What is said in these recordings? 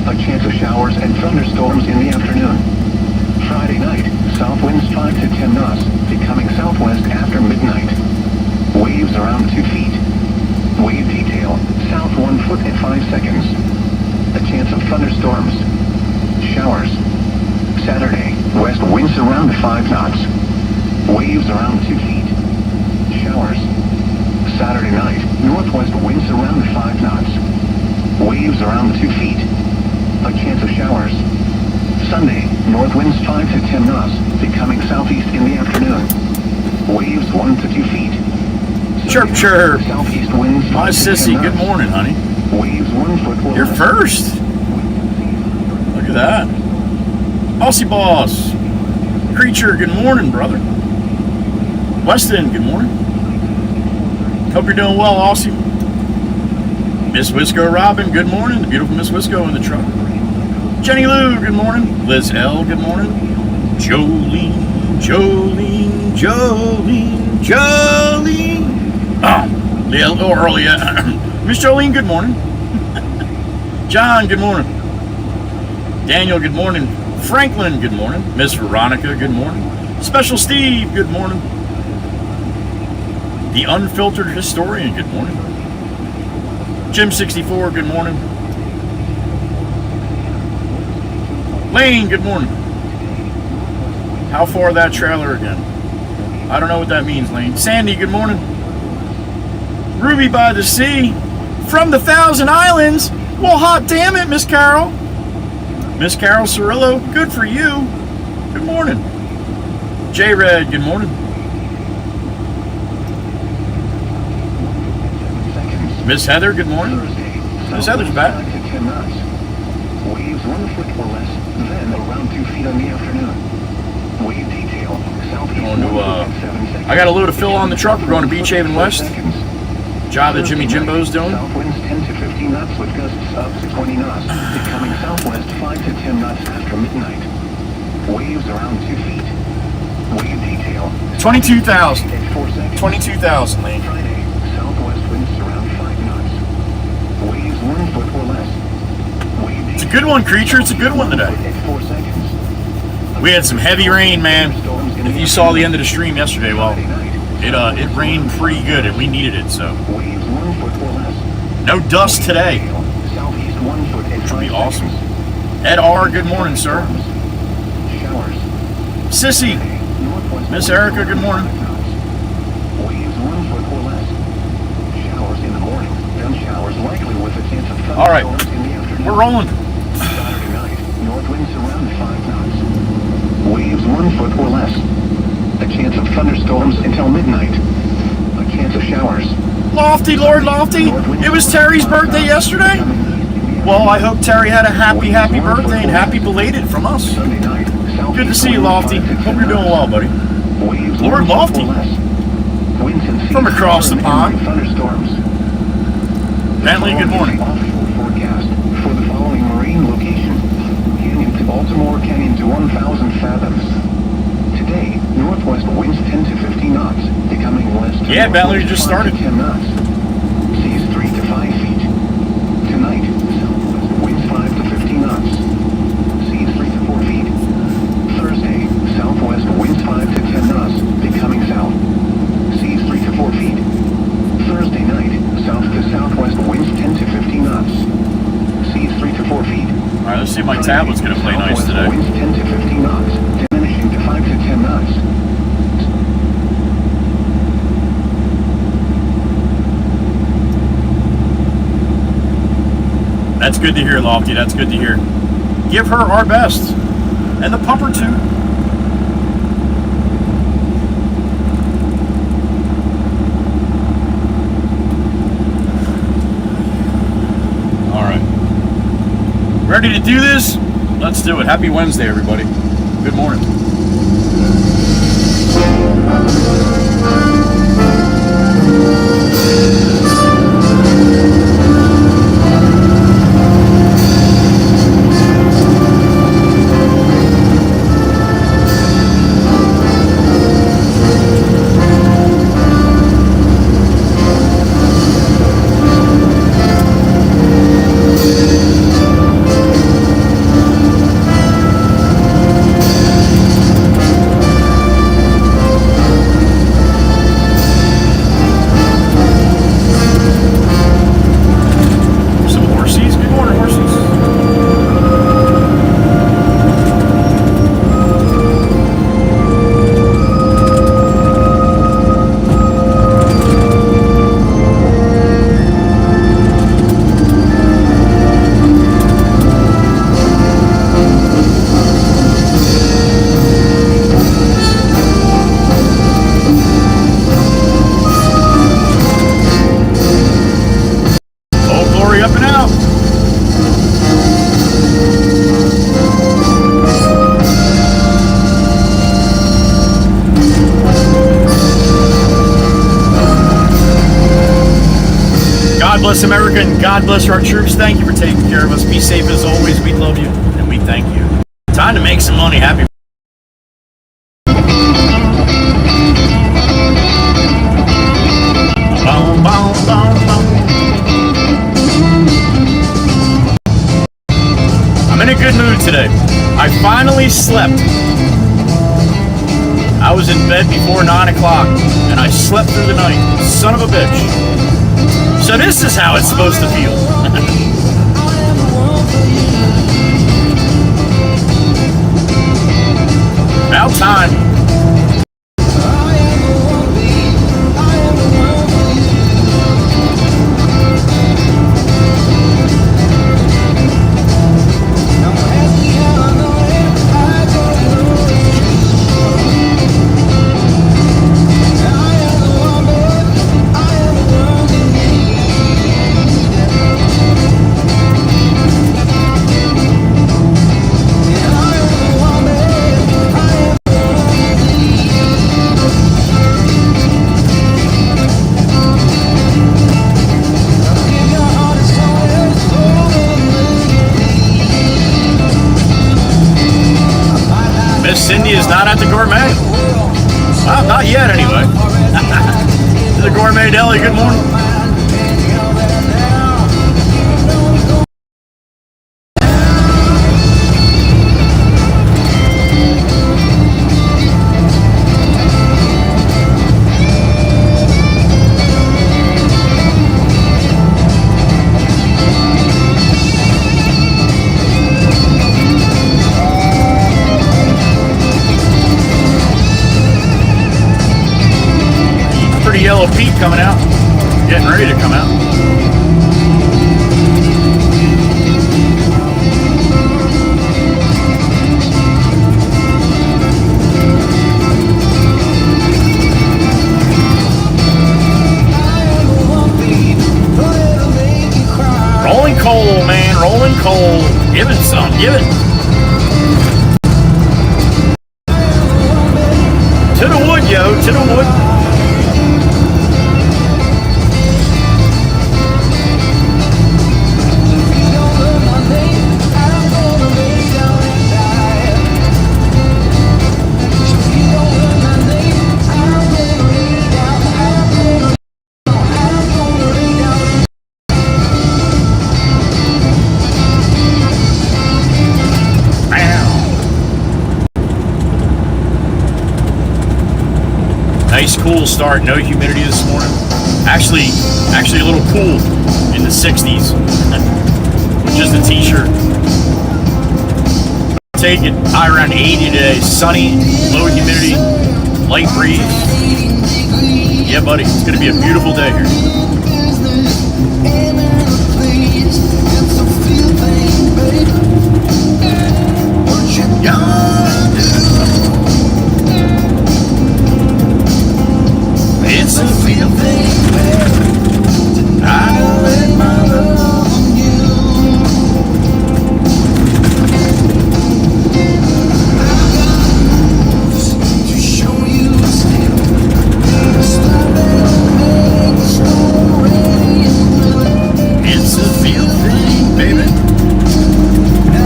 A chance of showers and thunderstorms in the afternoon. Friday night, south winds 5 to 10 knots, becoming southwest after midnight. Waves around 2 feet. Wave detail, south 1 foot and 5 seconds. A chance of thunderstorms. Showers. Saturday, west winds around 5 knots. Waves around 2 feet. Showers. Saturday night, northwest winds around 5 knots. Waves around 2 feet. A chance of showers. Sunday, north winds 5 to 10 knots, becoming southeast in the afternoon. Waves 1 to 2 feet. Chirp, chirp. Southeast winds 5 Hi, to 10 Sissy. knots. Good morning, honey. Waves 1 foot or You're less. first. Look at that. Aussie Boss. Creature, good morning, brother. Weston, good morning. Hope you're doing well, Aussie. Miss Wisco Robin, good morning. The beautiful Miss Wisco in the truck. Jenny Lou, good morning. Liz L, good morning. Jolene, Jolene, Jolene, Jolene. Oh, a little early yet. Miss Jolene, good morning. John, good morning. Daniel, good morning. Franklin, good morning. Miss Veronica, good morning. Special Steve, good morning. The Unfiltered Historian, good morning. Jim64, good morning. Lane, good morning. How far that trailer again? I don't know what that means, Lane. Sandy, good morning. Ruby by the Sea. From the Thousand Islands. Well, hot damn it, Miss Carol. Miss Carol Cirillo, good for you. Good morning. J-Red, good morning. Miss Heather, good morning. Miss Heather's back. Waves 1 foot or less, then around 2 feet on the afternoon. Wave detail, southeast Going to, 1 foot and 7 seconds. I got a load of fill on the truck. We're going to Beach Haven West. Job that Jimmy Jimbo's doing. South winds 10 to 15 knots with gusts up to 20 knots, becoming southwest 5 to 10 knots after midnight. Waves around 2 feet. Wave detail. 22,000. 4 seconds. 22,000, Lane. Friday, southwest winds around 5 knots. Waves 1 foot or less. Wave It's a good one, Creature. It's a good one today. 4 seconds. We had some heavy rain, man. If you saw the end of the stream yesterday, well, it rained pretty good, and we needed it, so. Waves 1 foot or less. No dust today. Southeast 1 foot and 5 Should be awesome. seconds. Ed R., good morning, sir. Showers. Sissy, Northwest Miss winds Erica, good morning. 5 knots. Waves 1 foot or less. Showers in the morning, then showers likely with a chance of All right. thunderstorms in the afternoon. We're rolling. Saturday night, north winds around 5 knots. Waves 1 foot or less. A chance of thunderstorms until midnight. A chance of showers. Lofty, Lord Lofty. It was Terry's birthday yesterday. Well, I hope Terry had a happy, happy birthday and happy belated from us. Sunday night, Good to see you, Lofty. Hope you're doing well, buddy. Waves Lord 1 foot Lofty. or less. Winds and seas From across the turn pond. into Thunderstorms. Bentley, good morning. Offshore forecast for the following marine location. Canyon to Baltimore Canyon to 1,000 fathoms. Today, northwest winds 10 to 15 knots, becoming west. to Yeah, Bentley, northwest just 5 to started. 10 knots. Seas 3 to 5 feet. Tonight, southwest winds 5 to 15 knots. Seas 3 to 4 feet. Thursday, southwest winds 5 to 10 knots, becoming south. Seas 3 to 4 feet. Thursday night, south to southwest winds 10 to 15 knots. Seas 3 to 4 feet. All right, let's see if my tablet's going to play nice Southwest today. winds 10 to 15 knots, diminishing to 5 to 10 knots. That's good to hear, Lofty. That's good to hear. Give her our best. And the pumper, too. All right. Ready to do this? Let's do it. Happy Wednesday, everybody. Good morning. bless America and God bless our troops. Thank you for taking care of us. Be safe as always. We love you and we thank you. Time to make some money. Happy. Boom, boom, boom, boom. I'm in a good mood today. I finally slept. I was in bed before 9 o'clock and I slept through the night. Son of a bitch. So this is how it's supposed to feel. About time. Cindy is not at the gourmet. Well, not yet anyway. The gourmet deli, good morning. Yellow Pete coming out, getting ready to come out. Rolling coal, man, rolling coal. Give it some, give it. To the wood, yo, to the wood. Nice cool start, no humidity this morning. Actually a little cool in the 60s with just a t-shirt. Take it, high around 80 today, sunny, low humidity, light breeze. Yeah, buddy, it's gonna be a beautiful day here. It's a feel thing, baby. I let my love on you. I got moves to show you still. Stop and make the story. It's a feel thing, baby.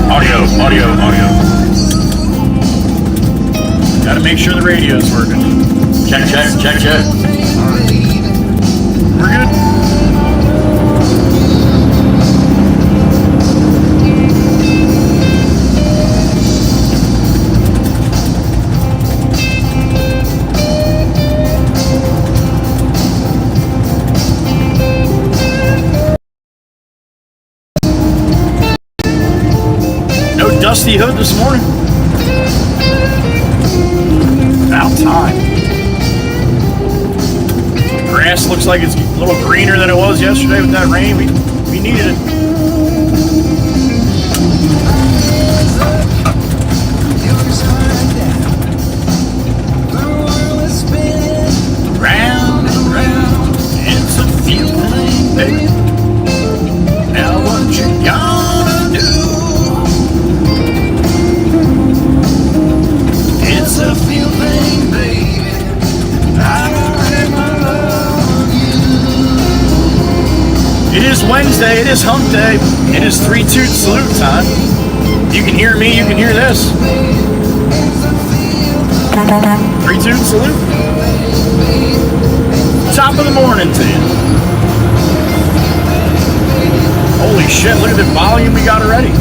Audio. Gotta make sure the radio's working. Check. We're good. No dusty hood this morning. About time. Grass looks like it's a little greener than it was yesterday with that rain. We needed it. Round and round, it's a feeling, baby. Now what you gonna do? It's a feeling, baby. I got my love. It is day. It is hump day. It is 3 toot salute time. You can hear me, you can hear this. 3 toot salute. Top of the morning to you. Holy shit, look at the volume we got already.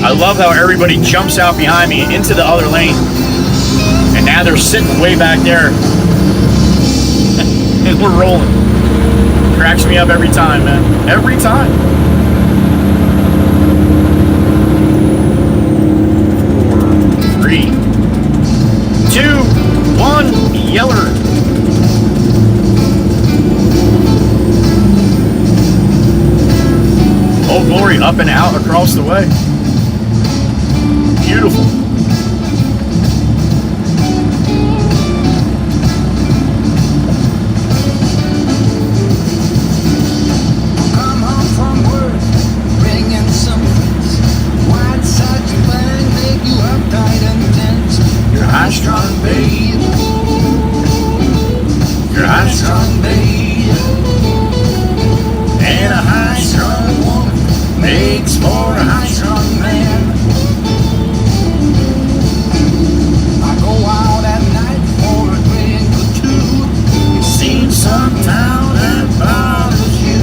I love how everybody jumps out behind me into the other lane. And now they're sitting way back there. And we're rolling. Cracks me up every time, man. Every time. 4, 3, 2, 1, yeller. Oh, glory, up and out across the way. Beautiful. Come home from work, bringing some friends. White side you bang, make you uptight and tense. You're high strung, babe. You're high strung, babe. And a high strung woman makes for a high strung man. Some town that bothers you.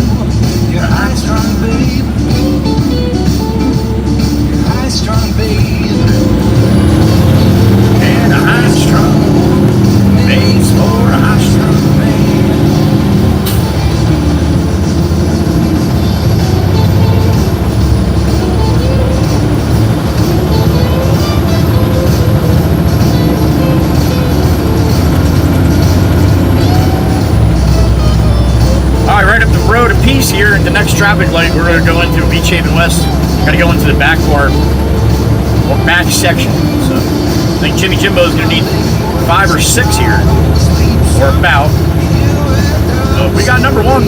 You're high strung, babe. You're high strung, babe. And a high strung makes for a high strung man. Peace here at the next traffic light. We're going to go into Beach Haven West. Got to go into the back part or back section. So I think Jimmy Jimbo is going to need 5 or 6 here, or about. We got number 1.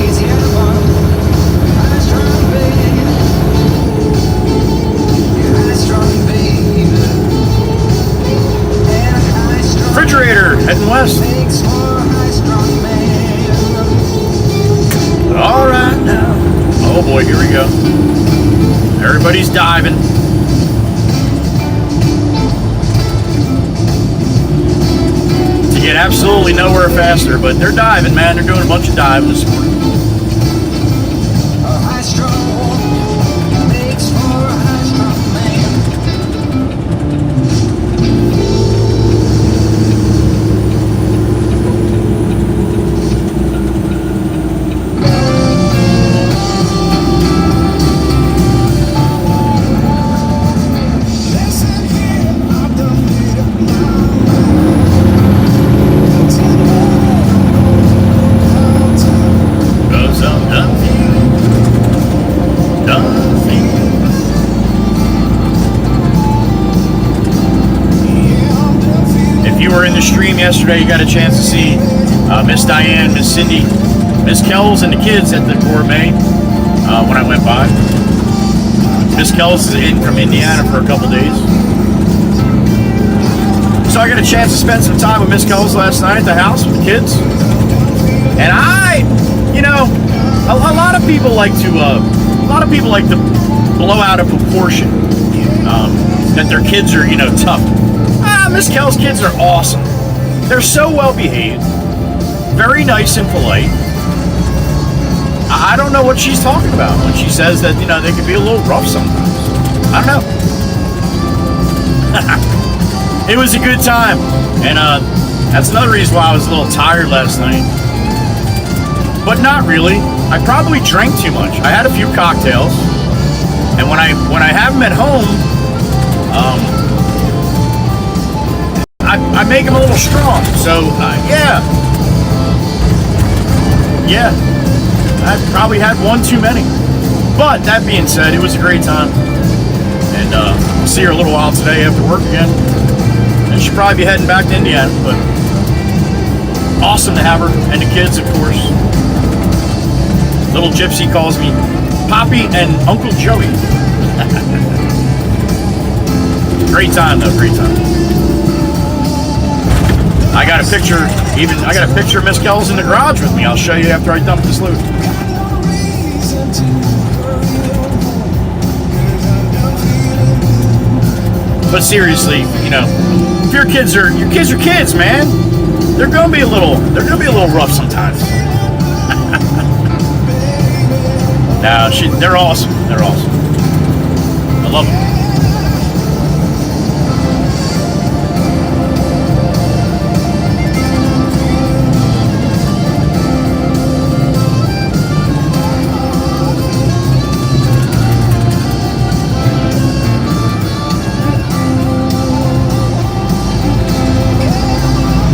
Refrigerator heading west. All right now. Oh boy, here we go. Everybody's diving. To get absolutely nowhere faster, but they're diving, man. They're doing a bunch of diving this morning. A high strung woman makes for a high strung man. In the stream yesterday, you got a chance to see Miss Diane, Miss Cindy, Miss Kells, and the kids at the Gourmet when I went by. Miss Kells is in from Indiana for a couple days. So I got a chance to spend some time with Miss Kells last night at the house with the kids. And a lot of people like to blow out of proportion that their kids are, tough. Miss Kells' kids are awesome. They're so well behaved, very nice and polite. I don't know what she's talking about when she says that, they can be a little rough sometimes. I don't know. It was a good time. And that's another reason why I was a little tired last night. But not really. I probably drank too much. I had a few cocktails. And when I have them at home, I make them a little strong. So, yeah, I probably had one too many. But that being said, it was a great time. And we'll see her a little while today after work again. And she'll probably be heading back to Indiana. But awesome to have her. And the kids, of course. Little Gypsy calls me Poppy and Uncle Joey. Great time though, great time. I got a picture of Miss Kells in the garage with me. I'll show you after I dump this loot. But seriously, you know, if your kids are kids, man. They're gonna be a little rough sometimes. No, they're awesome. They're awesome. I love them.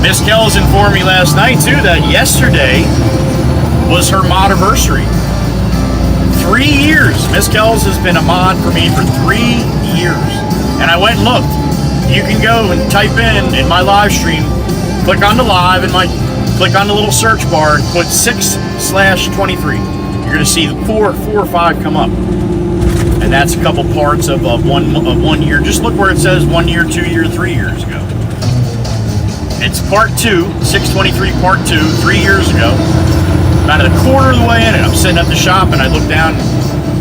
Miss Kells informed me last night too that yesterday was her mod-anniversary. 3 years. Miss Kells has been a mod for me for 3 years. And I went and looked. You can go and type in my live stream, click on the live, and click on the little search bar and put 6/23. You're gonna see 4 or 5 come up. And that's a couple parts of one year. Just look where it says 1 year, 2 year, 3 years ago. It's part 2, 6/23 part 2, 3 years ago. About a quarter of the way in it, I'm sitting at the shop and I looked down,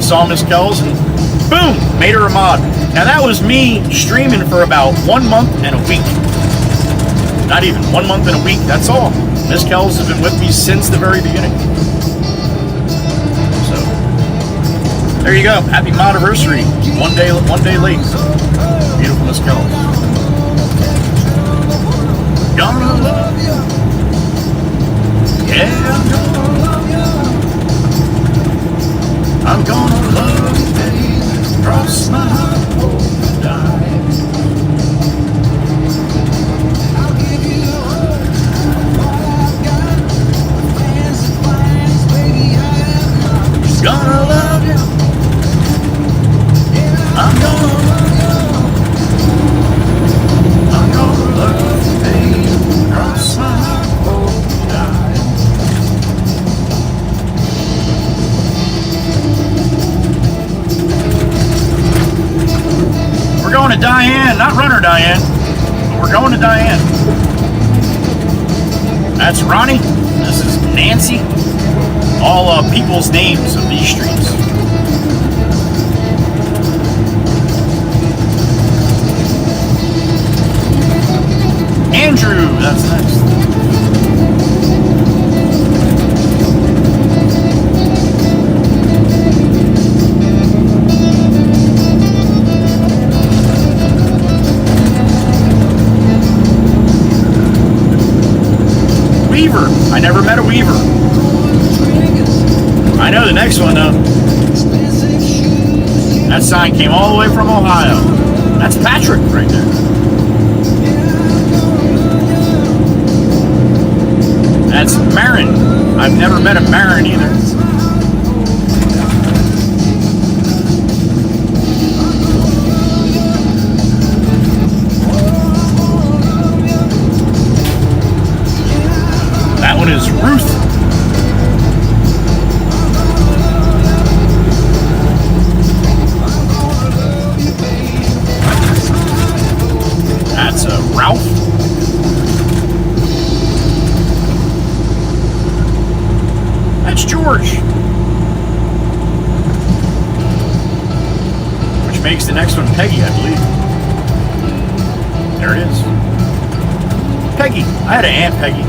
saw Miss Kells, and boom, made her a mod. Now that was me streaming for about 1 month and a week. Not even 1 month and a week, that's all. Miss Kells has been with me since the very beginning. So, there you go, happy mod-anniversary. One day late. Beautiful Miss Kells. Gonna love you. Yeah, I'm gonna love you, baby. Cross my heart, hope to die. I'll give you all I've got. Plans and plans, baby, I have none. Gonna love you. I'm gonna love you. I'm gonna love you, baby. Cross my heart, hope to die. We're going to Diane, not Runner Diane, but we're going to Diane. That's Ronnie. This is Nancy. All people's names of these streets. Andrew, that's next. Weaver. I never met a Weaver. I know the next one though. That sign came all the way from Ohio. That's Patrick right there. That's Marin. I've never met a Marin either. That one is Ruth. That's Ralph. That's George. Which makes the next one Peggy, I believe. There it is. Peggy. I had an Aunt Peggy.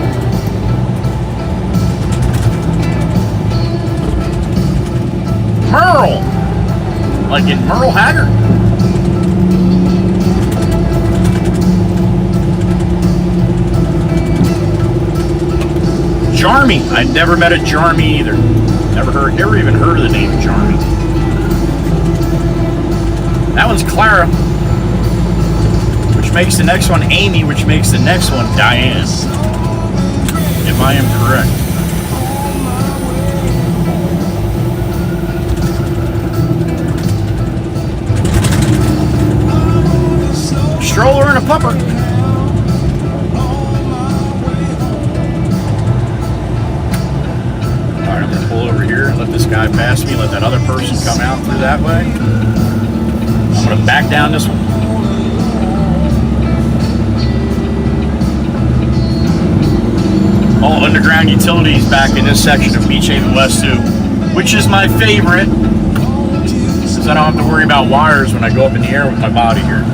Merle. Like in Merle Haggard. Jarmy. I'd never met a Jarmy either. Never even heard of the name Jarmy. That one's Clara. Which makes the next one Amy, which makes the next one Diane. If I am correct. Stroller and a pupper. Alright, I'm gonna pull over here. let this guy pass me, let that other person come out through that way. I'm going to back down this one. All underground utilities back in this section of Beach Haven West too, which is my favorite, because I don't have to worry about wires when I go up in the air with my body here.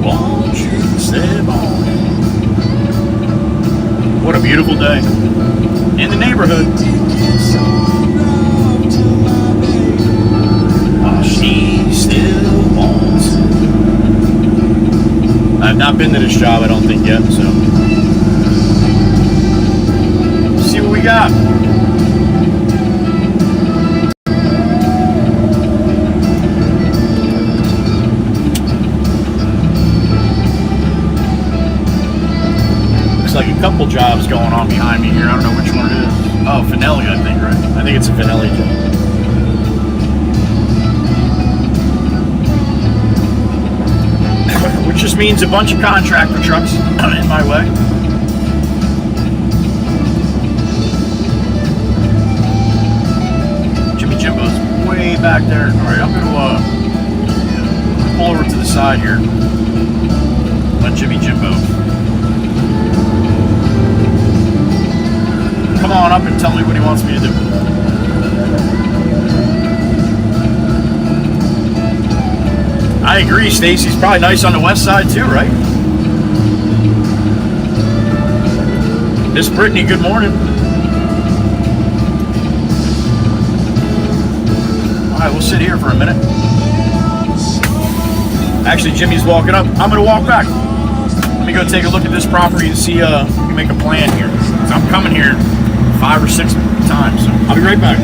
Won't you step on it? What a beautiful day in the neighborhood. While she still wants it. I've not been to this job, I don't think, yet, so. See what we got. Looks like a couple jobs going on behind me here. I don't know which one it is. Oh, Finelli, I think, right? I think it's a Finelli job. Which just means a bunch of contractor trucks in my way. Jimmy Jimbo's way back there. Alright, I'm going to pull over to the side here. Let Jimmy Jimbo come on up and tell me what he wants me to do. I agree, Stacy's probably nice on the west side too, right? Miss Brittany, good morning. Alright, we'll sit here for a minute. Actually, Jimmy's walking up. I'm gonna walk back. Let me go take a look at this property and see we can make a plan here. So I'm coming here 5 or 6 times, so I'll be right back.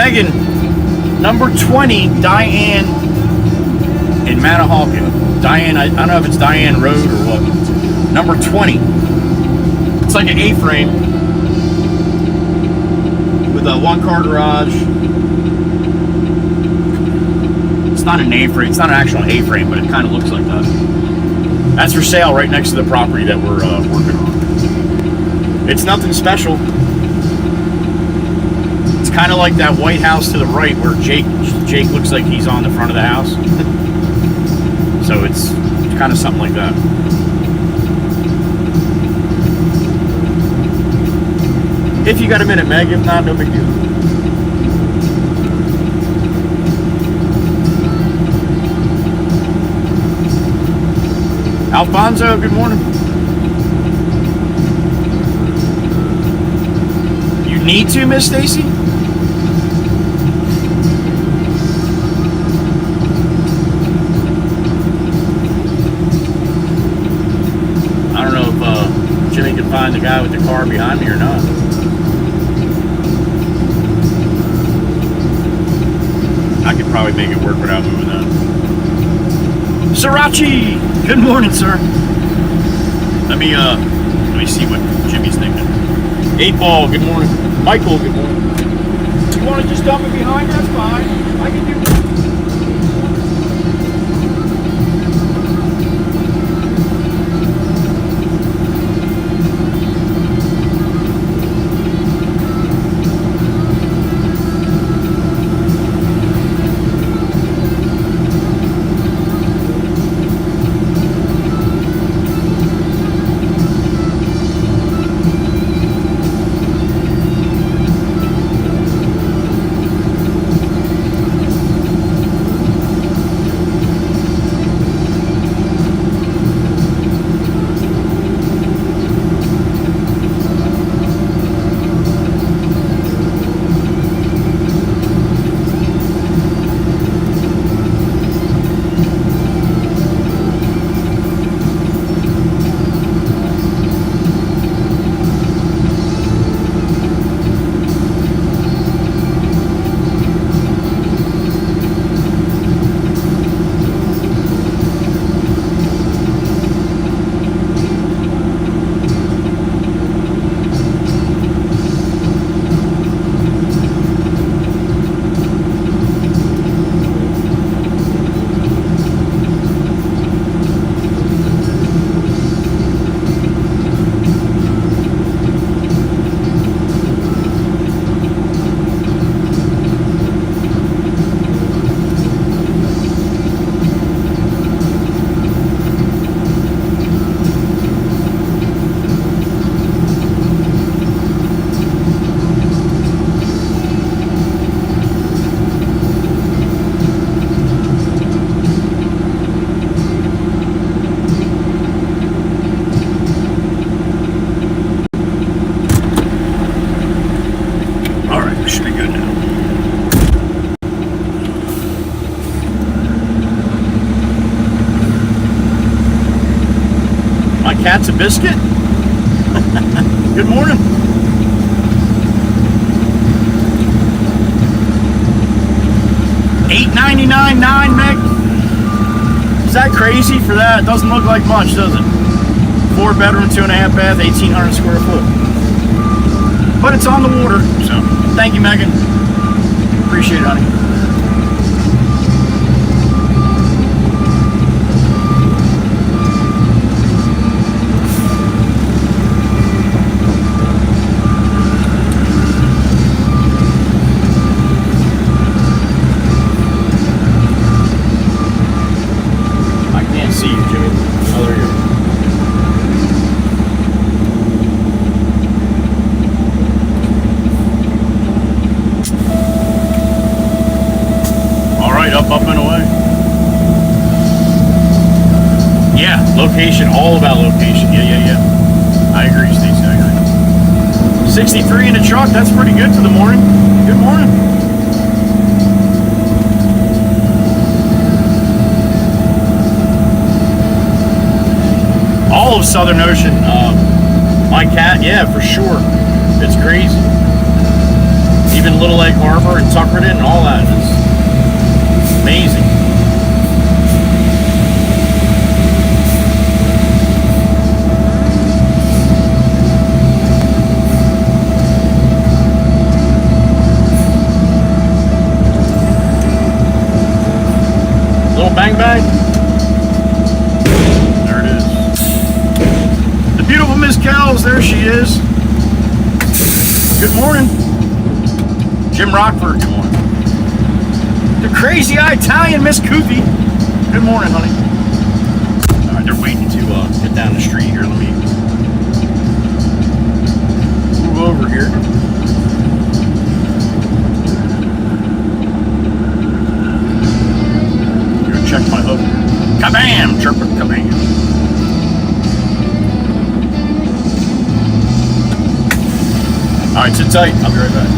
Megan, number 20, Diane in Manahawkin. Diane, I don't know if it's Diane Road or what. Number 20. It's like an A-frame with a one-car garage. It's not an A-frame. It's not an actual A-frame, but it kind of looks like that. That's for sale right next to the property that we're working on. It's nothing special. It's kind of like that white house to the right where Jake looks like he's on the front of the house. So it's kind of something like that. If you got a minute, Meg. If not, no big deal. Alfonso, good morning. You need to, Miss Stacy? I don't know if Jimmy can find the guy with the car behind me or not. I could probably make it work without moving that. Sriracha! Good morning, sir. Let me see what Jimmy's thinking. 8-Ball, good morning. Michael, good morning. You want to just dump it behind? That's fine. I can do that. Cat's a biscuit. Good morning. $8.99.9 Meg. Is that crazy for that? It doesn't look like much, does it? 4-bedroom, 2.5 bath, 1,800 square foot. But it's on the water, so thank you, Megan. Appreciate it, honey. Location, all about location. Yeah. I agree, Stacey. I agree. 63 in the truck. That's pretty good for the morning. Good morning. All of Southern Ocean. My cat, yeah, for sure. It's crazy. Even Little Lake Harbor and Tuckerton and all that. It's amazing. Little bang bang. There it is. The beautiful Miss Kells, there she is. Good morning. Jim Rockford, good morning. The crazy Italian Miss Kuthi. Good morning, honey. All right, they're waiting to get down the street here. Let me move over here. Go check my hook. Kabam! Chirper, kabam. All right, sit tight. I'll be right back.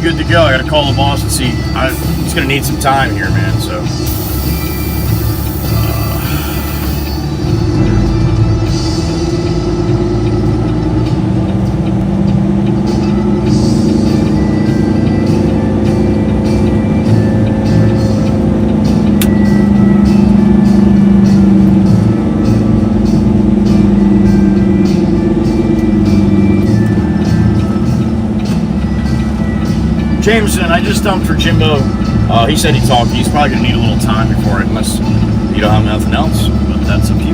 Good to go. I gotta call the boss and see. He's gonna need some time here, man, so. Jameson, I just dumped for Jimbo. He said he talked. He's probably going to need a little time before it, unless you don't have nothing else. But that's up to you.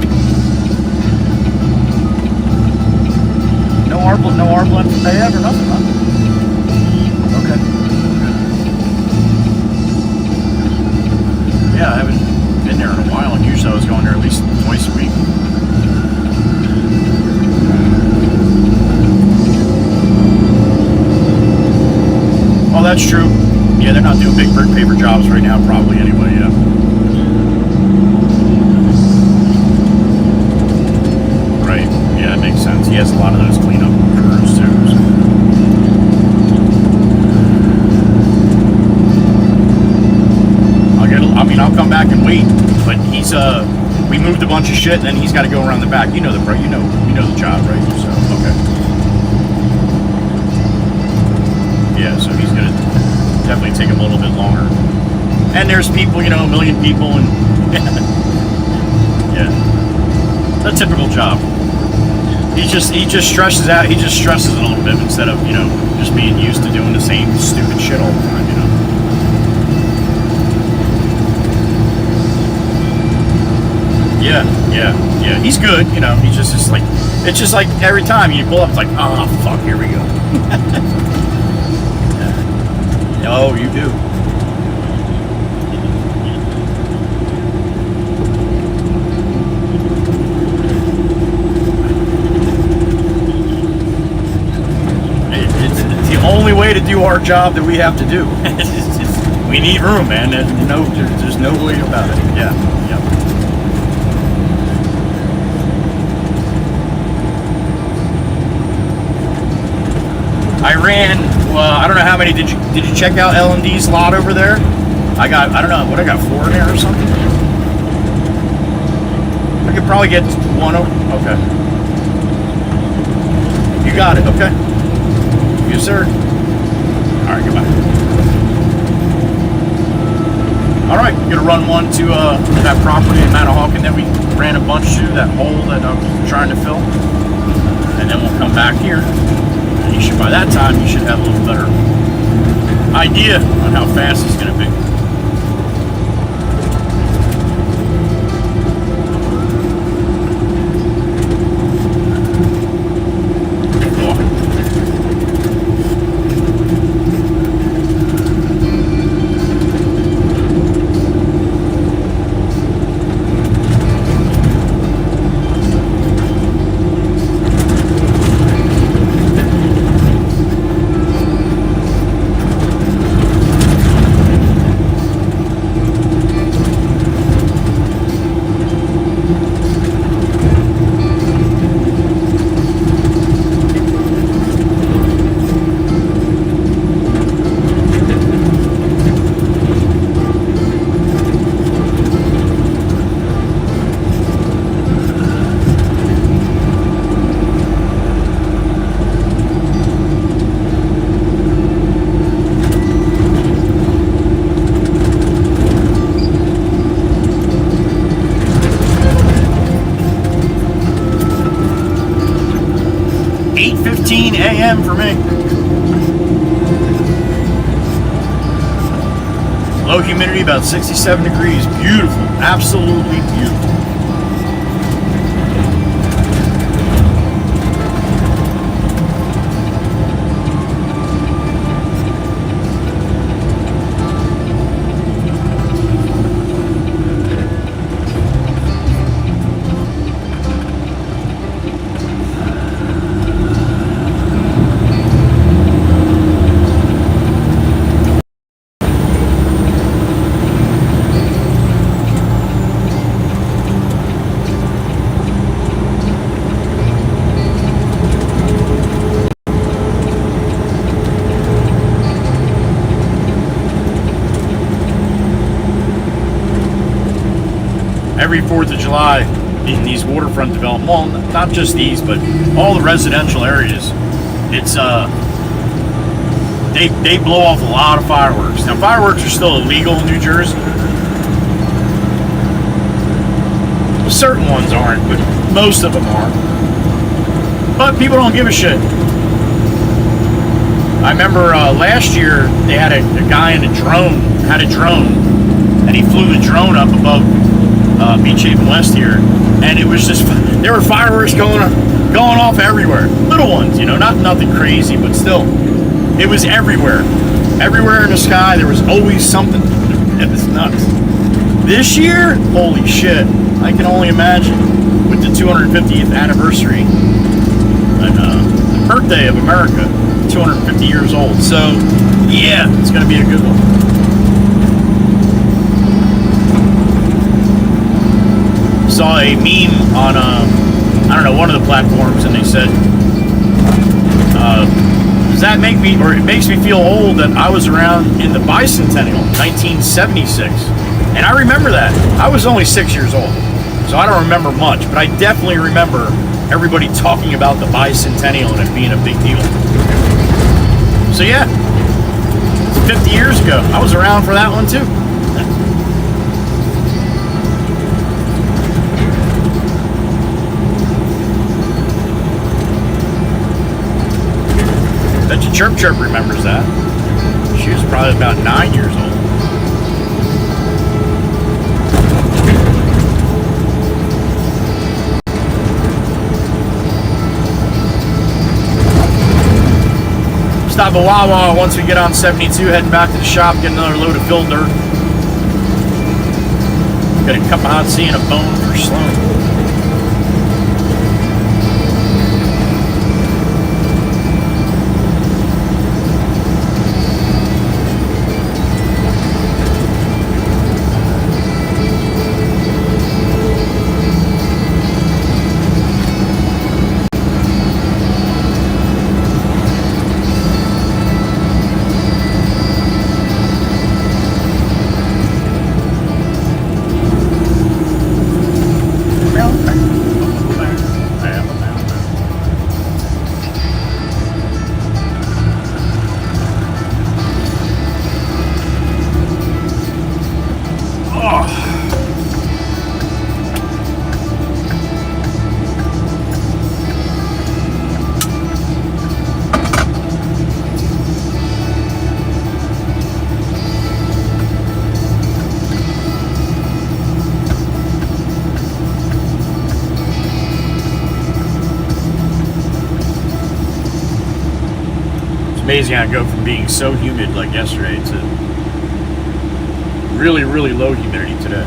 No arb left to pay or nothing, huh? Okay. Yeah, I haven't been there in a while, and usually I was going there at least twice a week. Oh, that's true. Yeah, they're not doing big brick paper jobs right now, probably anyway, yeah. Right, yeah, that makes sense. He has a lot of those cleanup crews too. So. I'll come back and wait, but he's we moved a bunch of shit, and then he's got to go around the back. You know the job, right? So okay. Yeah, so he's gonna definitely take him a little bit longer. And there's people, a million people, and yeah, a typical job. He just stresses out. He just stresses a little bit instead of just being used to doing the same stupid shit all the time. Yeah. He's good. He's just like, it's just like every time you pull up, it's like, oh fuck, here we go. Oh, you do. It's the only way to do our job that we have to do. We need room, man. There's no way about it. Yeah. I ran. I don't know how many. Did you check out LMD's lot over there? I don't know what I got, 4 in there or something. I could probably get 1 over. Okay. You got it. Okay. Yes, sir. All right. Goodbye. All right. Gonna run one to that property in Manahawkin that we ran a bunch to, that hole that I was trying to fill, and then we'll come back here. By that time, you should have a little better idea on how fast it's going to be. A.m. for me. Low humidity, about 67 degrees. Beautiful. Absolutely beautiful. Every 4th of July in these waterfront developments, well, not just these, but all the residential areas, it's they blow off a lot of fireworks. Now, fireworks are still illegal in New Jersey. Well, certain ones aren't, but most of them are. But people don't give a shit. I remember last year they had a guy in a drone, and he flew the drone up above Beach Haven West here, and it was just, there were fireworks going off everywhere. Little ones, you know, nothing crazy, but still, it was everywhere. Everywhere in the sky, there was always something. It was nuts. This year, holy shit, I can only imagine, with the 250th anniversary and the birthday of America, 250 years old. So, yeah, it's going to be a good one. Saw a meme on, I don't know, one of the platforms, and they said, does that make me, or it makes me feel old that I was around in the bicentennial, 1976. And I remember that. I was only 6 years old, so I don't remember much, but I definitely remember everybody talking about the bicentennial and it being a big deal. So yeah, 50 years ago, I was around for that one too. Bet you Chirp Chirp remembers that. She was probably about 9 years old. Stop at Wawa once we get on 72, heading back to the shop, get another load of filled dirt. Got a cup of hot tea and a bone for Sloan. Amazing how I go from being so humid like yesterday to really, really low humidity today.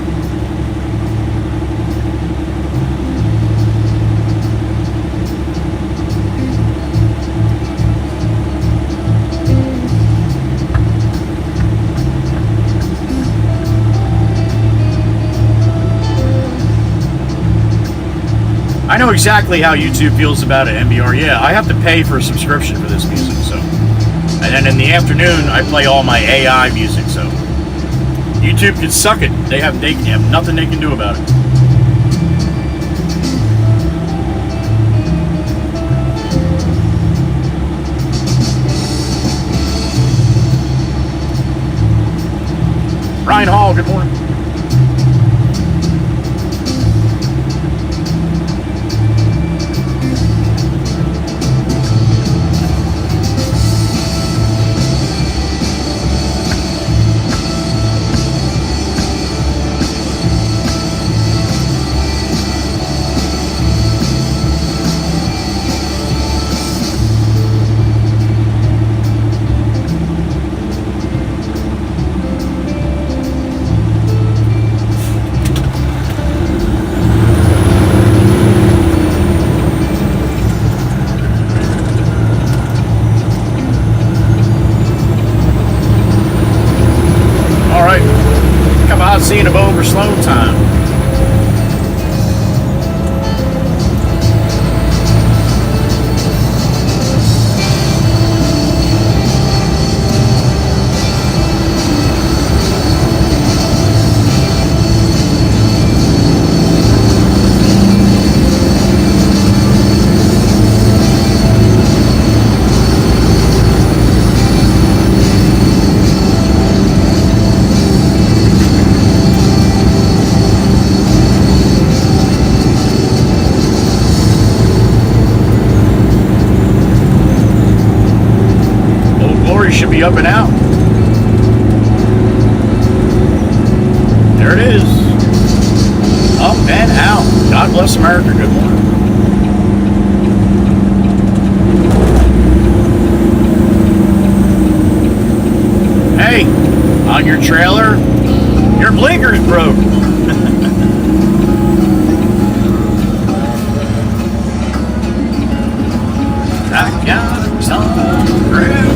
I know exactly how YouTube feels about it, MBR. Yeah, I have to pay for a subscription for this music, so. And then in the afternoon, I play all my AI music, so. YouTube can suck it. They have nothing they can do about it. Ryan Hall, good morning. be up and out. There it is. Up and out. God bless America. Good morning. Hey, on your trailer, your blinker's broke. I got some bread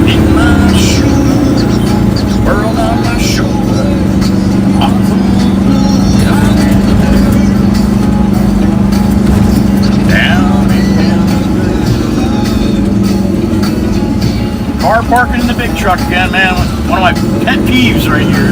in my shoes, world on my shoulder, off the down in car parking in the big truck again, man. One of my pet peeves right here.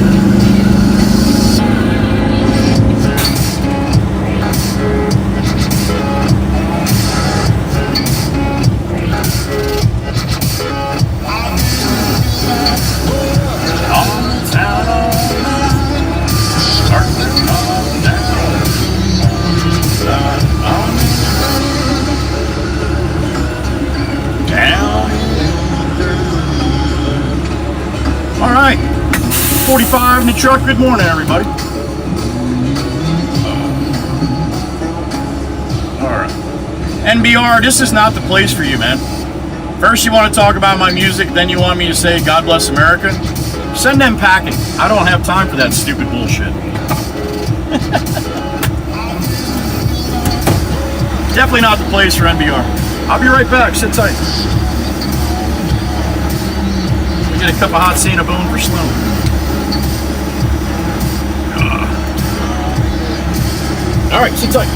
All right, 45 in the truck. Good morning, everybody. All right, NBR, this is not the place for you, man. First, you want to talk about my music, then you want me to say God bless America. Send them packing. I don't have time for that stupid bullshit. Definitely not the place for NBR. I'll be right back. Sit tight. We get a cup of hot tea and a bone for Sloan. All right, sit tight.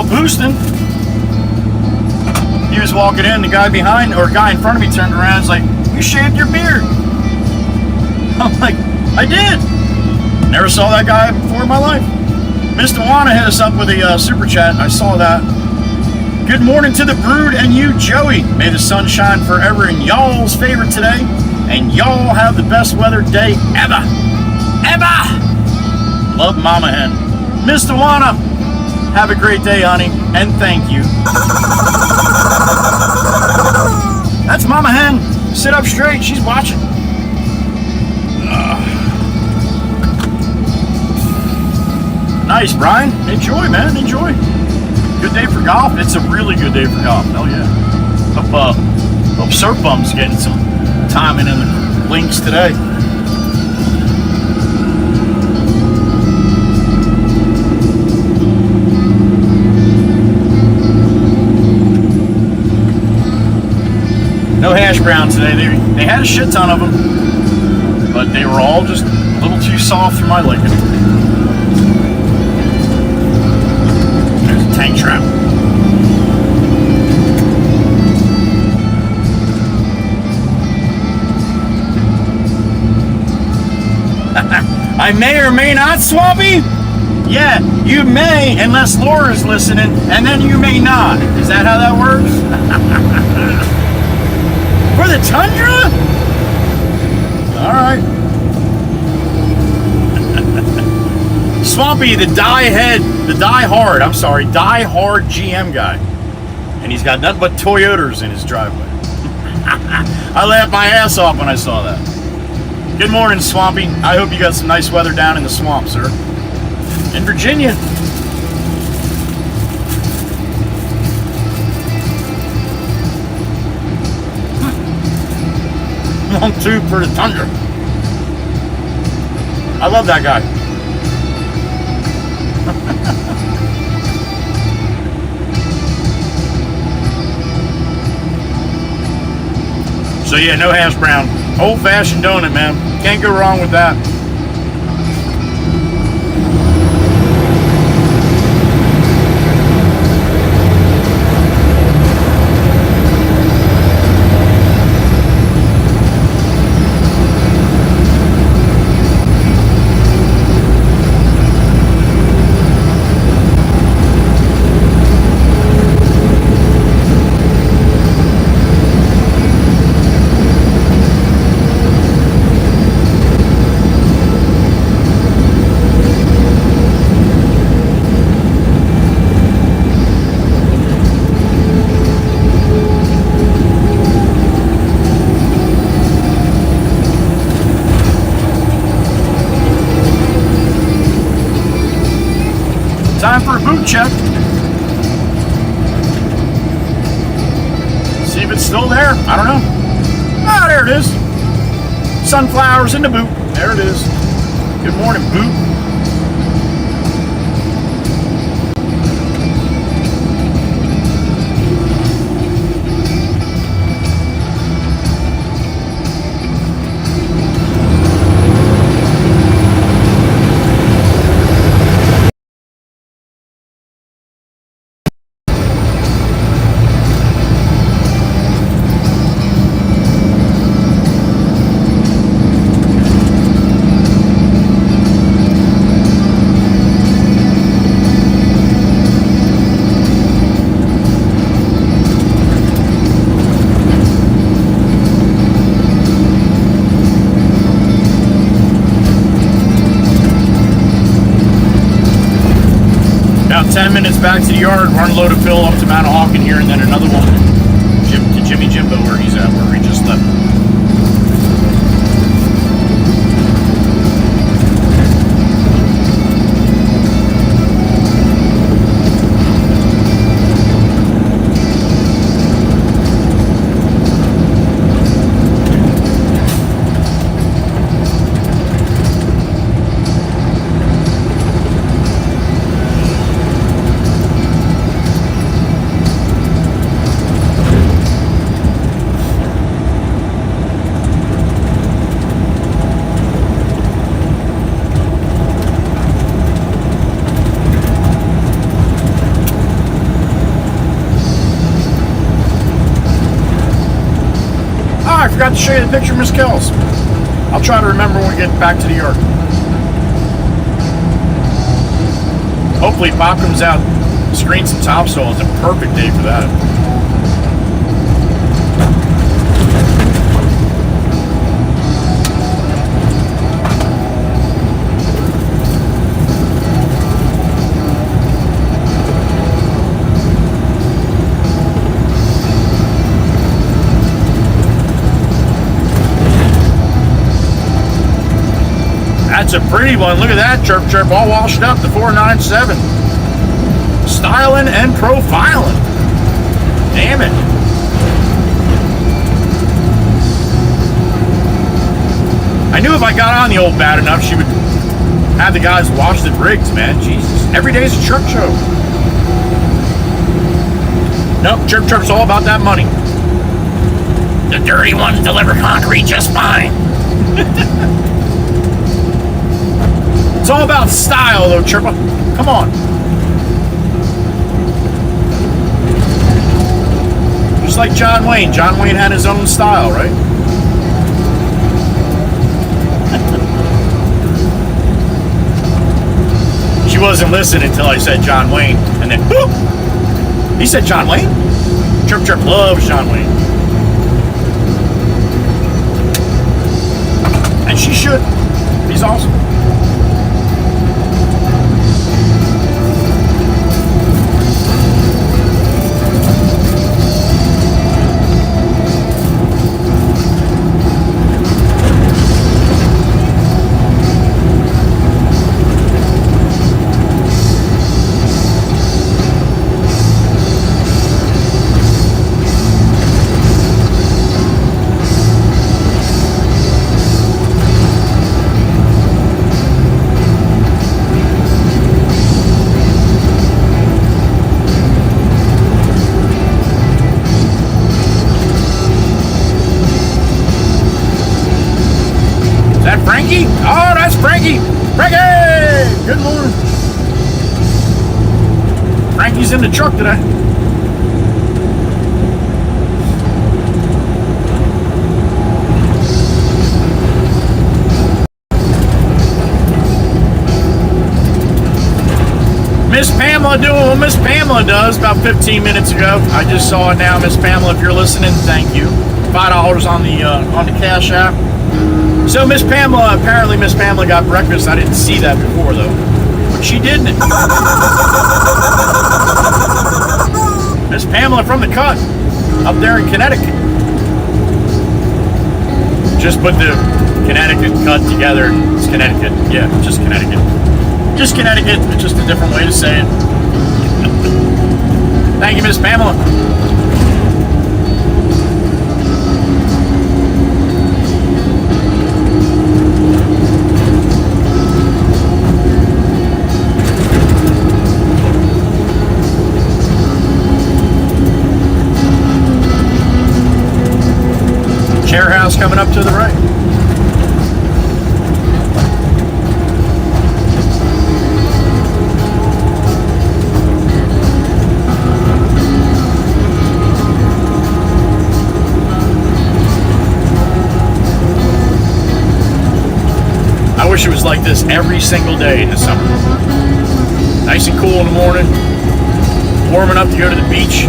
out boosting. He was walking in, the guy behind, or guy in front of me turned around and was like, "You shaved your beard." I'm like, "I did." Never saw that guy before in my life. Mr. Wana hit us up with a super chat. I saw that. Good morning to the brood and you, Joey. May the sun shine forever in y'all's favor today, and y'all have the best weather day ever. Ever! Love Mama Hen. Mr. Wana, have a great day, honey, and thank you. That's Mama Hen. Sit up straight. She's watching. Nice, Brian. Enjoy, man. Enjoy. Good day for golf. It's a really good day for golf. Hell yeah. Hope Surf Bum's getting some timing in the links today. No hash brown today. They had a shit ton of them, but they were all just a little too soft for my liking. There's a tank trap. I may or may not, Swampy? Yeah, you may, unless Laura's listening, and then you may not. Is that how that works? For the Tundra? Alright. Swampy, the die-hard GM guy. And he's got nothing but Toyotas in his driveway. I laughed my ass off when I saw that. Good morning, Swampy. I hope you got some nice weather down in the swamp, sir. In Virginia. Long tube for the Tundra. I love that guy. So yeah, no hash brown. Old-fashioned donut, man. Can't go wrong with that. Time for a boot check. See if it's still there. I don't know. Ah, there it is. Sunflowers in the boot. There it is. Good morning, boot. About 10 minutes back to the yard, run a load of fill up to Mount Hawken here, and then another one to Jimmy Jimbo where he's at, where he just left. forgot to show you the picture of Miss Kells. I'll try to remember when we get back to the yard. Hopefully Pop comes out, screen some topsoil. It's a perfect day for that. That's a pretty one. Look at that, chirp chirp, all washed up, the 497. Styling and profiling. Damn it. I knew if I got on the old bad enough, she would have the guys wash the rigs, man. Jesus. Every day's a chirp show. Nope, chirp chirp's all about that money. The dirty ones deliver concrete just fine. It's all about style, though, Chirpa. Come on. Just like John Wayne. John Wayne had his own style, right? She wasn't listening until I said John Wayne, and then, boop! He said John Wayne? Chirp Chirp loves John Wayne. And she should. He's awesome. Frankie? Oh, that's Frankie! Frankie! Good morning. Frankie's in the truck today. Miss Pamela doing what Miss Pamela does about 15 minutes ago. I just saw it now. Miss Pamela, if you're listening, thank you. $5 on the Cash App. So Miss Pamela, apparently Miss Pamela got breakfast. I didn't see that before though. But she didn't. Miss Pamela from the cut, up there in Connecticut. Just put the Connecticut cut together. It's Connecticut. Yeah, just Connecticut. Just Connecticut. It's just a different way to say it. Thank you, Miss Pamela. Chair house coming up to the right. I wish it was like this every single day in the summer. Nice and cool in the morning, warming up to go to the beach,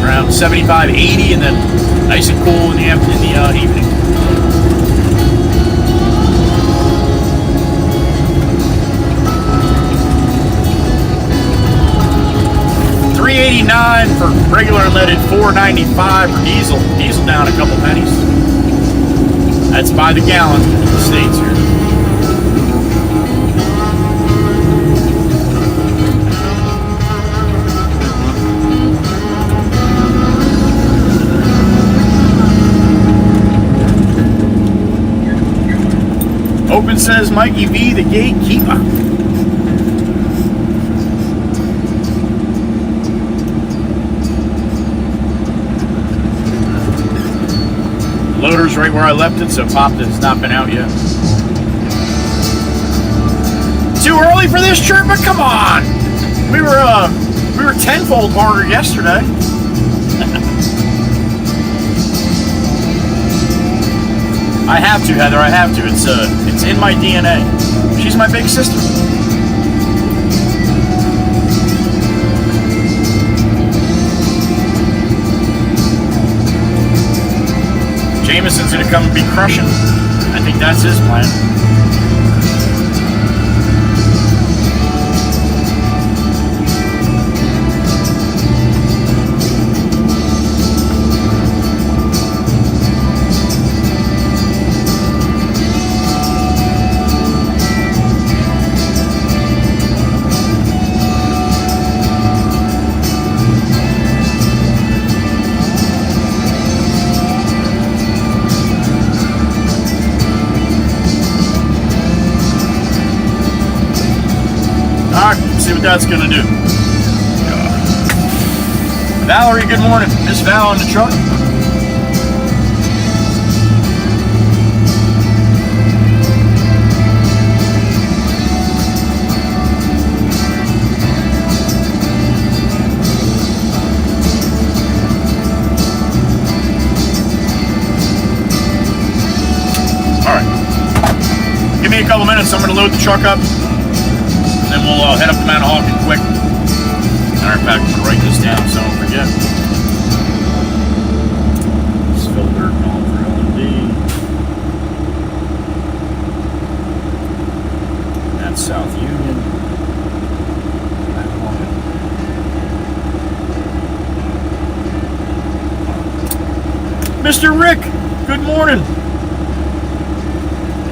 around 75, 80, and then nice and cool in the evening. $3.89 for regular unleaded, $4.95 for diesel. Diesel down a couple pennies. That's by the gallon in the States here. Open says Mikey V, the gatekeeper. Loader's right where I left it, so Pop has not been out yet. Too early for this trip, but come on! We were tenfold longer yesterday. I have to, Heather. I have to. It's in my DNA. She's my big sister. Jameson's gonna come and be crushing. I think that's his plan. See what that's gonna do. Valerie, good morning. Miss Val in the truck. All right. Give me a couple minutes. I'm gonna load the truck up. And then we'll head up to Mount Hawken quick. Matter of fact, I'm going to write this down so I don't forget. Spill dirt and all for L&D. That's South Union. Mr. Rick, good morning.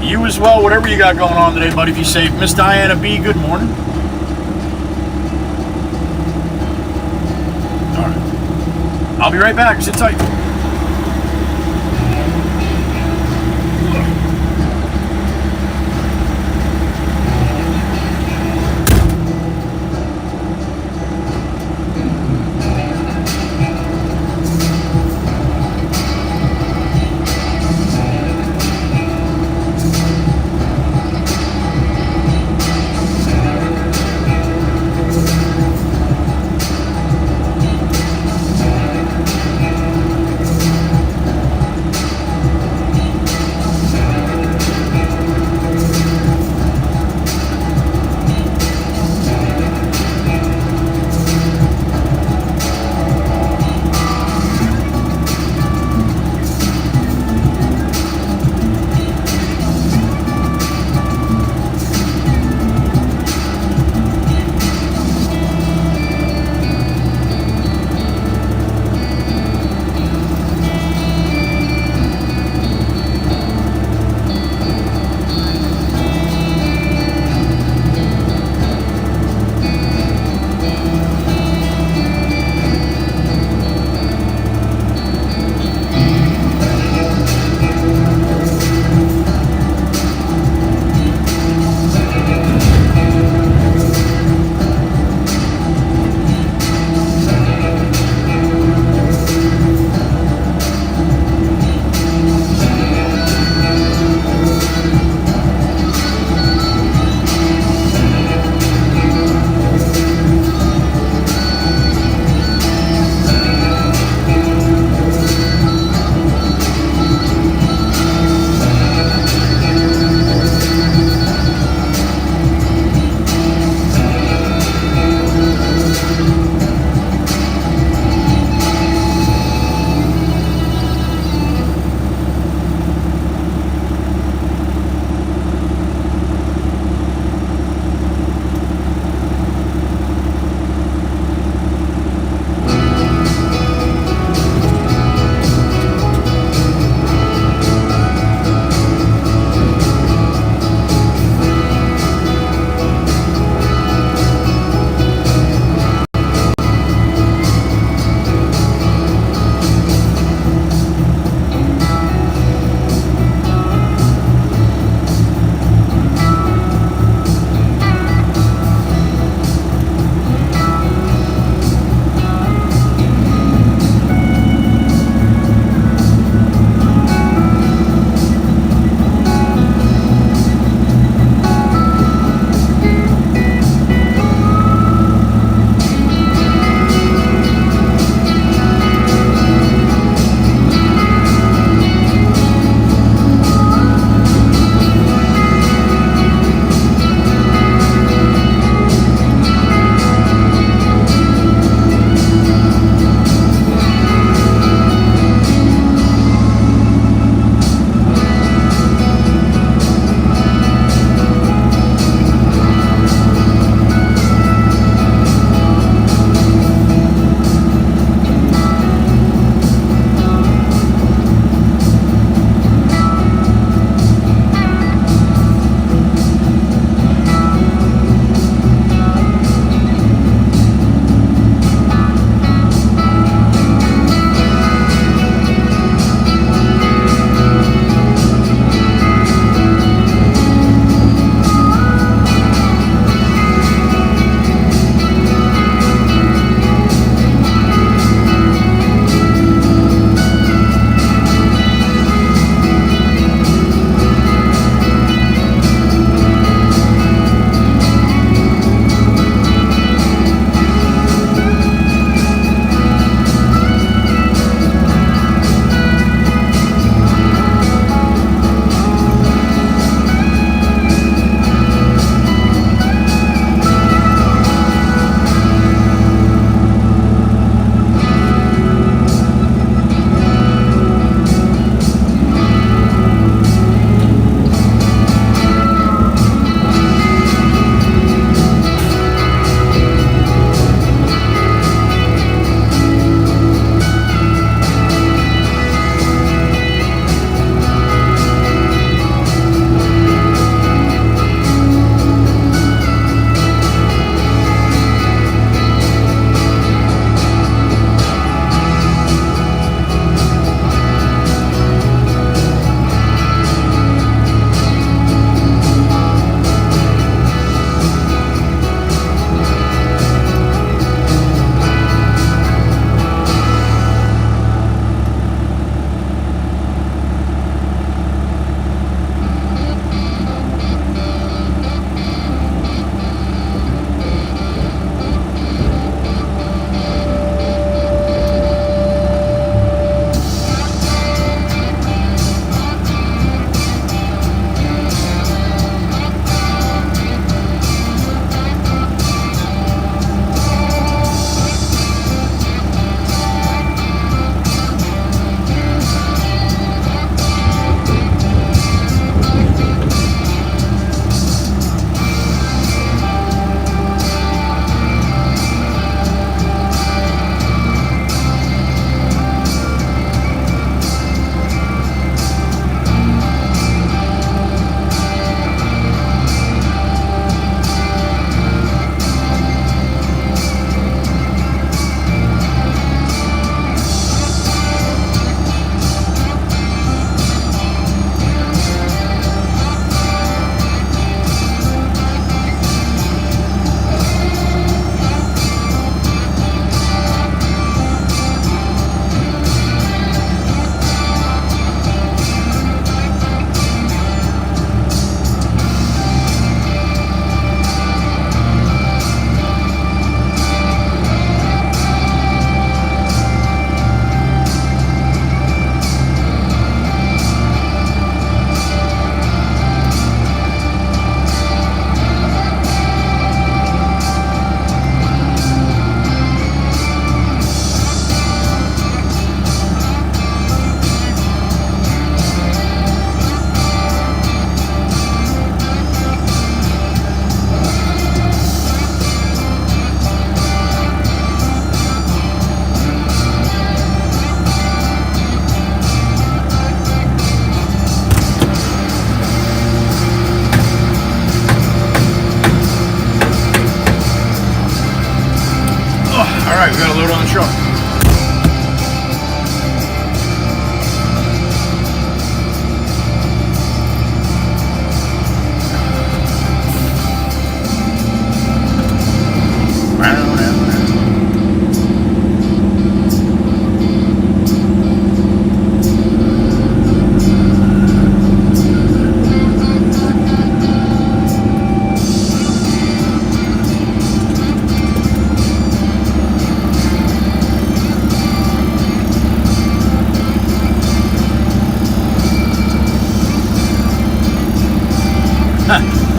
You as well, whatever you got going on today, buddy, be safe. Miss Diana B, good morning. All right. I'll be right back. Sit tight.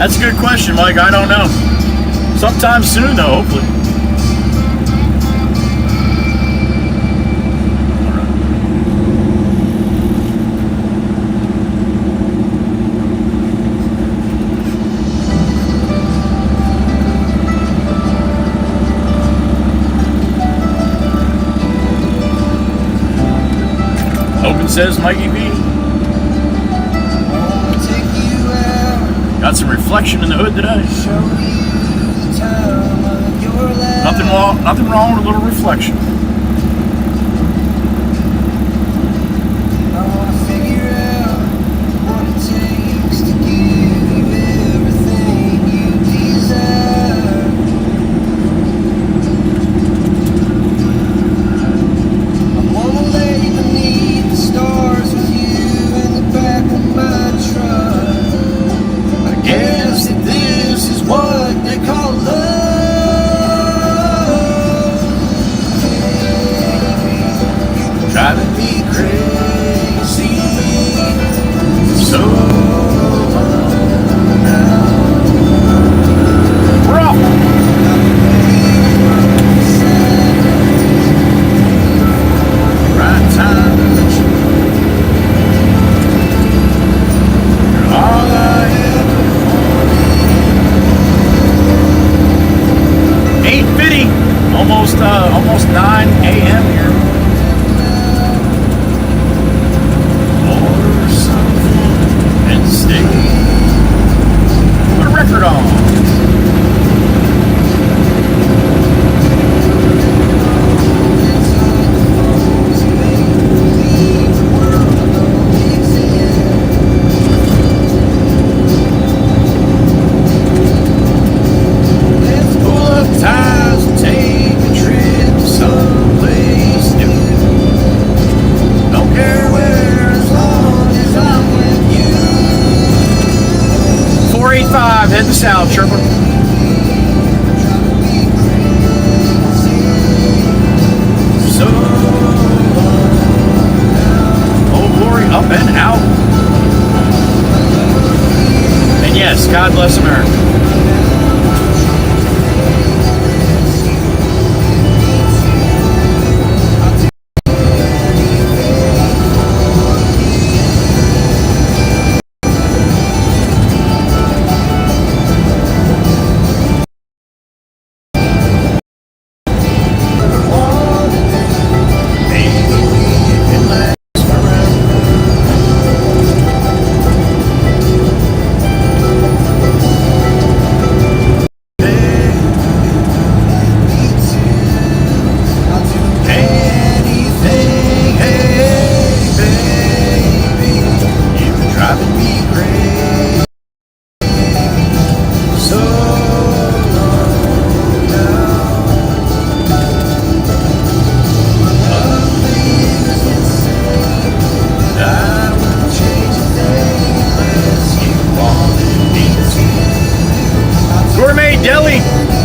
That's a good question, Mike. I don't know. Sometime soon, though, hopefully. Open says Mikey B. Got some reflection in the hood today. Nothing wrong with a little reflection. Almost 9 a.m. here. Or something and stay. Put a record on. Heading south, Trevor. So, oh glory, up and out. And yes, God bless America.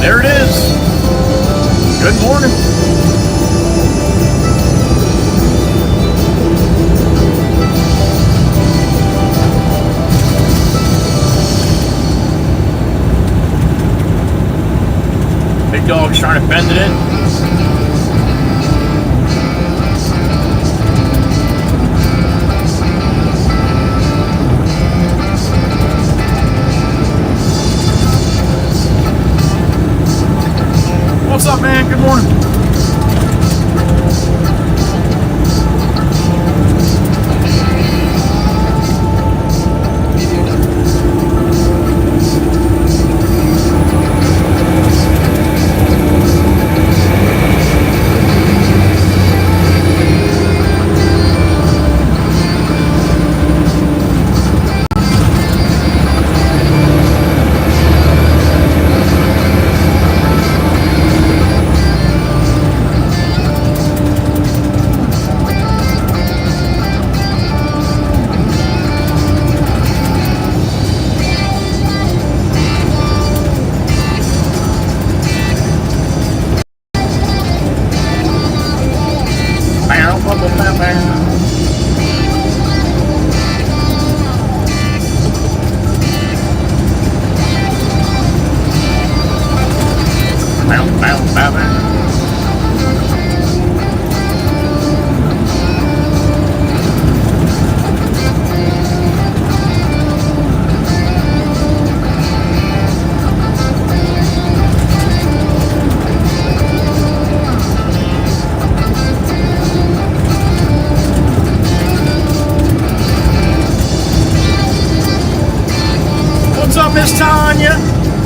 There it is. Good morning. Big dog's trying to bend it in. What's up, man? Good morning.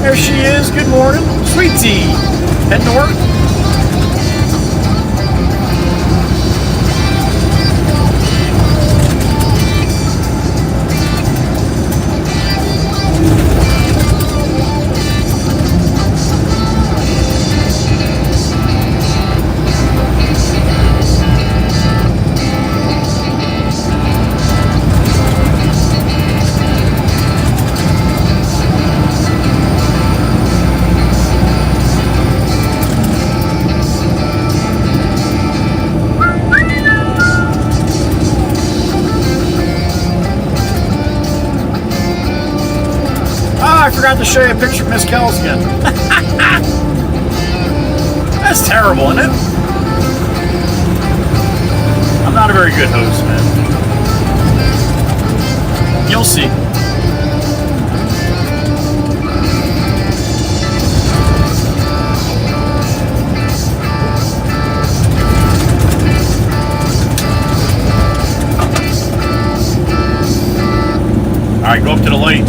There she is. Good morning. Sweet tea. Heading to work. I forgot to show you a picture of Miss Kells again. That's terrible, isn't it? I'm not a very good host, man. You'll see. All right, go up to the light.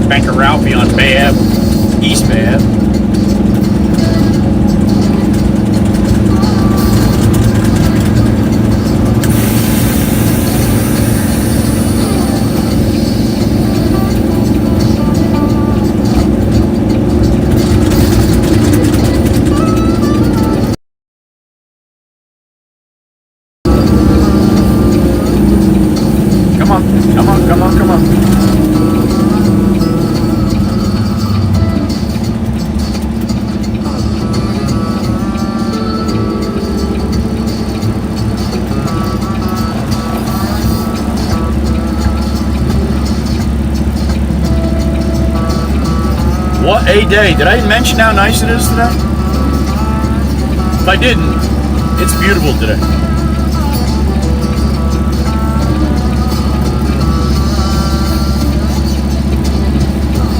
Banker Ralphie on Bay Ave, East Bay Ave. Come on, come on, come on, come on. What a day. Did I mention how nice it is today? If I didn't, it's beautiful today.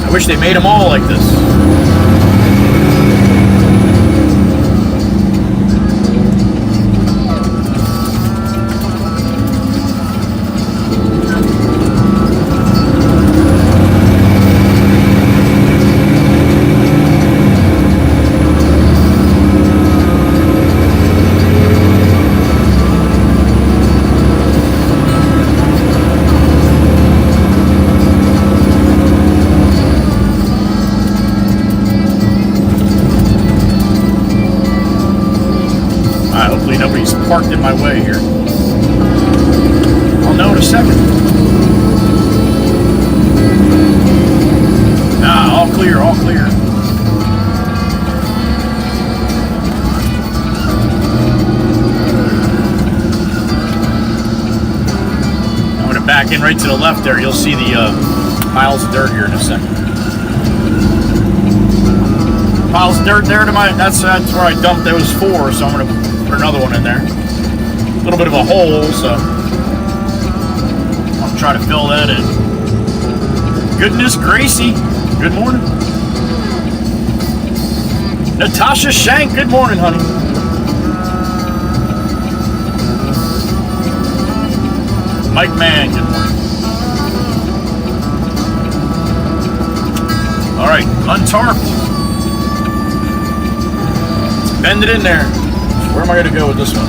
I wish they made them all like this. Hopefully nobody's parked in my way here. I'll know in a second. Nah, all clear, all clear. I'm going to back in right to the left there. You'll see the piles of dirt here in a second. Piles of dirt there to my, that's where I dumped those 4, so I'm going to put another one in there. A little bit of a hole, so I'll try to fill that in. Goodness Gracie, good morning. Natasha Shank, good morning, honey. Mike Mann, good morning. All right, untarped. Bend it in there. Where am I going to go with this one?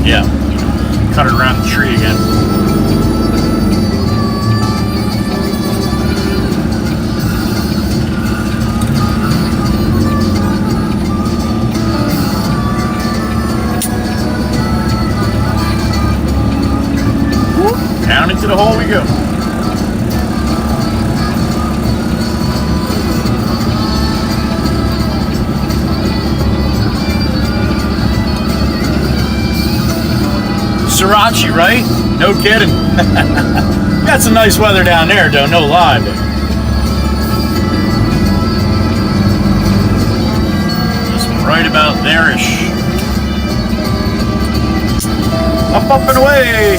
Yeah. Cut it around the tree again. Whoop. Down into the hole we go. Sriracha, right? No kidding. Got some nice weather down there, though, no lie. But just right about there-ish. Up and away.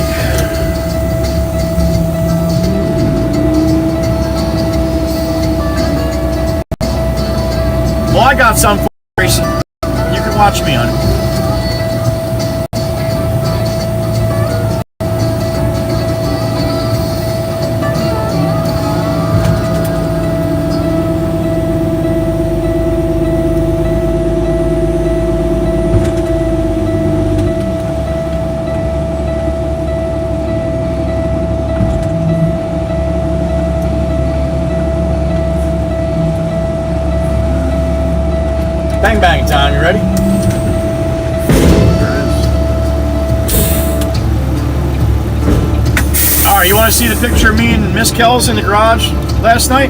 Well, I got some for you, Gracie. You can watch me, honey. Bang bang time, you ready? Alright, you want to see the picture of me and Miss Kells in the garage last night?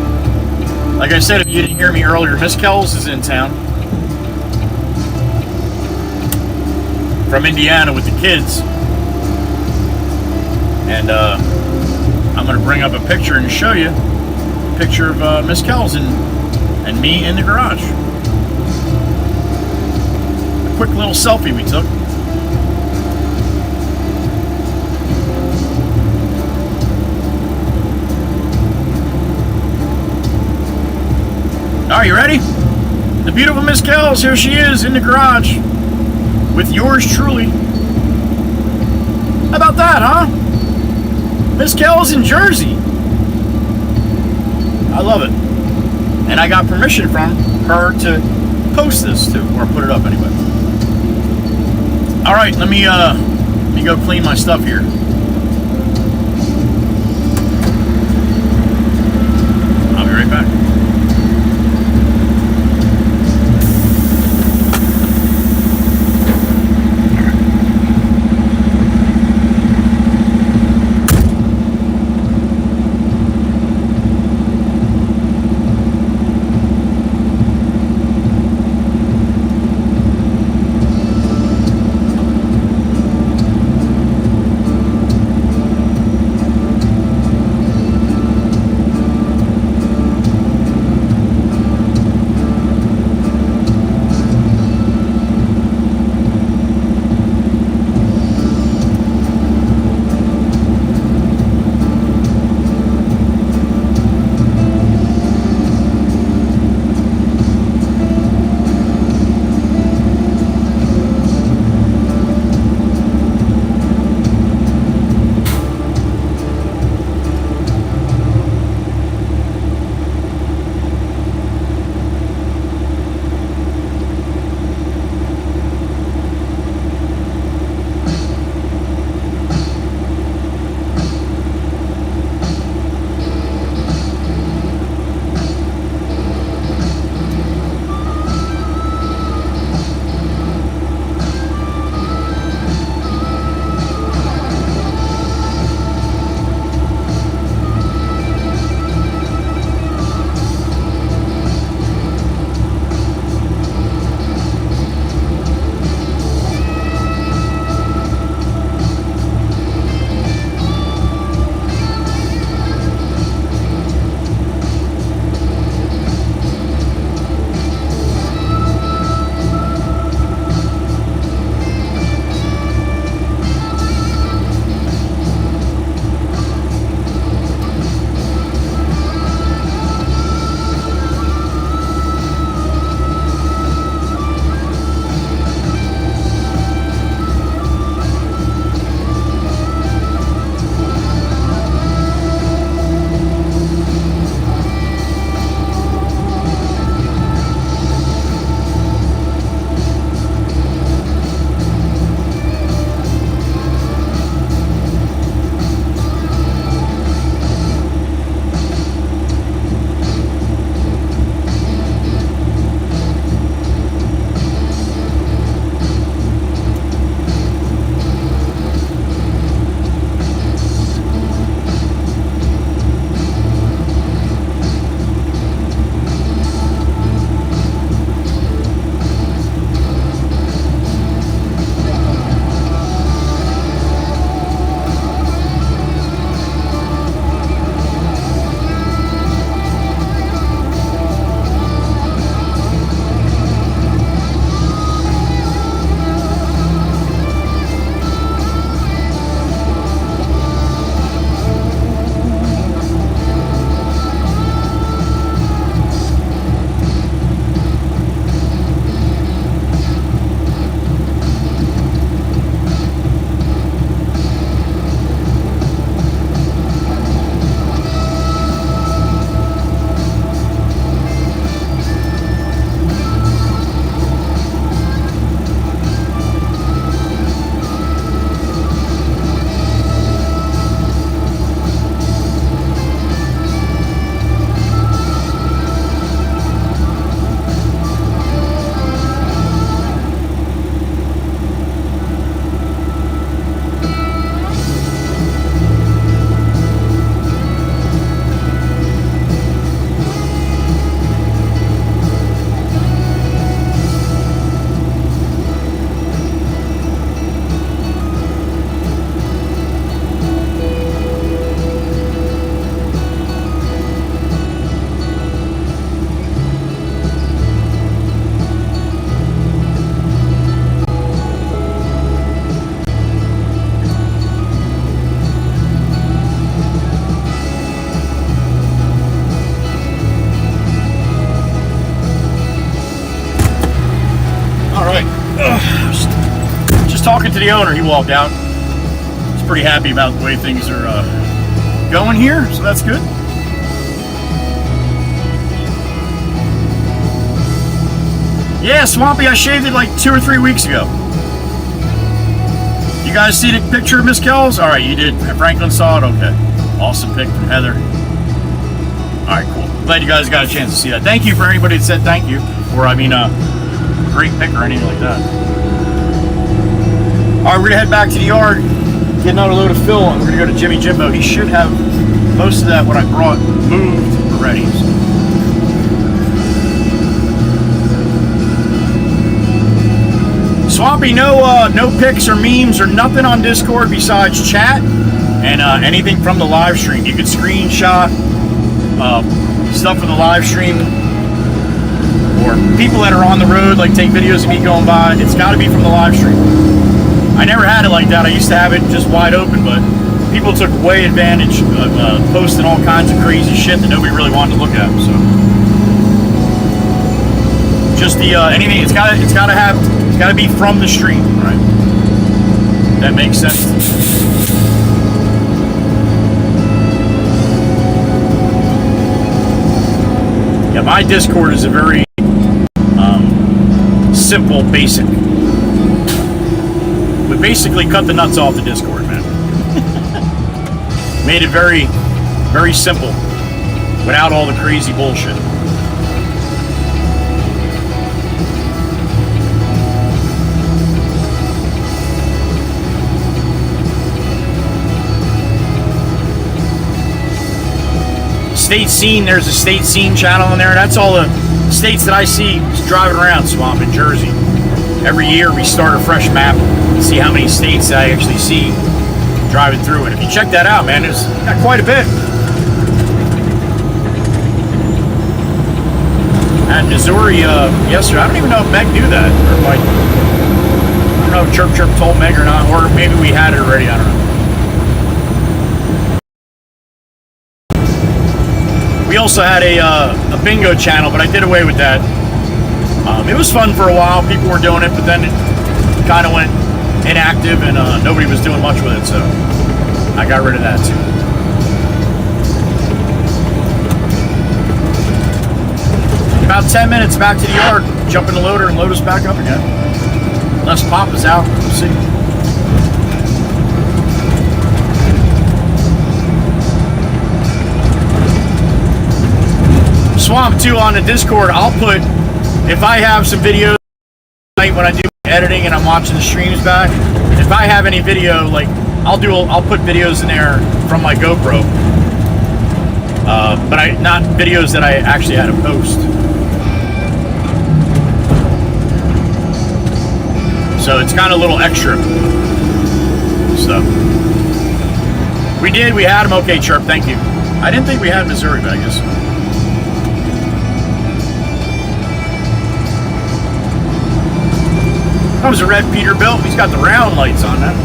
Like I said, if you didn't hear me earlier, Miss Kells is in town from Indiana with the kids. And I'm going to bring up a picture and show you a picture of Miss Kells and me in the garage. A quick little selfie we took. Are you ready? The beautiful Miss Kells, here she is in the garage with yours truly. How about that, huh? Miss Kells in Jersey. I love it. And I got permission from her to post this too, or put it up anyway. All right, let me go clean my stuff here. I'll be right back. Just talking to the owner, he walked out. He's pretty happy about the way things are going here, so that's good. Yeah, Swampy, I shaved it like 2 or 3 weeks ago. You guys see the picture of Miss Kells? All right, you did. Franklin saw it? Okay. Awesome pic from Heather. All right, cool. Glad you guys got a chance to see that. Thank you for anybody that said thank you. Or, I mean, great pic or anything like that. All right, we're going to head back to the yard, get another load of fill, and we're going to go to Jimmy Jimbo. He should have most of that, what I brought, moved already. So. Swampy, no pics or memes or nothing on Discord besides chat and anything from the live stream. You can screenshot stuff from the live stream or people that are on the road, like take videos of me going by. It's got to be from the live stream. I never had it like that. I used to have it just wide open, but people took way advantage of posting all kinds of crazy shit that nobody really wanted to look at. So just the anything, it's got to be from the stream, right? That makes sense. Yeah, my Discord is a very simple, basic. We basically cut the nuts off the Discord, man. Made it very, very simple, without all the crazy bullshit. State Scene, there's a State Scene channel in there. That's all the states that I see driving around Swamp in Jersey. Every year we start a fresh map and see how many states I actually see driving through. And if you check that out, man, there's got quite a bit. At Missouri yesterday, I don't even know if Meg knew that. Or if I don't know if Chirp Chirp told Meg or not, or maybe we had it already, I don't know. We also had a bingo channel, but I did away with that. It was fun for a while. People were doing it, but then it kind of went inactive and nobody was doing much with it, so I got rid of that too. In about 10 minutes back to the yard, jump in the loader and load us back up again. Unless Pop is out, we'll see. Swamp too on the Discord. I'll put, if I have some videos when I do editing and I'm watching the streams back, if I have any video, like I'll put videos in there from my GoPro, but not videos that I actually had to post. So it's kind of a little extra stuff. We had them. Okay, Chirp, thank you. I didn't think we had Missouri, but I guess. That was a red Peterbilt. He's got the round lights on that.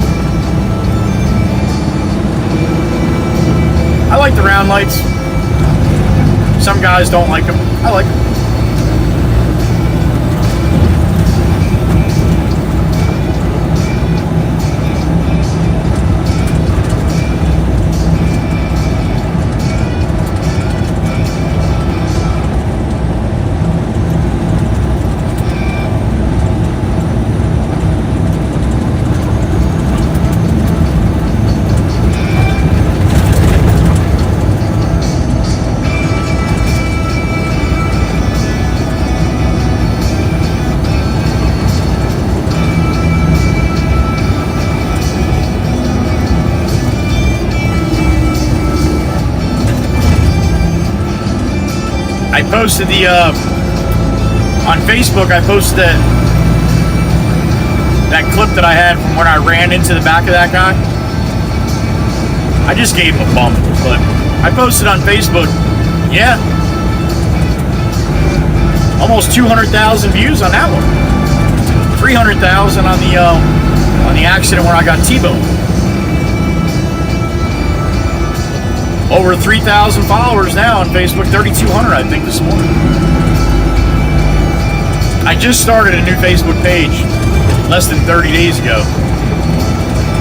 I like the round lights. Some guys don't like them. I like them. I posted on Facebook, I posted that clip that I had from when I ran into the back of that guy. I just gave him a bump, but I posted on Facebook, yeah. Almost 200,000 views on that one. 300,000 on the accident where I got T-boned. Over 3,000 followers now on Facebook, 3,200 I think this morning. I just started a new Facebook page less than 30 days ago.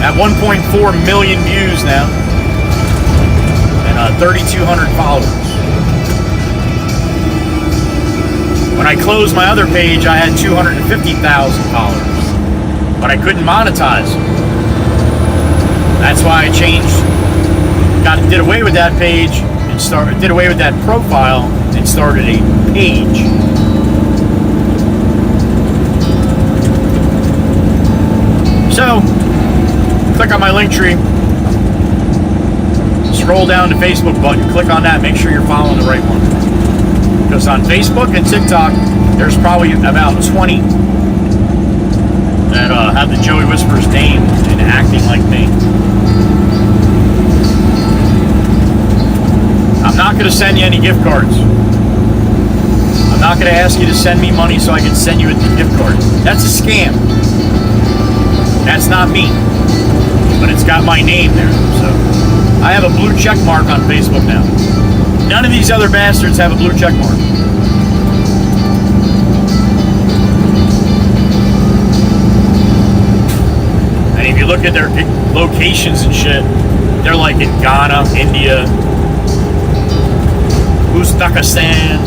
At 1.4 million views now. And 3,200 followers. When I closed my other page, I had 250,000 followers. But I couldn't monetize. That's why I changed, did away with that page and did away with that profile and started a page. So, click on my link tree, scroll down to Facebook button, click on that, make sure you're following the right one. Because on Facebook and TikTok, there's probably about 20 that have the Joey Whisperer's name and acting like me. I'm not going to send you any gift cards. I'm not going to ask you to send me money so I can send you a gift card. That's a scam. That's not me. But it's got my name there. So I have a blue check mark on Facebook now. None of these other bastards have a blue check mark. And if you look at their locations and shit, they're like in Ghana, India, Uzbekistan.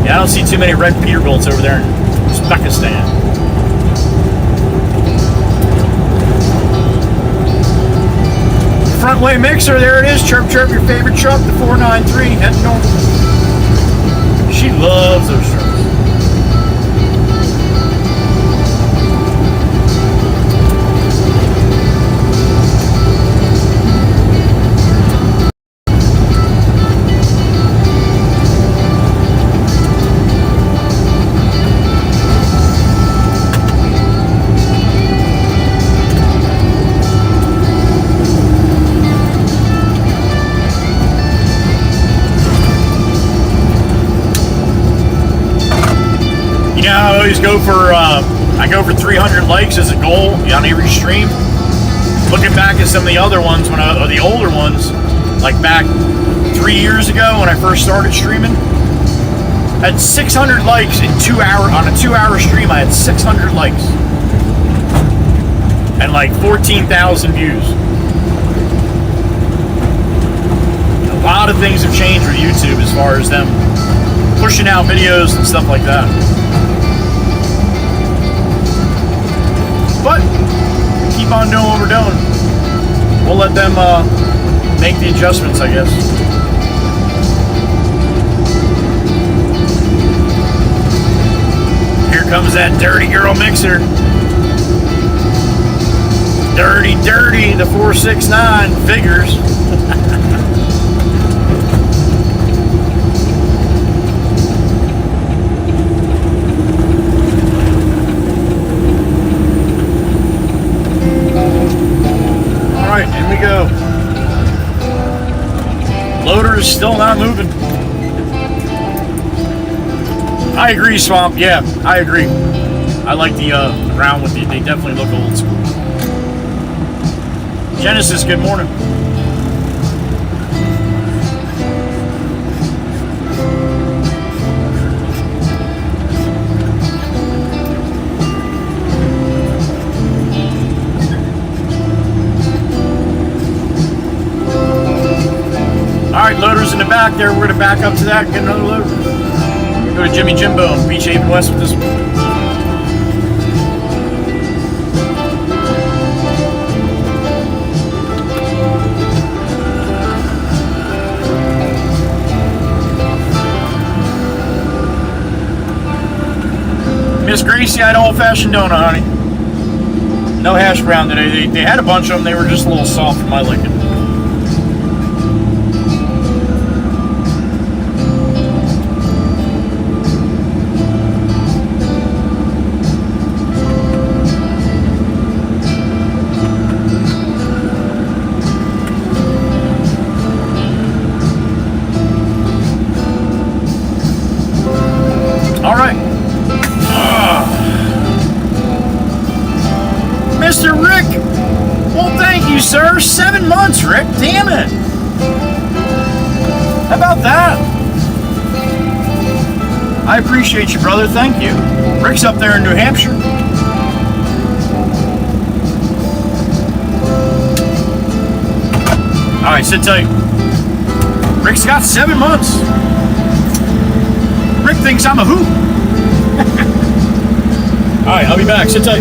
Yeah, I don't see too many red Peterbilts over there in Uzbekistan. Frontway mixer, there it is. Chirp chirp, your favorite truck, the 493. Heading north. She loves those trucks. I always go for I go for 300 likes as a goal on every stream. Looking back at some of the other ones, or the older ones, like back 3 years ago when I first started streaming, I had 600 likes in 2 hours on a 2-hour stream. I had 600 likes and like 14,000 views. A lot of things have changed with YouTube as far as them pushing out videos and stuff like that. But keep on doing what we're doing. We'll let them make the adjustments, I guess. Here comes that dirty girl mixer. Dirty, dirty, the 469 figures. In we go. Loader is still not moving. I agree, Swamp. Yeah, I agree. I like the brown with the. They definitely look old school. Genesis, good morning. Alright, loaders in the back there. We're going to back up to that and get another loader. Go to Jimmy Jimbo and Beach Haven West with this one. Miss Gracie, I had old-fashioned donut, honey. No hash brown today. They had a bunch of them. They were just a little soft for my liking. Mr. Rick, well, thank you, sir. 7 months, Rick. Damn it. How about that? I appreciate you, brother. Thank you. Rick's up there in New Hampshire. All right, sit tight. Rick's got 7 months. Rick thinks I'm a hoop. All right, I'll be back. Sit tight.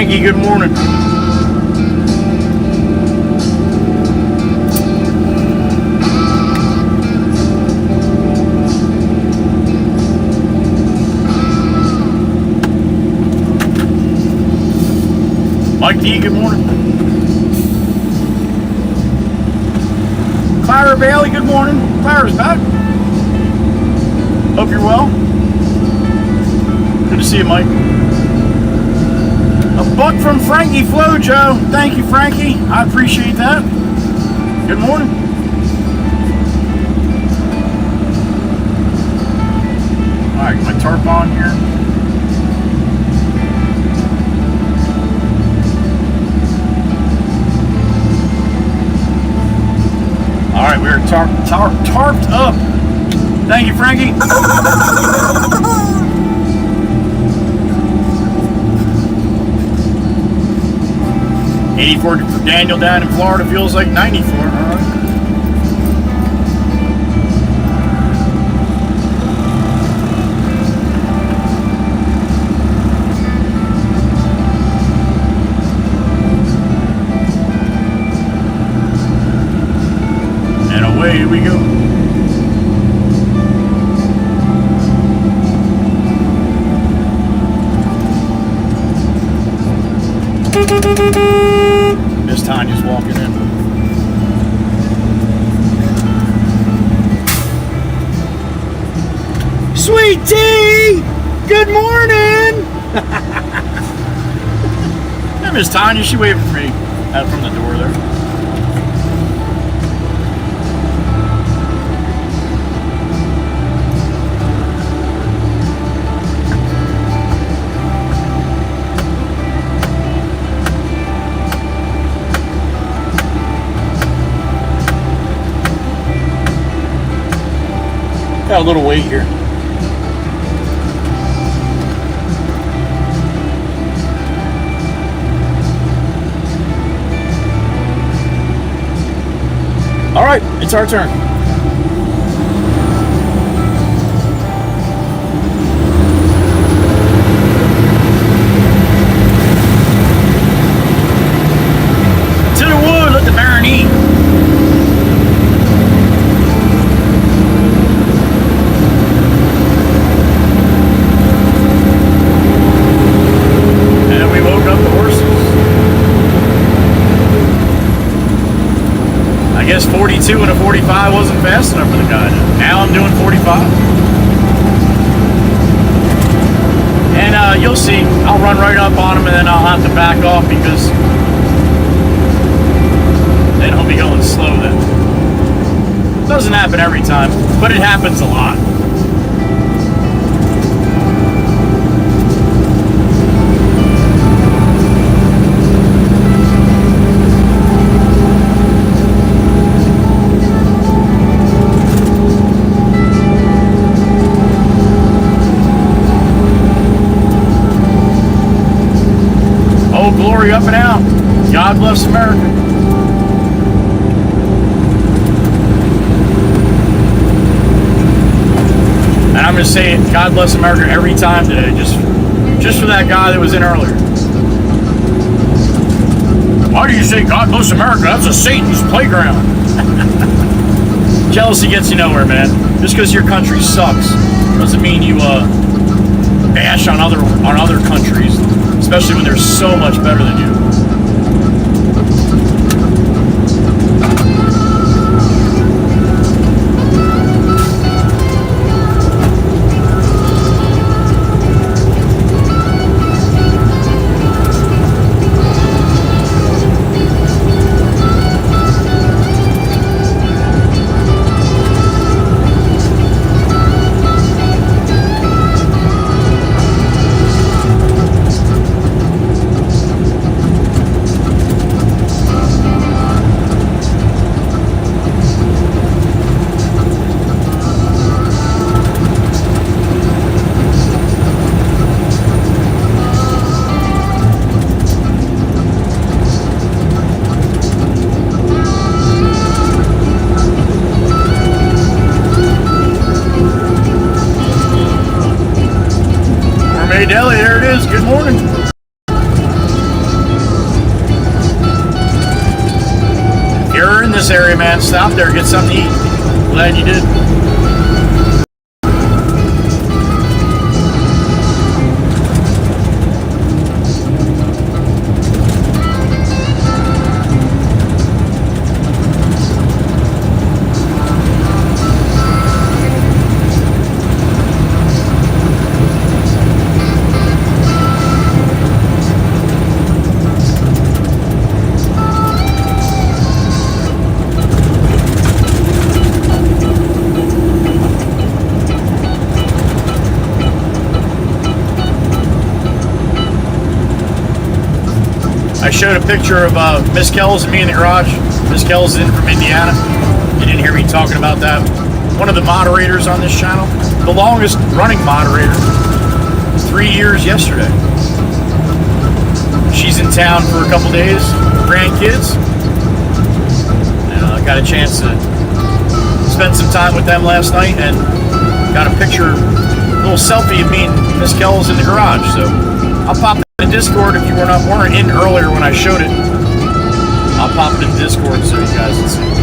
Maggie, good morning. Mike D, good morning. Clara Bailey, good morning. Clara's back. Hope you're well. Good to see you, Mike. A buck from Frankie Flojo. Thank you, Frankie. I appreciate that. Good morning. All right, my tarp on here. All right, we are tarped up. Thank you, Frankie. 84 for Daniel down in Florida feels like 94. All right. And away we go. Miss Tanya's walking in. Sweet tea! Good morning! Hey, Miss Tanya, she waving for me out from the door there. Got a little weight here. All right, it's our turn. To the wood, let the baron eat. I guess 42 and a 45 wasn't fast enough for the guy. Now I'm doing 45. And you'll see, I'll run right up on him and then I'll have to back off because then he'll be going slow then. Doesn't happen every time, but it happens a lot. Glory up and out. God bless America. And I'm going to say it, God bless America every time today, just for that guy that was in earlier. Why do you say God bless America? That's a Satan's playground. Jealousy gets you nowhere, man. Just because your country sucks doesn't mean you bash on other countries. Especially when they're so much better than you. Deli, there it is. Good morning. You're in this area, man. Stop there, get something to eat. Glad you did. I showed a picture of Miss Kells and me in the garage. Miss Kells is in from Indiana. You didn't hear me talking about that. One of the moderators on this channel, the longest running moderator, 3 years yesterday. She's in town for a couple days, grandkids. And I got a chance to spend some time with them last night and got a picture, a little selfie of me and Miss Kells in the garage. So I'll pop it in Discord if you weren't in earlier when I showed it. I'll pop it in Discord so you guys can see.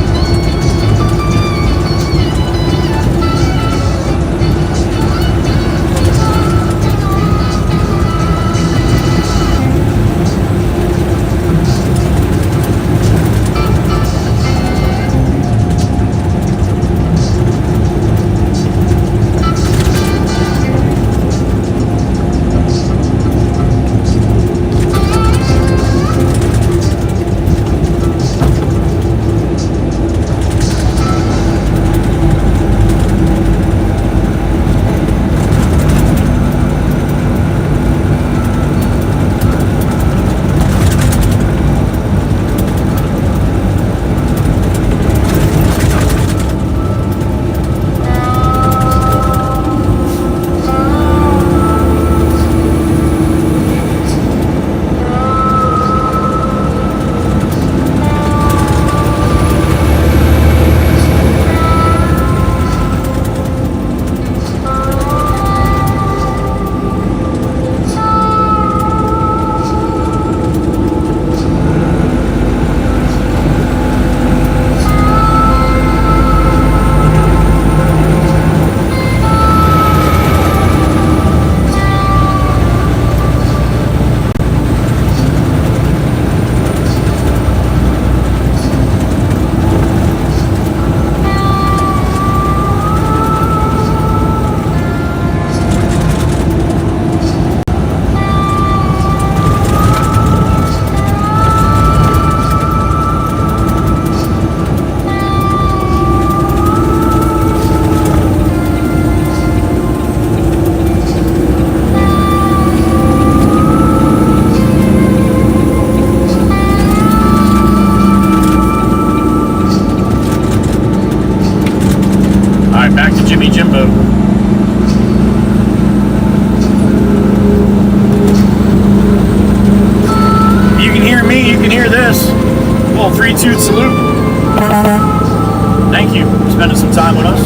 Back to Jimmy Jimbo. You can hear me, you can hear this. Little 3-2 salute. Thank you for spending some time with us.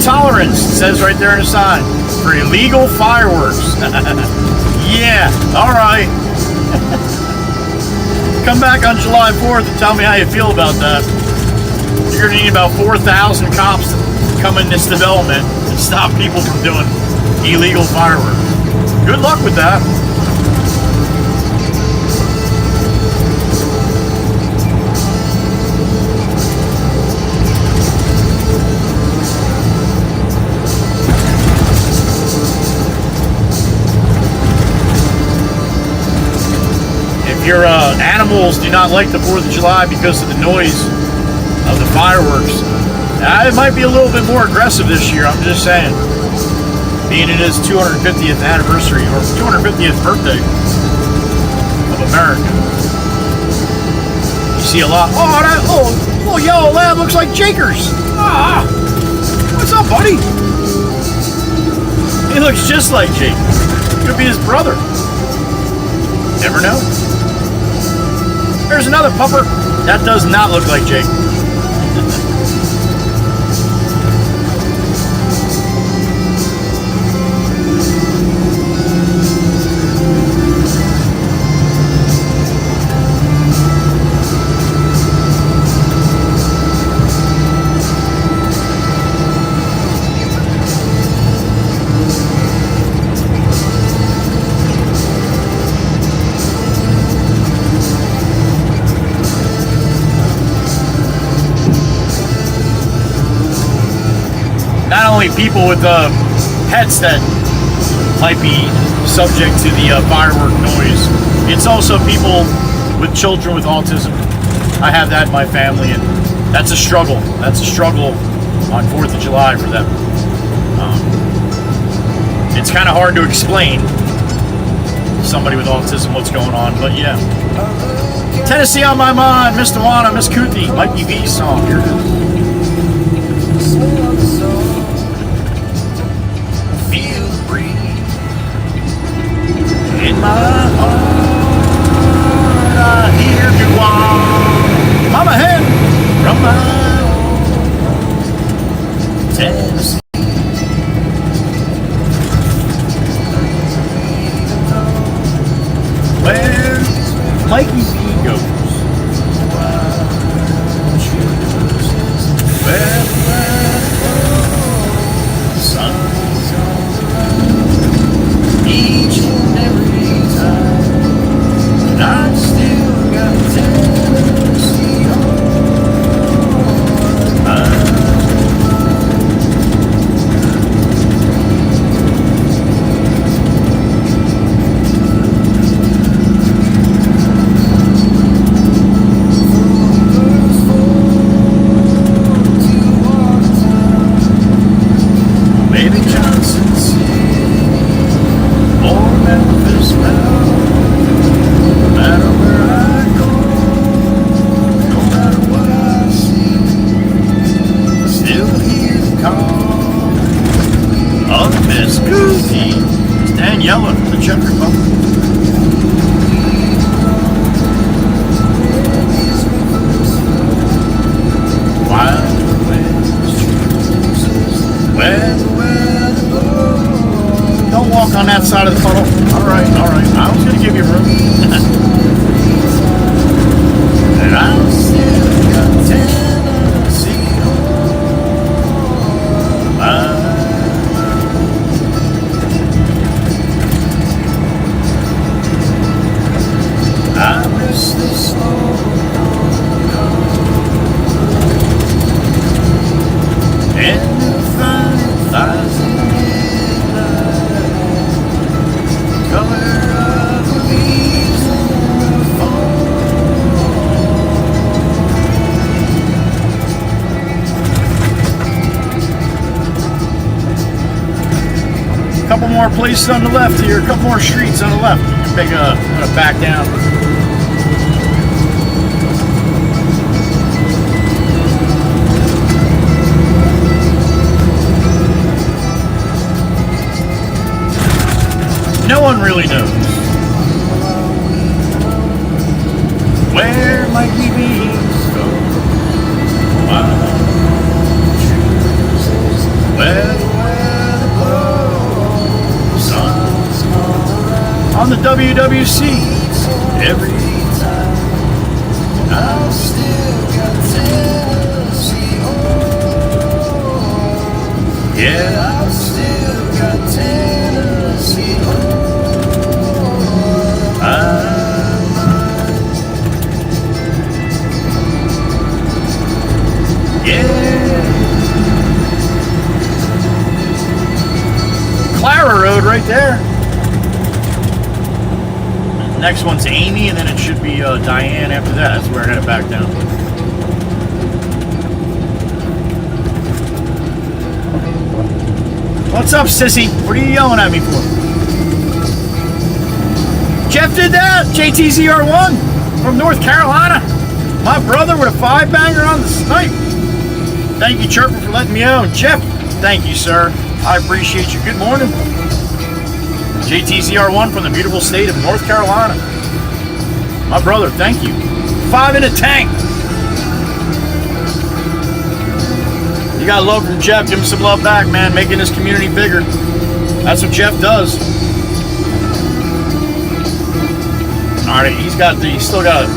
tolerance, it says right there in the sign, for illegal fireworks. Yeah, all right. Come back on July 4th and tell me how you feel about that. You're going to need about 4,000 cops to come in this development and stop people from doing illegal fireworks. Good luck with that. Your animals do not like the 4th of July because of the noise of the fireworks. It might be a little bit more aggressive this year, I'm just saying. Being it is 250th anniversary or 250th birthday of America. You see a lot. Oh, that little yellow lab looks like Jakers. Ah, what's up, buddy? He looks just like Jake. Could be his brother. Never know. There's another pupper. That does not look like Jake. Not only people with pets that might be subject to the firework noise, it's also people with children with autism. I have that in my family, and that's a struggle. That's a struggle on 4th of July for them. It's kind of hard to explain to somebody with autism what's going on, but yeah. Tennessee on my mind, Miss Tawana, Miss Kuthi, Mikey V's song. Here it is. In my heart, I hear you walk. Mama hen from my Tennessee. Where Mikey V goes. Where the sun's on each and every time, and I still got Tennessee on my mind. Baby Johnson City or Memphis Mountain, no matter where I go, no matter what I see, still hear the call of Miss Goofy. It's Daniela from the Czech Republic. Wild West, where the weather blows. Don't walk on that side of the puddle. All right. I was going to give you room. And I'm still got Tennessee on my mind. I miss the slow and the final thousand midnight color of the leaves in the fall. Couple more places on the left here, a couple more streets on the left. I'm gonna back down. No one really knows where Mikey V's go. Where the weather blows, sun's gonna rise. On the WWC, every time. I've still got Tennessee on. Yeah, I've still got Tennessee on. Clara Road right there. The next one's Amy, and then it should be Diane after that. That's where I gotta back down. What's up, sissy? What are you yelling at me for? Jeff did that! JTZR1 from North Carolina. My brother with a 5-banger on the snipe. Thank you, Chirper, for letting me own. Jeff, thank you, sir. I appreciate you. Good morning. JTZR1 from the beautiful state of North Carolina. My brother, thank you. 5 in a tank. You got love from Jeff. Give him some love back, man. Making this community bigger. That's what Jeff does. All right, he's still got a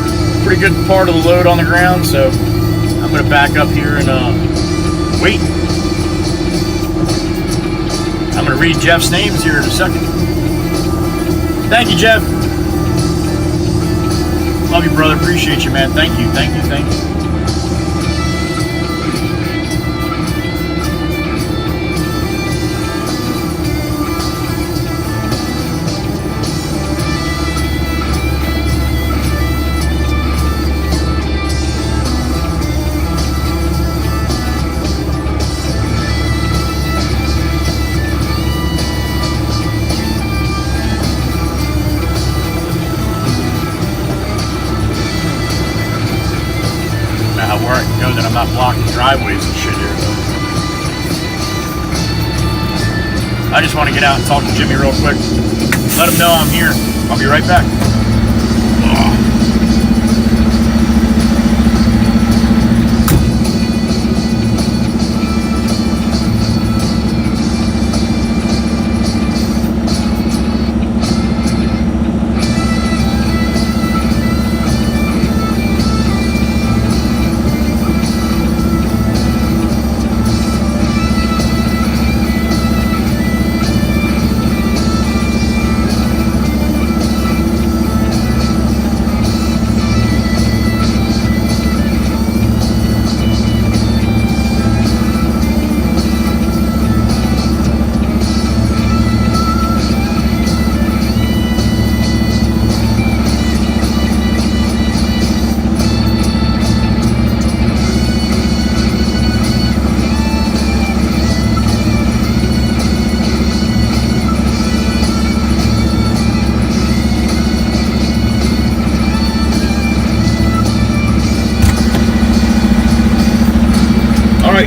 pretty good part of the load on the ground, so I'm going to back up here and wait. I'm going to read Jeff's names here in a second. Thank you, Jeff. Love you, brother. Appreciate you, man. Thank you, thank you, thank you. Where I can go that I'm not blocking driveways and shit here, though. I just want to get out and talk to Jimmy real quick. Let him know I'm here. I'll be right back.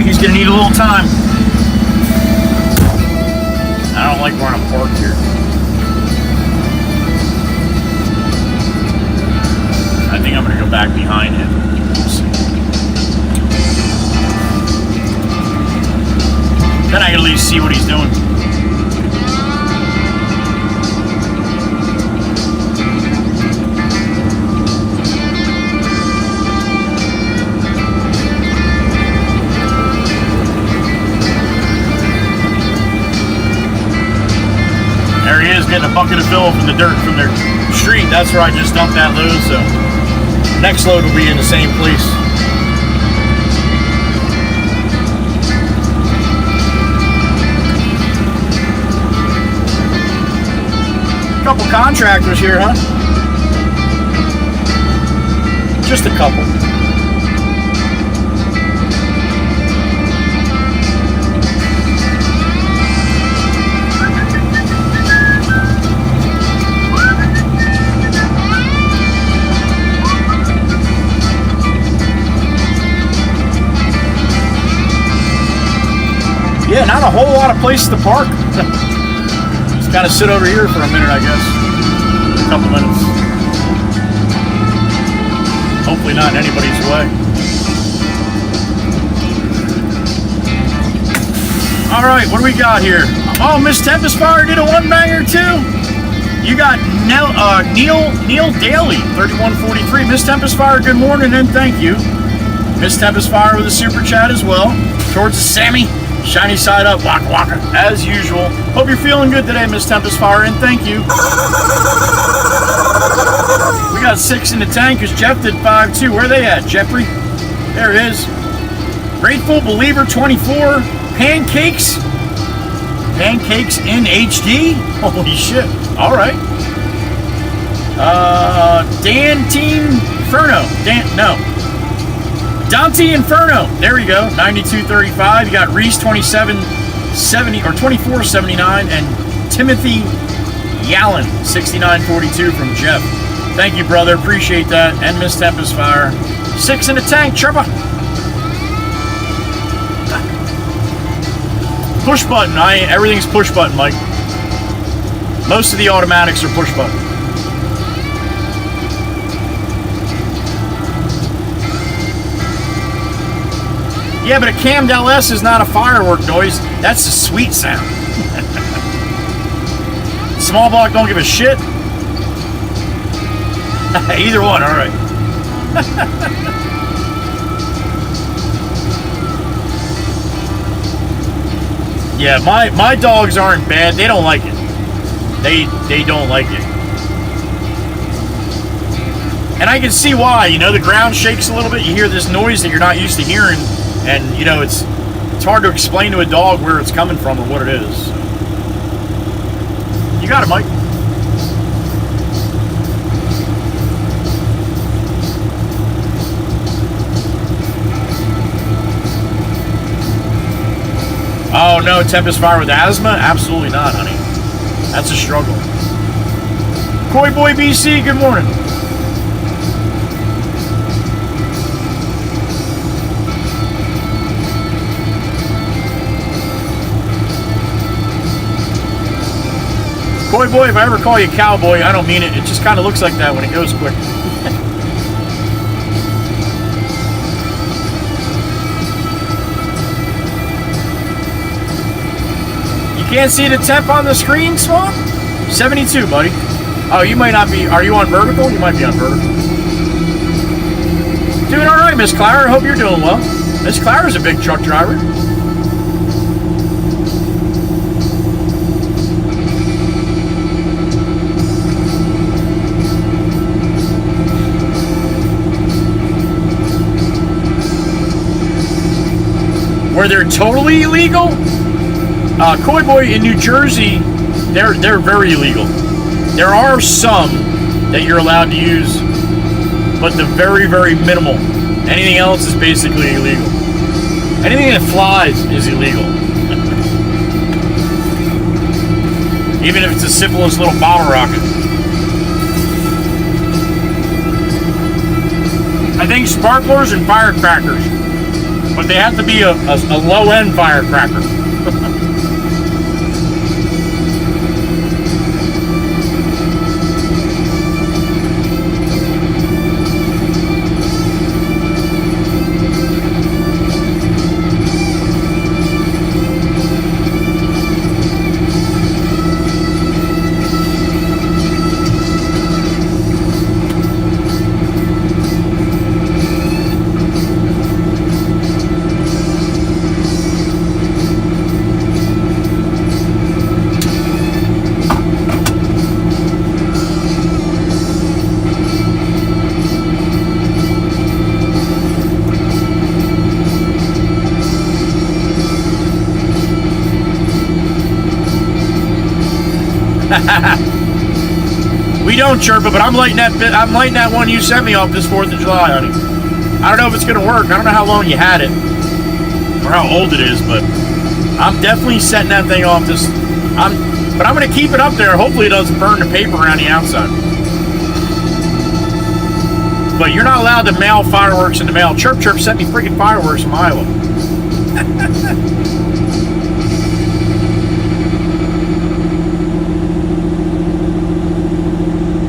He's gonna need a little time. I don't like where I'm parked here. I think I'm gonna go back behind him. Then I can at least see what he's doing. There he is, getting a bucket of fill from the dirt from their street. That's where I just dumped that load, so next load will be in the same place. A couple contractors here, huh? Just a couple. Yeah, not a whole lot of places to park. Just kind of sit over here for a minute, I guess. A couple minutes. Hopefully not in anybody's way. All right, what do we got here? Oh, Miss Tempest Fire did a one-banger too. You got Neil Daly, 3143. Miss Tempest Fire, good morning and thank you. Miss Tempest Fire with a super chat as well. Towards the Sammy, shiny side up, waka waka, as usual. Hope you're feeling good today, Miss Tempest Fire, and thank you. We got 6 in the tank because Jeff did 5 too. Where are they at, Jeffrey? There it is. Grateful Believer 24. Pancakes. Pancakes in HD. Holy shit. All right. Dante Inferno. There we go. 9235. You got Reese 2770 or 2479 and Timothy Yallen 6942 from Jeff. Thank you, brother. Appreciate that. And Miss Tempest Fire. 6 in the tank, Trevor. Push button. Everything's push button, Mike. Most of the automatics are push button. Yeah, but a cammed LS is not a firework noise. That's a sweet sound. Small block don't give a shit. Either one, all right. Yeah, my dogs aren't bad. They don't like it. They don't like it. And I can see why. You know, the ground shakes a little bit. You hear this noise that you're not used to hearing. And, you know, it's hard to explain to a dog where it's coming from or what it is. You got it, Mike. Oh, no, Tempest Fire with asthma? Absolutely not, honey. That's a struggle. Koi Boy BC, good morning. Koi Boy, if I ever call you cowboy, I don't mean it. It just kind of looks like that when it goes quick. Can't see the temp on the screen, Swamp? 72, buddy. Oh, you might not be. Are you on vertical? You might be on vertical. Doing all right, Miss Clara. Hope you're doing well. Miss Clara's a big truck driver. Where they're totally illegal? Koi Boy in New Jersey, they're very illegal. There are some that you're allowed to use, but the very, very minimal. Anything else is basically illegal. Anything that flies is illegal. Even if it's the simplest little bottle rocket. I think sparklers and firecrackers, but they have to be a low-end firecracker. We don't, Chirpa, but I'm lighting that one you sent me off this 4th of July, honey. I don't know if it's gonna work. I don't know how long you had it or how old it is, but I'm definitely setting that thing off this. But I'm gonna keep it up there. Hopefully it doesn't burn the paper around the outside. But you're not allowed to mail fireworks in the mail. Chirp Chirp sent me freaking fireworks from Iowa.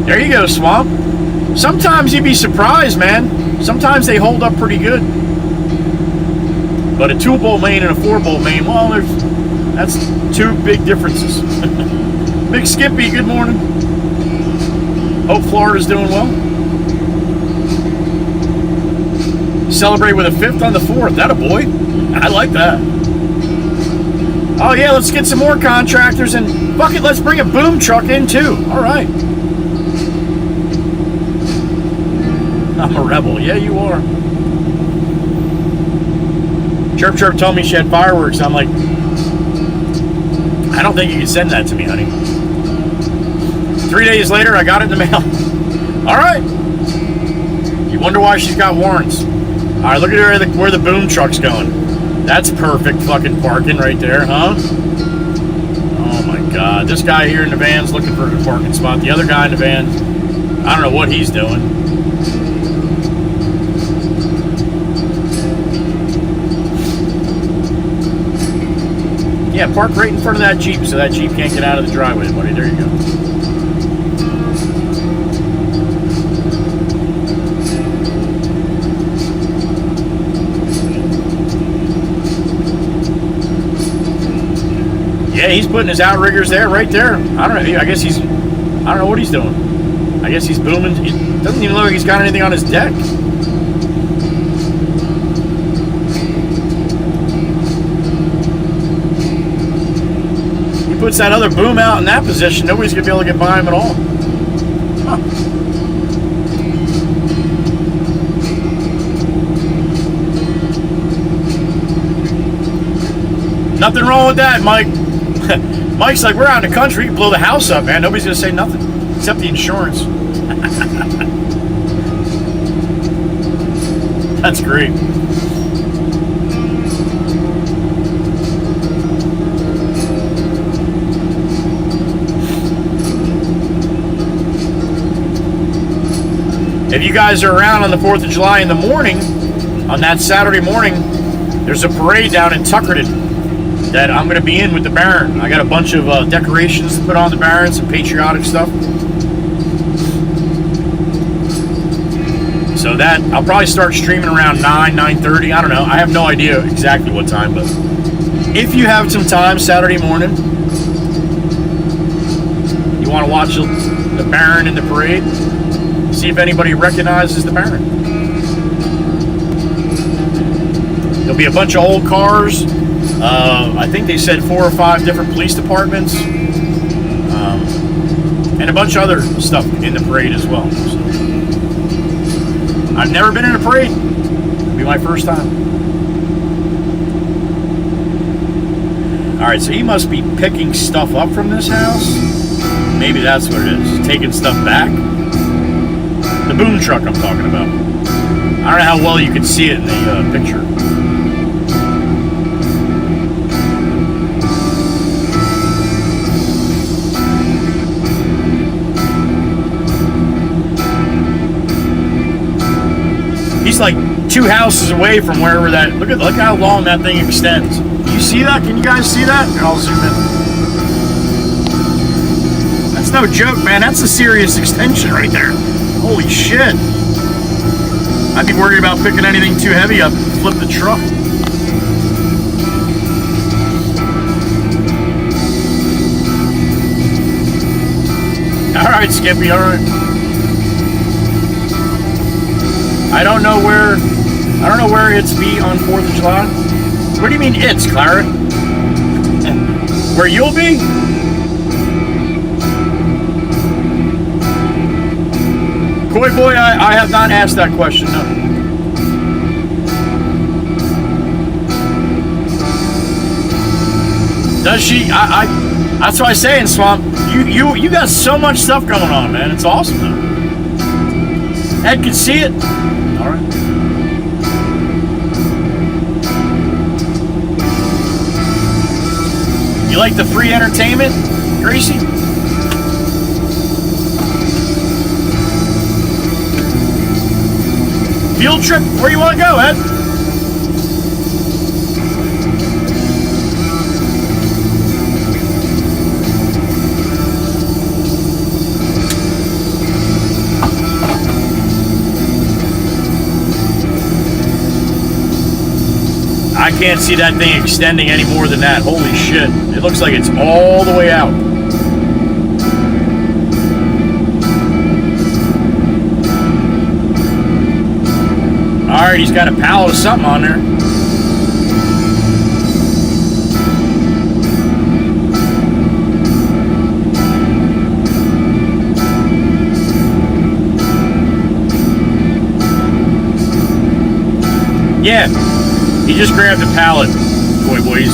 There you go, Swamp. Sometimes you'd be surprised, man. Sometimes they hold up pretty good. But a 2-bolt main and a 4-bolt main, well, That's two big differences. Big Skippy, good morning. Hope Florida's doing well. Celebrate with a 5th on the 4th. That a boy. I like that. Oh yeah, let's get some more contractors and fuck it, let's bring a boom truck in too. All right. I'm a rebel. Yeah, you are. Chirp Chirp told me she had fireworks. I'm like, I don't think you can send that to me, honey. 3 days later, I got it in the mail. All right. You wonder why she's got warrants. All right, look at where the boom truck's going. That's perfect fucking parking right there, huh? Oh my God. This guy here in the van's looking for a parking spot. The other guy in the van, I don't know what he's doing. Yeah, park right in front of that Jeep so that Jeep can't get out of the driveway, buddy. There you go. Yeah, he's putting his outriggers there, right there. I don't know. I guess I don't know what he's doing. I guess he's booming. It doesn't even look like he's got anything on his deck. He puts that other boom out in that position, nobody's going to be able to get by him at all. Huh. Nothing wrong with that, Mike. Mike's like, we're out in the country, you can blow the house up, man. Nobody's going to say nothing, except the insurance. That's great. If you guys are around on the 4th of July in the morning, on that Saturday morning, there's a parade down in Tuckerton that I'm going to be in with the Baron. I got a bunch of decorations to put on the Baron, some patriotic stuff. So that, I'll probably start streaming around 9:30. I don't know. I have no idea exactly what time, but if you have some time Saturday morning, you want to watch the Baron in the parade, see if anybody recognizes the Baron. There'll be a bunch of old cars. I think they said 4 or 5 different police departments, and a bunch of other stuff in the parade as well. So, I've never been in a parade. It'll be my first time. All right, so he must be picking stuff up from this house. Maybe that's what it is. Taking stuff back. The boom truck I'm talking about. I don't know how well you can see it in the picture. He's like 2 houses away from wherever that. Look how long that thing extends. You see that? Can you guys see that? I'll zoom in. That's no joke, man. That's a serious extension right there. Holy shit. I'd be worried about picking anything too heavy up and flip the truck. All right, Skippy. All right. I don't know where it's be on 4th of July. What do you mean it's, Clara? Where you'll be? Koi Boy, I have not asked that question, no. Does she? That's what I say in Swamp. You got so much stuff going on, man. It's awesome, though. Ed can see it. All right. You like the free entertainment, Gracie? Field trip? Where you want to go, Ed? I can't see that thing extending any more than that. Holy shit. It looks like it's all the way out. Alright, he's got a pallet of something on there. Yeah, he just grabbed a pallet, boys.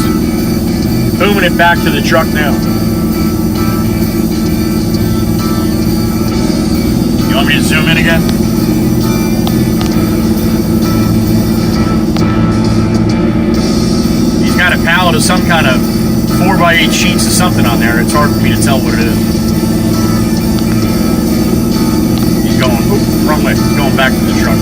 Booming it back to the truck now. You want me to zoom in again? He's got a pallet of some kind of 4x8 sheets of something on there. It's hard for me to tell what it is. He's going, wrong way. He's going back to the truck.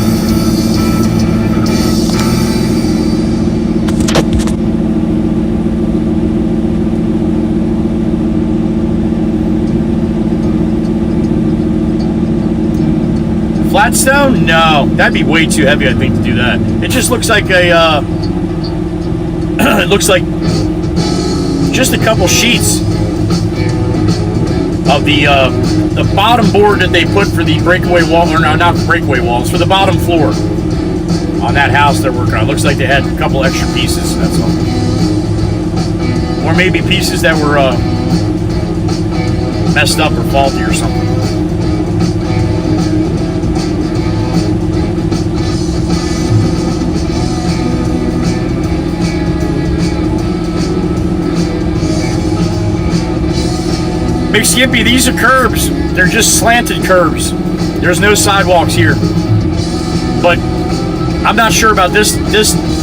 Flatstone? No, that'd be way too heavy, I think, to do that. It just looks like a, it looks like just a couple sheets of the bottom board that they put for the breakaway wall, or no, not the breakaway walls, for the bottom floor on that house they're working on. It looks like they had a couple extra pieces, that's all. Or maybe pieces that were messed up or faulty or something. Big Skippy, these are curbs. They're just slanted curbs. There's no sidewalks here. But I'm not sure about this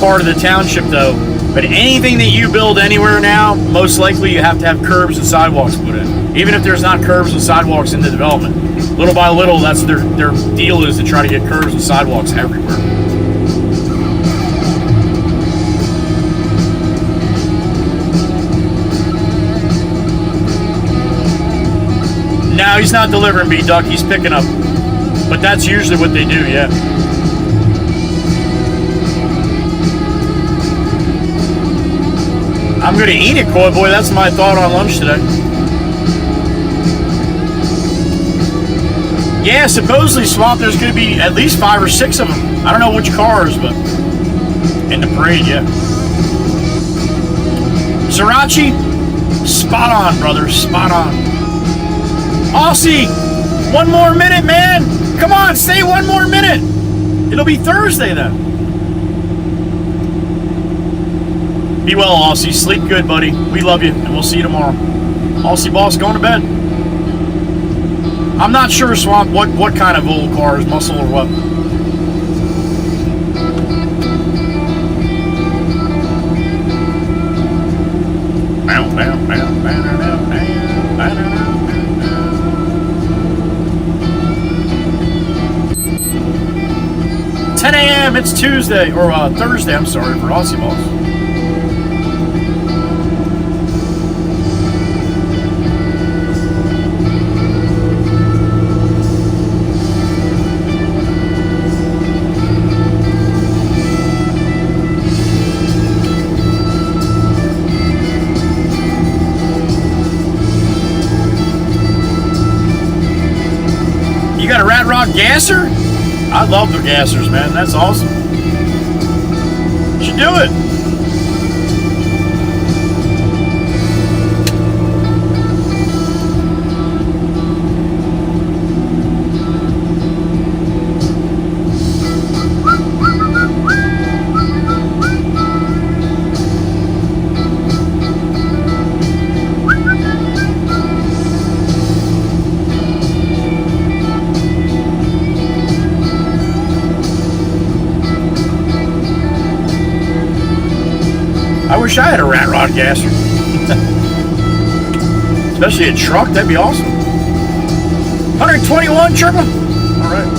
part of the township though. But anything that you build anywhere now, most likely you have to have curbs and sidewalks put in. Even if there's not curbs and sidewalks in the development. Little by little, that's their deal is to try to get curbs and sidewalks everywhere. No, he's not delivering B-Duck, he's picking up. But that's usually what they do, yeah. I'm gonna eat it, Coy Boy. That's my thought on lunch today. Yeah, supposedly, Swamp, there's gonna be at least 5 or 6 of them. I don't know which cars, but in the parade, yeah. Sriracha, spot on, brother, spot on. Aussie, 1 more minute, man. Come on, stay 1 more minute. It'll be Thursday then. Be well, Aussie. Sleep good, buddy. We love you, and we'll see you tomorrow. Aussie boss, going to bed. I'm not sure, Swamp, what kind of old car is muscle or what. Bow, bow, bow, bow, bow, bow, bow, bow. 10 a.m. It's Tuesday, or Thursday, I'm sorry, for Aussie Balls. You got a Rat Rod gasser? I love the gassers, man. That's awesome. You should do it. I wish I had a Rat Rod gasser. Especially a truck, that'd be awesome. 121 triple? All right.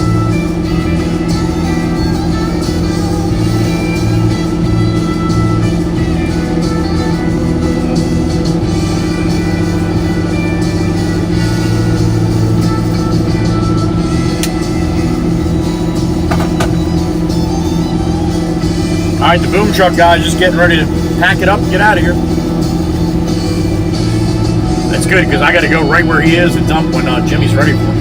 Alright, the boom truck guy's just getting ready to pack it up and get out of here. That's good, because I got to go right where he is and dump when Jimmy's ready for him.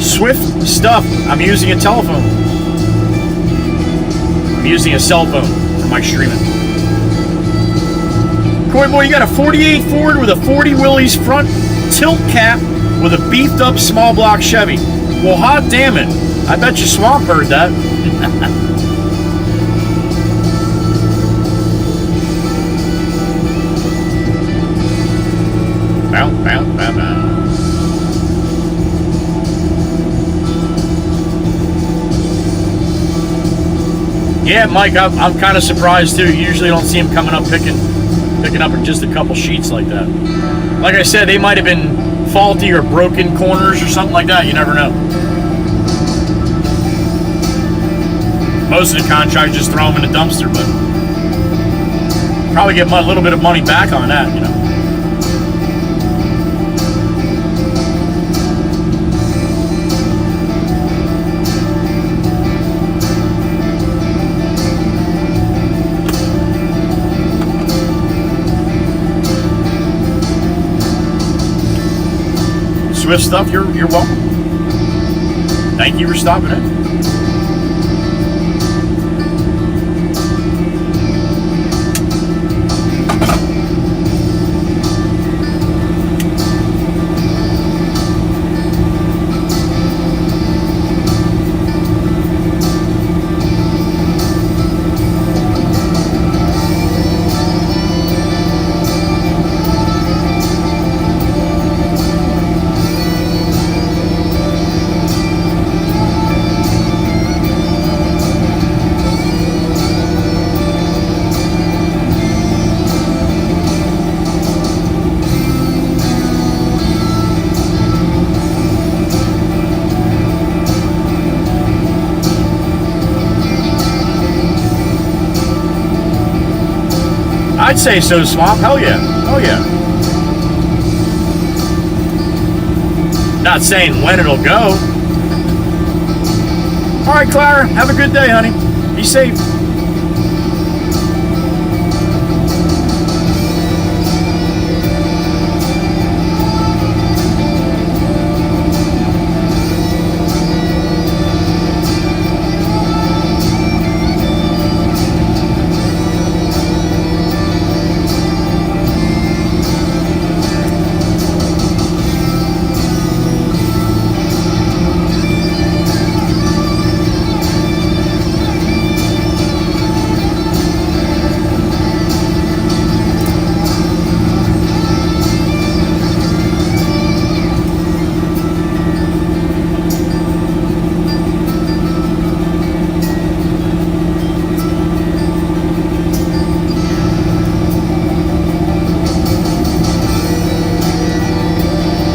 Swift stuff. I'm using a telephone. I'm using a cell phone for my streaming. Corey boy, you got a 48 Ford with a 40 Willys front tilt cap with a beefed up small block Chevy. Well, hot damn it. I bet you Swamp heard that. Bow, bow, bow, bow. Yeah, Mike, I'm kind of surprised too. You usually don't see him coming up picking up just a couple sheets like that. Like I said, they might have been faulty or broken corners or something like that. You never know. Most of the contracts just throw them in the dumpster, but probably get a little bit of money back on that, you know. Swift stuff, you're welcome. Thank you for stopping in. I'd say so, Swamp. Hell yeah. Oh yeah. Not saying when it'll go. All right, Clara. Have a good day, honey. Be safe.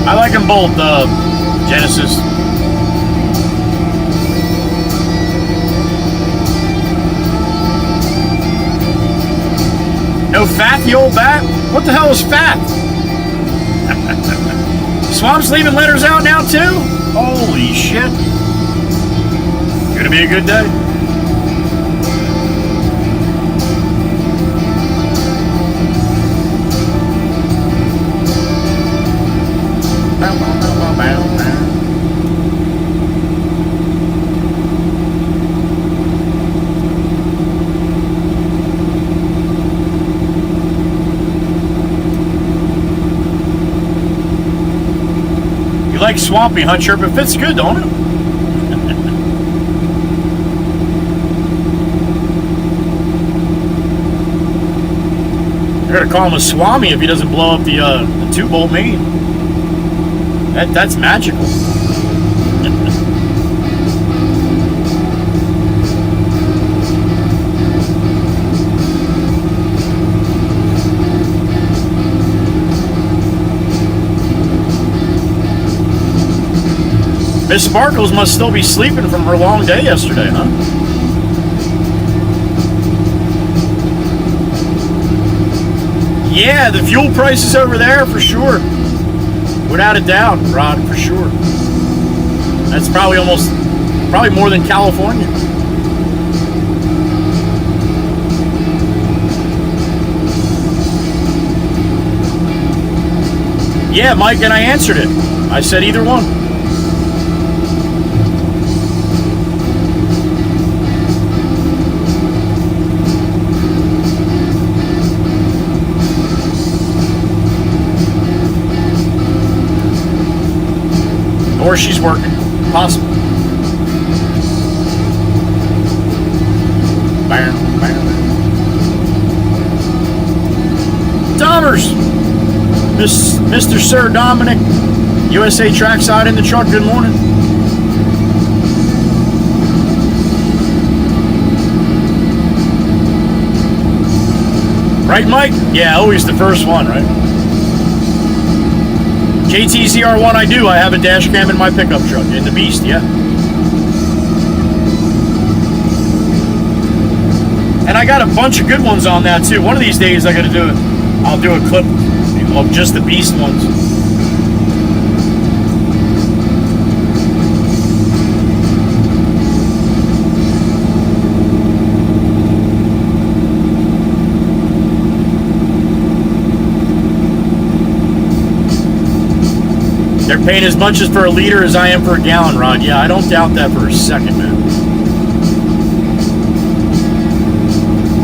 I like them both, Genesis. No fat, the old bat? What the hell is fat? Swamp's leaving letters out now too? Holy shit. Gonna be a good day. Like swampy hunt shirt, but fits good, don't it? You're gonna call him a swami if he doesn't blow up the 2-bolt main. That's magical. Miss Sparkles must still be sleeping from her long day yesterday, huh? Yeah, the fuel prices over there for sure. Without a doubt, Rod, for sure. That's probably more than California. Yeah, Mike, and I answered it. I said either one. Or she's working. Possible. Bam, bam. Domers! Mr. Sir Dominic, USA Trackside in the truck, good morning. Right, Mike? Yeah, always the first one, right? JTZR1, I do. I have a dash cam in my pickup truck, in the Beast, yeah. And I got a bunch of good ones on that, too. One of these days, I'll do a clip of just the Beast ones. They're paying as much as for a liter as I am for a gallon, Rod. Yeah, I don't doubt that for a second, man.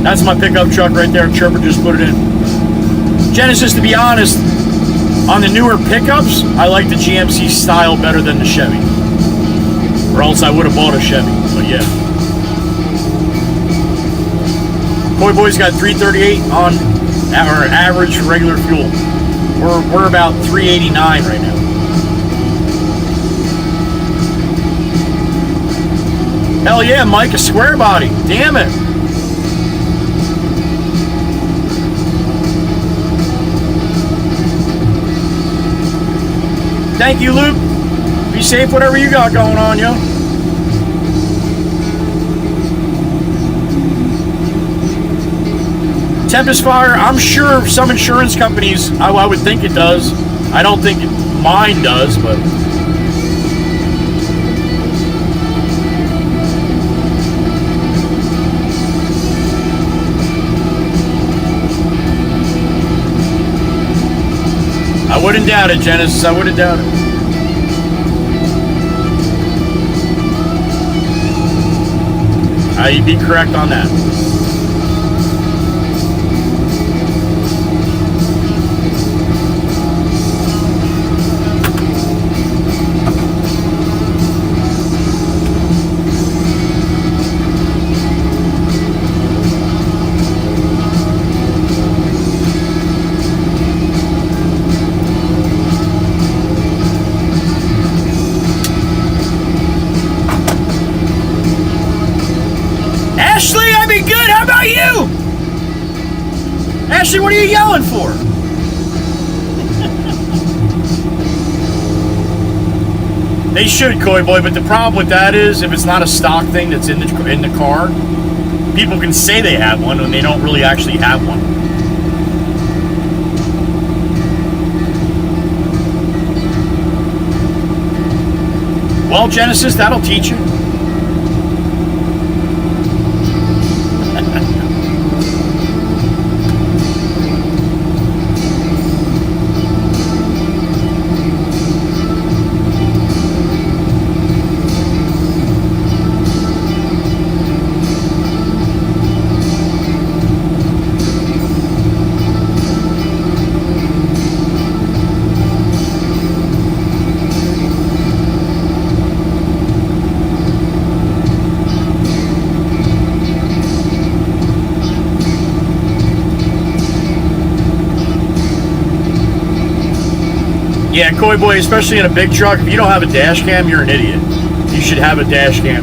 That's my pickup truck right there. Chirper just put it in. Genesis, to be honest, on the newer pickups, I like the GMC style better than the Chevy. Or else I would have bought a Chevy, but yeah. Koi Boy's got 338 on our average regular fuel. We're about 389 right now. Hell yeah, Mike, a square body. Damn it. Thank you, Luke. Be safe, whatever you got going on, yo. Tempest Fire, I'm sure some insurance companies, I would think it does. I don't think mine does, but... I wouldn't doubt it, Genesis. I wouldn't doubt it. You'd be correct on that. Ashley, what are you yelling for? They should, Koi Boy, but the problem with that is if it's not a stock thing that's in the car, people can say they have one when they don't really actually have one. Well, Genesis, that'll teach you. Yeah, Koi Boy, especially in a big truck, if you don't have a dash cam, you're an idiot. You should have a dash cam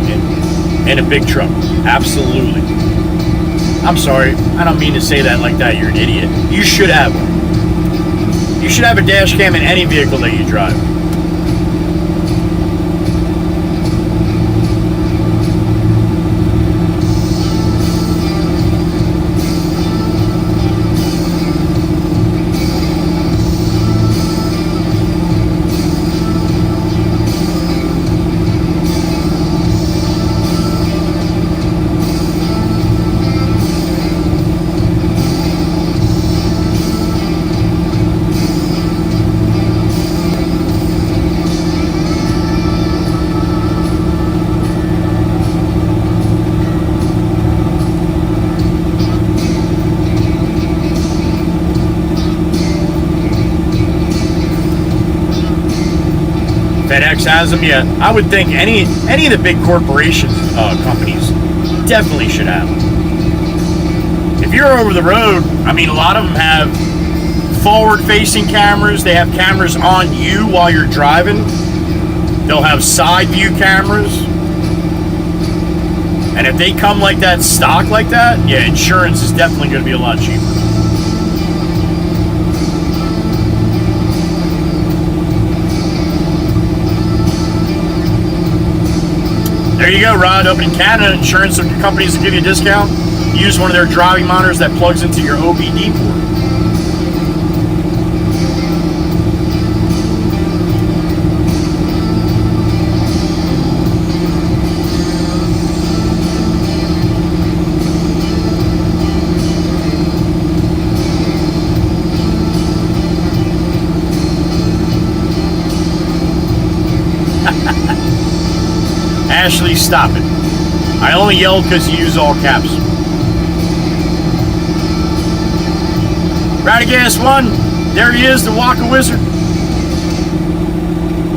in a big truck. Absolutely. I'm sorry. I don't mean to say that like that. You're an idiot. You should have one. You should have a dash cam in any vehicle that you drive. Max has them yet. I would think any of the big corporation companies definitely should have them. If you're over the road, I mean, a lot of them have forward-facing cameras. They have cameras on you while you're driving. They'll have side view cameras. And if they come like that, stock like that, yeah, insurance is definitely going to be a lot cheaper. There you go, Rod. Up in Canada, insurance companies will give you a discount. Use one of their driving monitors that plugs into your OBD port. Ashley, stop it. I only yelled because you use all caps. Radigas 1, there he is, the Waka Wizard.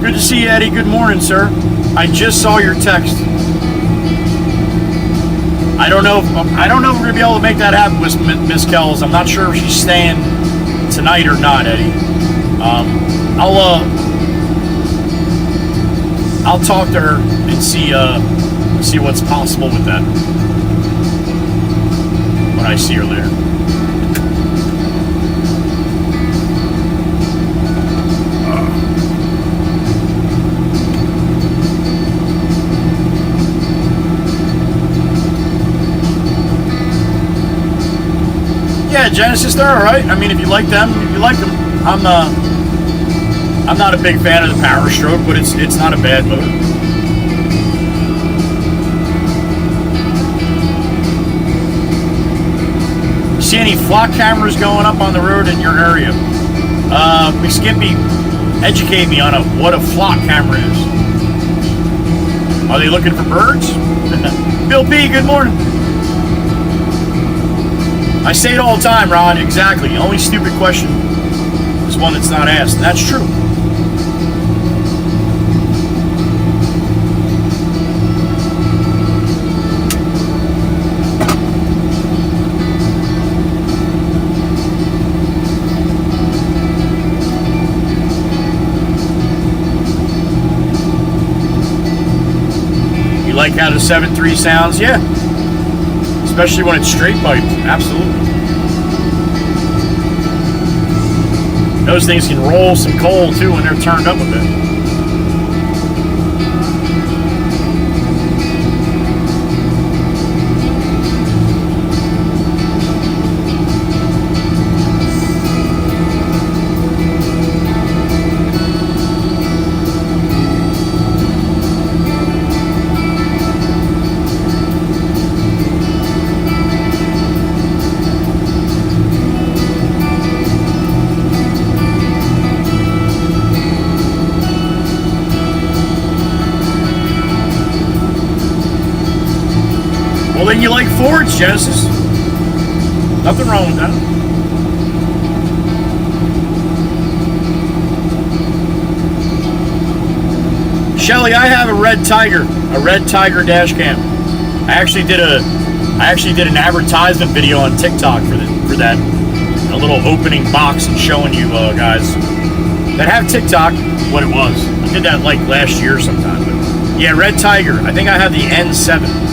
Good to see you, Eddie. Good morning, sir. I just saw your text. I don't know if we're gonna be able to make that happen with Miss Kells. I'm not sure if she's staying tonight or not, Eddie. I'll talk to her and see what's possible with that when I see her later. Yeah, Genesis, they're all right. I mean, if you like them, you like them. I'm not a big fan of the Power Stroke, but it's not a bad motor. See any flock cameras going up on the road in your area? Skippy, educate me on what a flock camera is. Are they looking for birds? Bill P, good morning. I say it all the time, Ron. Exactly. The only stupid question is one that's not asked. And that's true. You like how the 7.3 sounds? Yeah. Especially when it's straight pipe. Absolutely. Those things can roll some coal too when they're turned up a bit. Well, then you like Fords, Genesis. Nothing wrong with that. Shelly, I have a red Tiger dash cam. I actually did an advertisement video on TikTok for that. A little opening box and showing you guys that have TikTok what it was. I did that like last year sometime. But yeah, red Tiger. I think I have the N7.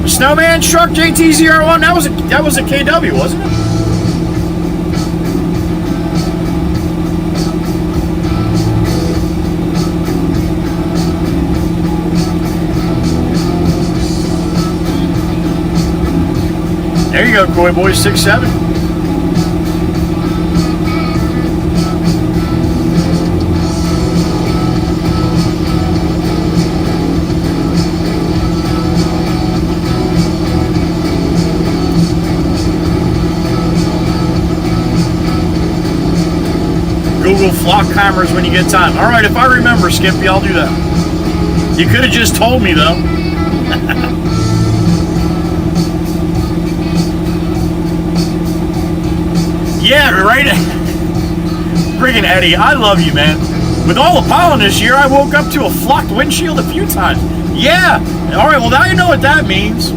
Snowman truck JT01. That was a KW, wasn't it? There you go, Koi Boy 67. Google flock cameras when you get time. All right, if I remember, Skippy, I'll do that. You could have just told me, though. Yeah, right. Friggin' Eddie, I love you, man. With all the pollen this year, I woke up to a flocked windshield a few times. Yeah. All right, well, now you know what that means.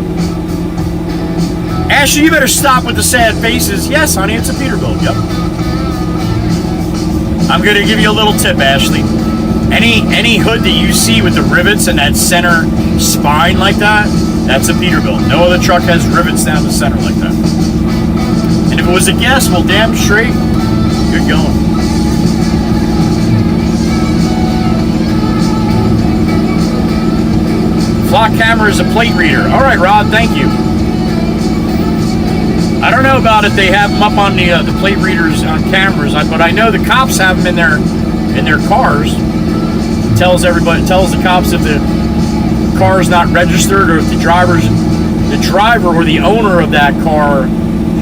Ashley, you better stop with the sad faces. Yes, honey, it's a Peterbilt. Yep. I'm going to give you a little tip, Ashley. Any hood that you see with the rivets and that center spine like that, that's a Peterbilt. No other truck has rivets down the center like that. And if it was a guess, well, damn straight, good going. Flock camera is a plate reader. All right, Rod, thank you. I don't know about it. They have them up on the plate readers on cameras, but I know the cops have them in their cars. Tells the cops if the car is not registered or if the driver or the owner of that car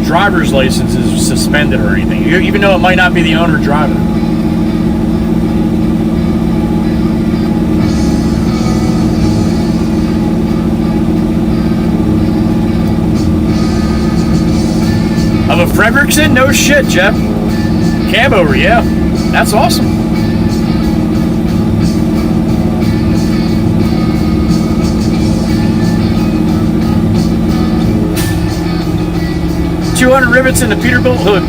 driver's license is suspended or anything, even though it might not be the owner driver. Of a Fredrickson? No shit, Jeff. Cab over, yeah. That's awesome. $200 rivets in the Peterbilt hood.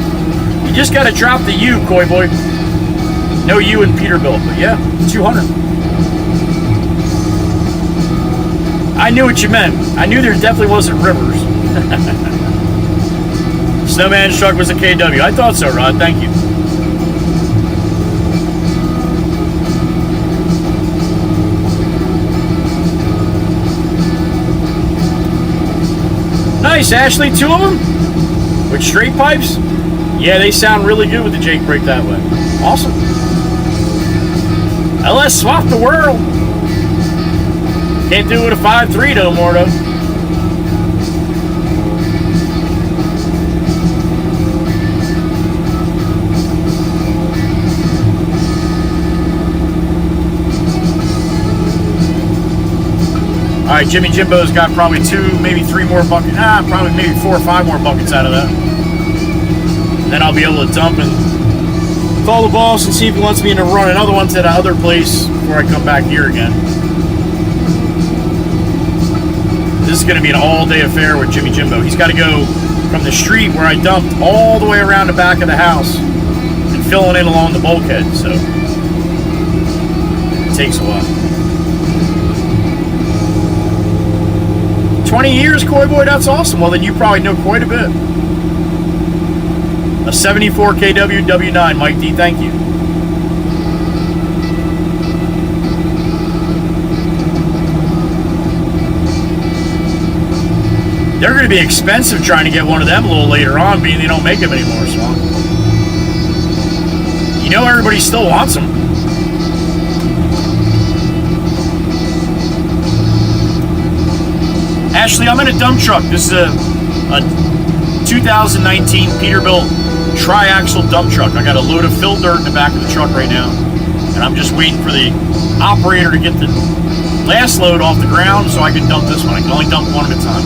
You just got to drop the U, Coy Boy. No U in Peterbilt, but yeah, 200. I knew what you meant. I knew there definitely wasn't rivers. Snowman's truck was a KW. I thought so, Rod. Thank you. Nice, Ashley. 2 of them? With straight pipes? Yeah, they sound really good with the Jake brake that way. Awesome. LS swap the world. Can't do it with a 5.3 no more, though. All right, Jimmy Jimbo's got probably 2, maybe 3 more buckets. Probably maybe 4 or 5 more buckets out of that. And then I'll be able to dump and call the boss and see if he wants me to run another one to the other place before I come back here again. This is going to be an all-day affair with Jimmy Jimbo. He's got to go from the street where I dumped all the way around the back of the house and filling in along the bulkhead. So it takes a while. 20 years, Coy Boy, that's awesome. Well, then you probably know quite a bit. A 74 KW W9, Mike D, thank you. They're going to be expensive trying to get one of them a little later on, being they don't make them anymore, Swan. You know everybody still wants them. Ashley, I'm in a dump truck. This is a 2019 Peterbilt tri-axle dump truck. I got a load of fill dirt in the back of the truck right now, and I'm just waiting for the operator to get the last load off the ground so I can dump this one. I can only dump one at a time.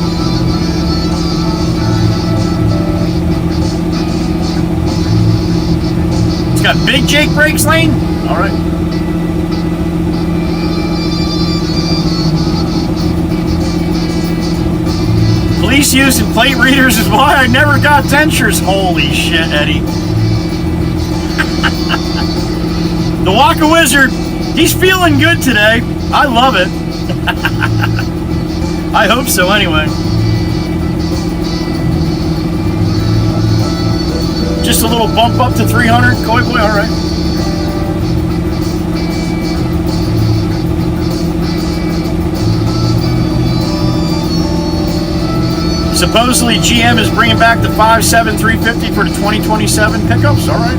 It's got big Jake brakes, Lane? All right. Police using plate readers is why I never got dentures. Holy shit, Eddie. The Waka Wizard, he's feeling good today. I love it. I hope so anyway. Just a little bump up to 300, Coy Boy, all right. Supposedly GM is bringing back the 5.7 350 for the 2027 pickups. All right.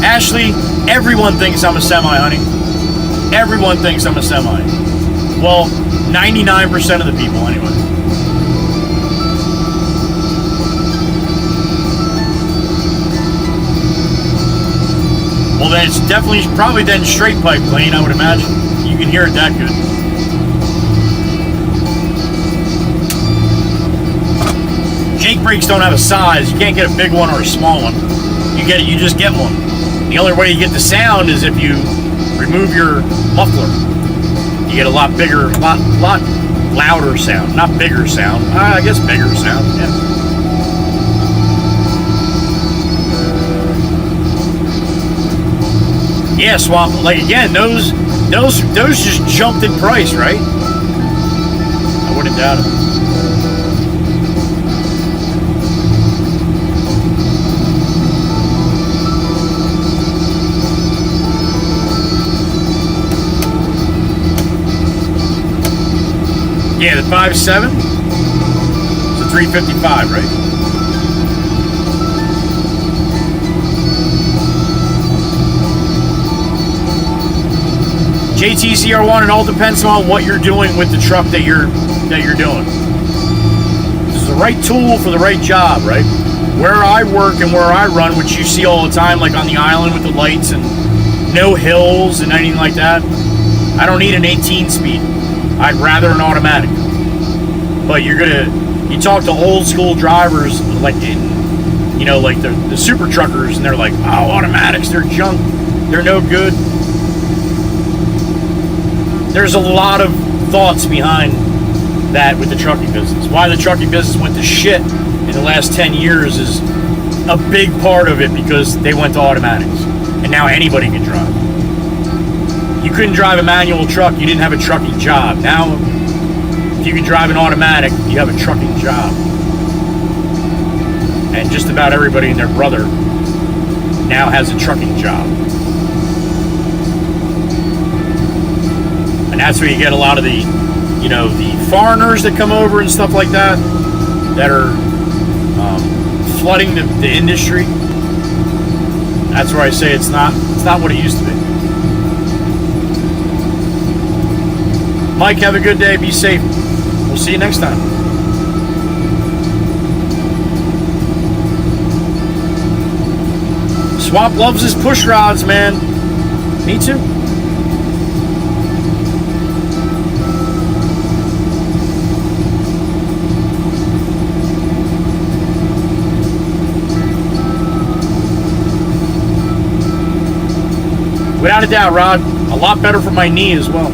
Ashley, everyone thinks I'm a semi, honey. Everyone thinks I'm a semi. Well, 99% of the people, anyway. Well, then it's definitely, probably then straight pipe clean, I would imagine. You can hear it that good. Jake brakes don't have a size. You can't get a big one or a small one. You just get one. The only way you get the sound is if you remove your muffler. You get a lot bigger, lot louder sound. Not bigger sound. I guess bigger sound, yeah. Yeah, Swamp, like again, those just jumped in price, right? I wouldn't doubt it. Yeah, the 5.7, it's a 355, right? JTCR1, it all depends on what you're doing with the truck that you're doing. This is the right tool for the right job, right? Where I work and where I run, which you see all the time, like on the island with the lights and no hills and anything like that, I don't need an 18-speed. I'd rather an automatic. But you talk to old school drivers, like like the super truckers, and they're like, oh, automatics, they're junk, they're no good. There's a lot of thoughts behind that with the trucking business. Why the trucking business went to shit in the last 10 years is a big part of it, because they went to automatics. And now anybody can drive. You couldn't drive a manual truck, you didn't have a trucking job. Now, if you can drive an automatic, you have a trucking job. And just about everybody and their brother now has a trucking job. And that's where you get a lot of the, the foreigners that come over and stuff like that are flooding the industry. That's where I say it's not what it used to be. Mike, have a good day. Be safe. We'll see you next time. Swamp loves his push rods, man. Me too. Without a doubt, Rod. A lot better for my knee as well.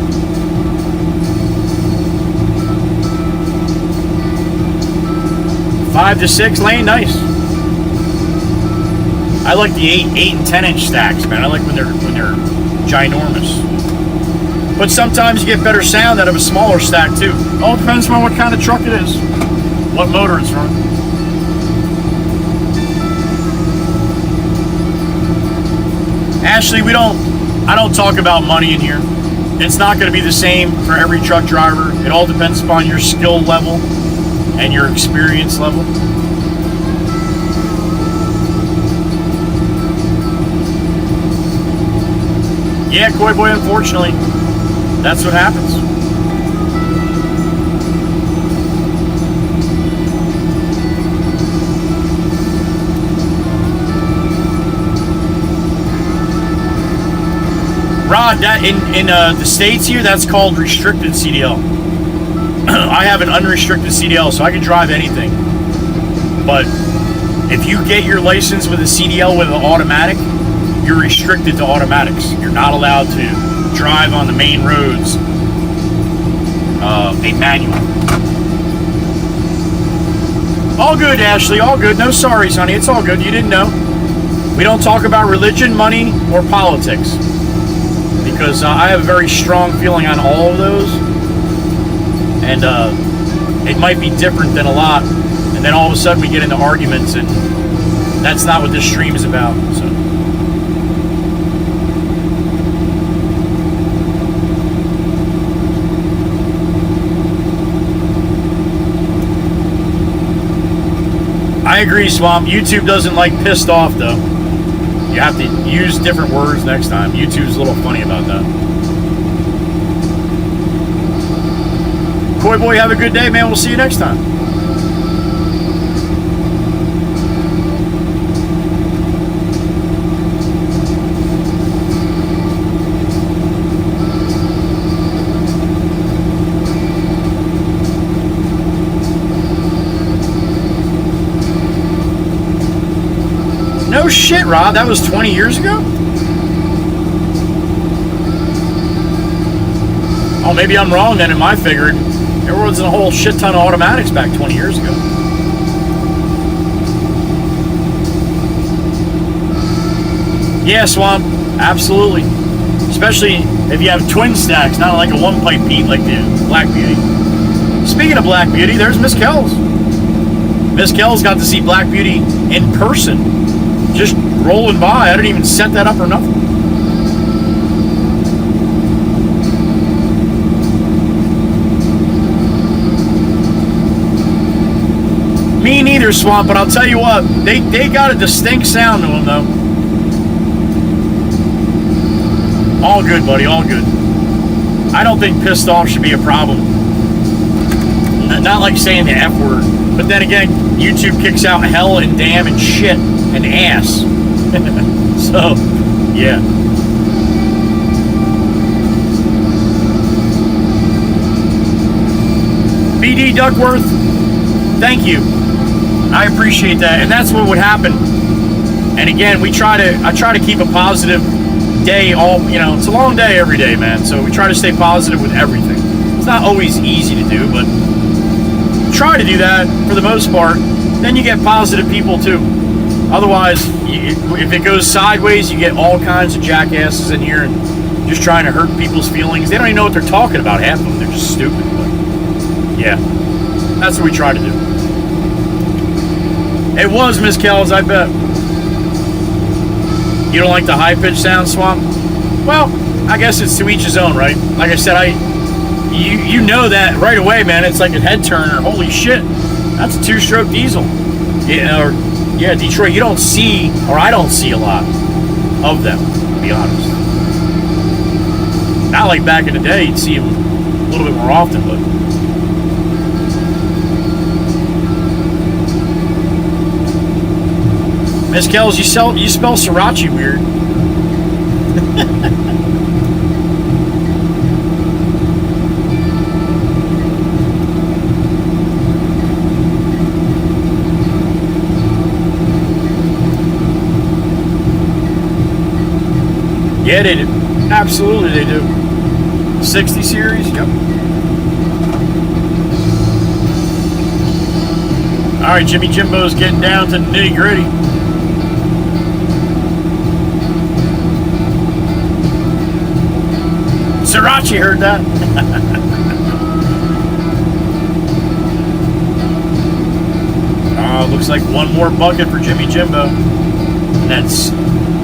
Five to 6 lane, nice. I like the 8 and 10 inch stacks, man. I like when they're ginormous. But sometimes you get better sound out of a smaller stack too. All depends on what kind of truck it is, what motor it's running. Ashley, I don't talk about money in here. It's not going to be the same for every truck driver. It all depends upon your skill level and your experience level. Yeah, Koi Boy, unfortunately, that's what happens. Rod, that in the States here, that's called restricted CDL. I have an unrestricted CDL, so I can drive anything. But if you get your license with a CDL with an automatic, you're restricted to automatics. You're not allowed to drive on the main roads a manual. All good, Ashley, all good. No sorries, honey. It's all good. You didn't know. We don't talk about religion, money, or politics. Because I have a very strong feeling on all of those. And it might be different than a lot. And then all of a sudden we get into arguments, and that's not what this stream is about. So. I agree, Swamp. YouTube doesn't like pissed off, though. You have to use different words next time. YouTube's a little funny about that. Koi Boy, have a good day, man. We'll see you next time. shit, Rod. That was 20 years ago? Oh, maybe I'm wrong then in my figuring. There wasn't a whole shit ton of automatics back 20 years ago. Yeah, Swamp. Absolutely. Especially if you have twin stacks, not like a one-pipe Pete like the Black Beauty. Speaking of Black Beauty, there's Miss Kells. Miss Kells got to see Black Beauty in person. Just rolling by. I didn't even set that up or nothing. Me neither, Swamp, but I'll tell you what, they got a distinct sound to them, though. All good, buddy, all good. I don't think pissed off should be a problem. Not like saying the F word, but then again, YouTube kicks out hell and damn and shit and ass. So, yeah. BD Duckworth, thank you. I appreciate that, and that's what would happen. And again, I try to keep a positive day it's a long day every day, man. So we try to stay positive with everything. It's not always easy to do, but try to do that for the most part. Then you get positive people too. Otherwise, if it goes sideways, you get all kinds of jackasses in here and just trying to hurt people's feelings. They don't even know what they're talking about, half of them. They're just stupid. But yeah, that's what we try to do. It was Miss Kells, I bet. You don't like the high-pitched sound, Swamp? Well, I guess it's to each his own, right? Like I said, you know that right away, man. It's like a head turner. Holy shit, that's a two-stroke diesel. Yeah, Detroit. You don't see, or I don't see a lot of them, to be honest. Not like back in the day. You'd see them a little bit more often, but. Miss Kells, you spell sriracha weird. Yeah, they do. Absolutely, they do. 60 series, yep. All right, Jimmy Jimbo's getting down to the nitty gritty. Sriracha heard that. Oh, looks like one more bucket for Jimmy Jimbo. And that's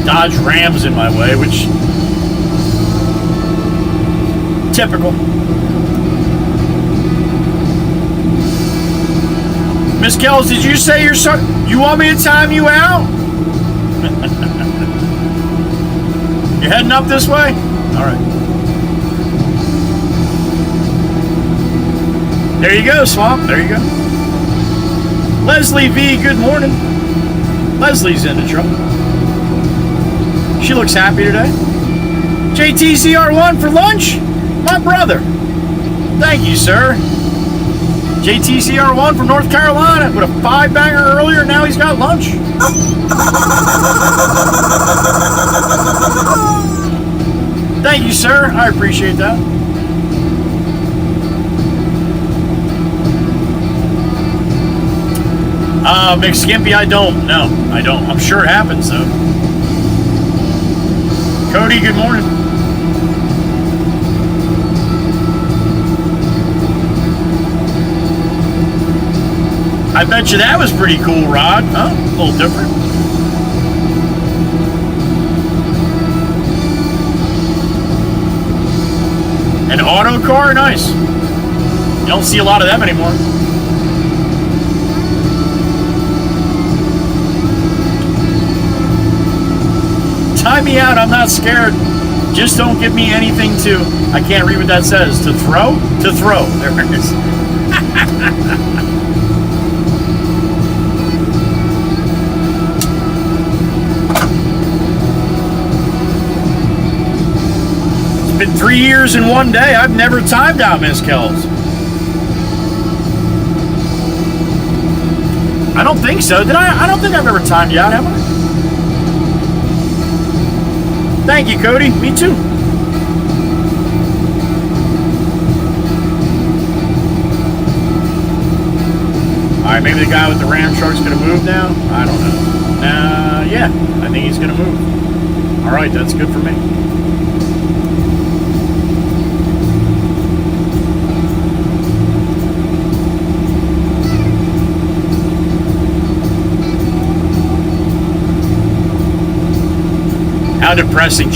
Dodge Rams in my way, which typical. Miss Kells, did you say you want me to time you out? You heading up this way? All right. There you go, Swamp. There you go. Leslie V, good morning. Leslie's in the truck. She looks happy today. JTCR1 for lunch? My brother. Thank you, sir. JTCR1 from North Carolina. Put a 5-banger earlier, now he's got lunch. Thank you, sir. I appreciate that. McSkimpy, I don't. No, I don't. I'm sure it happens, though. Cody, good morning. I bet you that was pretty cool, Rod. Huh? A little different. An auto car? Nice. You don't see a lot of them anymore. Tie me out, I'm not scared. Just don't give me anything to, I can't read what that says, to throw? To throw, there it is. It's been 3 years in one day. I've never timed out Miss Kells. I don't think so. Did I? I don't think I've ever timed you out, have I? Thank you, Cody. Me too. Alright, maybe the guy with the Ram truck's gonna move now? I don't know. Yeah, I think he's gonna move. Alright, that's good for me. How depressing.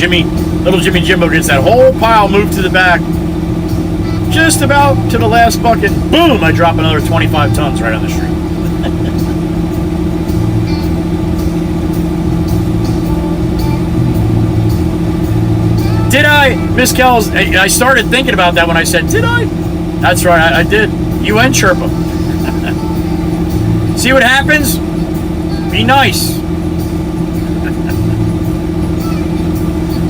Little Jimmy Jimbo gets that whole pile moved to the back. Just about to the last bucket. Boom! I drop another 25 tons right on the street. Did I, Miss Kells? I started thinking about that when I said, did I? That's right, I did. You and Chirpa. See what happens? Be nice.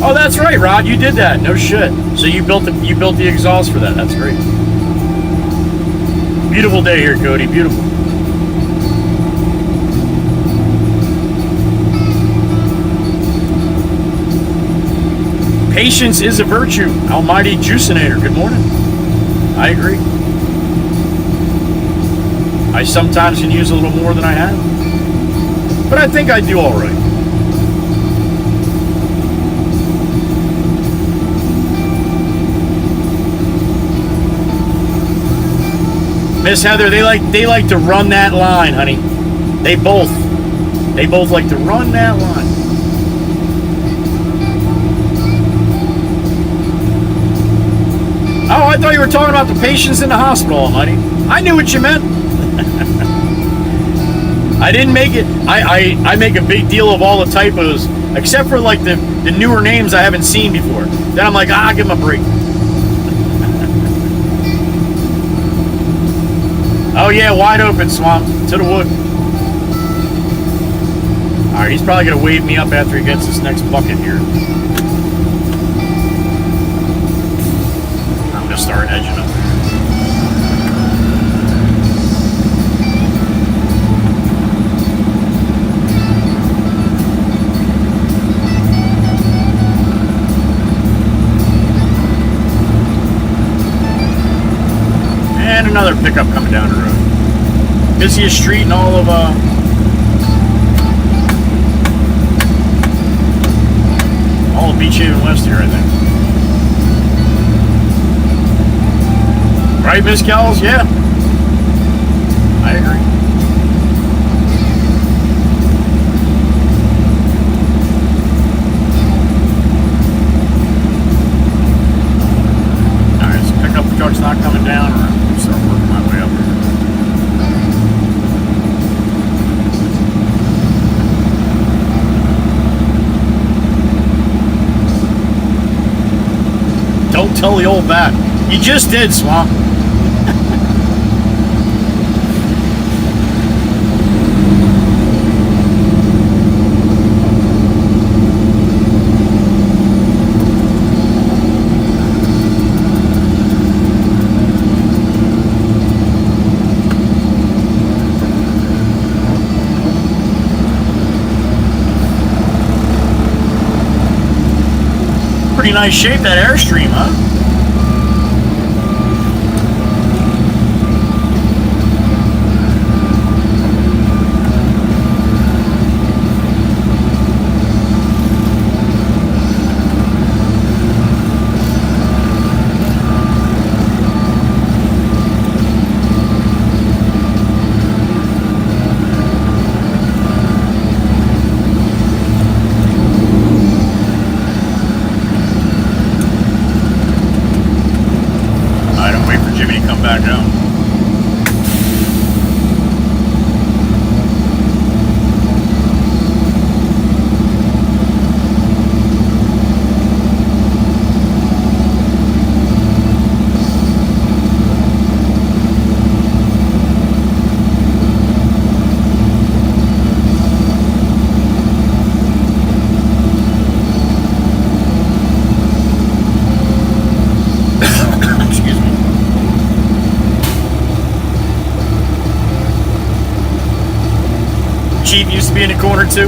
Oh, that's right, Rod. You did that. No shit. So you built the exhaust for that. That's great. Beautiful day here, Cody. Beautiful. Patience is a virtue. Almighty Juicinator. Good morning. I agree. I sometimes can use a little more than I have, but I think I do all right. Miss Heather, they like to run that line, honey. They both like to run that line. Oh, I thought you were talking about the patients in the hospital, honey. I knew what you meant. I didn't make it. I make a big deal of all the typos, except for like the newer names I haven't seen before. Then I'm like, give them a break. Oh yeah, wide open, Swamp. To the wood. Alright, he's probably going to wave me up after he gets this next bucket here. I'm going to start edging him. And another pickup coming down the road. Busiest street in all of Beach Haven West here, I think. Right, Miss Kells? Yeah. I agree. Alright, so pickup truck's not coming down, or I'll start working my way up here. Don't tell the old bat. You just did, Swamp. Pretty nice shape, that Airstream, huh? Chief used to be in the corner too.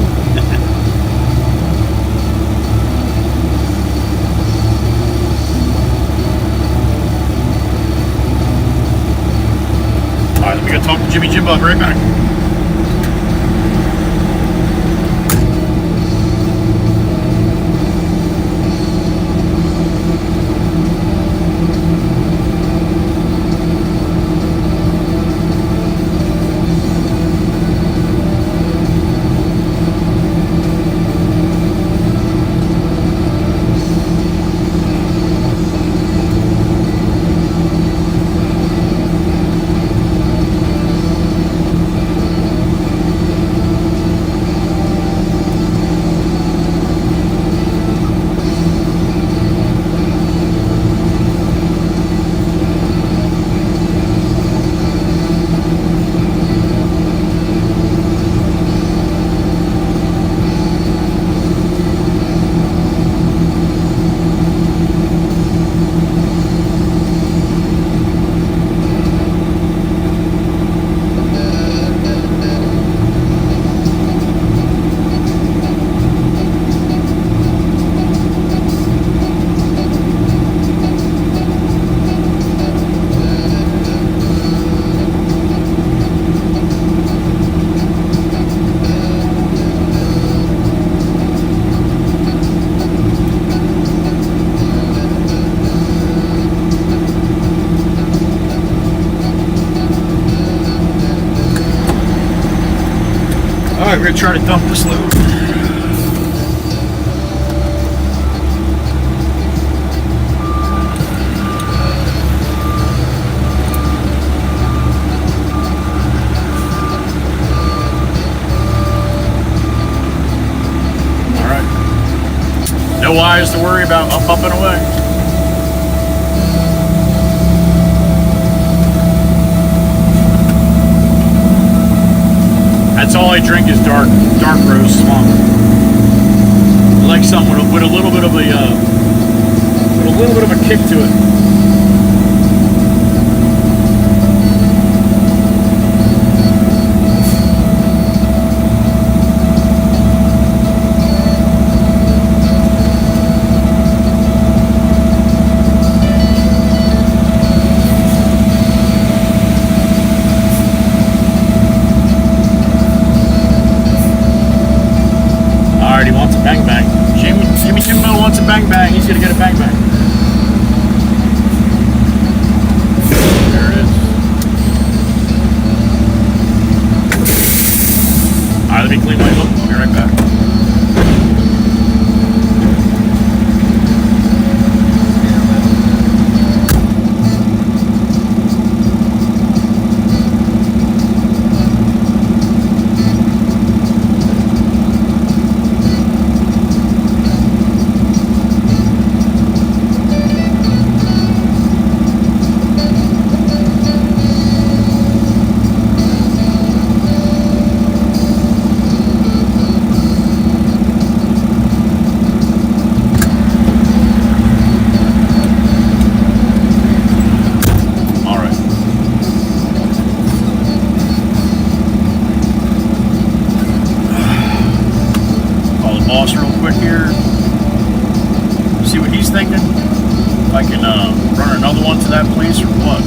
Jimmy Jimbo. I'll be right back. Alright, we're going to try to dump this load. Alright. No wires to worry about, up and away. That's all I drink is dark roast swamp. I like something with a little bit of a kick to it. He wants a bang bang. Jimmy Jimbo wants a bang bang. He's gonna get a bang bang. There it is. Alright, let me clean my look. I'll be right back. Real quick here, see what he's thinking. If I can run another one to that place or what.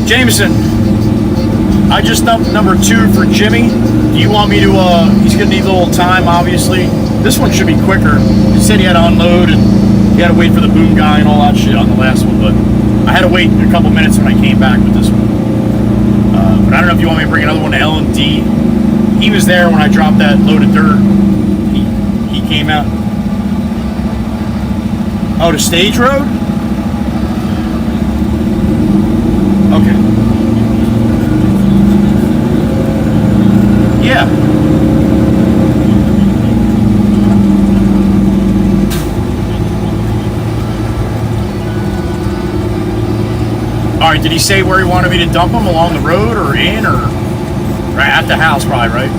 Jameson, I just dumped number 2 for Jimmy. Do you want me to, he's gonna need a little time, obviously. This one should be quicker. He said he had to unload and he had to wait for the boom guy and all that shit on the last one, but I had to wait a couple minutes when I came back with this one. But I don't know if you want me to bring another one to L&D. He was there when I dropped that load of dirt. He came out. Oh, to Stage Road? Okay. Yeah. All right, did he say where he wanted me to dump him, along the road or in, or right at the house probably, right?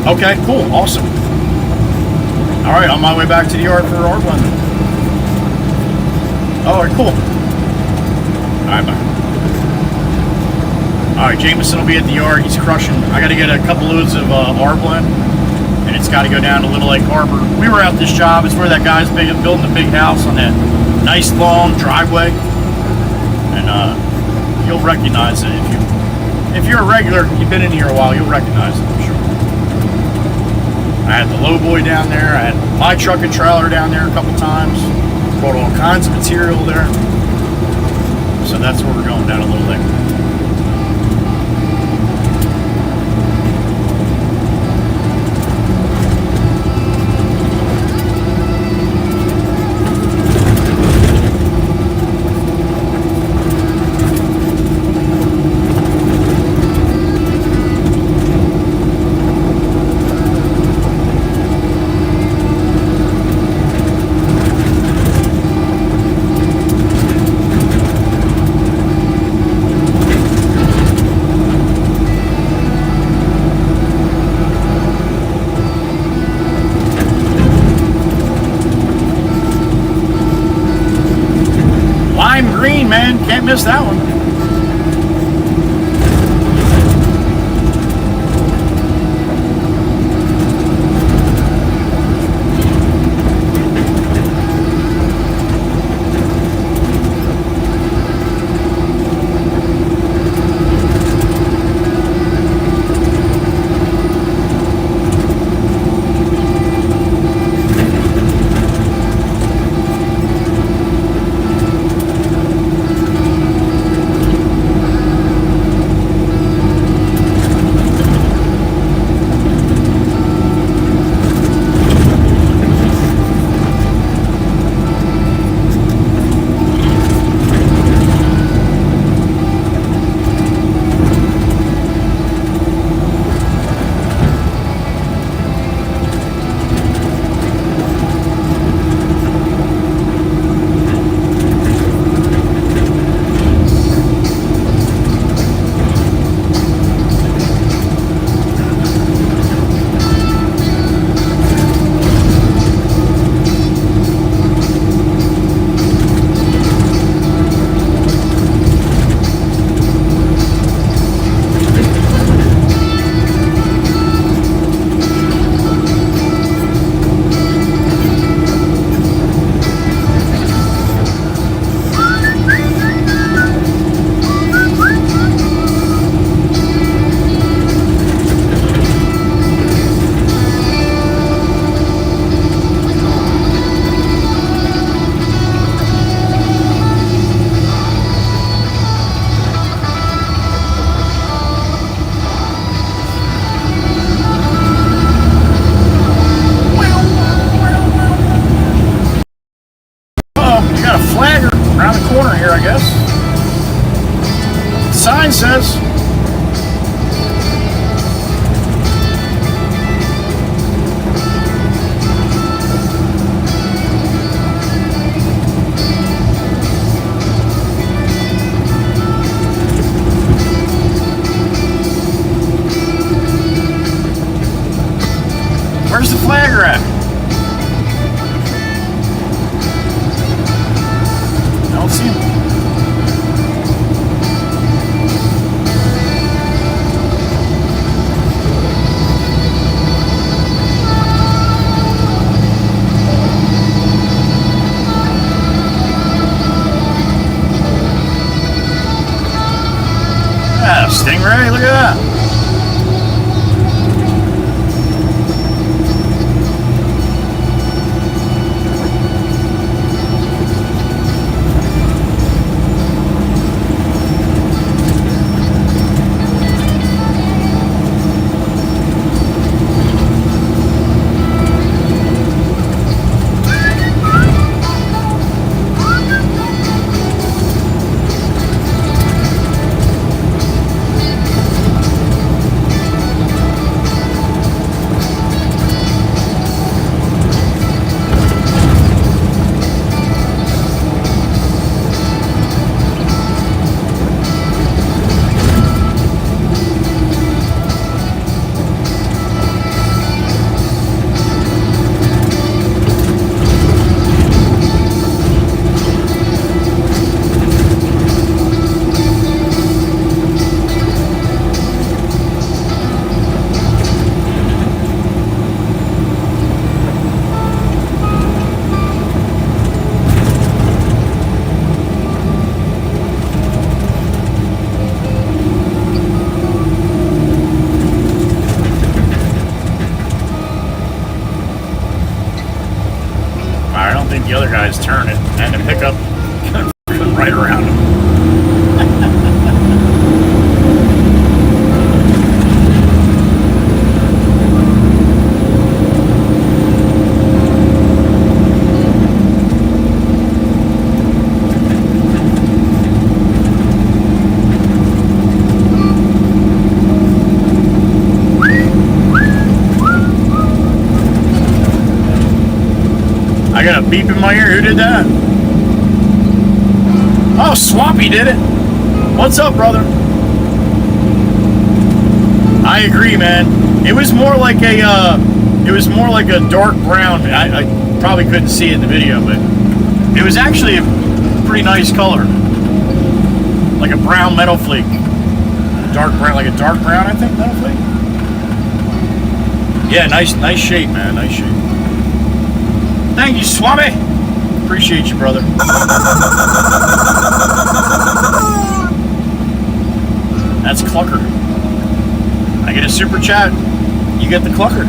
Okay, cool, awesome. All right, on my way back to the yard for our blending. All right, cool. All right, bye. All right, Jameson will be at the yard. He's crushing. I got to get a couple loads of R-blend, and it's got to go down to Little Lake Harbor. We were out this job. It's where that guy's building the big house on that nice long driveway, and you'll recognize it if you're a regular. You've been in here a while. You'll recognize it for sure. I had the lowboy down there. I had my truck and trailer down there a couple times. Brought all kinds of material there. So that's where we're going, down a Little Lake. Man, can't miss that one. Sign says. Where's the flagger at? I don't see him. Stingray, look at that. the other guy's turn and the pickup couldn't right around him. I got a beep in my ear. Who did that? Oh, Swampy did it. What's up, brother? I agree, man. It was more like a dark brown. I probably couldn't see it in the video, but it was actually a pretty nice color, like a brown metal flake. Dark brown, like a dark brown, I think, metal flake. Yeah, nice shape, man. Nice shape. Thank you, Swami. Appreciate you, brother. That's Clucker. I get a super chat. You get the Clucker.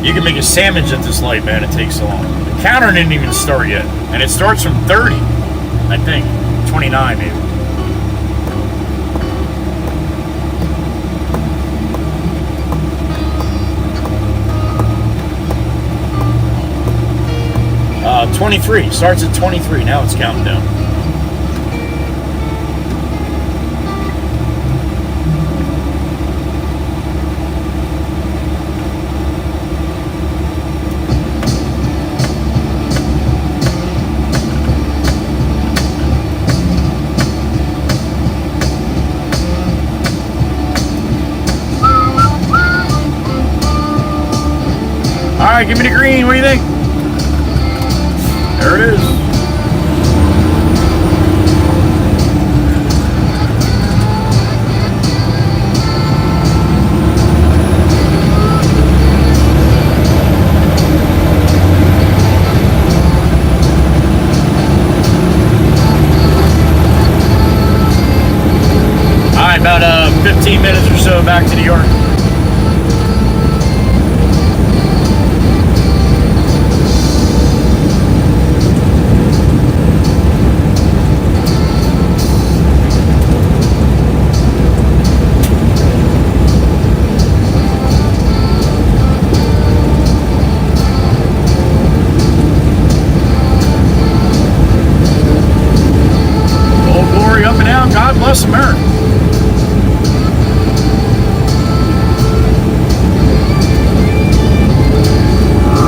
You can make a sandwich at this light, man. It takes so long. The counter didn't even start yet. And it starts from 30, I think. 29, maybe. Uh, 23. Starts at 23. Now it's counting down. Alright, give me the green. What do you think? There it is. Alright, about 15 minutes or so back to New York. God bless America.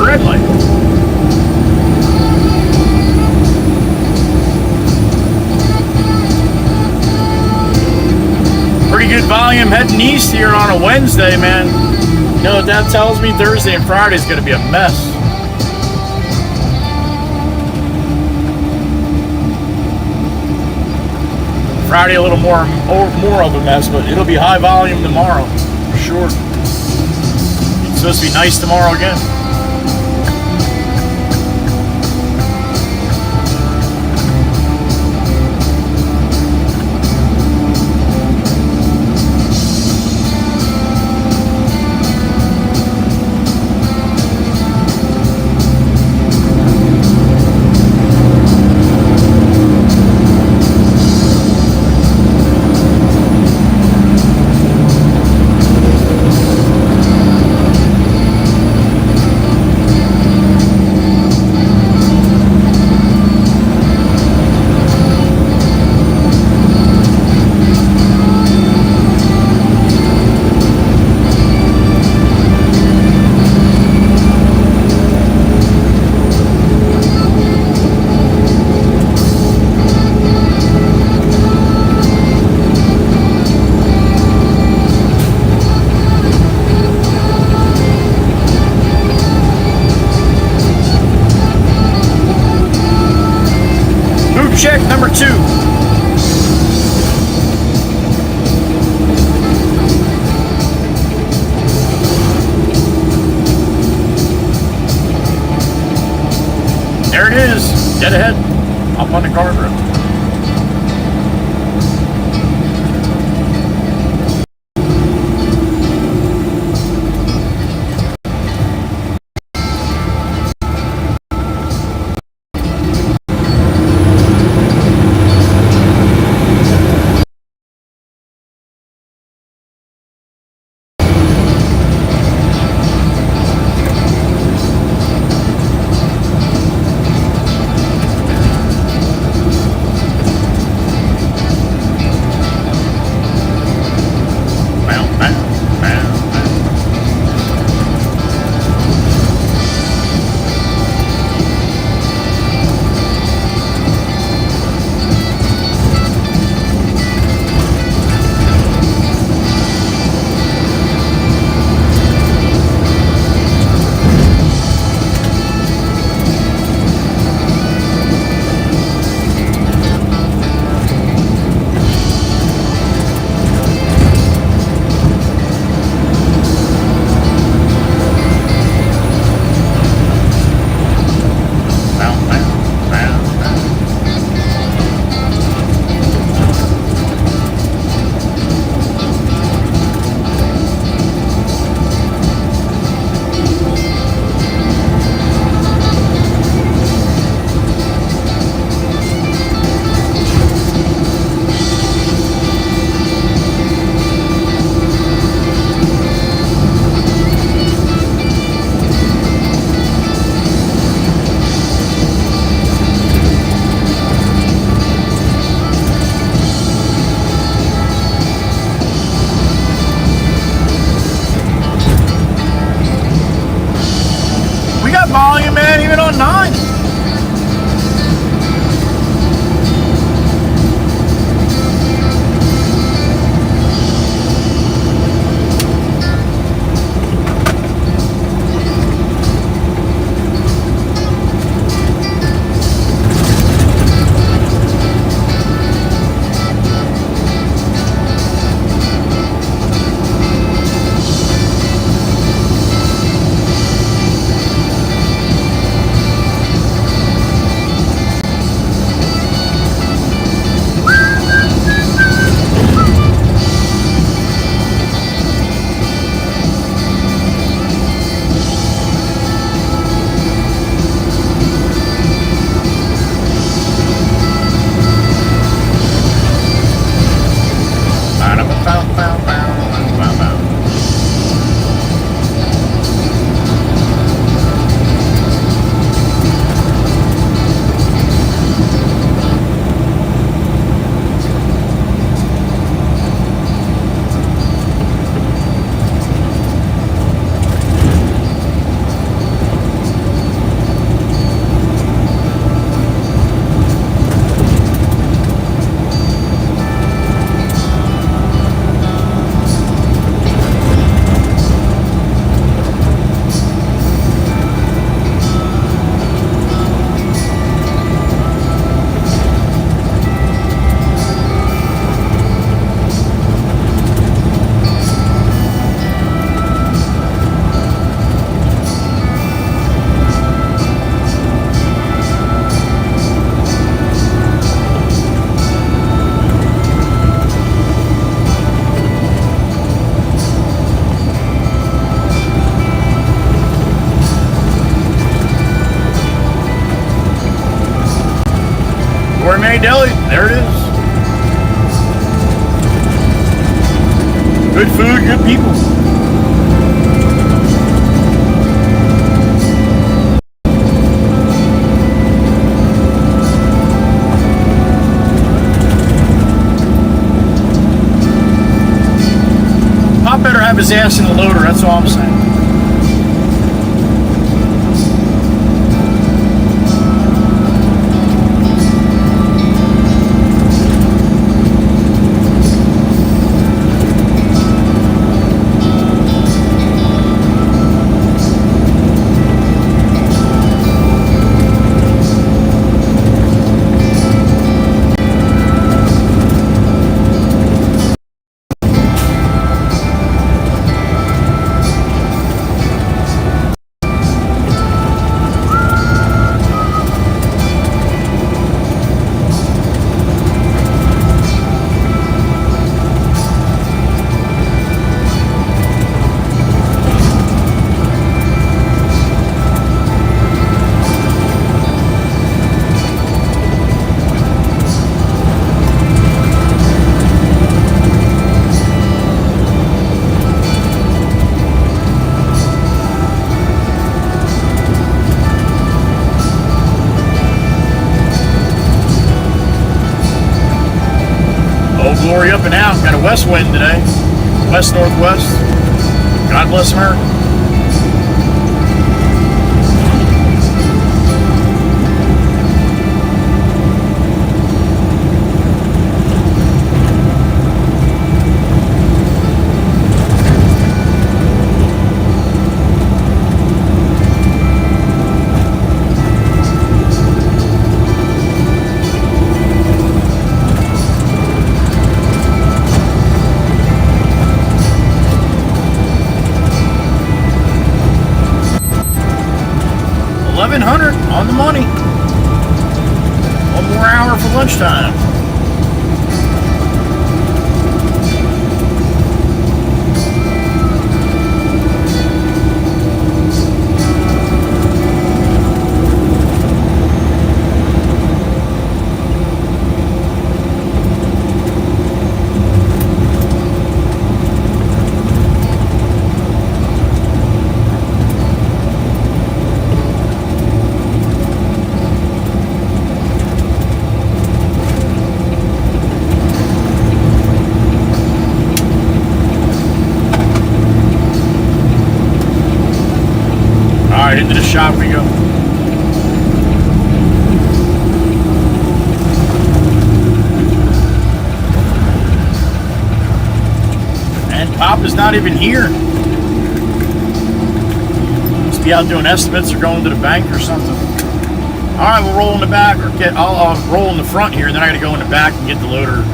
Red light. Pretty good volume heading east here on a Wednesday, man. You know what that tells me? Thursday and Friday is going to be a mess. Friday a little more of a mess, but it'll be high volume tomorrow, for sure. It's supposed to be nice tomorrow again. There it is. Dead ahead. Up on the guardrail. Volume, man, even on 9. Gourmet Deli, there it is. Good food, good people. Pop better have his ass in the loader, that's all I'm saying. helping out. Got a west wind today. West-northwest. God bless America. On the money. One more hour for lunchtime. Into the shop we go. And Pop is not even here. Must be out doing estimates or going to the bank or something. Alright, we'll roll in the back or I'll roll in the front here, and then I gotta go in the back and get the loader.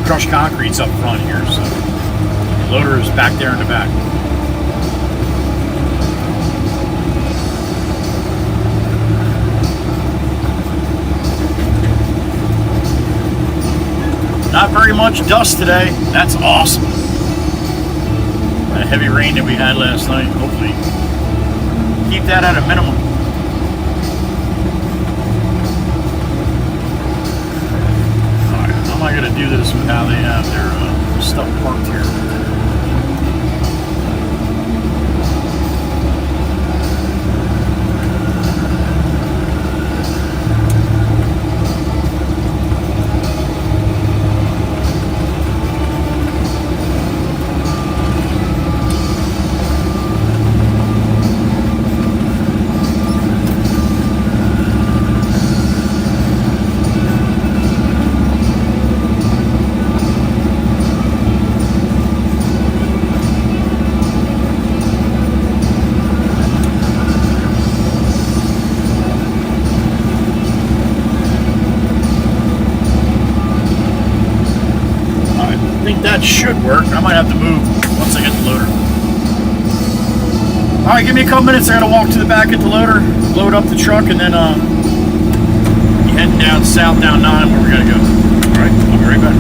Crushed concrete's up front here, so the loader is back there in the back. Not very much dust today. That's awesome. That heavy rain that we had last night. Hopefully keep that at a minimum. Alright, how am I going to do this with how they have their stuff parked here? That should work. I might have to move once I get the loader. Alright, give me a couple minutes. I gotta walk to the back, get the loader, load up the truck, and then be heading down south, down 9 where we gotta go. Alright, I'll be right back.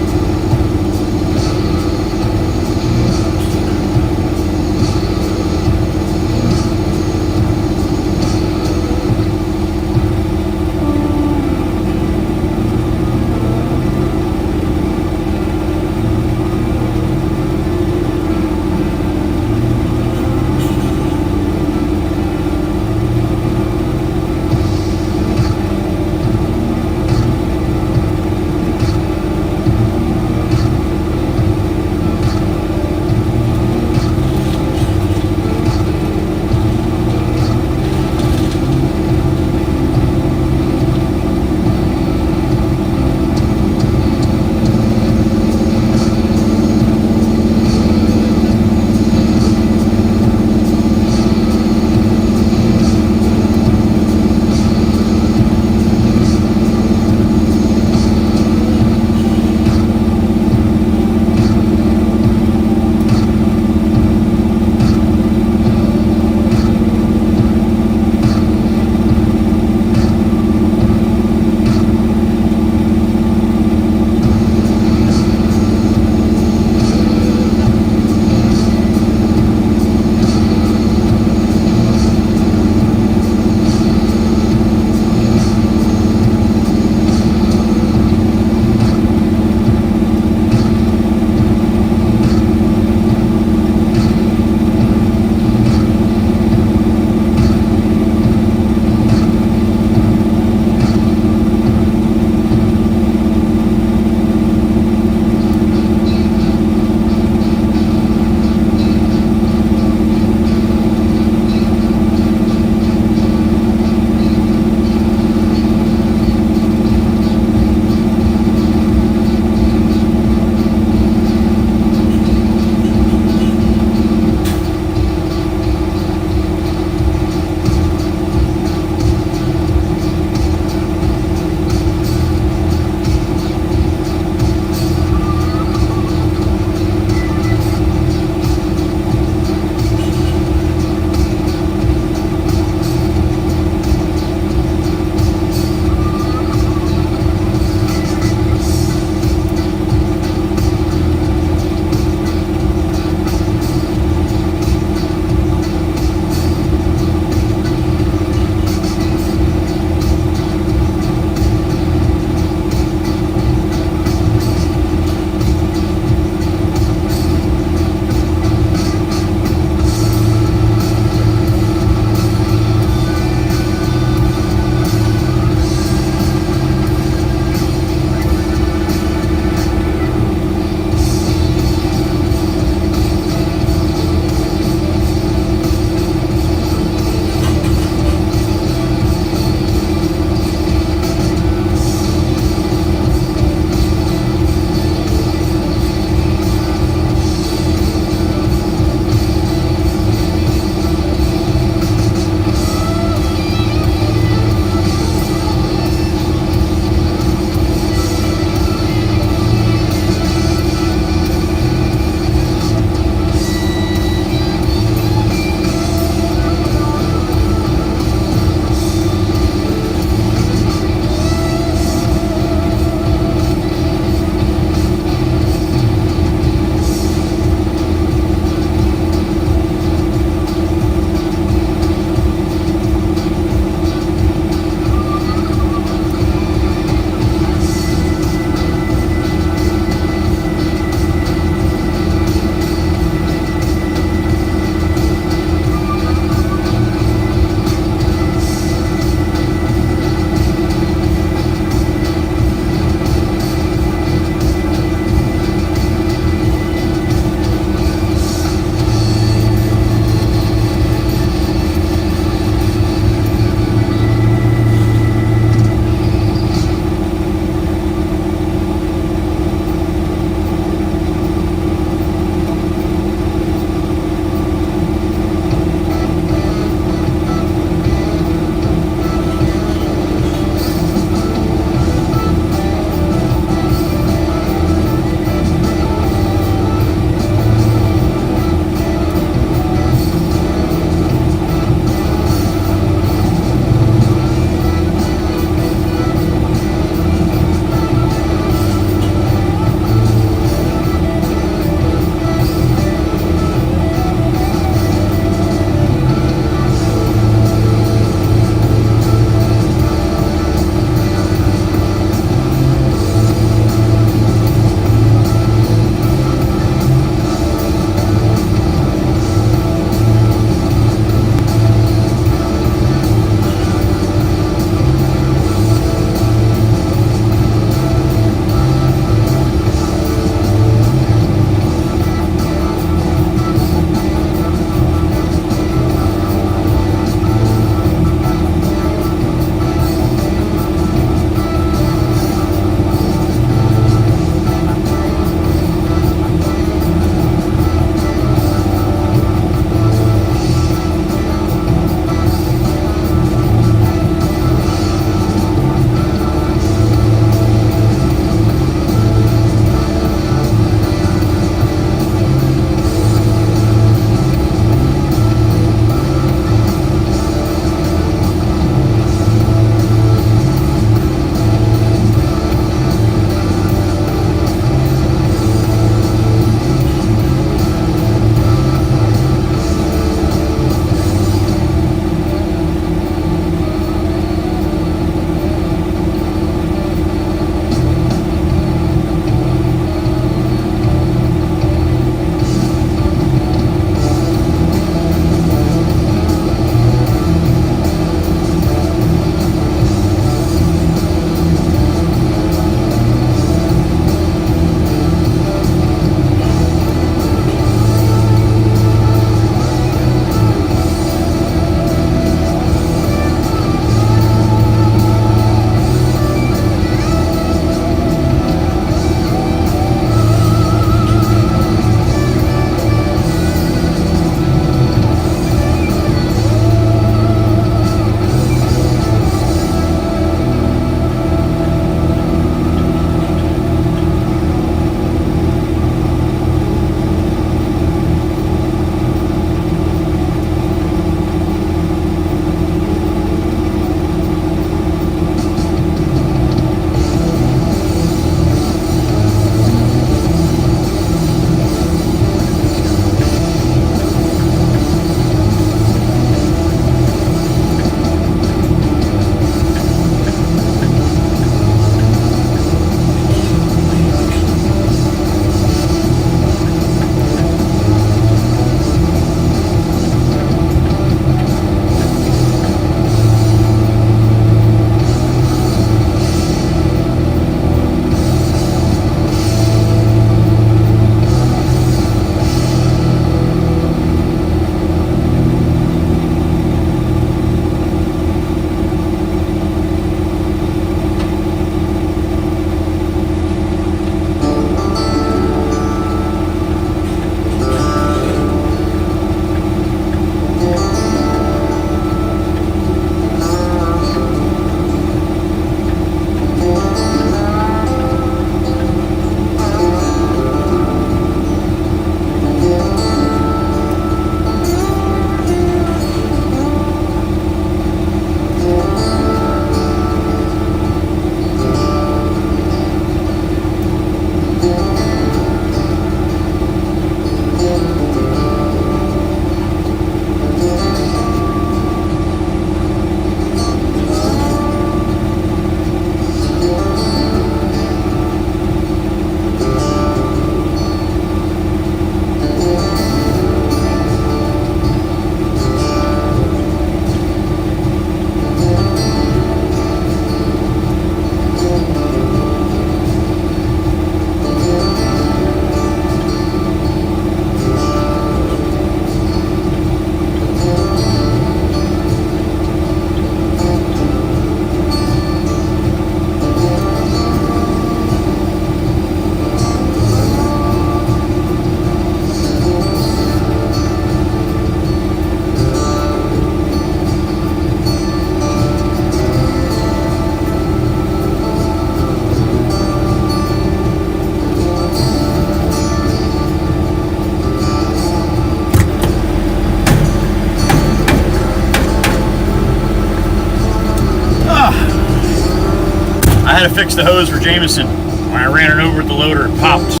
I had to fix the hose for Jameson. When I ran it over with the loader, it popped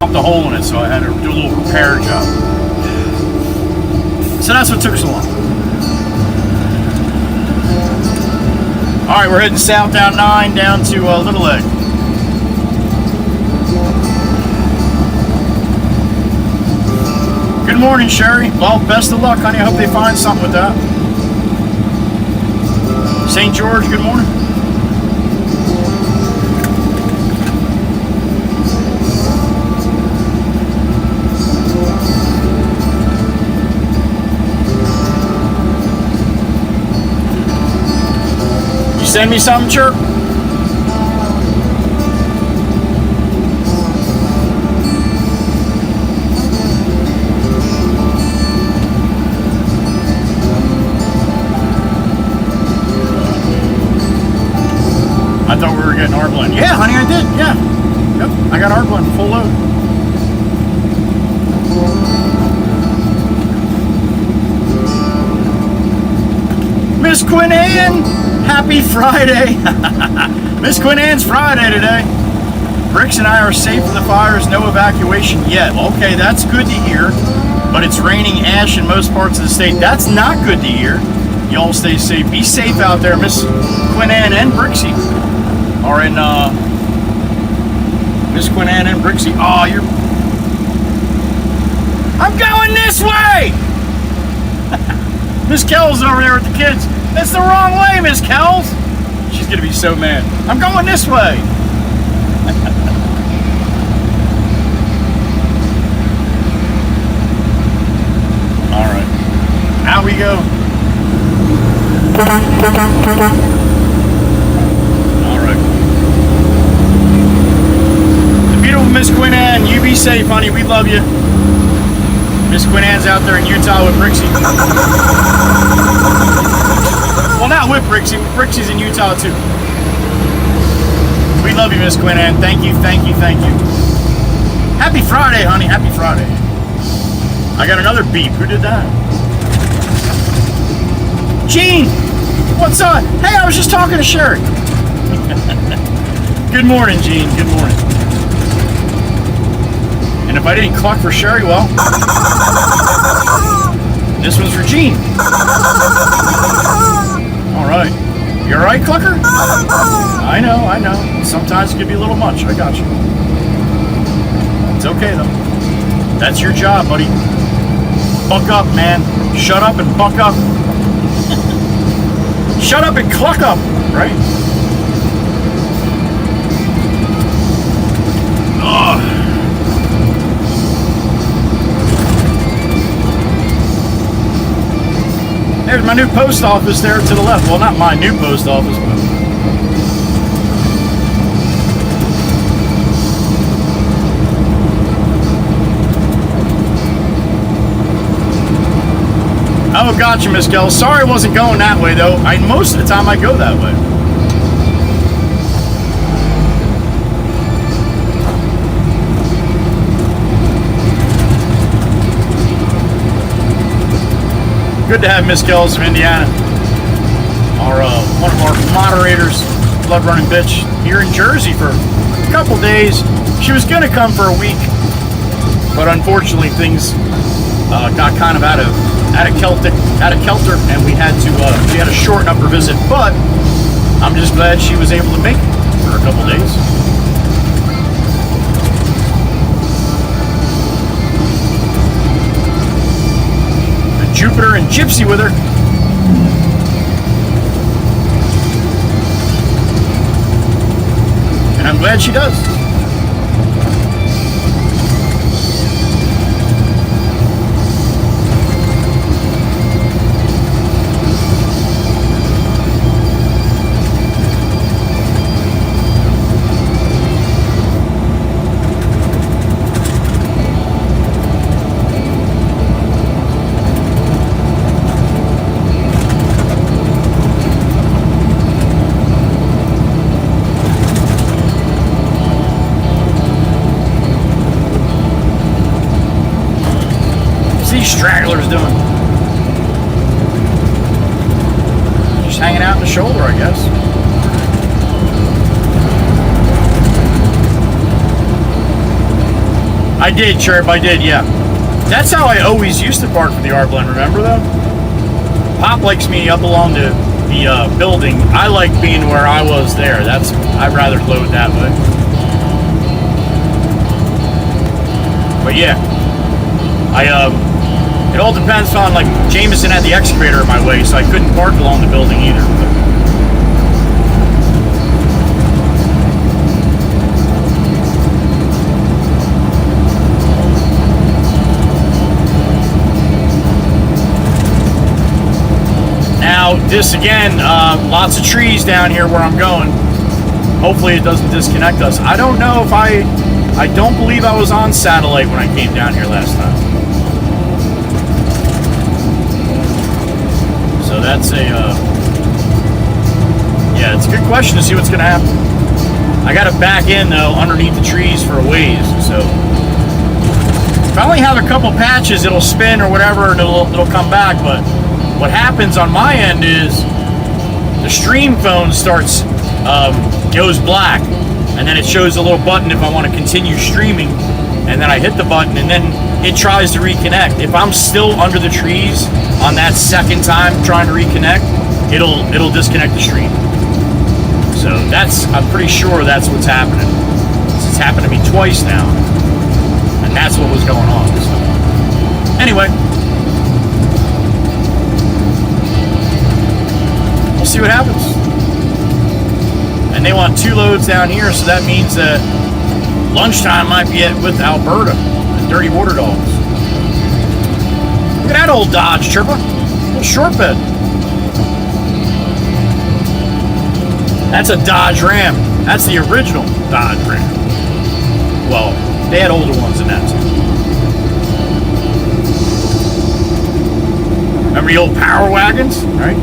a hole in it, so I had to do a little repair job. So that's what took so long. All right, we're heading south down 9 down to Little Egg. Good morning, Sherry. Well, best of luck, honey. I hope they find something with that. St. George, good morning. You send me something, Chirp? I thought we were getting our blend. Yeah, honey, I did. Yeah. Yep, I got our blend full load. Miss Quinn Ann, happy Friday. Miss Quinn Ann's Friday today. Bricks and I are safe from the fires, no evacuation yet. Okay, that's good to hear. But it's raining ash in most parts of the state. That's not good to hear. Y'all stay safe. Be safe out there. Miss Quinn Ann and Brixie are in Miss Quinn Ann and Brixie. Oh, you're... I'm going this way! Miss Kells over there with the kids. That's the wrong way, Miss Kells. She's gonna be so mad. I'm going this way. All right, out we go. All right. The beautiful Miss Quinn Ann, you be safe, honey. We love you. Miss Quinn Ann's out there in Utah with Brixie. Well, not with Brixie. Brixie's in Utah too. We love you, Miss Quinn Ann. Thank you, thank you, thank you. Happy Friday, honey. Happy Friday. I got another beep. Who did that? Gene! What's up? Hey, I was just talking to Sherry. Good morning, Gene. Good morning. And if I didn't cluck for Sherry, well, this one's for Gene. All right. You all right, Clucker? I know. Sometimes it can be a little much. I got you. It's okay, though. That's your job, buddy. Buck up, man. Shut up and buck up. Shut up and cluck up, right? Ugh. There's my new post office there to the left. Well, not my new post office, but... Oh, gotcha, Miss Kell. Sorry I wasn't going that way, though. Most of the time I go that way. Good to have Miss Kells from Indiana, one of our moderators, blood running bitch, here in Jersey for a couple days. She was gonna come for a week, but unfortunately things got kind of out of kilter, and we had to shorten up her visit. But I'm just glad she was able to make it for a couple days. Jupiter and Gypsy with her. And I'm glad she does. Stragglers doing? Just hanging out in the shoulder, I guess. I did, Chirp, I did, yeah. That's how I always used to park for the R-Blend, remember though? Pop likes me up along the building. I like being where I was there. I'd rather load that way. But yeah, it all depends on, like, Jameson had the excavator in my way, so I couldn't park along the building either. Now, this again, lots of trees down here where I'm going. Hopefully it doesn't disconnect us. I don't know if I don't believe I was on satellite when I came down here last time. So that's yeah, it's a good question to see what's gonna happen. I gotta back in though underneath the trees for a ways, so if I only have a couple patches, it'll spin or whatever and it'll come back. But what happens on my end is the stream phone starts goes black, and then it shows a little button if I want to continue streaming, and then I hit the button and then it tries to reconnect. If I'm still under the trees on that second time trying to reconnect, it'll disconnect the stream. So I'm pretty sure that's what's happening. It's happened to me twice now, and that's what was going on. So, anyway, we'll see what happens. And they want 2 loads down here, so that means that lunchtime might be with Alberta and Dirty Water Dogs. Look at that old Dodge Chirpa, little short bed. That's a Dodge Ram. That's the original Dodge Ram. Well, they had older ones than that too. Remember the old Power Wagons, right?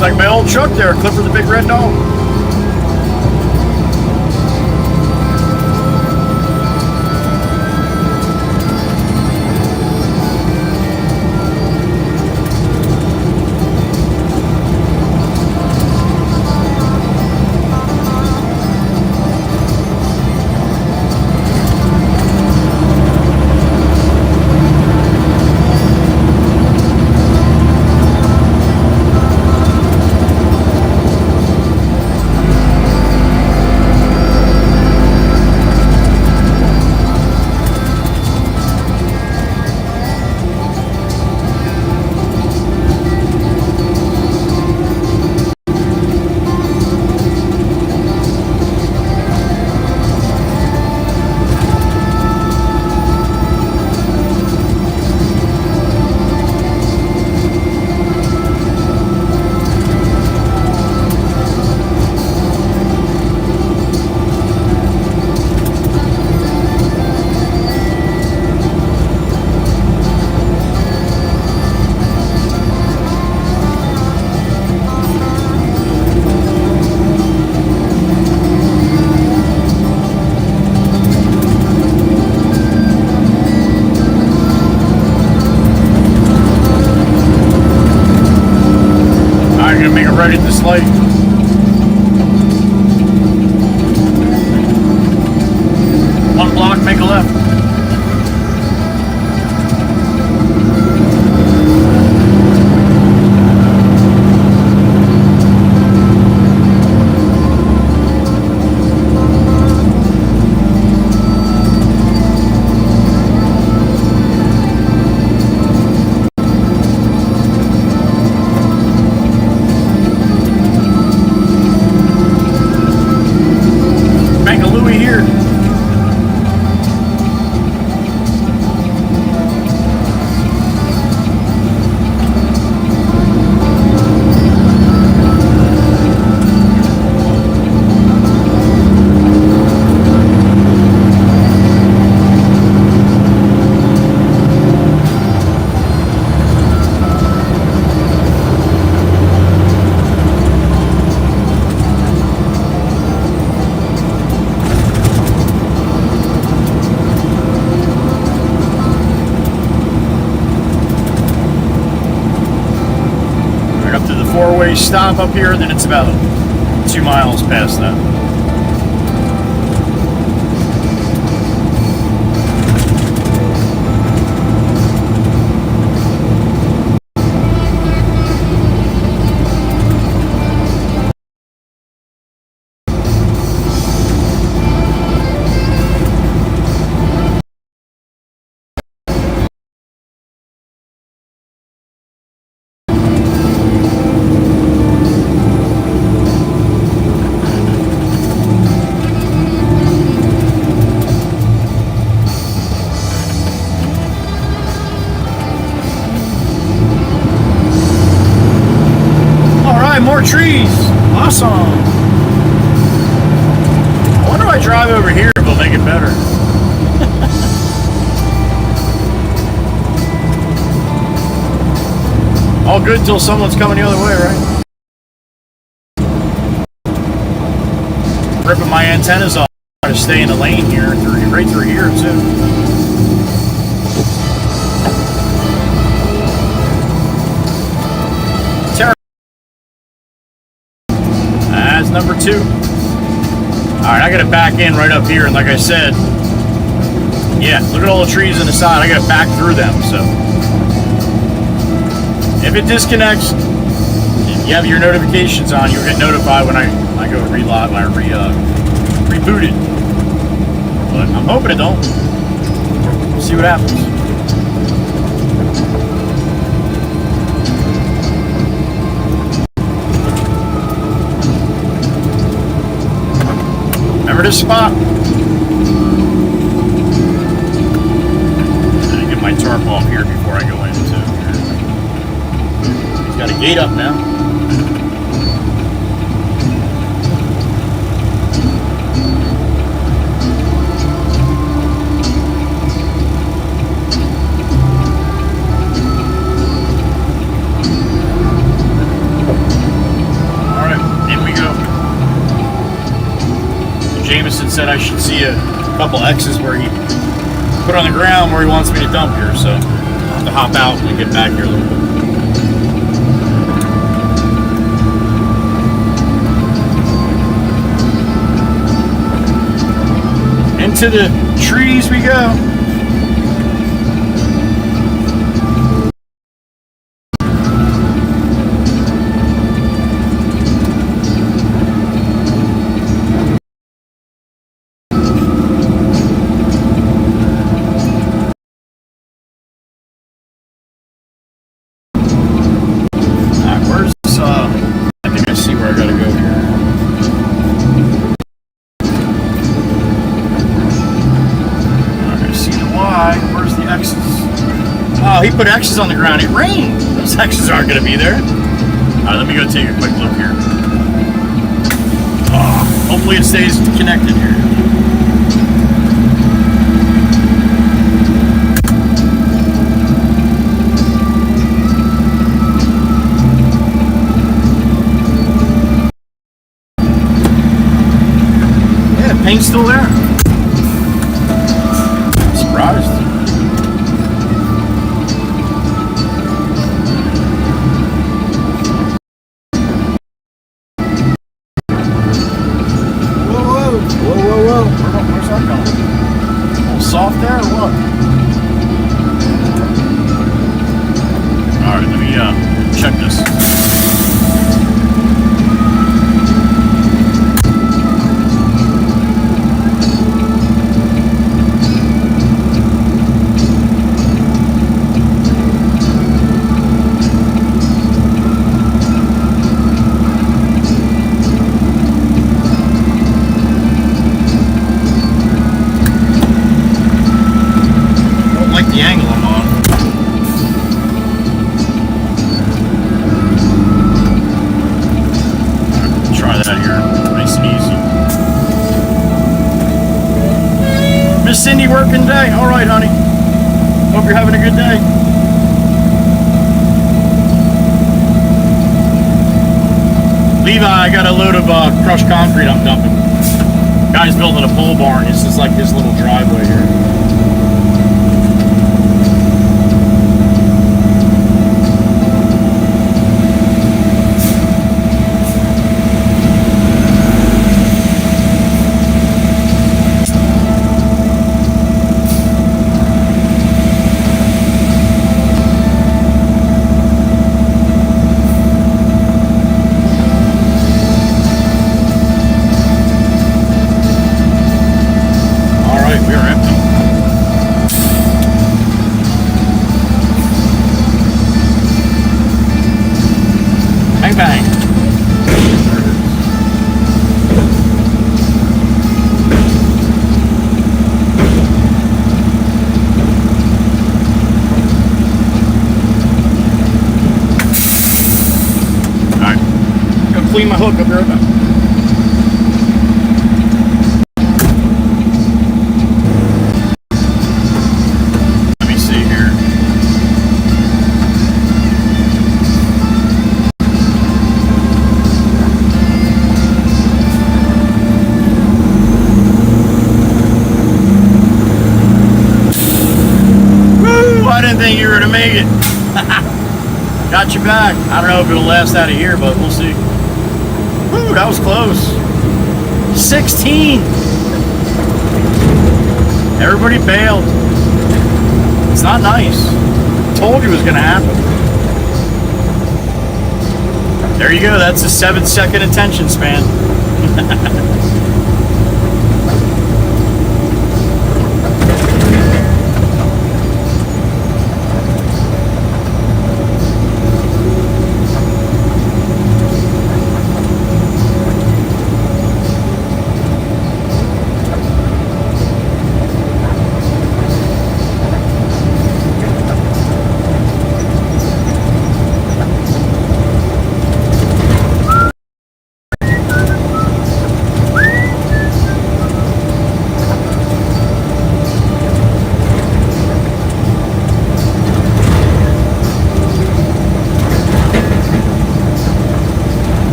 Like my old truck there, Clifford the Big Red Dog. Right at this light. One block, make a left. four-way stop up here, then it's about 2 miles past that. More trees. Awesome. I wonder if I drive over here, if it'll make it better. All good till someone's coming the other way, right? Ripping my antennas off to stay in the lane here, right through here too. Number 2. Alright, I gotta back in right up here, and like I said, yeah, look at all the trees on the side. I gotta back through them, so if it disconnects, if you have your notifications on, you'll get notified when I go reboot it. But I'm hoping it don't. We'll see what happens. This spot. I get my tarp off here before I go into here. He's got a gate up now. All right, in we go. Jameson said I should see a couple X's where he put on the ground where he wants me to dump here, so I'll have to hop out and get back here a little bit. Into the trees we go. Oh, he put X's on the ground. It rained. Those X's aren't going to be there. All right, let me go take a quick look here. Oh, hopefully it stays connected here. Yeah, the paint's still there. I'm surprised. Soft there or what? Alright, let me check this. The angle I'm on. Right, try that here, nice and easy. Miss Cindy working day? All right, honey. Hope you're having a good day. Levi, I got a load of crushed concrete I'm dumping. Guy's building a pole barn. This is like his little driveway here. clean my hook. I'll be right back. Let me see here. Woo! I didn't think you were gonna make it. Got you back. I don't know if it'll last out of here, but we'll see. Woo, that was close. 16. Everybody bailed. It's not nice. Told you it was going to happen. There you go. That's a 7-second attention span.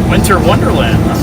Winter Wonderland, huh?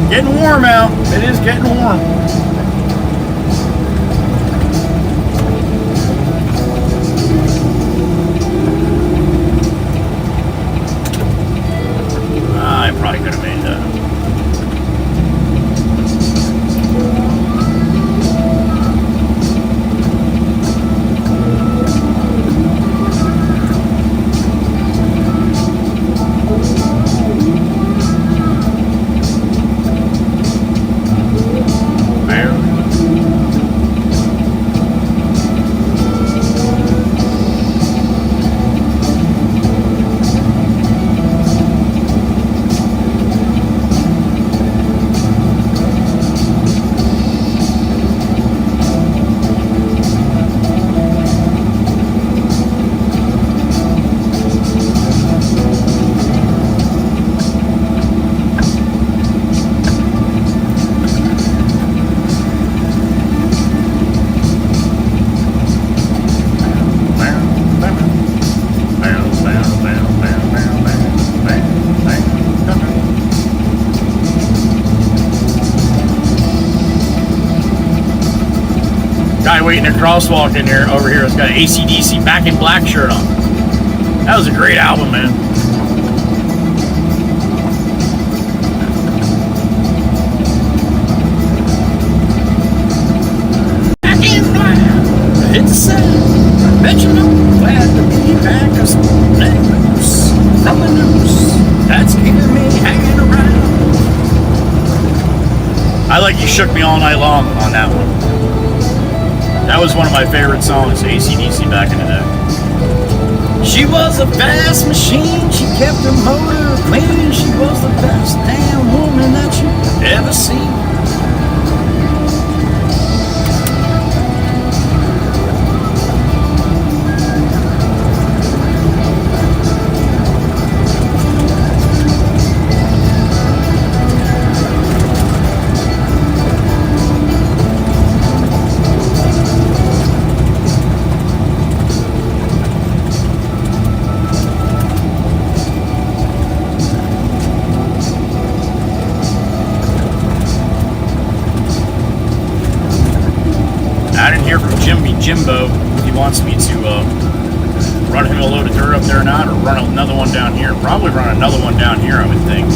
Getting warm out. It is getting warm. I probably could have made that. Man. Guy waiting a crosswalk in here over here has got an AC/DC Back in Black shirt on. That was a great album, man. Back in Black, hit the sound. Bet you know, glad to be back. Cause let loose from the noose that's keeping me hanging around. I like You Shook Me All Night Long on that one. That was one of my favorite songs, AC/DC back in the day. She was a fast machine, she kept her motor clean. She was the best damn woman that you ever seen. Jimbo, if he wants me to run him a load of dirt up there or not, or run another one down here. Probably run another one down here, I would think.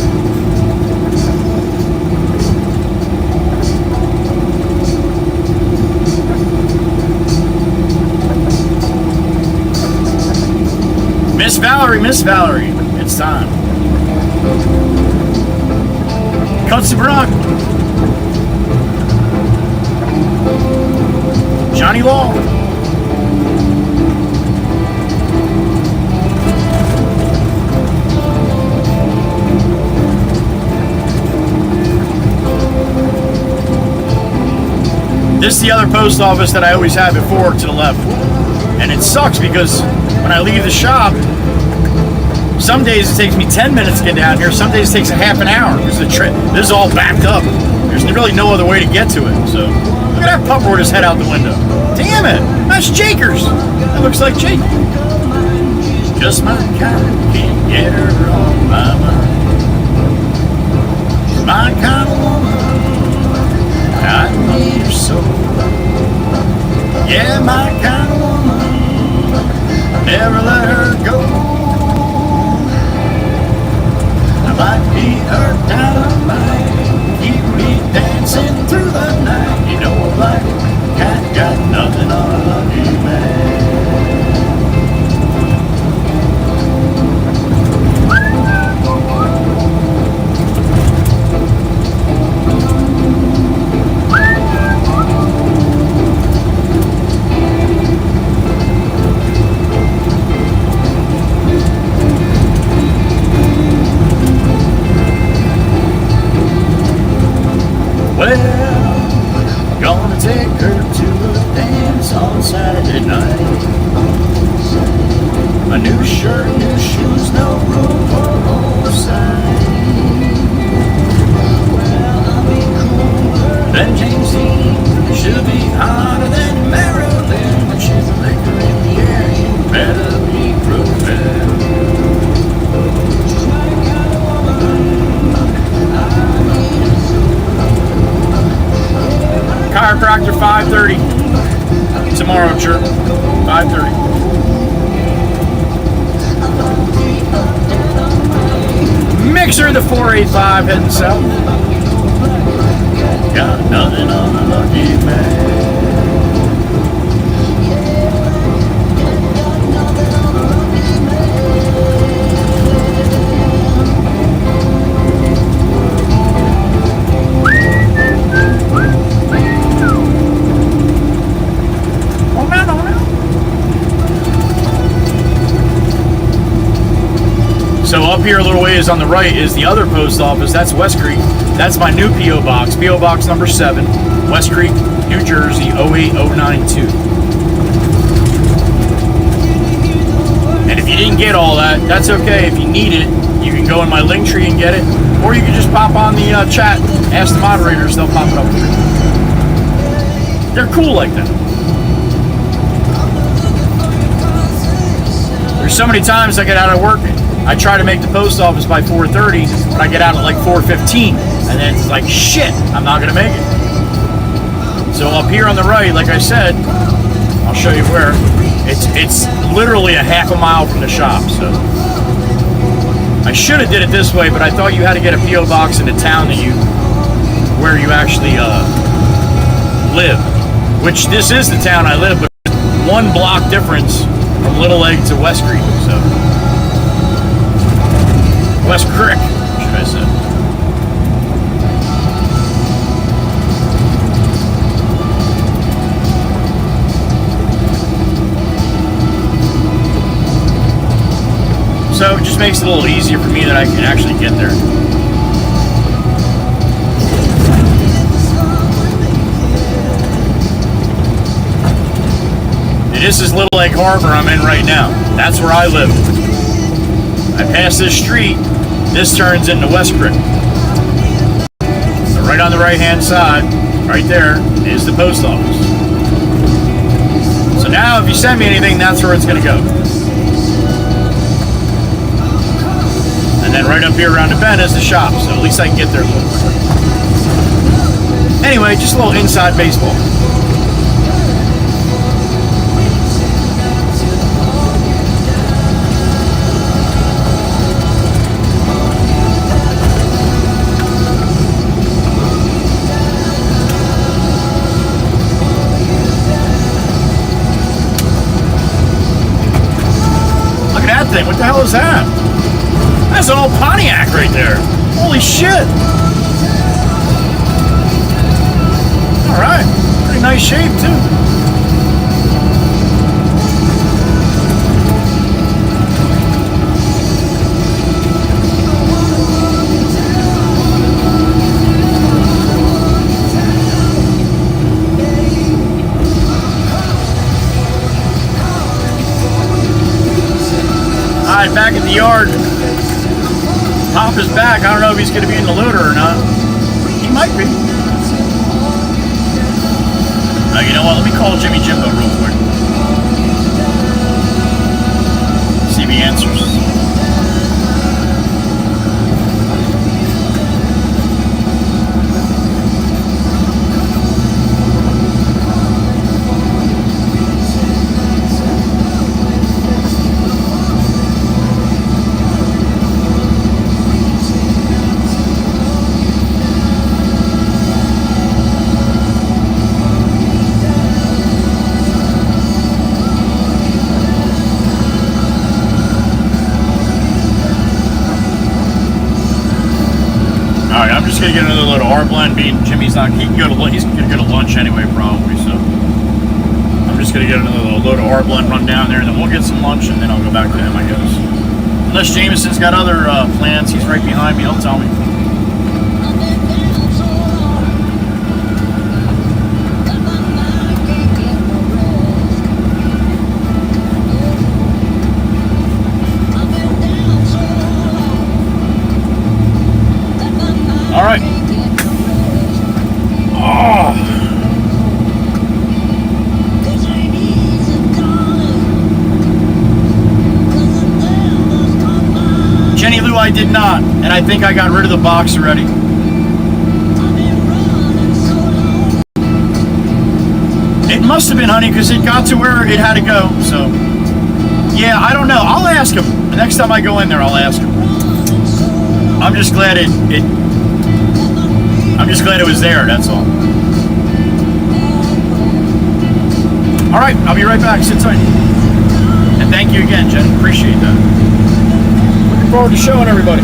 Miss Valerie, it's time. Cutsy Brock. Johnny Law. This is the other post office that I always had before to the left. And it sucks because when I leave the shop, some days it takes me 10 minutes to get down here, some days it takes a half an hour because the trip, this is all backed up. There's really no other way to get to it, so. Look at that pup with his head out the window. Damn it! That's Jakers! That looks like Jake. Just my kind, can't get her on my mind. She's my kind of woman, I need her so. Yeah, my kind of woman, never let her go. I might be her dynamite, keep me dancing through the night. You know I'm like, cat got nothing on a lucky man. Well, gonna take her to a dance on Saturday night. A new shirt, new shoes, no room for oversight. Well, I'll be cooler than James Dean. She'll be hotter than Marilyn. When she's a liquor in the air, you better be prepared. She's my kind of woman, I need her so. Chiropractor 5:30 tomorrow, sure. 5:30. Mixer the 485 heading south. Got nothing on a lucky man. So up here a little ways on the right is the other post office. That's West Creek. That's my new P.O. Box. P.O. Box number 7, West Creek, New Jersey, 08092. And if you didn't get all that, that's okay. If you need it, you can go in my link tree and get it. Or you can just pop on the chat, ask the moderators, they'll pop it up for you. They're cool like that. There's so many times I get out of work, I try to make the post office by 4:30, but I get out at like 4:15, and then it's like, shit, I'm not gonna make it. So up here on the right, like I said, I'll show you where. It's literally a half a mile from the shop. So I should have did it this way, but I thought you had to get a PO box in the town that where you actually live. Which this is the town I live, but 1 block difference from Little Egg to West Creek. So West Creek, should I say? So it just makes it a little easier for me that I can actually get there. This is Little Egg Harbor I'm in right now. That's where I live. I pass this street, this turns into West Creek. So right on the right hand side, right there, is the post office. So now if you send me anything, that's where it's going to go. And then right up here around the bend is the shop, so at least I can get there a little quicker. Anyway, just a little inside baseball. Look at that thing, what the hell is that? That's an old Pontiac right there. Holy shit. Alright. Pretty nice shape, too. Alright, back at the yard. Pop is back. I don't know if he's going to be in the loader or not. He might be. You know what? Let me call Jimmy Jimbo real quick. See if he answers. I'm just gonna get another load of R blend. Being Jimmy's not, he's gonna go to lunch anyway probably. So I'm just gonna get another load of R blend, run down there, and then we'll get some lunch, and then I'll go back to him, I guess. Unless Jameson's got other plans, he's right behind me. He'll tell me. All right. Oh. Jenny Lou, I did not, and I think I got rid of the box already. It must have been, honey, because it got to where it had to go. So, yeah, I don't know. I'll ask him. The next time I go in there, I'll ask him. I'm just glad I'm just glad it was there, that's all. Alright, I'll be right back. Sit tight. And thank you again, Jen. Appreciate that. Looking forward to showing everybody.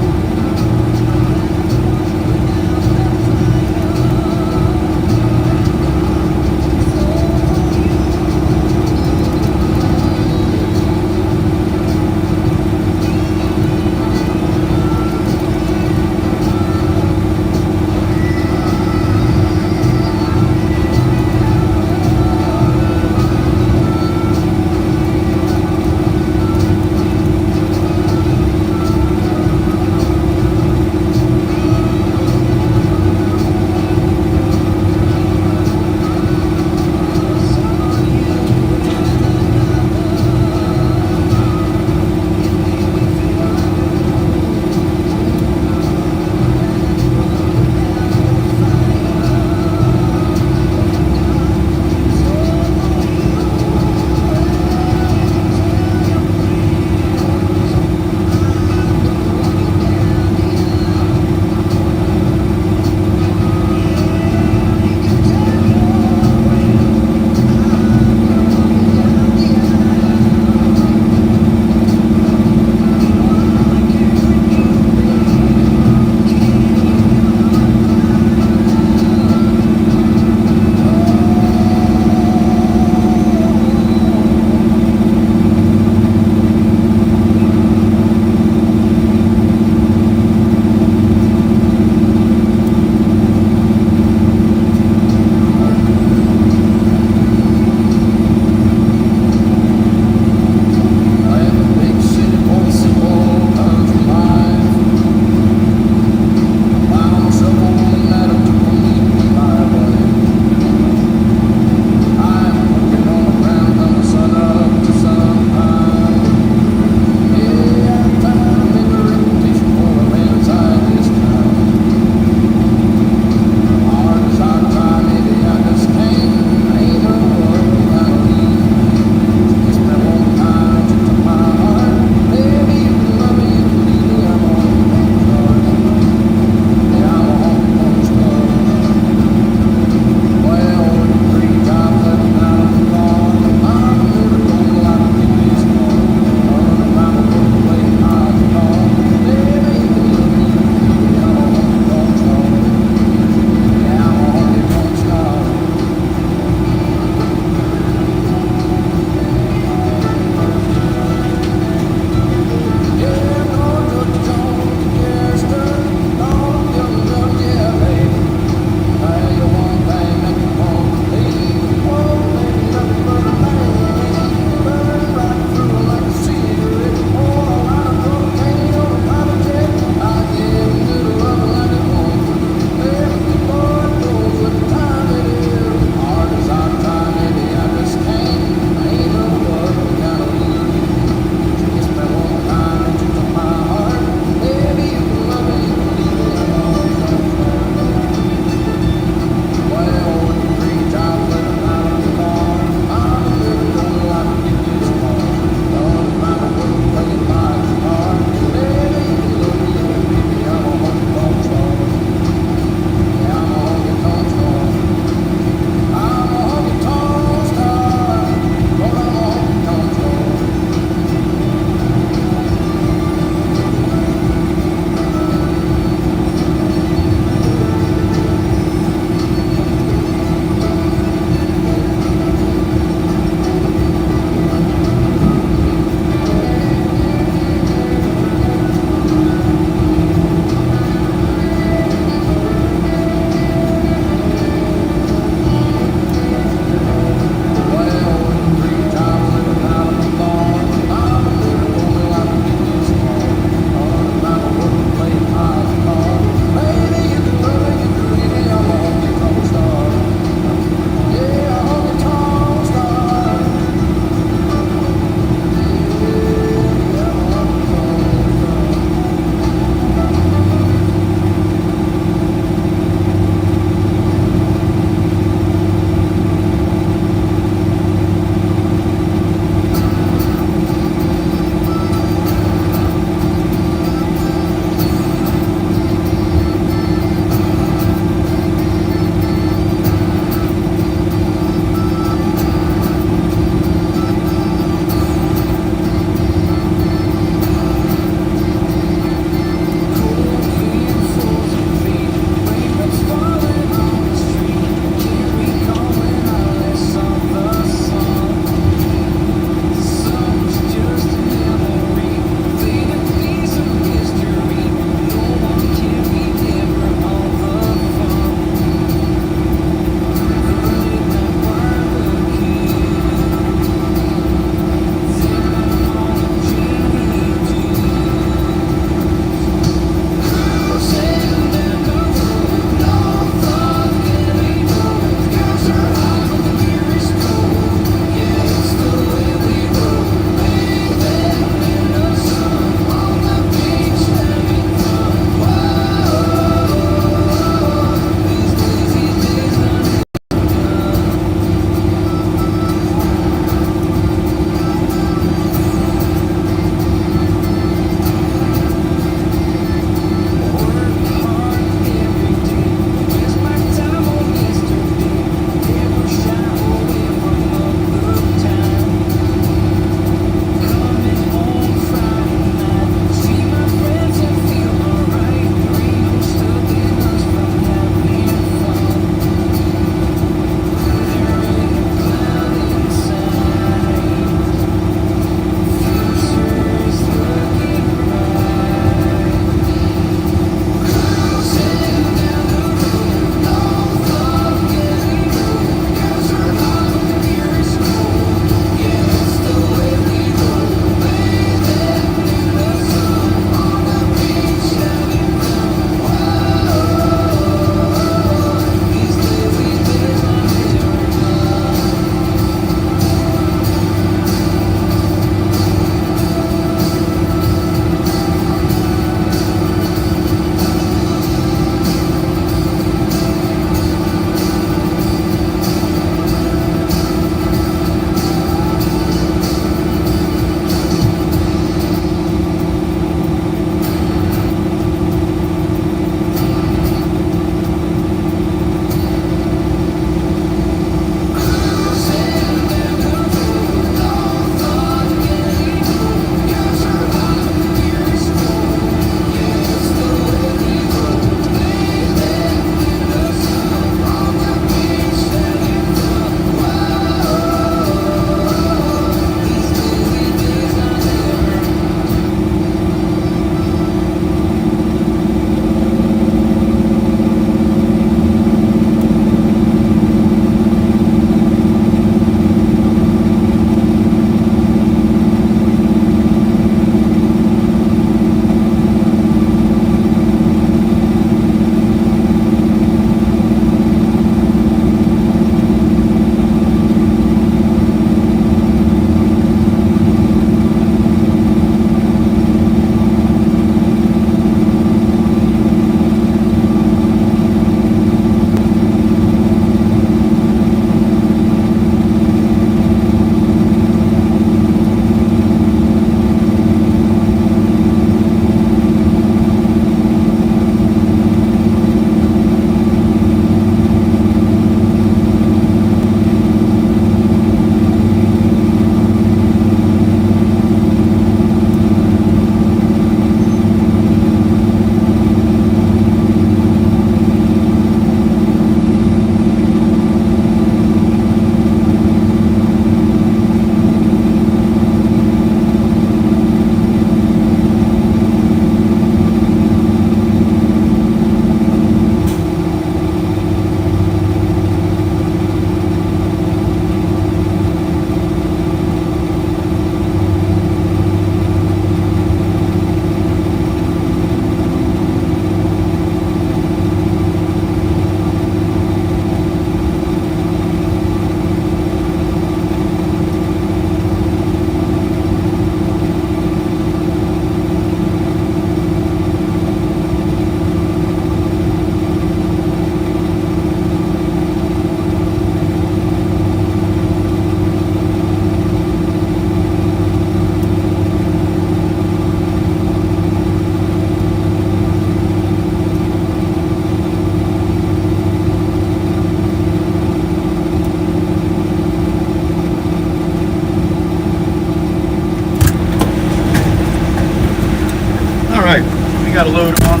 preload on.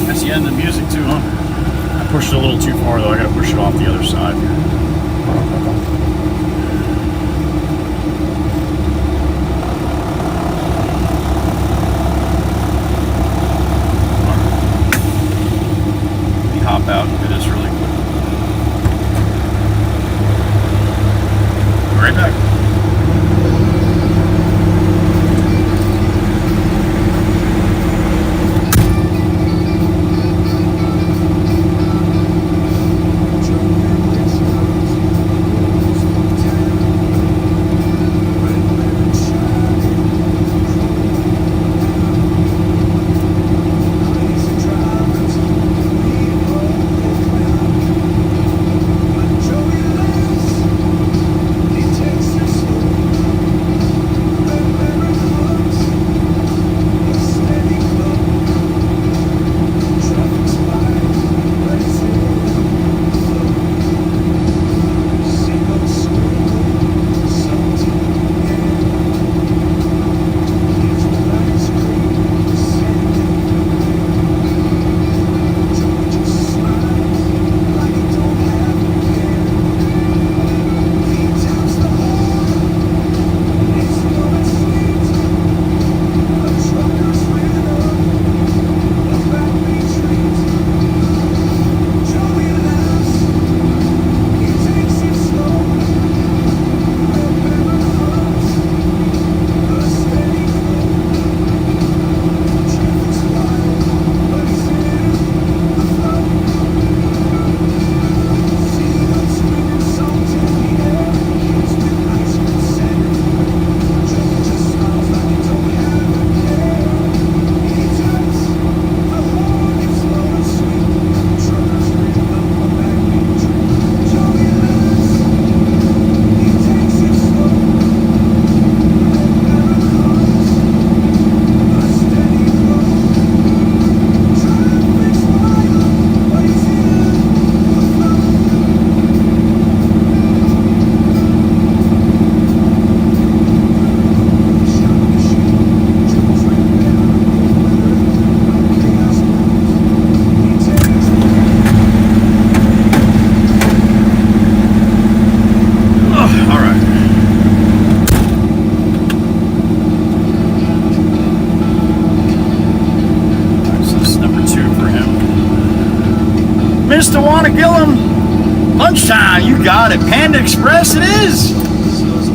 That's the end of the music too, huh? I pushed it a little too far though. I gotta push it off the other side here. Let me hop out and do this really quick. Be right back. Mr. Wanna Gillum, lunchtime, you got it. Panda Express, it is.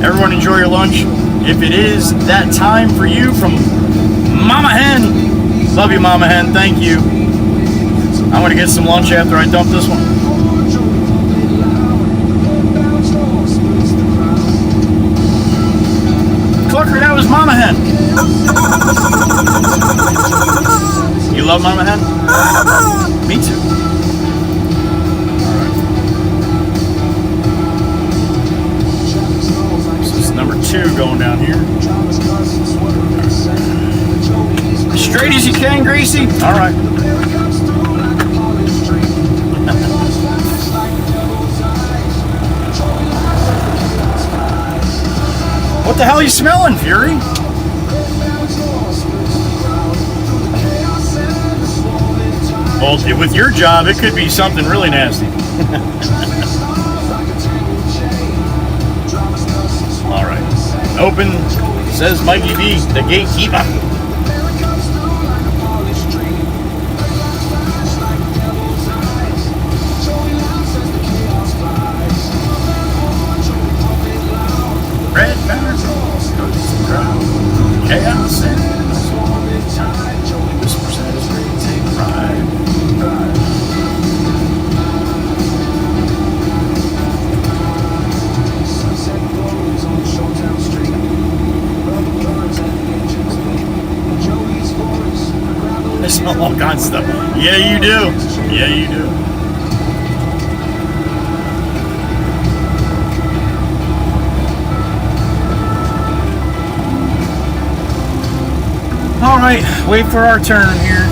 Everyone enjoy your lunch. If it is that time for you from Mama Hen, love you, Mama Hen, thank you. I'm gonna get some lunch after I dump this one. Clucker, that was Mama Hen. You love Mama Hen? Me too. Number 2 going down here. Straight as you can, Gracie. All right. What the hell are you smelling, Fury? Well, with your job, it could be something really nasty. All right. Open, says Mikey B, the gatekeeper. Red banner goes the crowd. Chaos and this percent is ready to take pride. There's all kinds of stuff. Yeah, you do. Yeah, you do. All right, wait for our turn here.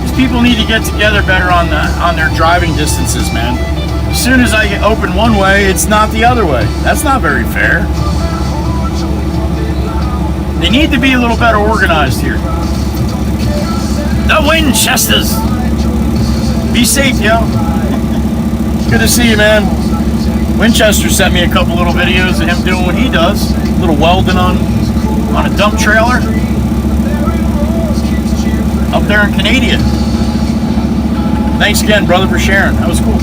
These people need to get together better on their driving distances, man. As soon as I get open one way, it's not the other way. That's not very fair. They need to be a little better organized here. The Winchesters. Be safe, yo. Good to see you, man. Winchester sent me a couple little videos of him doing what he does. A little welding on a dump trailer up there in Canada. Thanks again, brother, for sharing. That was cool.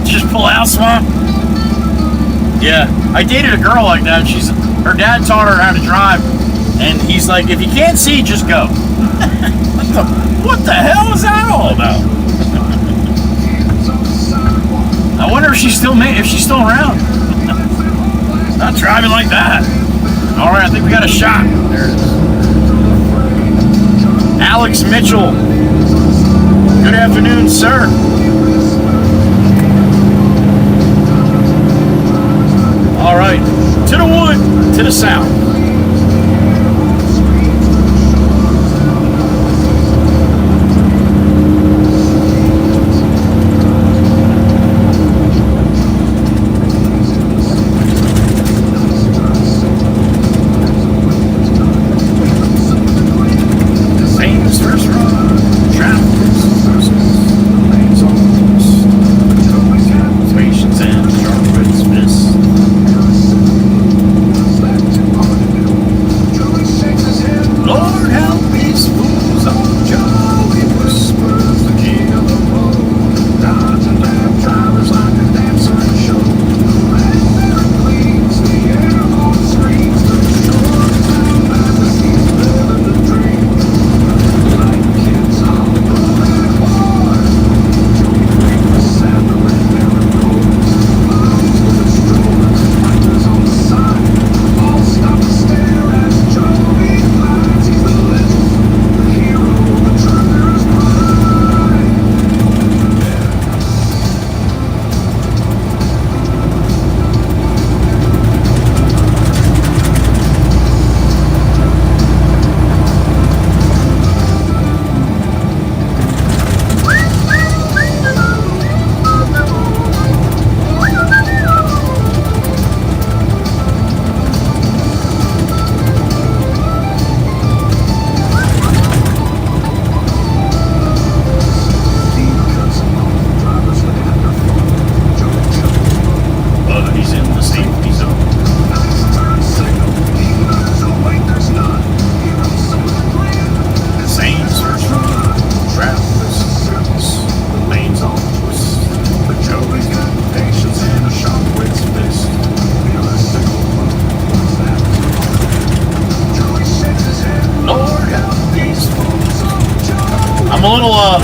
Just pull out, swamp. Yeah, I dated a girl like that. Her dad taught her how to drive, and he's like, if you can't see, just go. What the hell is that all about? I wonder if she's still around. Not driving like that. All right, I think we got a shot. There it is. Alex Mitchell. Good afternoon, sir. All right, to the wood, to the south.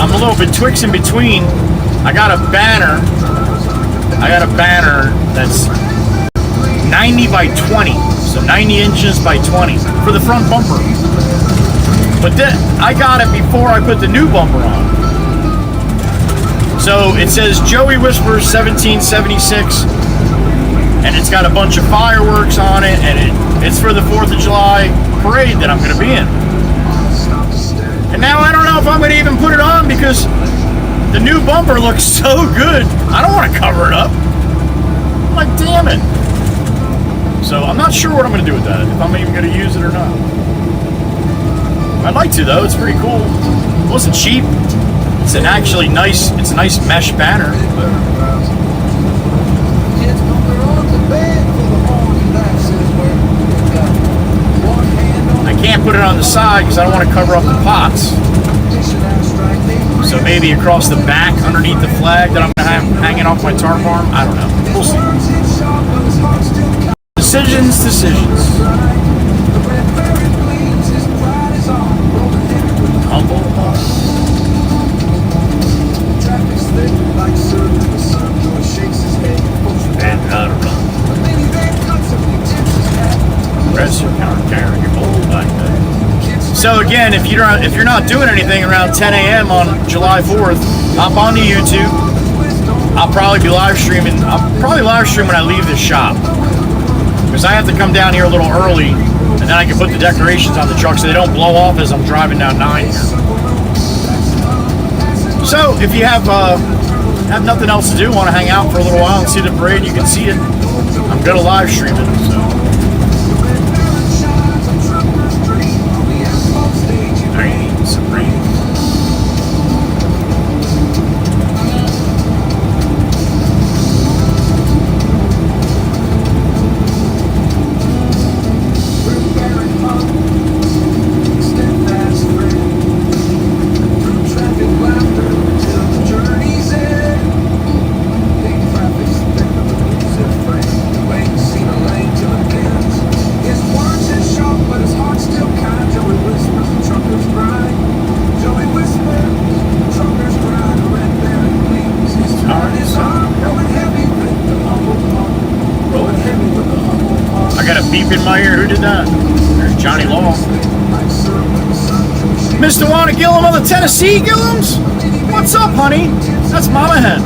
I'm a little betwixt in between. I got a banner that's 90 by 20, so 90 inches by 20 for the front bumper. But then I got it before I put the new bumper on. So it says Joey Whispers 1776, and it's got a bunch of fireworks on it, and it's for the 4th of July parade that I'm going to be in. And now I don't know if I'm going to even put it on because the new bumper looks so good. I don't want to cover it up. I'm like, damn it. So I'm not sure what I'm going to do with that, if I'm even going to use it or not. I'd like to, though. It's pretty cool. It wasn't cheap. It's a nice mesh banner. I can't put it on the side because I don't want to cover up the pots. So maybe across the back, underneath the flag that I'm going to have hanging off my tarp arm. I don't know. We'll see. Decisions. Humble. And how to run. Press your counter carry your whole back there. So again, if you're not doing anything around 10 a.m. on July 4th, hop onto YouTube. I'll probably be live streaming. I'll probably live stream when I leave the shop because I have to come down here a little early, and then I can put the decorations on the truck so they don't blow off as I'm driving down 9 here. So if you have have nothing else to do, want to hang out for a little while and see the parade, you can see it. I'm going to live stream it, so. Rain, some rain. I got a beep in my ear. Who did that? There's Johnny Law. Mr. Wanna Gillum on the Tennessee Gillums? What's up, honey? That's Mama Hen.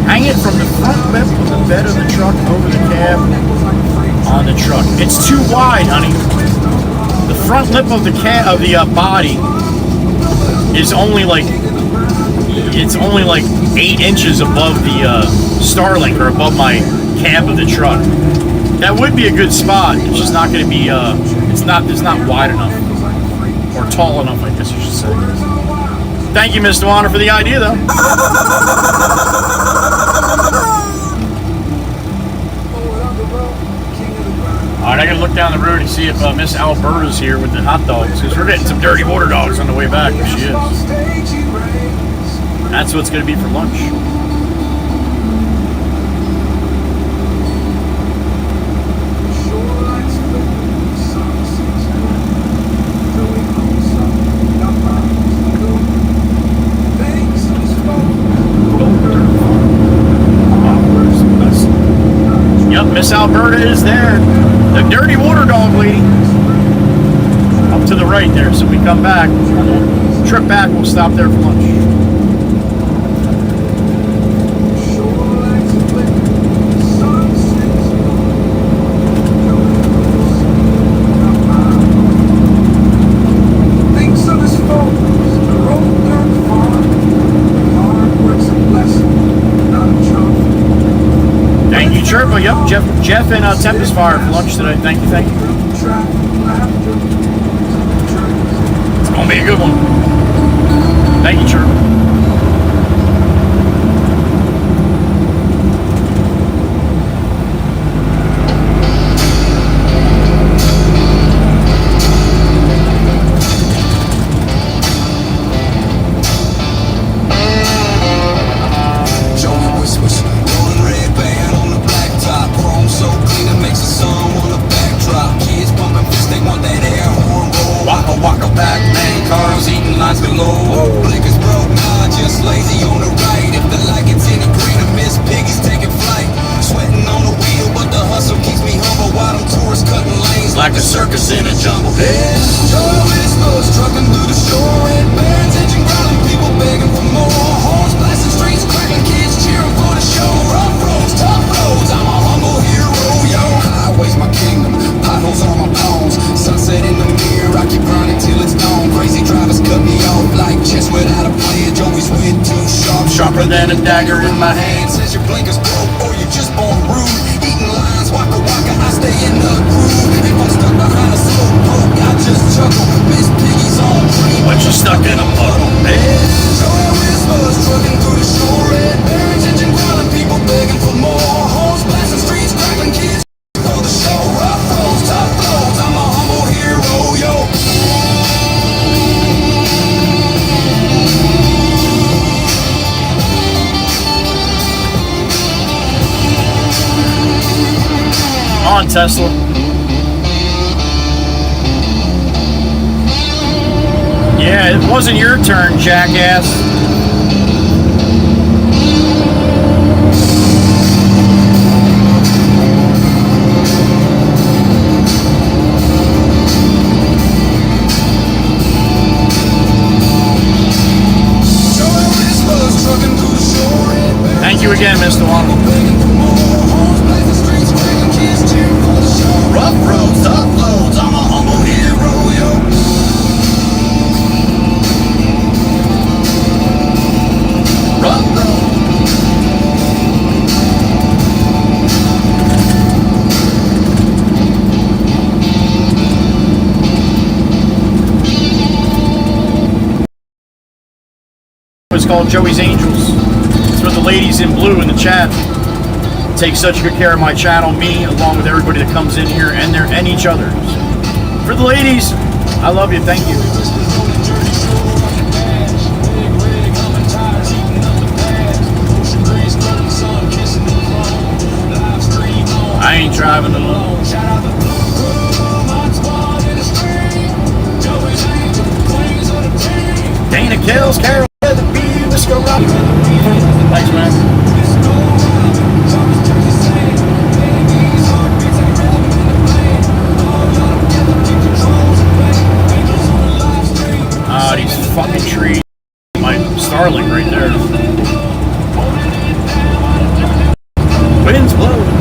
Hang it from the front lip of the bed of the truck over the cab on the truck. It's too wide, honey. The front lip of the body is only like 8 inches above the Starlink or above my cab of the truck. That would be a good spot. It's just not going to be. It's not wide enough or tall enough, I guess you should say. Thank you, Mr. Warner, for the idea, though. All right, I gotta look down the road and see if Miss Alberta's here with the hot dogs, because we're getting some dirty water dogs on the way back. There she is. That's what's gonna be for lunch. Yep, Miss Alberta is there. The dirty water dog lady. Up to the right there. So we come back. On the trip back, we'll stop there for lunch. Sherpa, yep, Jeff and Tempest Fire for lunch today. Thank you. It's gonna be a good one. Thank you, Sherpa. Like a circus in a jungle. Trucking through the shore, red bands, engine growling, people begging for more. Horns blasting, streets cracking, kids cheering for the show. Rough roads, tough roads, I'm a humble hero, yo. Highways my kingdom, potholes on my palms. Sunset in the mirror, I keep grinding till it's dawn. Crazy drivers cut me off like chess without a pledge. Always went too sharp, sharper than a dagger in my hand. Says your blinkers broke or you're just born rude. Eating lines, waka waka, I stay in the groove. If I'm stuck behind a slow poke, I just chuckle. Miss Piggy's on dream, but you're stuck in a puddle, man. Joy whispers, trucking through the shore, red barons, engine growling, people begging for more. Horns blasting, streets cracking, kids for the show. Rough roads, tough roads, I'm a humble hero, yo. On Tesla. Yeah, it wasn't your turn, jackass. Thank you again, Mr. Waddle. Rough roads, tough loads, I'm a humble hero, yo. It's called Joey's Angels. It's for the ladies in blue in the chat. Take such good care of my channel, me, along with everybody that comes in here and each other. So, for the ladies, I love you. Thank you. I ain't driving alone. Dana Kells, Carol, the B, Wisco Rock. Thanks, man. Ah, these fucking trees. My Starlink right there. Winds blowing.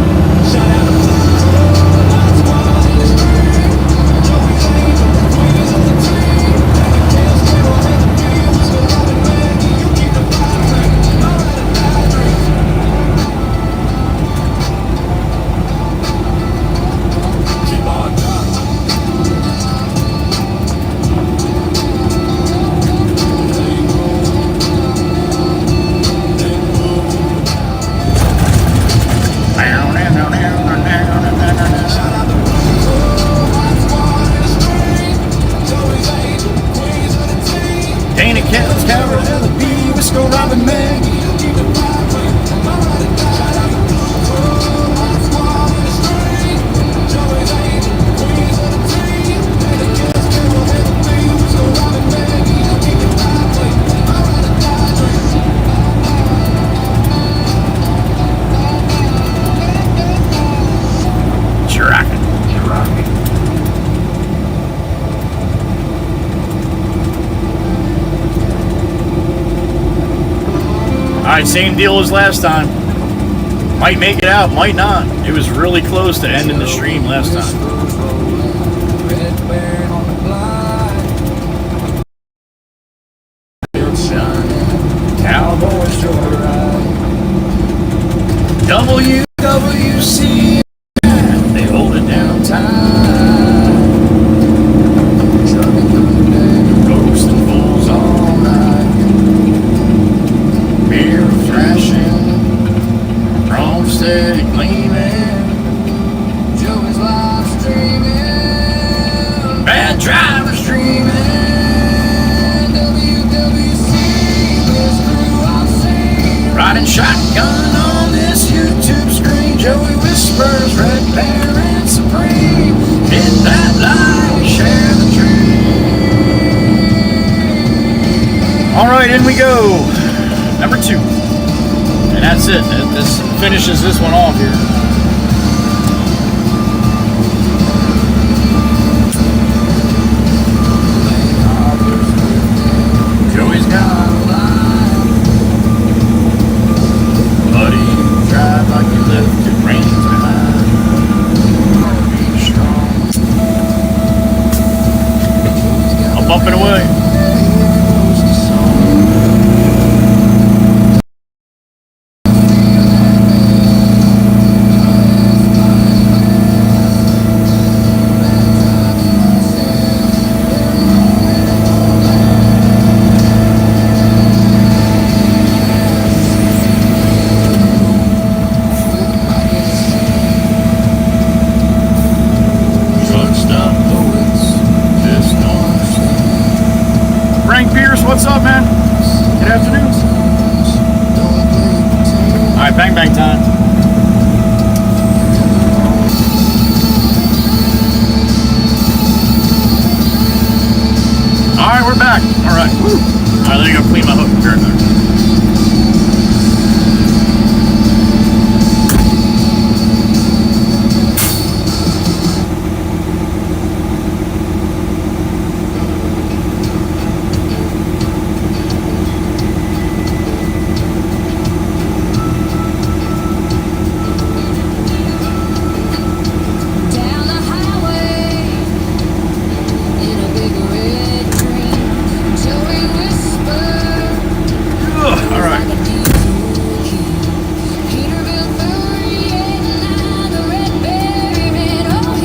Alright, same deal as last time. Might make it out, might not. It was really close to ending the stream last time. Cowboys joyride. WWC. They hold it down tight. Roasting fools all night. Beer thrashing. Chrome steady gleaming. Joey's live streaming. Bad drivers dreaming. Riding shotgun on this YouTube screen. Joey whispers, Red Bear and Supreme. Hit that like, share the dream. Alright, in we go. Number 2. And that's it. This finishes this one off here. Joey's got a line. Buddy, drive like you left your brains behind. Be strong. I'll bump it away. What's up, man? Good afternoon. Alright, bang bang time. Alright, we're back. Alright. Alright, let me go clean my hook. Be right back.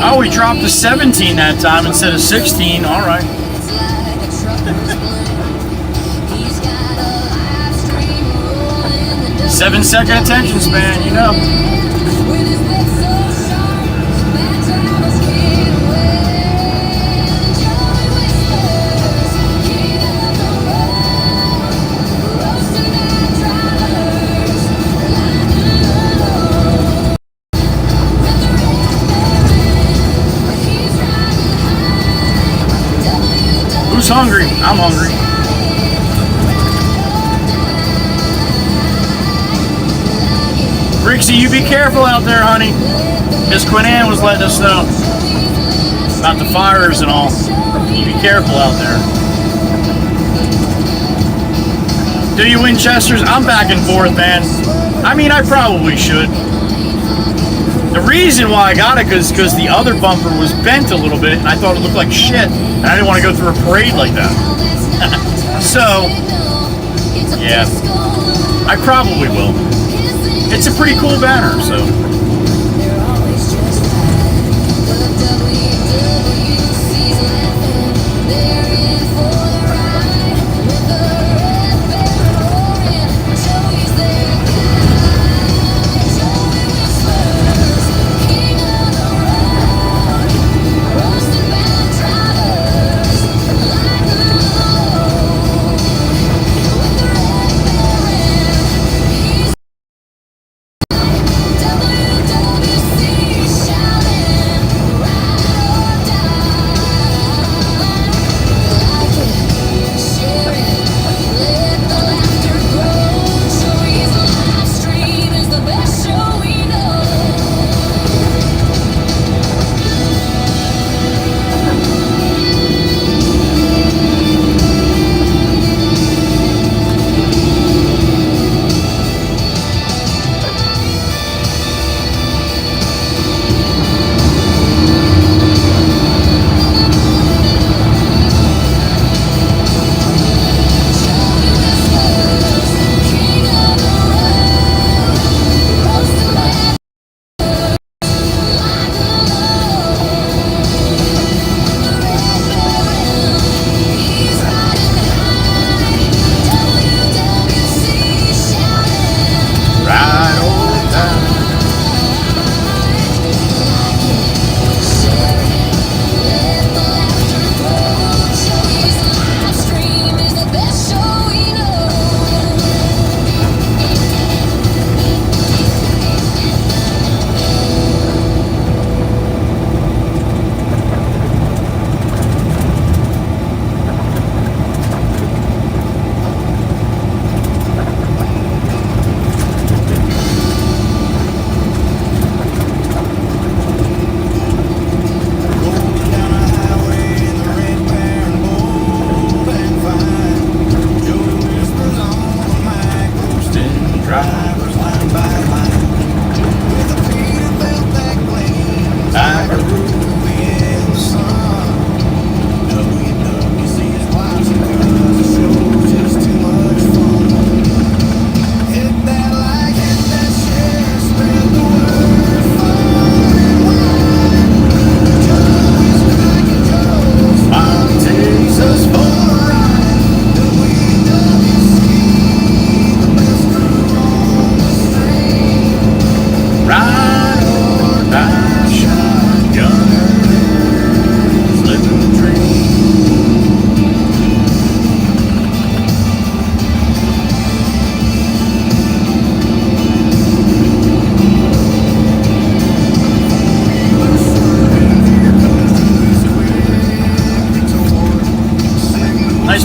Oh, we dropped to 17 that time instead of 16. All right. 7-second attention span, you know. Who's hungry? I'm hungry. Rixie, you be careful out there, honey. Miss Quinn Ann was letting us know about the fires and all. You be careful out there. Do you Winchesters? I'm back and forth, man. I mean, I probably should. The reason why I got it is because the other bumper was bent a little bit, and I thought it looked like shit, and I didn't want to go through a parade like that. So, yeah, I probably will. It's a pretty cool banner, so.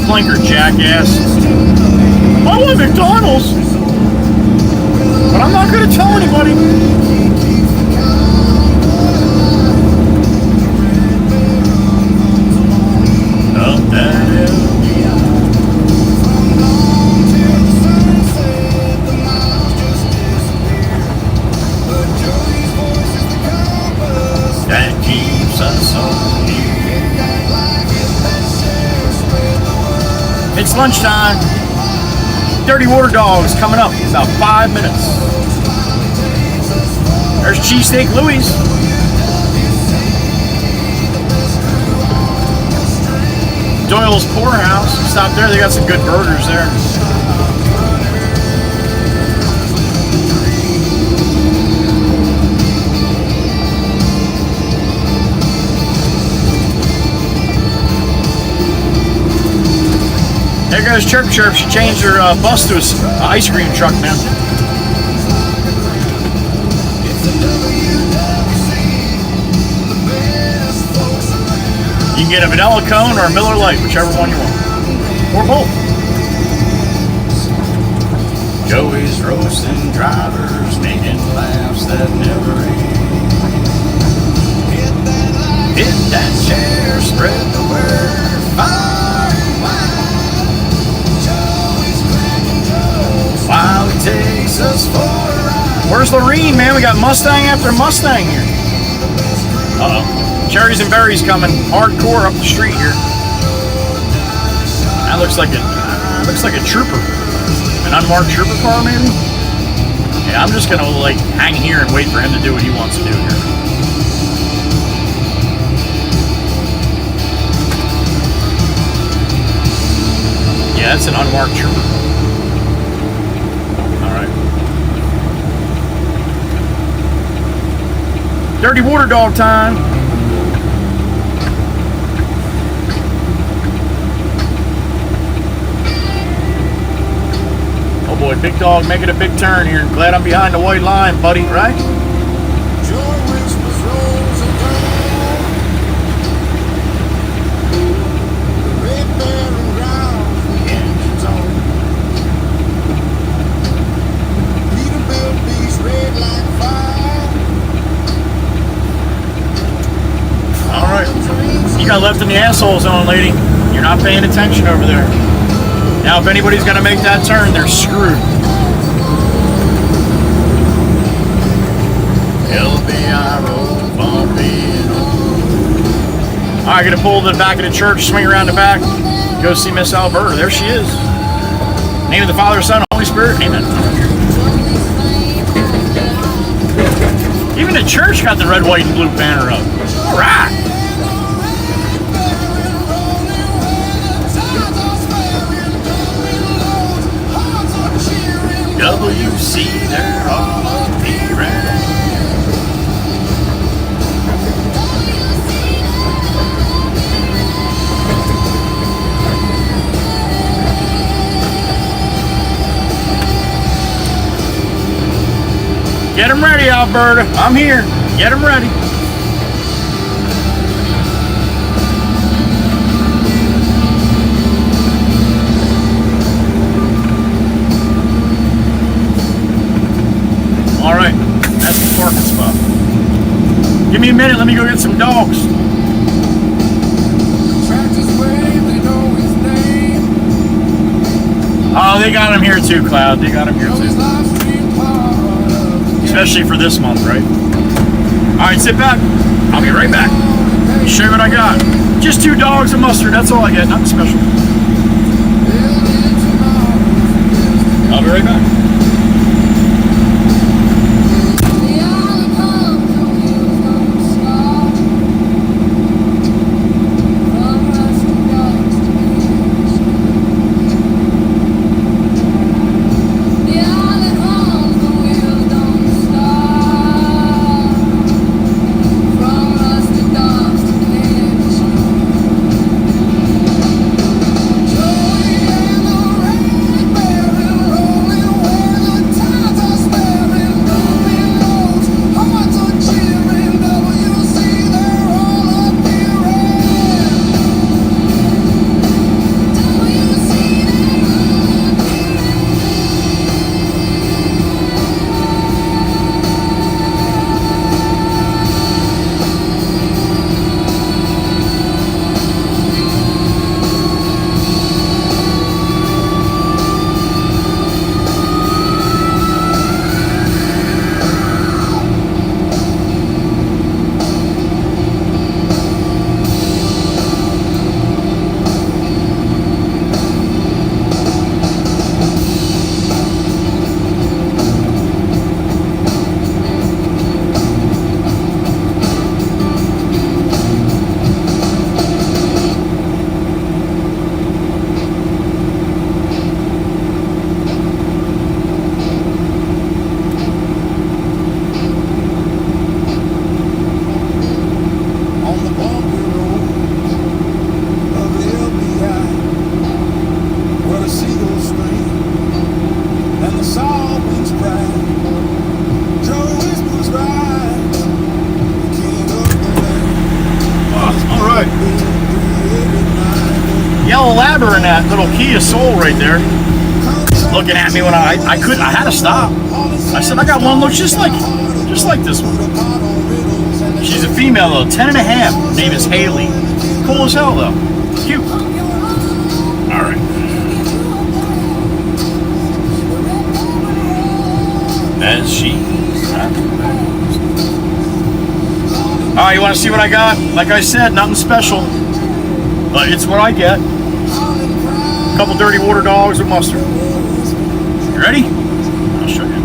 Blinker, jackass. I want McDonald's, but I'm not going to tell anybody. Up that hill. That keeps us on here. It's lunchtime. Dirty Water Dogs coming up in about 5 minutes. There's Cheesesteak Louie's. Doyle's Poorhouse. Stop there. They got some good burgers there. there goes Chirp Chirp. She changed her bus to an ice cream truck now. You can get a vanilla cone or a Miller Lite, whichever one you want. Or both. Joey's roasting drivers, making laughs that never end. Hit that chair, spread the word, far and wide. Joey's cracking jokes while he takes us for a ride. Where's Lorene, man? We got Mustang after Mustang here. Uh-oh. Cherries and berries coming hardcore up the street here. That looks like a trooper. An unmarked trooper car, maybe? Yeah, I'm just gonna like hang here and wait for him to do what he wants to do here. Yeah, that's an unmarked trooper. Alright. Dirty water dog time. Oh boy, big dog making a big turn here. Glad I'm behind the white line, buddy, right? Alright. You got left in the asshole zone, lady. You're not paying attention over there. Now, if anybody's going to make that turn, they're screwed. All right, going to pull to the back of the church, swing around the back, go see Miss Alberta. There she is. Name of the Father, Son, and Holy Spirit. Amen. Even the church got the red, white, and blue banner up. All right. WC, they're all around. Get them ready, Alberta. I'm here. Get them ready. All right, that's the parking spot. Give me a minute, let me go get some dogs. Oh, they got him here too, Cloud. They got him here too. Especially for this month, right? All right, sit back. I'll be right back. Show you what I got. Just 2 dogs and mustard. That's all I get. Nothing special. I'll be right back. right. Yellow Labber in that little Kia Soul right there. Looking at me when I had to stop. I said, I got one looks just like this one. She's a female though, 10 and a half. Her name is Haley. Cool as hell though. Cute. All right. As she. All right, you want to see what I got? Like I said, nothing special, but it's what I get. A couple dirty water dogs with mustard. You ready? I'll show you.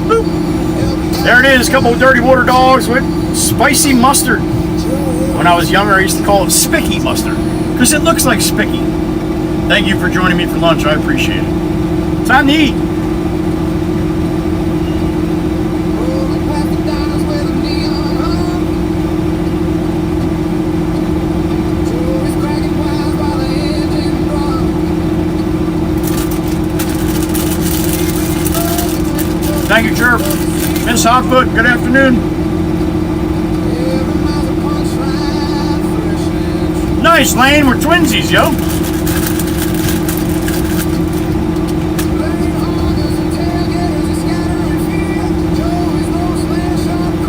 Boop. There it is, a couple of dirty water dogs with spicy mustard. When I was younger, I used to call it spicky mustard because it looks like spicky. Thank you for joining me for lunch. I appreciate it. Time to eat. Thank you, Jerv. Miss Hotfoot, good afternoon. Nice, Lane. We're twinsies, yo.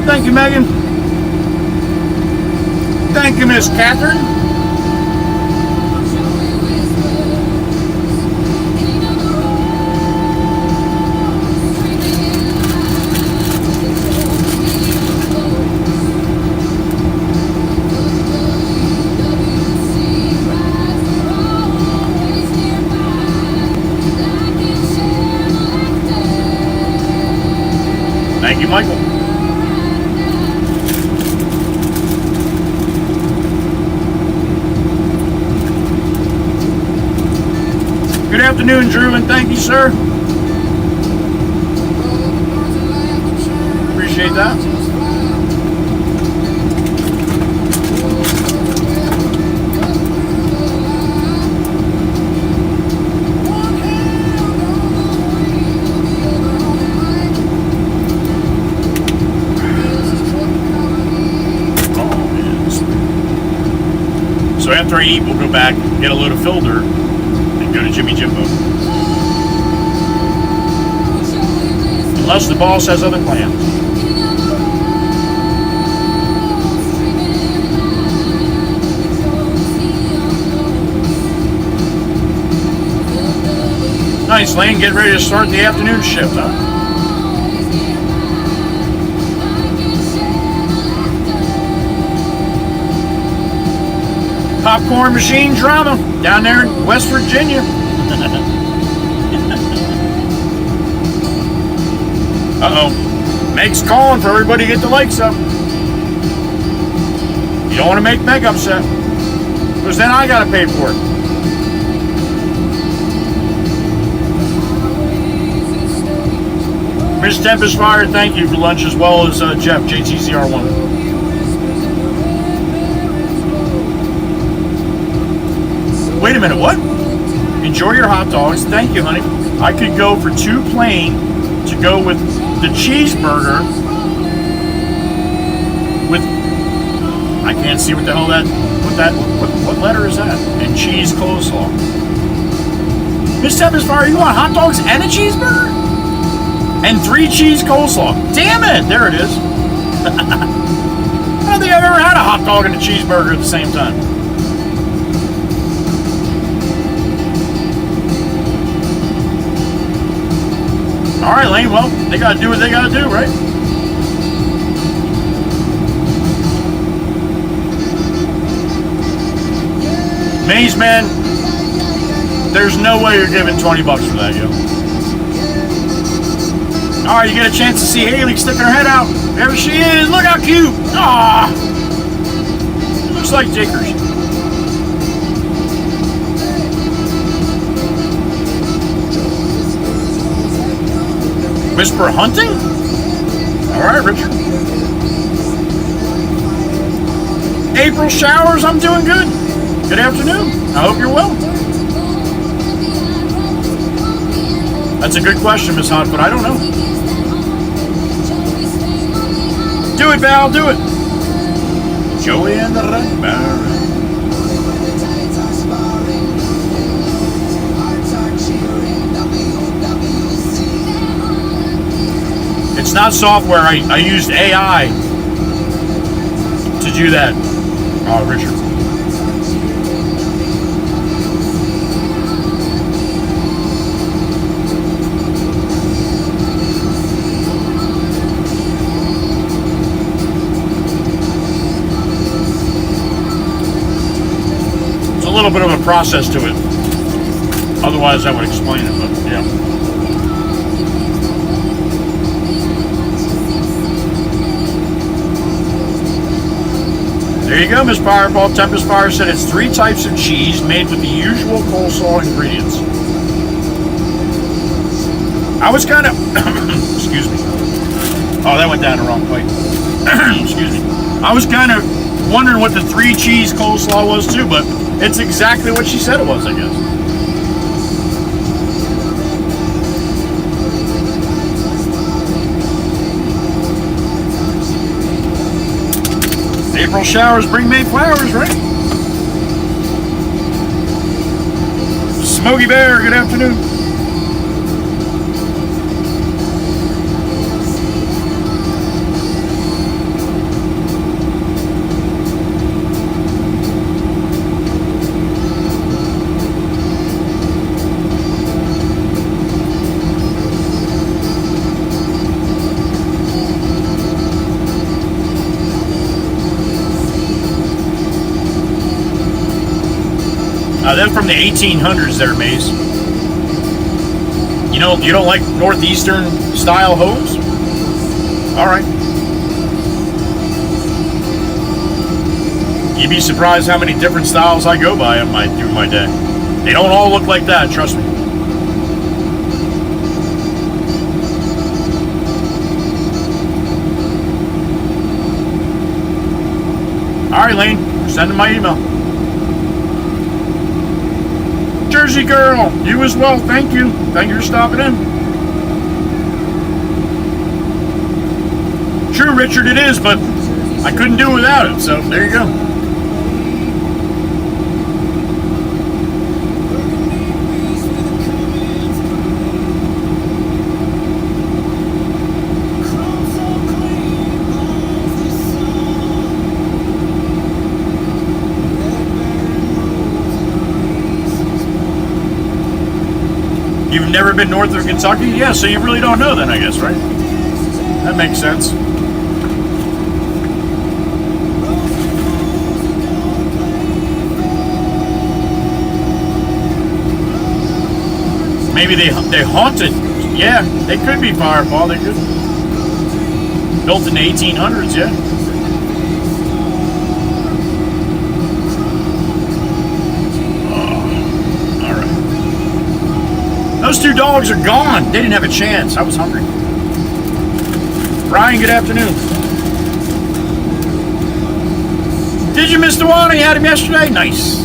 Thank you, Megan. Thank you, Miss Catherine. Thank you, Michael. Good afternoon, Drew, and thank you, sir. Appreciate that. So after I eat, we'll go back, get a load of filter, and go to Jimmy Jimbo. Unless the boss has other plans. Nice, Lane. Get ready to start the afternoon shift, huh? Popcorn Machine Drama down there in West Virginia. Uh-oh. Meg's calling for everybody to get the likes up. You don't want to make Meg upset, because then I got to pay for it. Miss Tempest Fire, thank you for lunch, as well as Jeff, JTZR1. Wait a minute, what? Enjoy your hot dogs. Thank you, honey. I could go for 2 plain to go with the cheeseburger with, I can't see what the hell what letter is that? And cheese coleslaw. Miss Tempest Fire, you want hot dogs and a cheeseburger? And 3 cheese coleslaw. Damn it! There it is. I don't think I've ever had a hot dog and a cheeseburger at the same time. All right, Lane, well, they got to do what they got to do, right? Maze Man, there's no way you're giving $20 for that, yo. All right, you get a chance to see Haley sticking her head out. There she is. Look how cute. Ah, looks like Dickers. Whisper hunting? All right, Richard. April showers, I'm doing good. Good afternoon. I hope you're well. That's a good question, Miss Hunt, but I don't know. Do it, Val, do it. Joey and the Rainbow. It's not software. I used AI to do that. Oh, Richard. It's a little bit of a process to it. Otherwise, I would explain it, but yeah. There you go, Miss Fireball. Tempest Fire said it's 3 types of cheese made with the usual coleslaw ingredients. I was kind of... excuse me. Oh, that went down the wrong pipe. Excuse me. I was kind of wondering what the 3 cheese coleslaw was too, but it's exactly what she said it was, I guess. April showers bring May flowers, right? Smokey Bear, good afternoon. They're from the 1800s there, Maze. You don't like Northeastern style hose? Alright. You'd be surprised how many different styles I go by through my day. They don't all look like that, trust me. Alright, Lane, sending my email. Jersey girl, you as well. Thank you. Thank you for stopping in. True, Richard, it is, but I couldn't do it without it, so there you go. You've never been north of Kentucky? Yeah, so you really don't know then, I guess, right? That makes sense. Maybe they haunted. Yeah, they could be Fireball. They could. Built in the 1800s, yeah. Those 2 dogs are gone. They didn't have a chance. I was hungry. Ryan, good afternoon. Did you miss the one? You had him yesterday? Nice.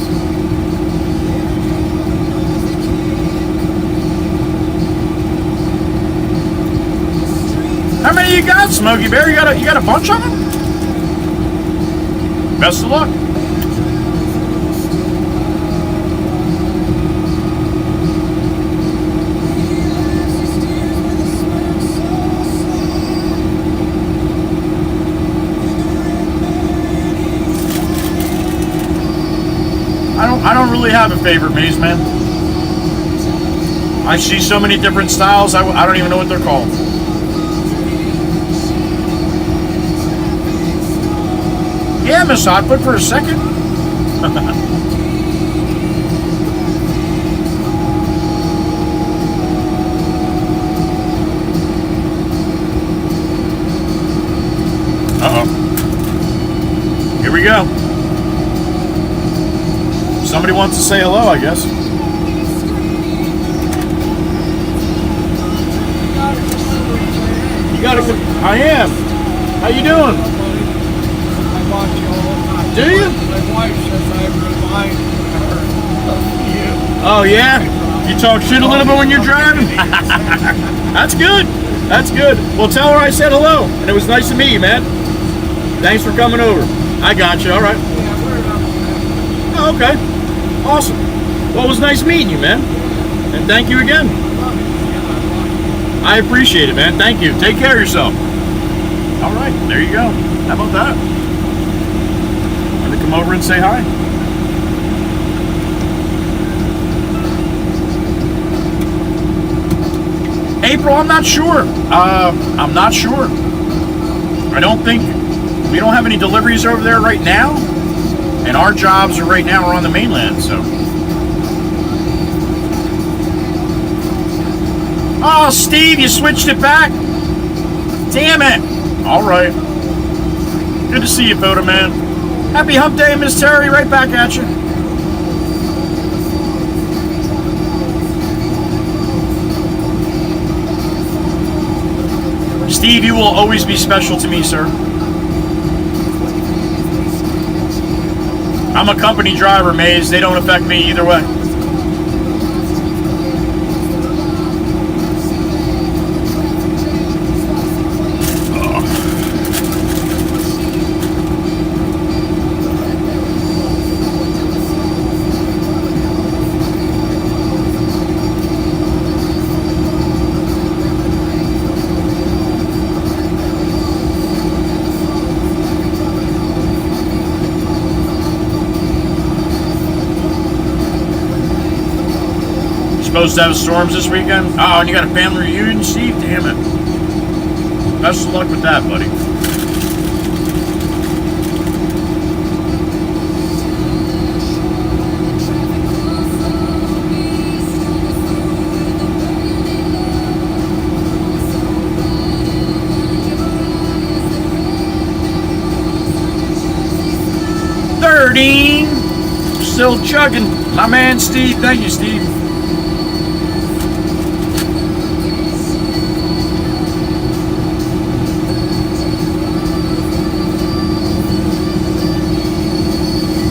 How many you got, Smokey Bear? You got a bunch of them? Best of luck. I don't really have a favorite maze, man. I see so many different styles, I don't even know what they're called. Yeah, Miss Hotfoot, for a second. Uh-oh. Here we go. Somebody wants to say hello, I guess. You gotta come. I am. How you doing? I watch you all the time. Do you? My wife says I remind her of you. Oh, yeah? You talk shit a little bit when you're driving? That's good. That's good. Well, tell her I said hello, and it was nice to meet you, man. Thanks for coming over. I got you. All right. Yeah, we're about Oh, okay. Awesome. Well, it was nice meeting you, man. And thank you again. I appreciate it, man. Thank you. Take care of yourself. All right. There you go. How about that? Want to come over and say hi? April, I'm not sure. I'm not sure. I don't think we don't have any deliveries over there right now, and our jobs are right now are on the mainland. So, oh, Steve, you switched it back. Damn it! All right. Good to see you, Photo Man. Happy Hump Day, Miss Terry. Right back at you. Steve, you will always be special to me, sir. I'm a company driver, Maze. They don't affect me either way. Supposed to have storms this weekend? Oh, and you got a family reunion, Steve? Damn it. Best of luck with that, buddy. Still chugging. My man, Steve. Thank you, Steve.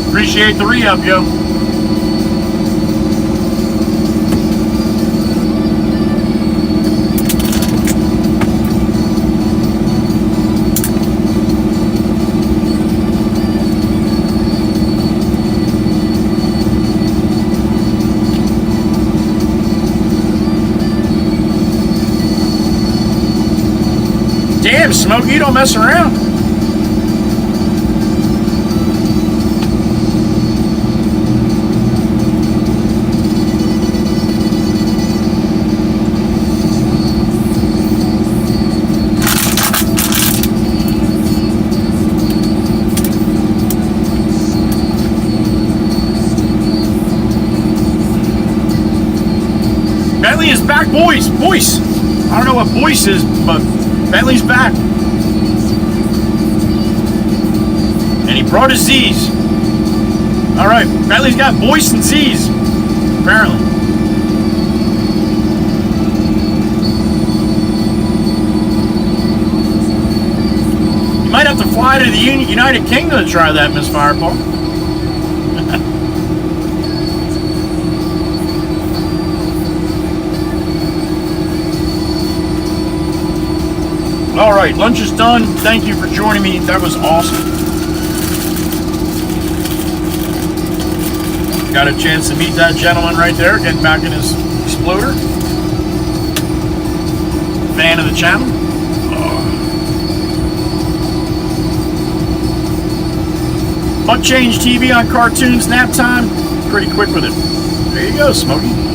Appreciate the re-up, yo. Damn, Smokey, you don't mess around. Bentley is back, boys. Boys. I don't know what boys is, but Bentley's back. And he brought his Z's. Alright, Bentley's got Boyce and Z's. Apparently. You might have to fly to the United Kingdom to try that, Miss Fireball. All right, lunch is done. Thank you for joining me. That was awesome. Got a chance to meet that gentleman right there, getting back in his Exploder. Fan of the channel. Butt change TV on cartoons, nap time. Pretty quick with it. There you go, Smokey.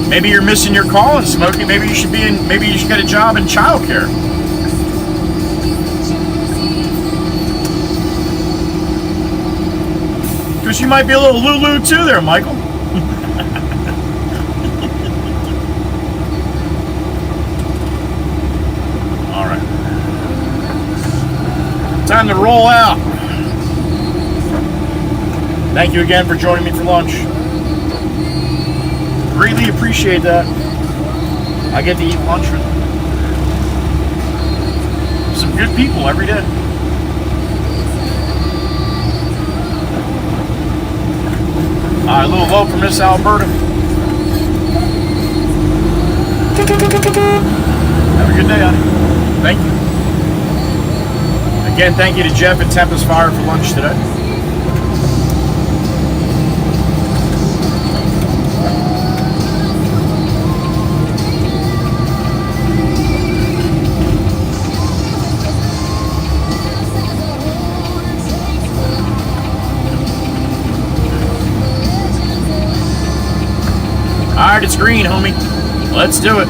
Maybe you're missing your calling, Smokey. Maybe you should be in. Maybe you should get a job in childcare. Because you might be a little Lulu too, there, Michael. All right. Time to roll out. Thank you again for joining me for lunch. Greatly appreciate that. I get to eat lunch with some good people every day. All right, a little low for Miss Alberta. Have a good good day, honey. Thank you. Again, thank you to Jeff at Tempest Fire for lunch today. All right, it's green, homie. Let's do it.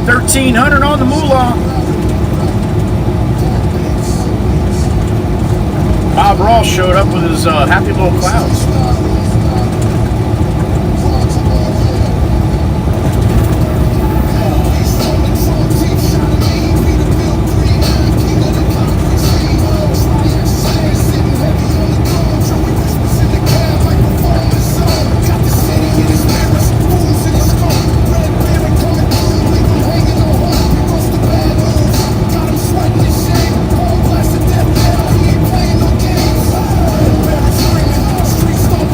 $1,300 on the moolah. Bob Ross showed up with his happy little clouds. Streets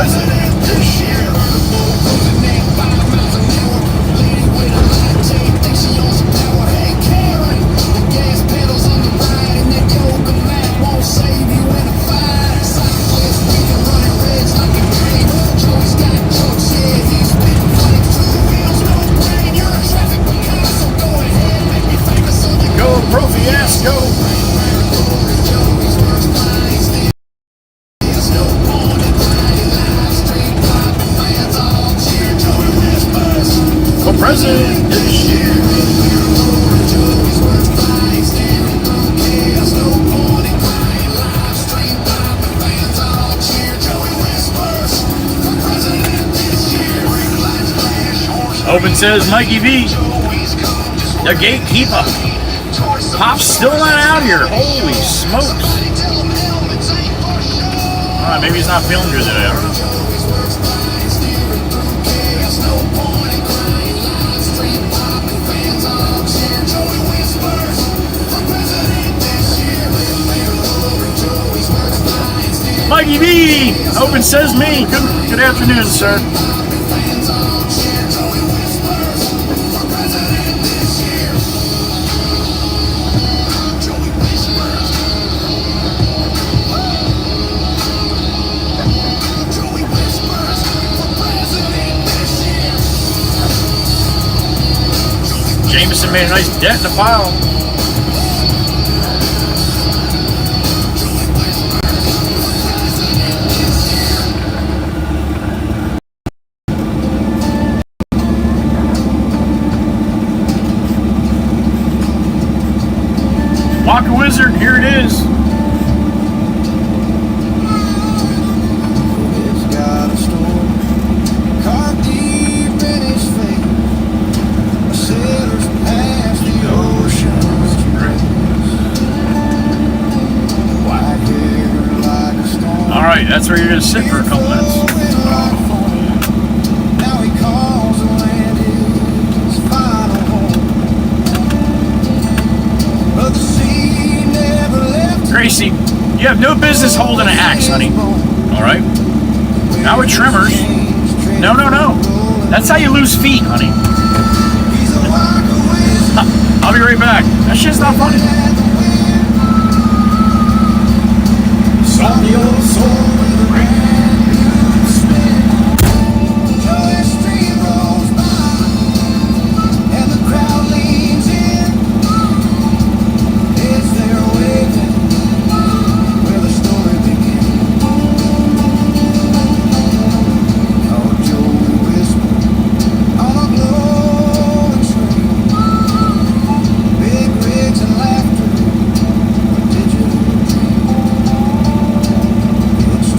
president this year. Go, Pro Fiasco. For president this year. Open says Mikey V, the gatekeeper. Pop's still not out here. Holy smokes. Alright, maybe he's not feeling good today. I don't know. Mikey V! Open says me. Good afternoon, sir. Jameson made a nice dent in the pile. Waka Wizard, here it is. It's got a storm carved deep in his face. A sailor's past the ocean's grace. White hair like a storm. All right, that's where you're gonna sit for a couple minutes. Now he calls the land his final home. But the sea never left. Gracie, you have no business holding an axe, honey. All right? Not with trimmers. No, no, no. That's how you lose feet, honey. I'll be right back. That shit's not funny. Salty old soul. It's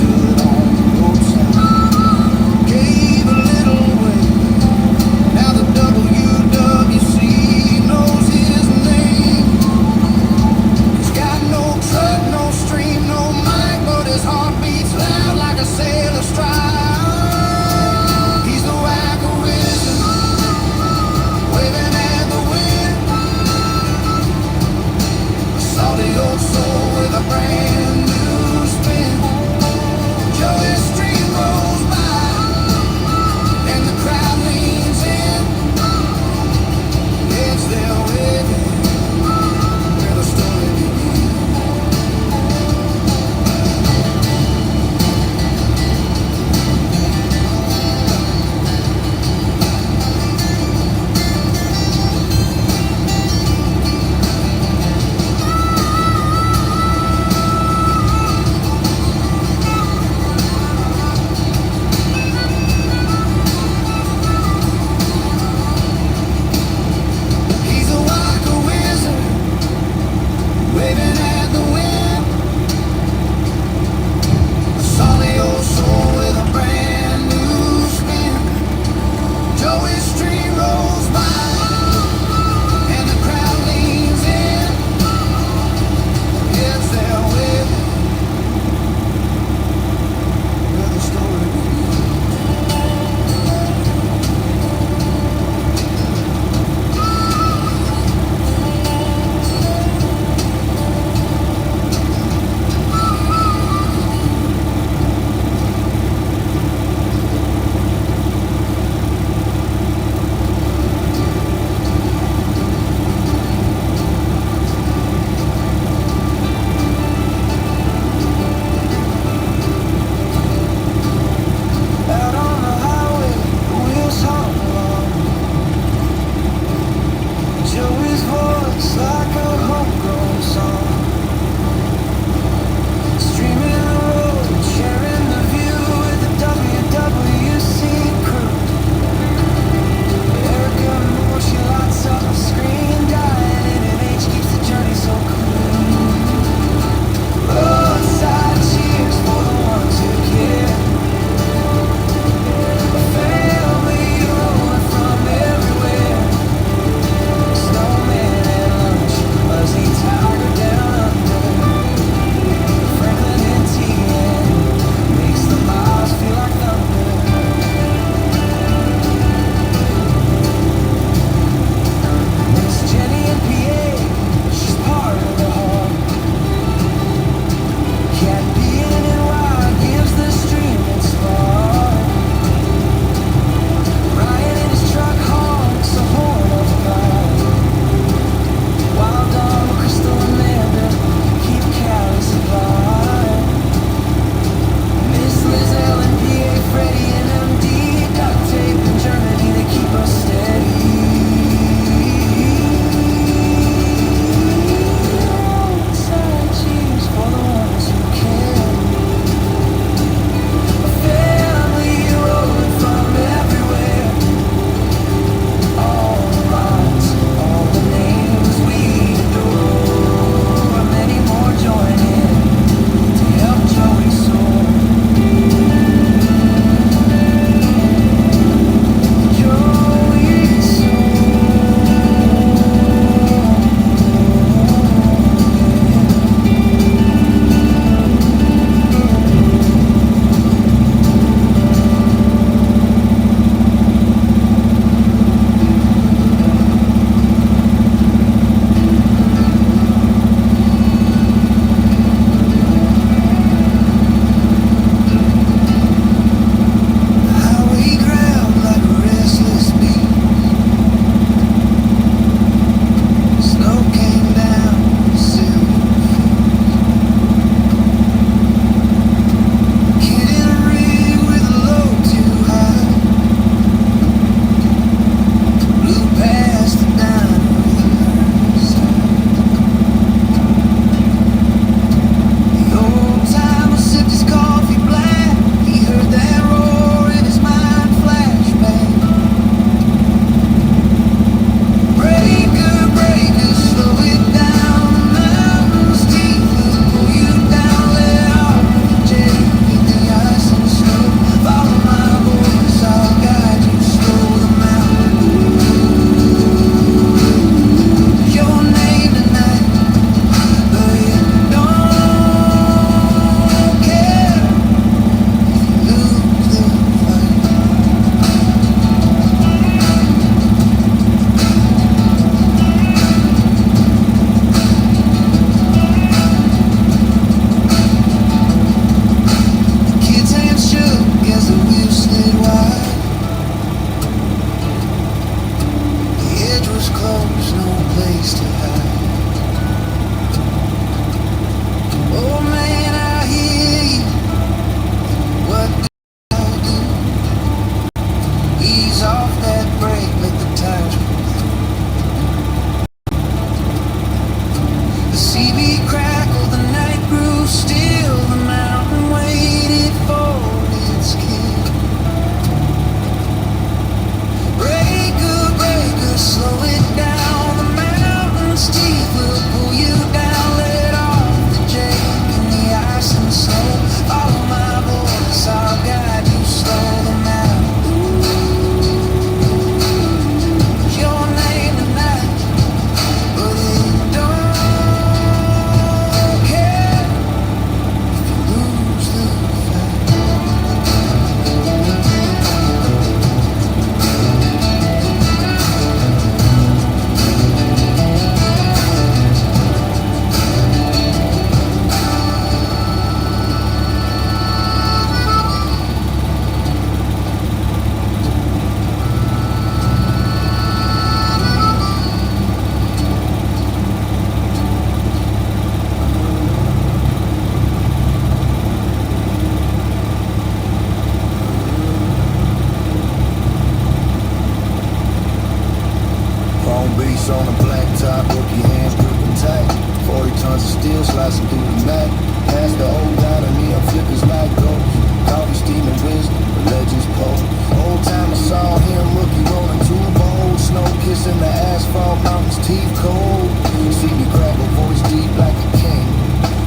Ice on the black top, rookie hands gripping tight. 40 tons of steel slicing through the night. Past the old down and neon flippers like ghosts. Coffee, steaming wisdom, the legends pose. Old time I saw him, rookie rolling too bold. Snow kissing the asphalt, mountains teeth cold. See me grab a voice deep like a king.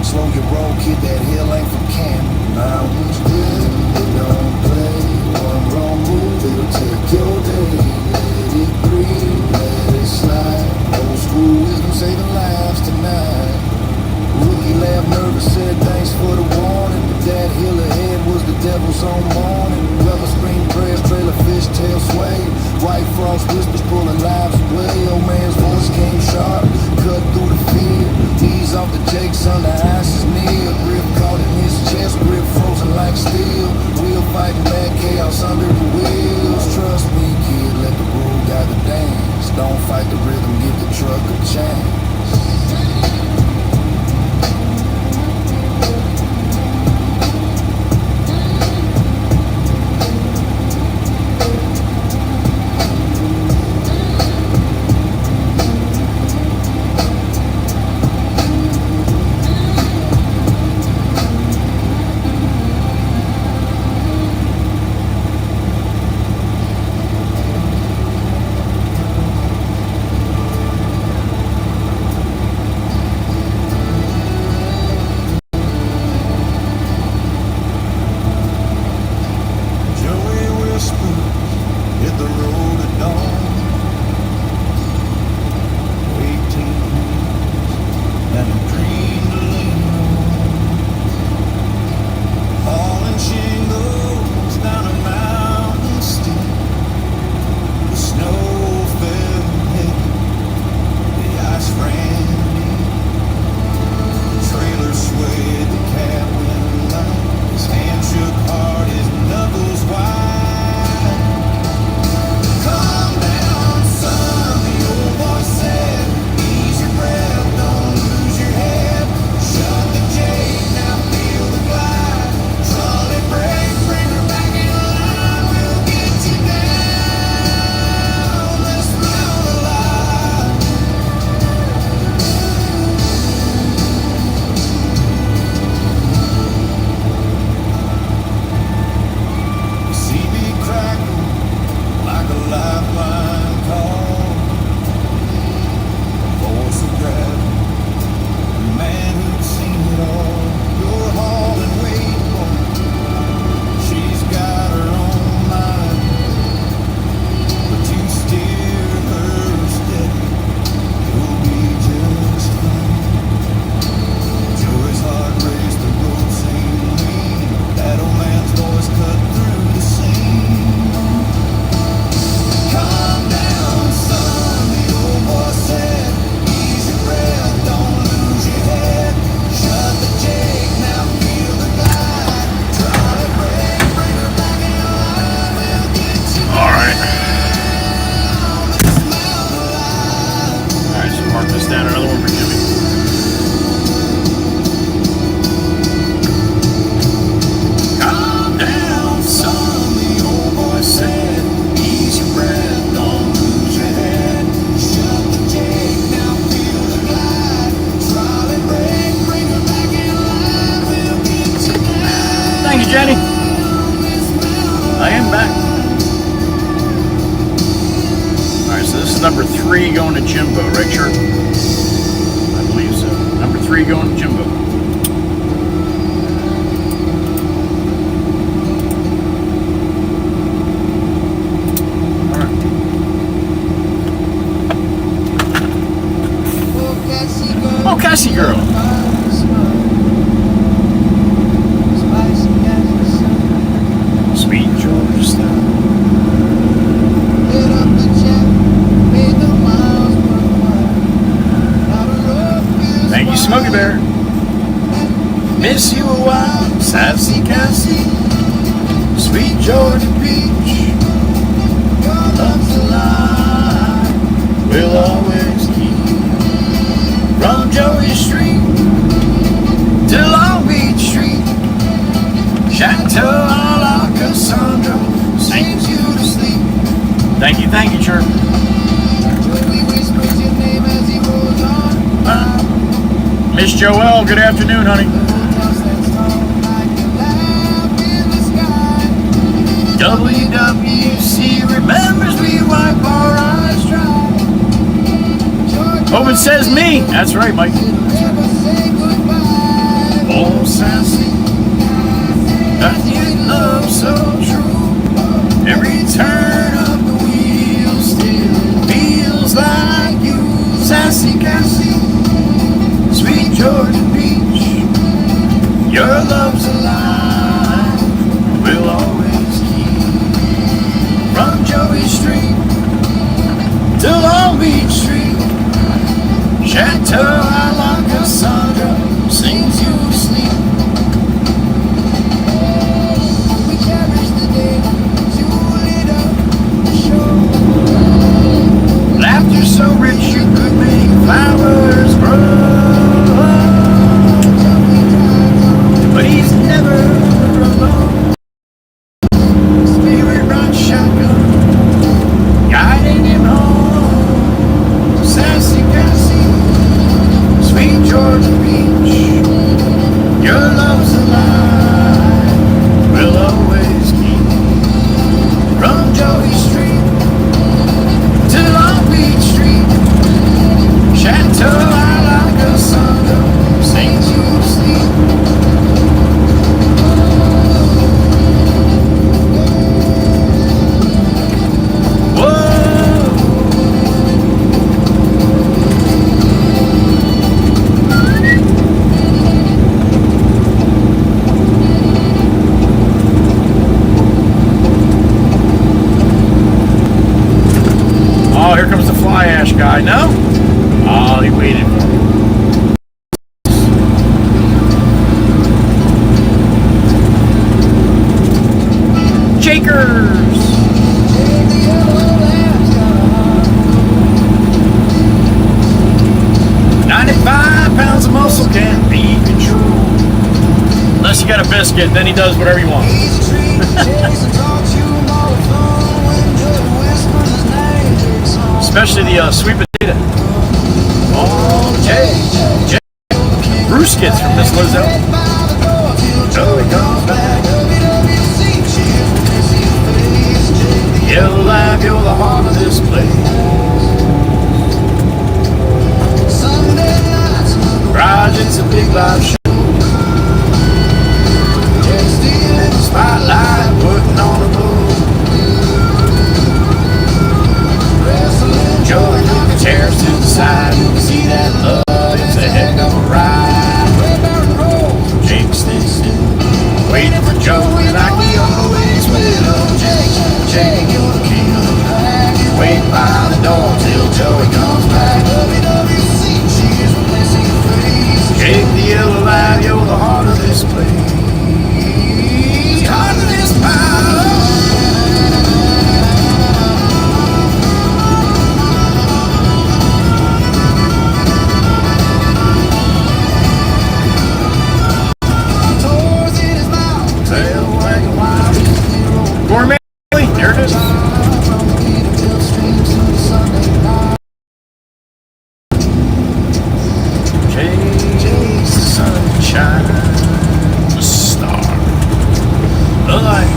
Slow your roll, kid, that hill ain't for Cam. Mountains good, they don't play. One wrong move, it'll take your day. Let it breathe, let it slide. Old school wisdom saving lives tonight. Rookie laughed nervous, said thanks for the warning. But that hill ahead was the devil's own morning. Rubber screen prayers, trailer fish, tail sway. White frost whispers pulling lives away. Old man's voice came sharp, cut through the fear. Ease off the jakes on the ice is near. Grip caught in his chest, grip frozen like steel. Wheel fighting mad chaos under the wheels. Trust me, kid, let the road guide the dance. Don't fight the rhythm, give the truck a chance. Jenny. I am back. Alright, so this is number 3 going to Jimbo, right, Chirp? I believe so. Number 3 going to Jimbo. Alright. Oh, Cassie girl. Sweet George style. Thank you, Smokey Bear. Miss you a while, Sassy Cassie. Sweet Georgia Beach. Your love's alive. We'll always keep. From Joey Street to Long Beach Street. Chateau a la Cassandra sings you to sleep. Thank you, Chirp. Joey whispers in Joelle. Good afternoon, honey. WWC remembers we wipe our eyes dry. Owen says me. That's right, Mike. Oh, sassy, that you love so true. Every turn of the wheel still feels like you. Sassy Cassie, sweet Georgia Peach, your love's alive, we'll always keep. From Joey Street to Long Beach Street, Chateau I like Cassandra sings you sleep. We cherish the day you lit up the show. Laughter so rich you could make flowers grow. But he's never alone. Spirit run shotgun, guiding him home. Sassy Cassie, sweet Georgia Peach, your love's alive, we'll always keep. From Joey Street to Long Beach Street, Chateau I like a Cassandra sings you sleep. Oh, here comes the fly ash guy. No? Oh, he waited for me. Jakers! 95 pounds of muscle can't be controlled. Unless you got a biscuit, then he does whatever he wants. Especially the sweet potato. Oh, Jay. Bruce gets from Miss Lizzo. Joey comes back. Yellow life, you're the heart of this place. Sunday nights, garage, it's a big live show. Spotlight, putting on a bow. Joey knocking chairs to the side. You can see that love, it's a heck of a ride. Jake's listening, waiting for Joey like he always will. Jake, you're the king of the pack. Wait by the door till Joey comes back. WWC, cheers replacing your face. Jake the yellow light, you're the heart of this place. Heart of this power. Gourmet, there it is. Jay's the sunshine, the star, the light.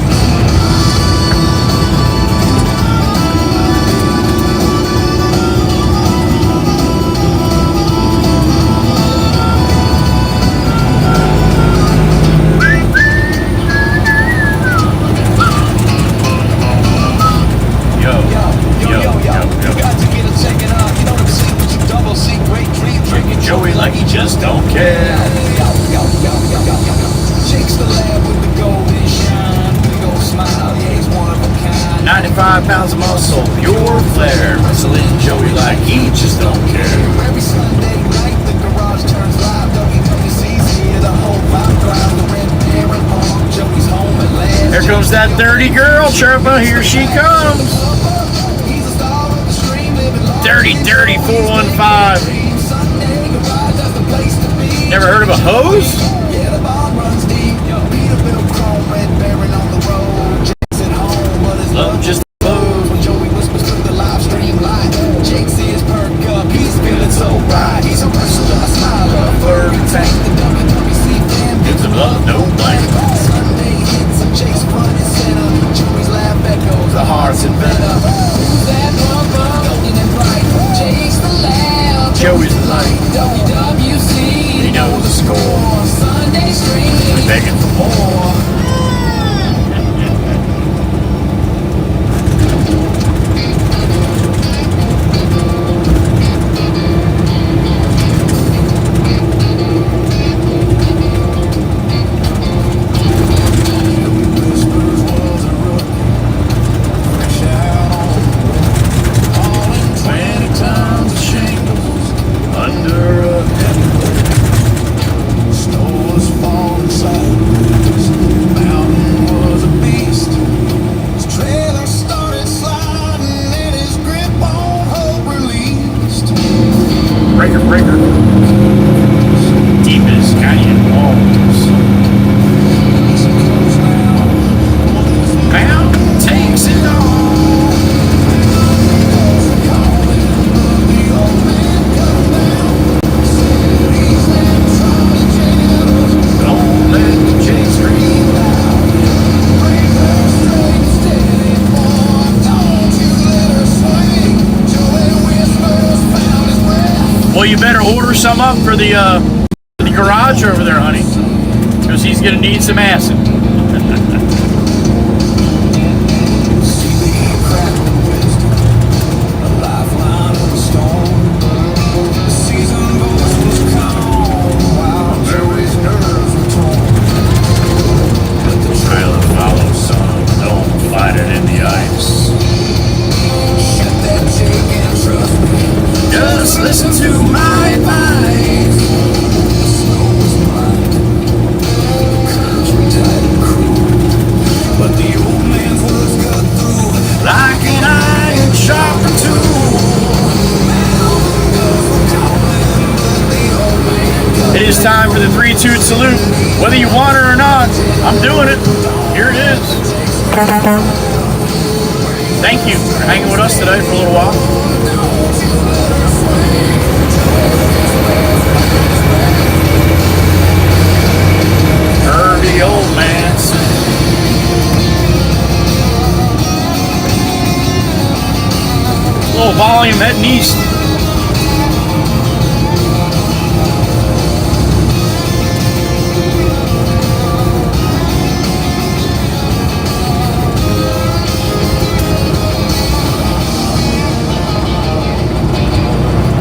Joey like he just don't care. Shakes the lab with the golden shine. Big old smile, yeah, he's one of a kind. 95 pounds of muscle, pure flair. Wrestling Joey like he just don't care. Every Sunday night the garage turns live. WWC's here, the whole vibe thrives. The red parent home, Joey's home at last. Here comes that dirty girl, Chirpa, here she comes. Dirty, dirty 415. Never heard of a hose? Yeah, the ball runs deep. Beat a bit of chrome, red baron on the road. Jake's at home, but his love just blows. When Joey whispers through the live stream light, Jake sees perk up, he's feeling so right. He's a wrestler, a smiler, a furry fan. Well, you better order some up for the garage over there, honey, because he's gonna need some acid. Just listen to my advice. But the old man's words cut through like an iron sharpened tool. It is time for the 3-2 salute. Whether you want it or not, I'm doing it. Here it is. Thank you for hanging with us today for a little while. The old man. A little volume heading east.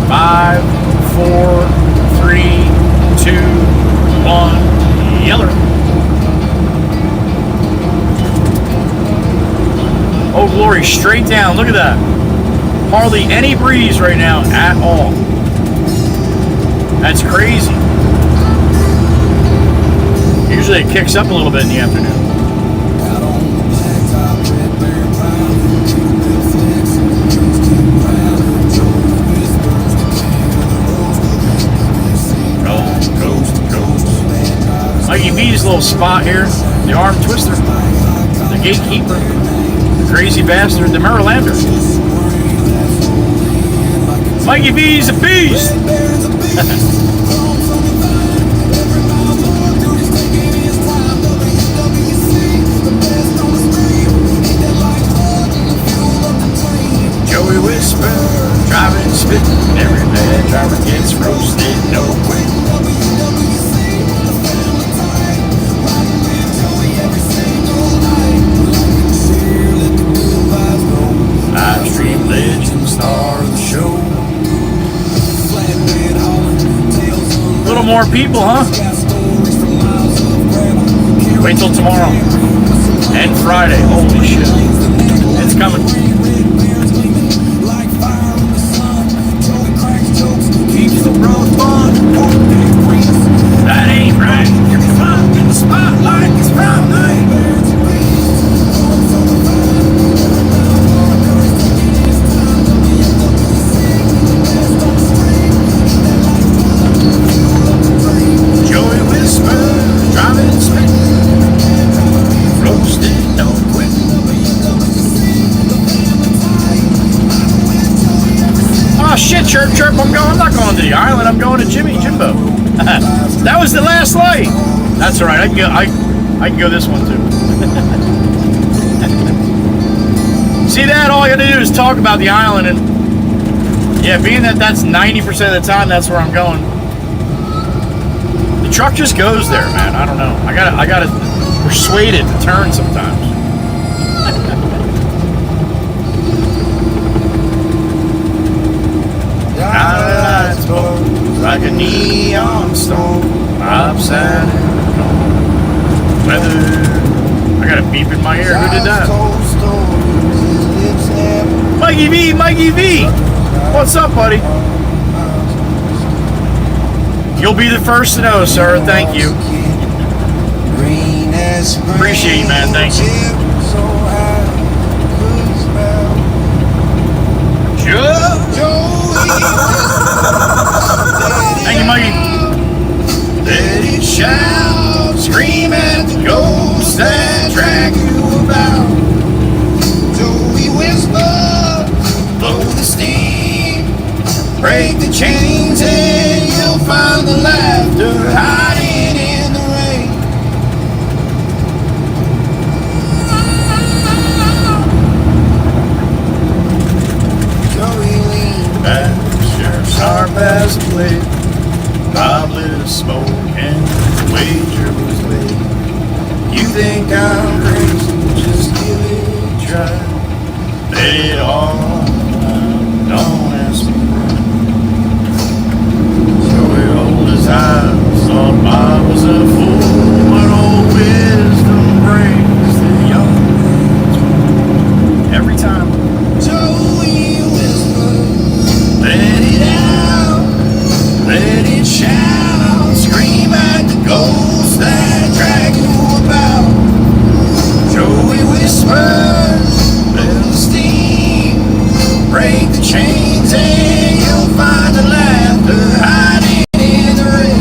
Five, 4, 3, 2, 1, yeller. Oh, glory, straight down. Look at that. Hardly any breeze right now at all. That's crazy. Usually it kicks up a little bit in the afternoon. Mikey V's little spot here. The arm twister. The gatekeeper. Crazy bastard, the Marylander. Mikey V's a beast! Joey Whisper, driving, spitting, every bad driver gets roasted, no quit. Livestream legend, star of the show. A little more people, huh? Wait till tomorrow and Friday. Holy shit. It's coming. Keeps the road fun. That ain't right. You're fun in the spotlight. It's prom night. Oh shit, chirp chirp, I'm not going to the island, I'm going to Jimbo. That was the last light. That's alright, I can go this one too. See that? All I gotta do is talk about the island, and yeah, being that that's 90% of the time that's where I'm going. The truck just goes there, man. I don't know. I gotta persuade it to turn sometimes. Lights like a neon storm, upside down. Weather. I got a beep in my ear. Who did that? Mikey V, Mikey V. What's up, buddy? You'll be the first to know, sir. Thank you. Appreciate you, man. Thank you. Thank you, Mikey. Let it shout, scream at the ghosts that drag you about. Joey whisper, blow the steam, break the chains, and you'll find the laughter hiding in the rain. slave. Goblet of smoke and the wager was laid. You think I'm crazy? Just give it a try. Let it all out, don't ask me why. Joey rolled his eyes, thought Bob was a fool, but old wisdom brings the young every time. Joey whispered, let it out, let it shout, scream at the ghosts that drag you about. Joey whispered, let the steam break the chains and you'll find the laughter hiding in the rain.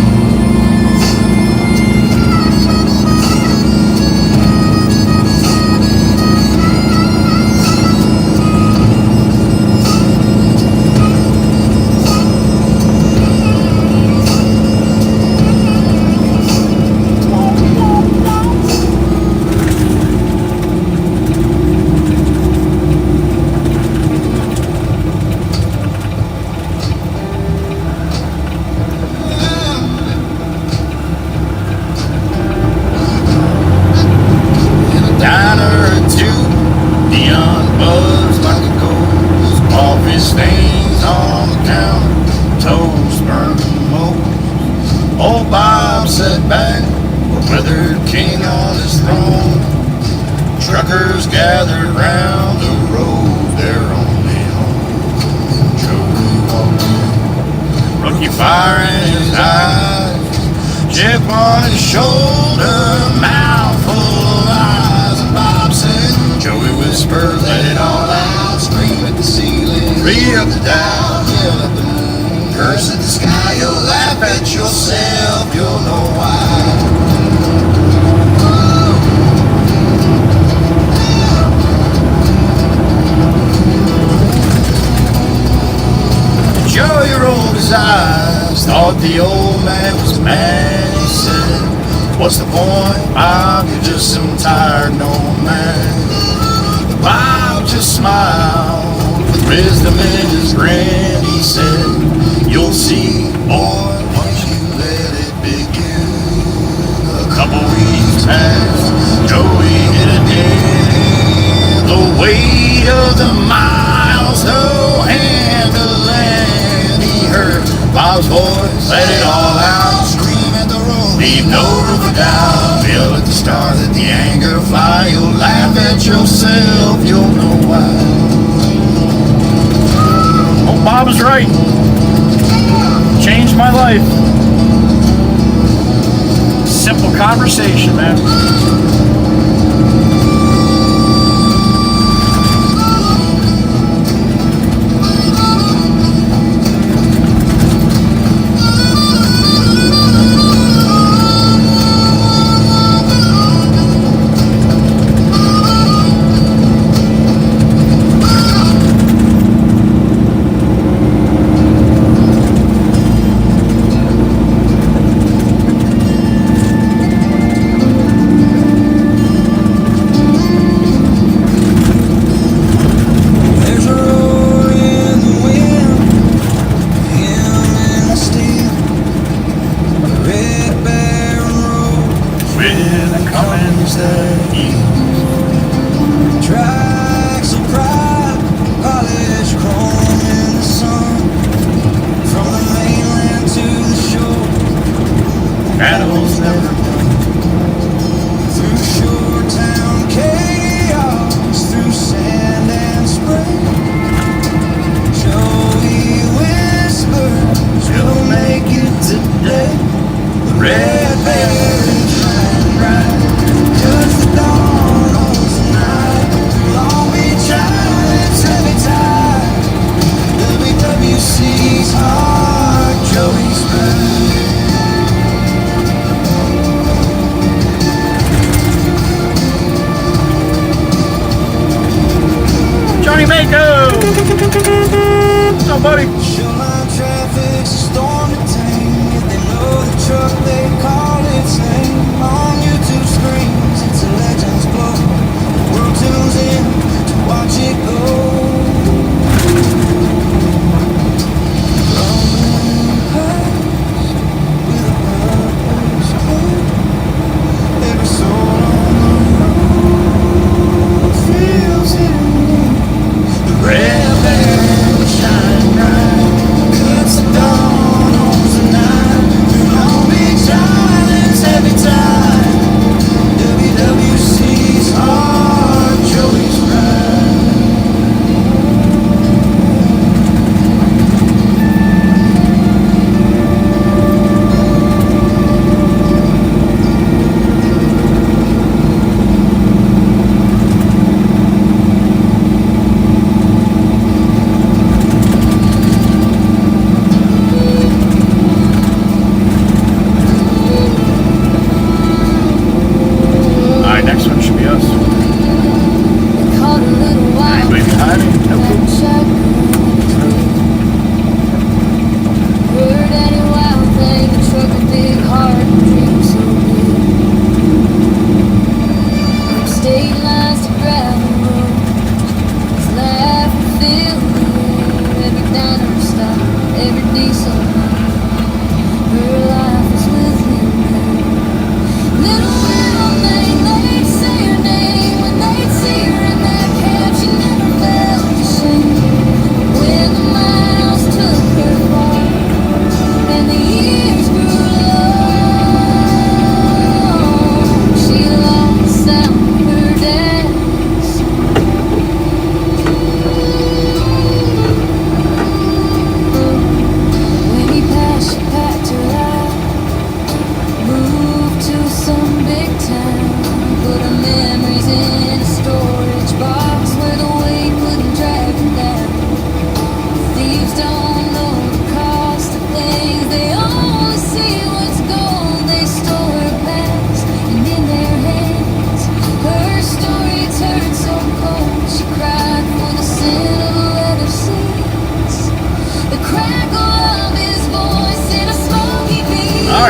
Truckers gathered round the road, their only home. Joey walked in, rookie fire in his eyes, chip on his shoulder, mouth full of eyes. And Bob said, Joey whispered, let it all out, scream at the ceiling, read up the dial, yell at the moon, curse at the sky, you'll laugh at yourself, you'll know why. Joey rolled his eyes, thought the old man was mad. He said, what's the point, Bob? You're just some tired old man. Bob just smiled with wisdom in his grin. He said, you'll see, boy, once you let it begin. A couple weeks passed, Joey hit a dead end. The weight of the miles, no hand to land. Heard Bob's voice, let it all out, scream at the road, leave no room for doubt, feel at the stars, let the anger fly, you'll laugh at yourself, you'll know why. Oh, Bob is right. Changed my life. Simple conversation, man. buddy. Shoreline traffic's a storm to tame. If they know the truck, they call its name. On YouTube screens, it's a legend's glow. The world tunes in to watch it go. Rolling past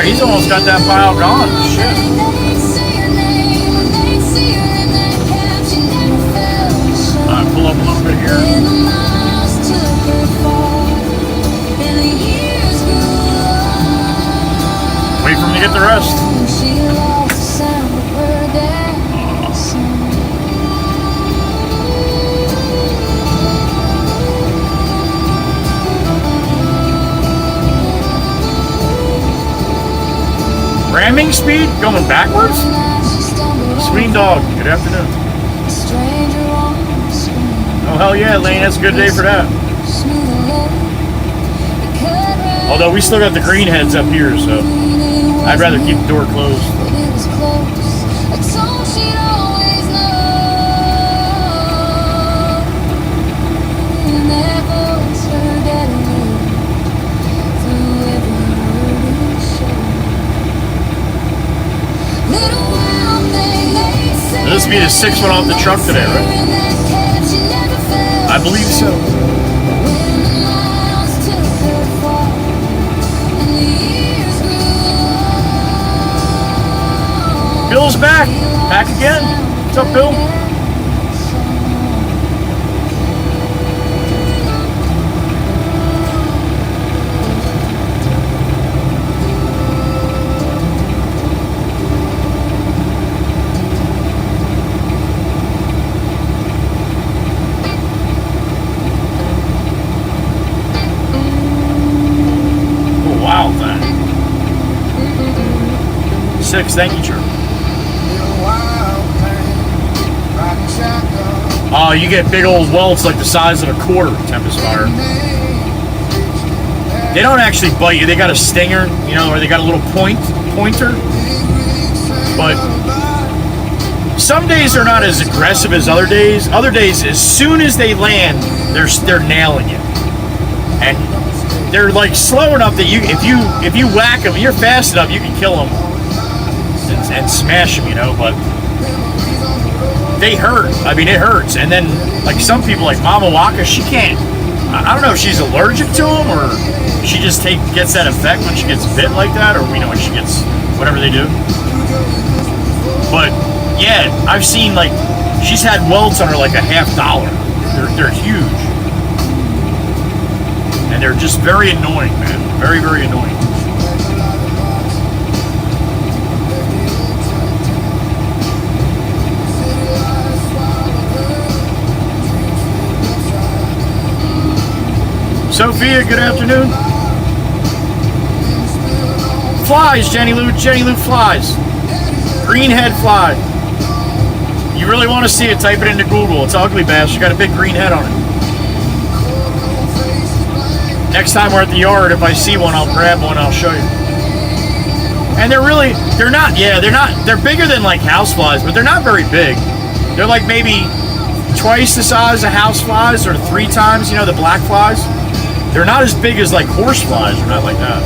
Alright, he's almost got that pile gone. Shit. Alright, pull up a little bit here. Wait for him to get the rest. Ramming speed? Going backwards? Swing dog, good afternoon. Oh hell yeah, Lane, that's a good day for that. Although we still got the green heads up here, so I'd rather keep the door closed. This will be the 6th one off the truck today, right? I believe so. Bill's back. Back again. What's up, Bill? Oh, wow, then. 6, thank you, Drew. Oh, you get big old welts like the size of a quarter, Tempest Fire. They don't actually bite you. They got a stinger, you know, or they got a little pointer. But some days they're not as aggressive as other days. Other days, as soon as they land, they're nailing you. And they're like slow enough that if you whack them, you're fast enough, you can kill them and smash them, you know. But they hurt. I mean, it hurts. And then, like some people, like Mama Waka, she can't. I don't know if she's allergic to them or she just gets that effect when she gets bit like that, or when she gets whatever they do. But yeah, I've seen like she's had welts on her like $50. They're huge, and they're just very annoying, man. Very, very annoying. Sophia, good afternoon. Flies, Jenny Lou flies. Greenhead fly. You really want to see it, type it into Google. It's ugly bass. You got a big green head on it. Next time we're at the yard, if I see one, I'll grab one, I'll show you. And they're bigger than like house flies, but they're not very big. They're like maybe twice the size of house flies or 3 times, you know, the black flies. They're not as big as like horse flies or not like that.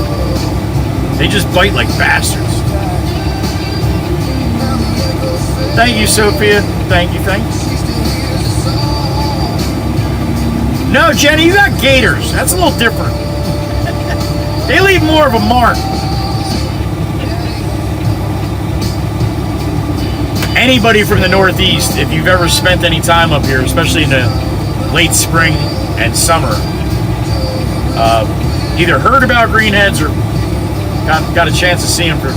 They just bite like bastards. Thank you, Sophia. Thank you. No, Jenny, you got gators. That's a little different. They leave more of a mark. Anybody from the Northeast, if you've ever spent any time up here, especially in the late spring and summer, either heard about greenheads or got a chance to see them for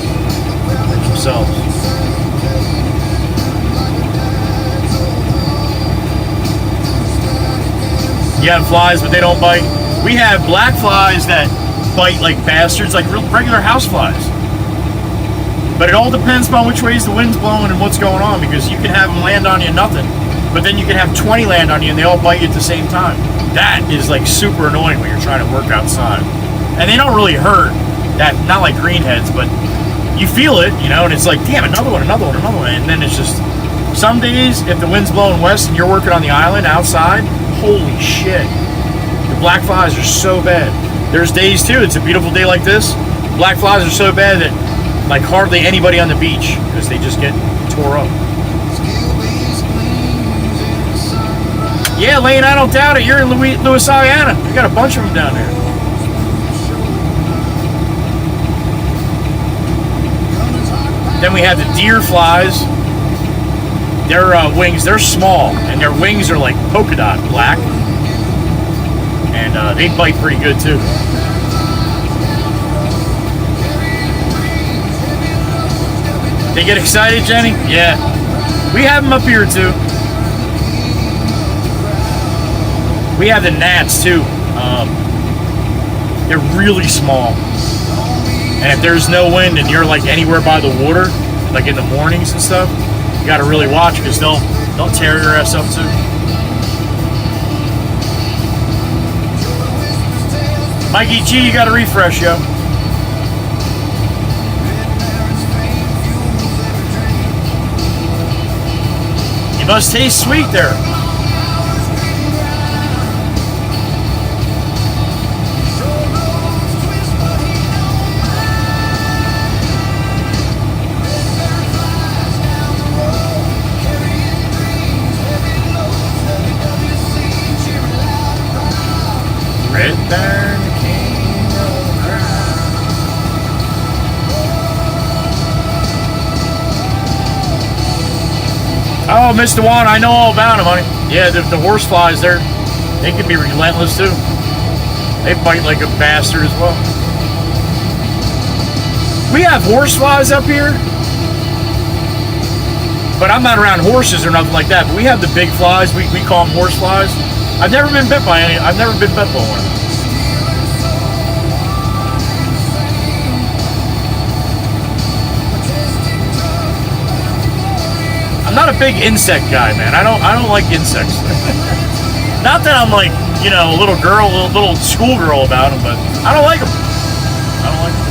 themselves. You have flies, but they don't bite. We have black flies that bite like bastards, like regular house flies. But it all depends upon which ways the wind's blowing and what's going on, because you can have them land on you nothing, but then you can have 20 land on you and they all bite you at the same time. That is like super annoying when you're trying to work outside. And they don't really hurt, not like greenheads, but you feel it, you know, and it's like, damn, another one. And then it's just, some days, if the wind's blowing west and you're working on the island outside, holy shit. The black flies are so bad. There's days too, it's a beautiful day like this, black flies are so bad that like hardly anybody on the beach, because they just get tore up. Yeah, Lane, I don't doubt it. You're in Louisiana. We got a bunch of them down there. Then we have the deer flies. Their wings, they're small, and their wings are like polka dot black. And they bite pretty good too. They get excited, Jenny? Yeah. We have them up here too. We have the gnats too. They're really small. And if there's no wind and you're like anywhere by the water, like in the mornings and stuff, you gotta really watch because they'll tear your ass up too. Mikey G, you gotta refresh, yo. You must taste sweet there. Return King of Crown. Oh, Mr. Juan, I know all about them, honey. Yeah, the horse flies, they can be relentless too. They bite like a bastard as well. We have horse flies up here, but I'm not around horses or nothing like that. But we have the big flies. We call them horse flies. I've never been bit by any. I've never been bit by one. I'm not a big insect guy, man. I don't like insects. Not that I'm like, you know, a little girl, a little schoolgirl about them, but I don't like them. I don't like them.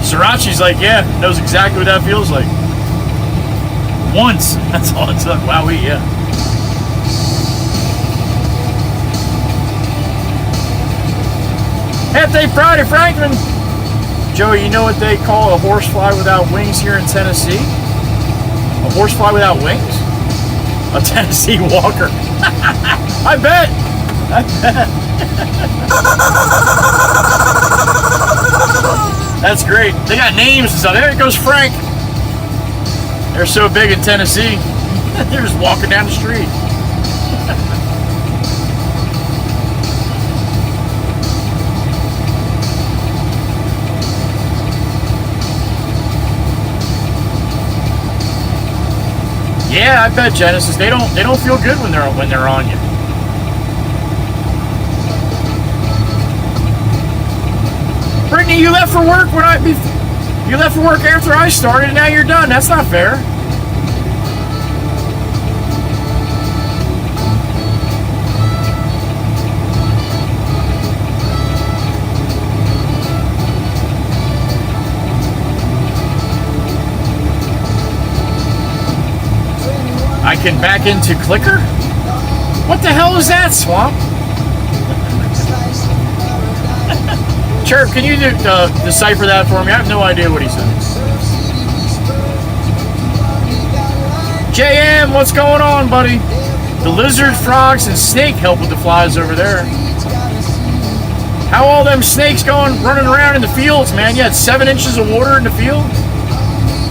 Sriracha's like, yeah, knows exactly what that feels like. Once. That's all it took. Wowee, yeah. Happy Friday, Franklin. Joey, you know what they call a horsefly without wings here in Tennessee? A horsefly without wings? A Tennessee walker. I bet. That's great. They got names and stuff. There goes Frank. They're so big in Tennessee. They're just walking down the street. Yeah, I bet, Genesis. They don't feel good when they're on you. Brittany, you left for work you left for work after I started, and now you're done. That's not fair. I can back into clicker? What the hell is that, Swamp? Chirp, can you decipher that for me? I have no idea what he said. JM, what's going on, buddy? The lizard, frogs, and snake help with the flies over there. How all them snakes going running around in the fields, man? You had 7 inches of water in the field?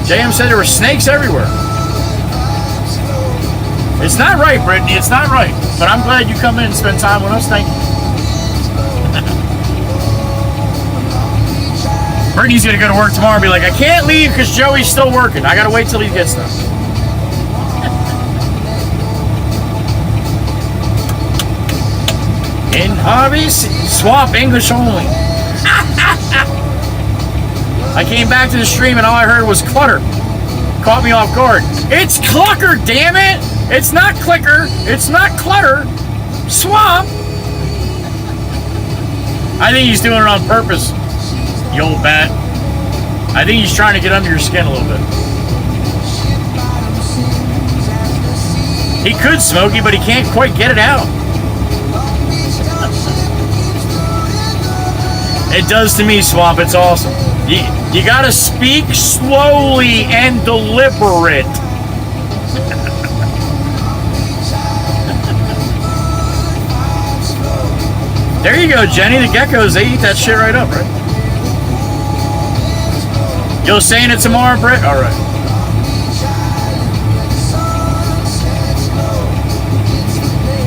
JM said there were snakes everywhere. It's not right, Brittany. It's not right. But I'm glad you come in and spend time with us. Thank you. Brittany's going to go to work tomorrow and be like, I can't leave because Joey's still working. I got to wait till he gets done. In hobbies, swamp English only. I came back to the stream and all I heard was clutter. Caught me off guard. It's clucker, damn it! It's not clicker. It's not clutter. Swamp. I think he's doing it on purpose, you old bat. I think he's trying to get under your skin a little bit. He could, Smokey, but he can't quite get it out. It does to me, Swamp. It's awesome. You gotta speak slowly and deliberate. There you go, Jenny. The geckos, they eat that shit right up, right? You'll saying it tomorrow, Britt? All right.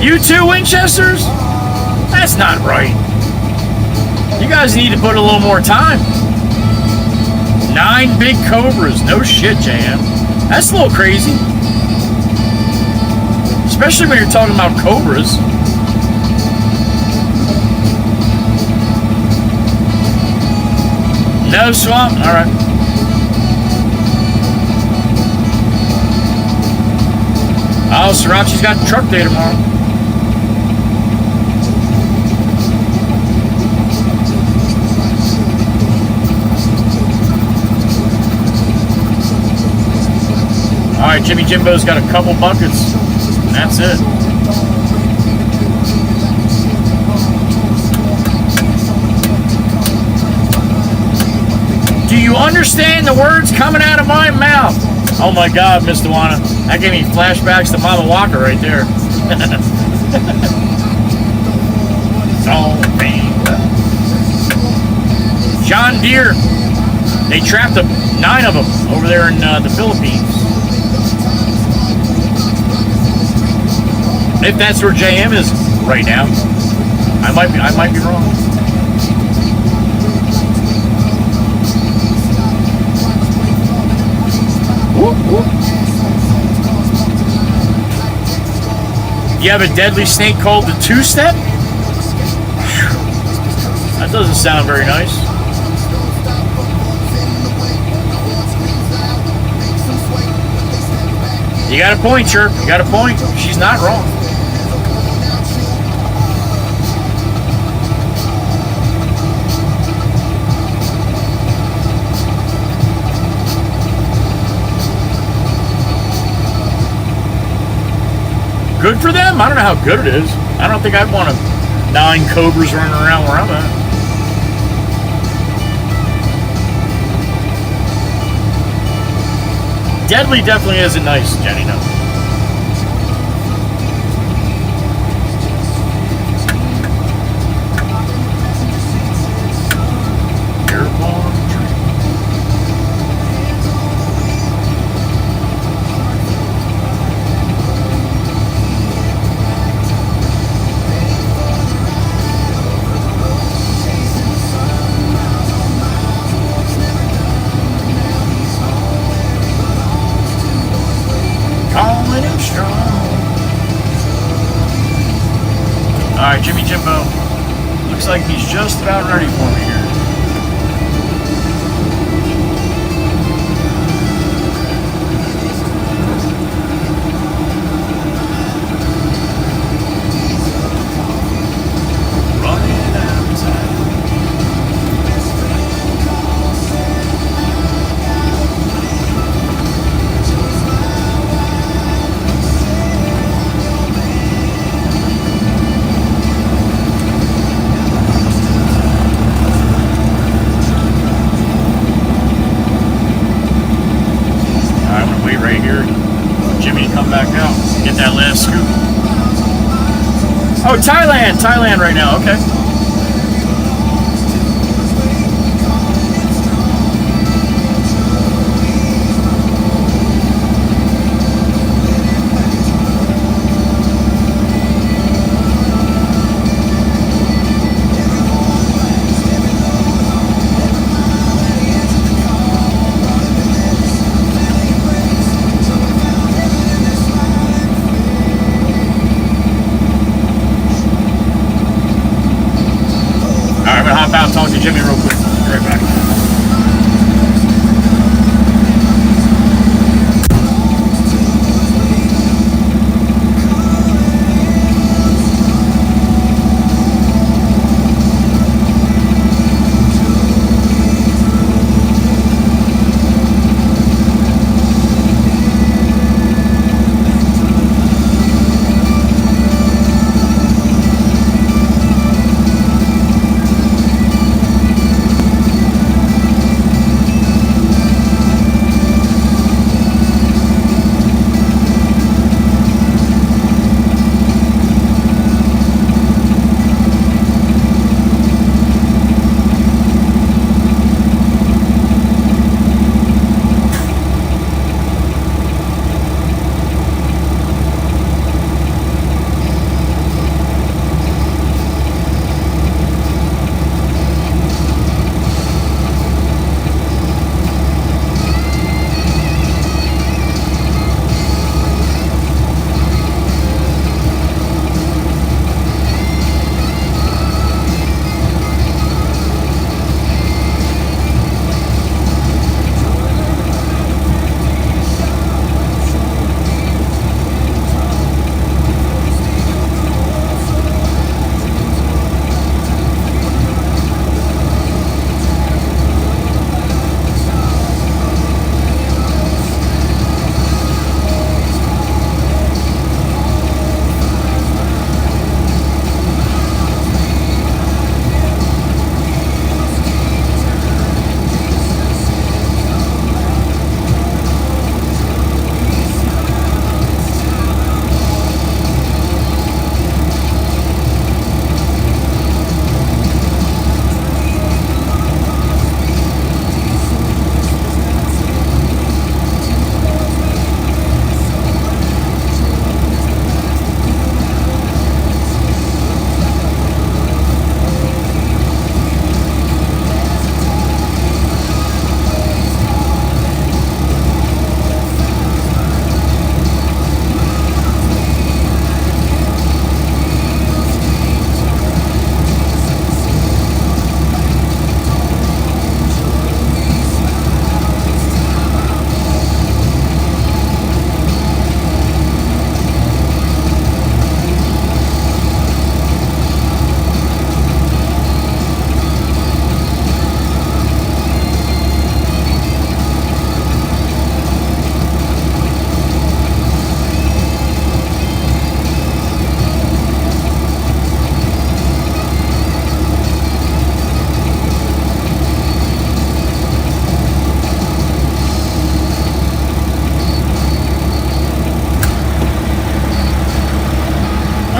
You too, Winchesters? That's not right. You guys need to put a little more time. 9 big cobras. No shit, JM. That's a little crazy. Especially when you're talking about cobras. No swamp? Alright. Oh, Sriracha's got truck day tomorrow. Alright, Jimmy Jimbo's got a couple buckets. And that's it. Do you understand the words coming out of my mouth? Oh my God, Miss Dewana. That gave me flashbacks to Mama Walker right there. Oh, man. John Deere. They trapped 9 of them over there in the Philippines. If that's where JM is right now, I might be wrong. Whoop, whoop. You have a deadly snake called the two-step? That doesn't sound very nice. You got a point, Chirp. You got a point. She's not wrong. Good for them. I don't know how good it is. I don't think I'd want 9 cobras running around where I'm at. Deadly definitely isn't nice, Jenny. No. Alright, Jimmy Jimbo. Looks like he's just about ready for me here. Running out of time. Oh, Thailand right now, okay. Talk to Jimmy real quick. Be right back.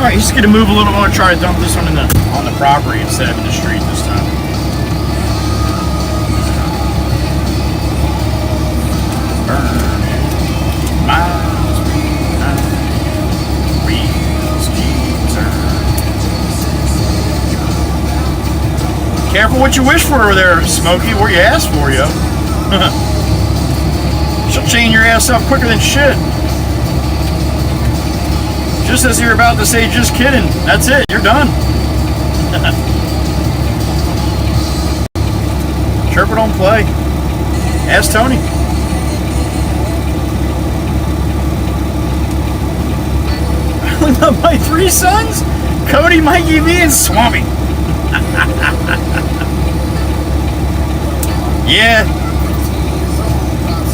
Alright, he's gonna move a little more and try to dump this one on the property instead of in the street this time. Burn miles behind, wheels keep turning. Careful what you wish for over there, Smokey, what you ask for, yo. She'll chain your ass up quicker than shit. Just as you're about to say, just kidding. That's it, you're done. Chirper don't play. Ask Tony. I love my 3 sons, Cody, Mikey, V, and Swami. Yeah.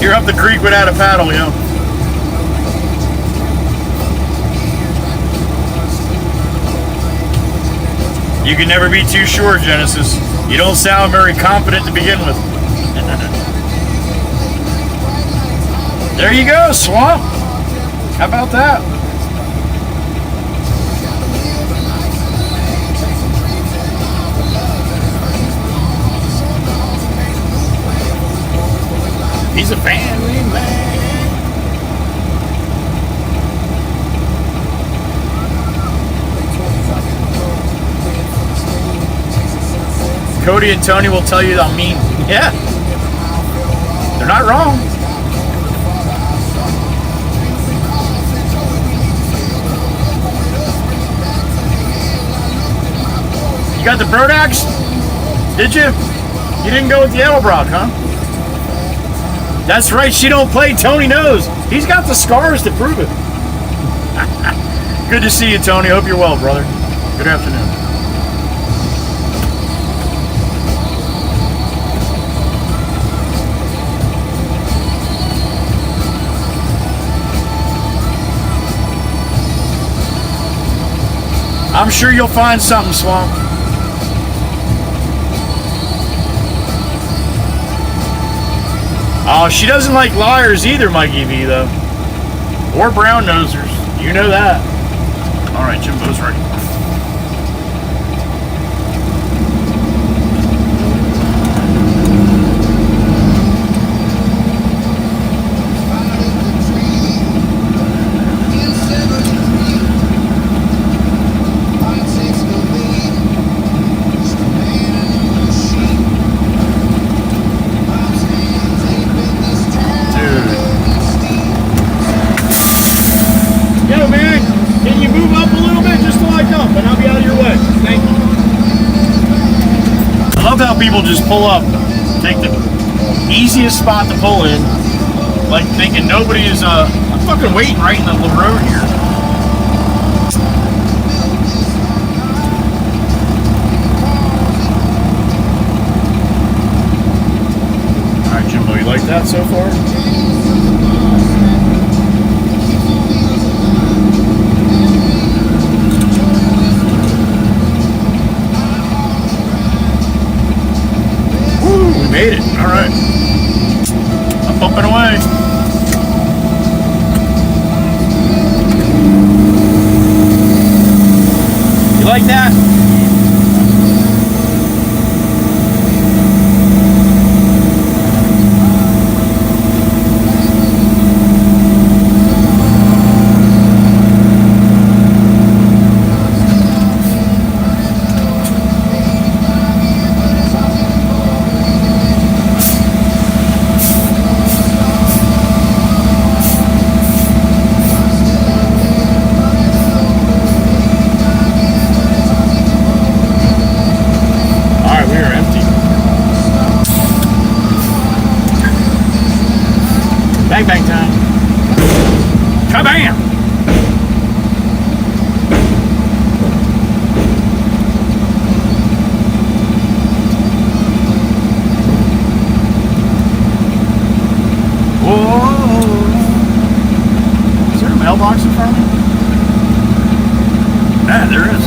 You're up the creek without a paddle, yo. You can never be too sure, Genesis. You don't sound very confident to begin with. There you go, Swamp. How about that? He's a family man. Cody and Tony will tell you I'm mean. Yeah. They're not wrong. You got the bird axe? Did you? You didn't go with the Edelbrock, huh? That's right, she don't play. Tony knows. He's got the scars to prove it. Good to see you, Tony. Hope you're well, brother. Good afternoon. I'm sure you'll find something, Swamp. Oh, she doesn't like liars either, Mikey V, though. Or brown nosers. You know that. All right, Jimbo's ready. People just pull up, take the easiest spot to pull in, like thinking nobody is, I'm fucking waiting right in the road here. Alright, Jimbo, you like that so far? Made it. All right. I'm bumping away. You like that? Bang bang time. Kabam! Whoa! Is there a mailbox in front of me? Ah, there is.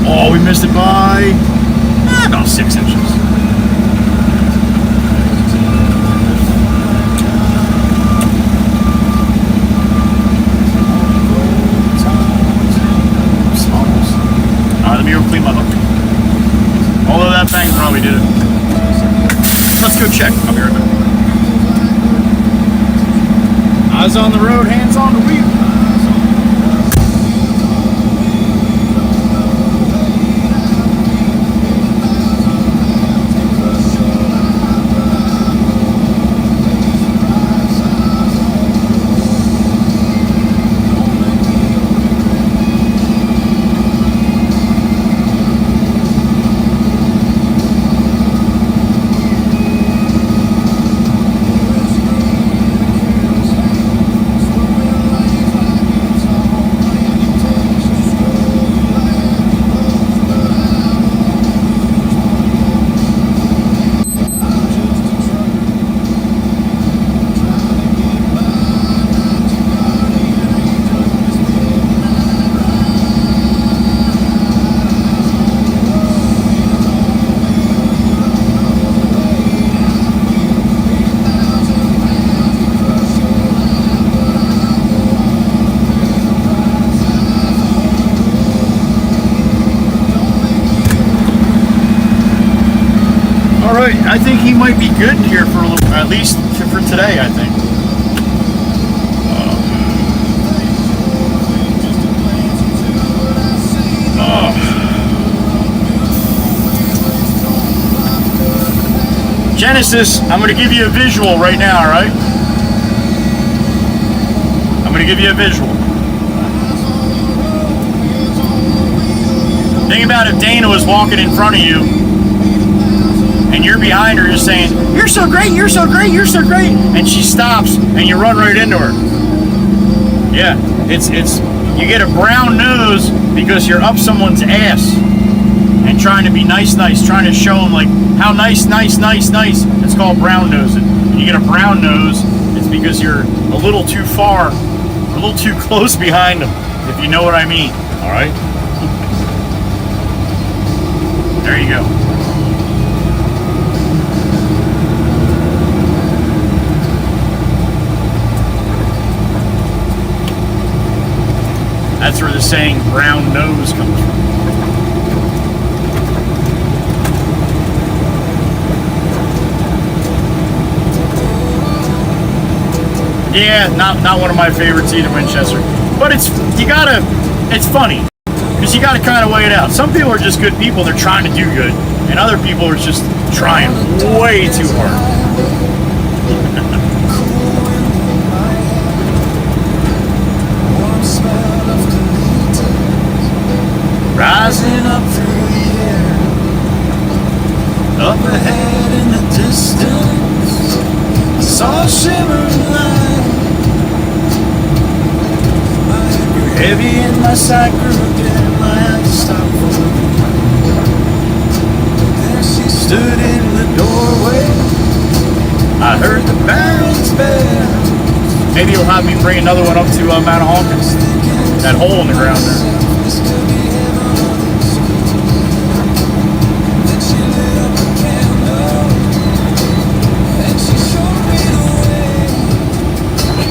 Oh, we missed it by about 6 inches. check. I'll be right back. Eyes on the road, hands on the wheel. I think he might be good here for a little, at least for today, I think. Genesis, I'm going to give you a visual right now, all right? I'm going to give you a visual. Think about if Dana was walking in front of you and you're behind her just saying, "You're so great, you're so great, you're so great," and she stops and you run right into her. Yeah, it's you get a brown nose because you're up someone's ass and trying to be nice, trying to show them like how nice. It's called brown nosing. When you get a brown nose, it's because you're a little too far, a little too close behind them, if you know what I mean. All right. There you go. That's where the saying brown nose comes from. Yeah, not one of my favorites either, Winchester. But it's funny. Because you gotta kind of weigh it out. Some people are just good people, they're trying to do good. And other people are just trying way too hard. Rising up through the air, up ahead in the distance, I saw a shimmering light. My head grew heavy and my sight grew dim. My eyes stopped for a moment. There she stood in the doorway. I heard the barrels bell. Maybe you'll have me bring another one up to Mount Hawkins. That hole in the ground there.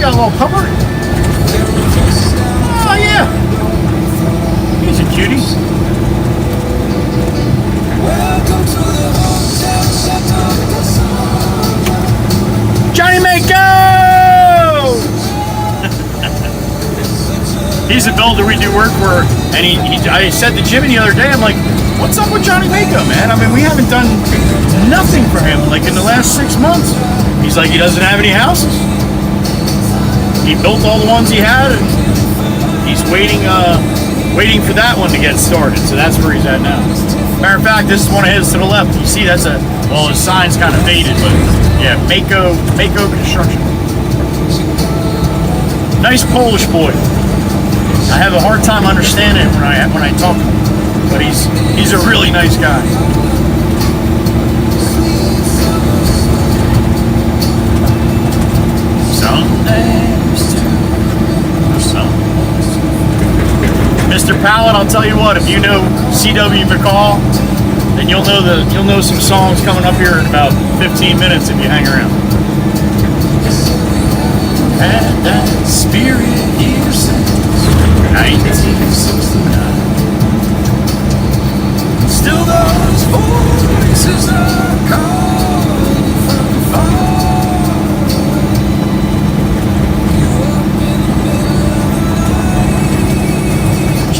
Got a little pupper. Oh yeah, he's a cutie. Johnny Mako. He's a builder we do work for, and I said to Jimmy the other day, I'm like, what's up with Johnny Mako, man? I mean, we haven't done nothing for him like in the last 6 months. He's like, he doesn't have any houses. He built all the ones he had, and he's waiting for that one to get started. So that's where he's at now. Matter of fact, this is one of his to the left. You see, that's well, his sign's kind of faded, but yeah, Mako Construction. Nice Polish boy. I have a hard time understanding him when I talk to him, but he's a really nice guy. Mr. Pallet, I'll tell you what, if you know C.W. McCall, then you'll know some songs coming up here in about 15 minutes if you hang around. Had that spirit here since 1969. Still those voices are calling from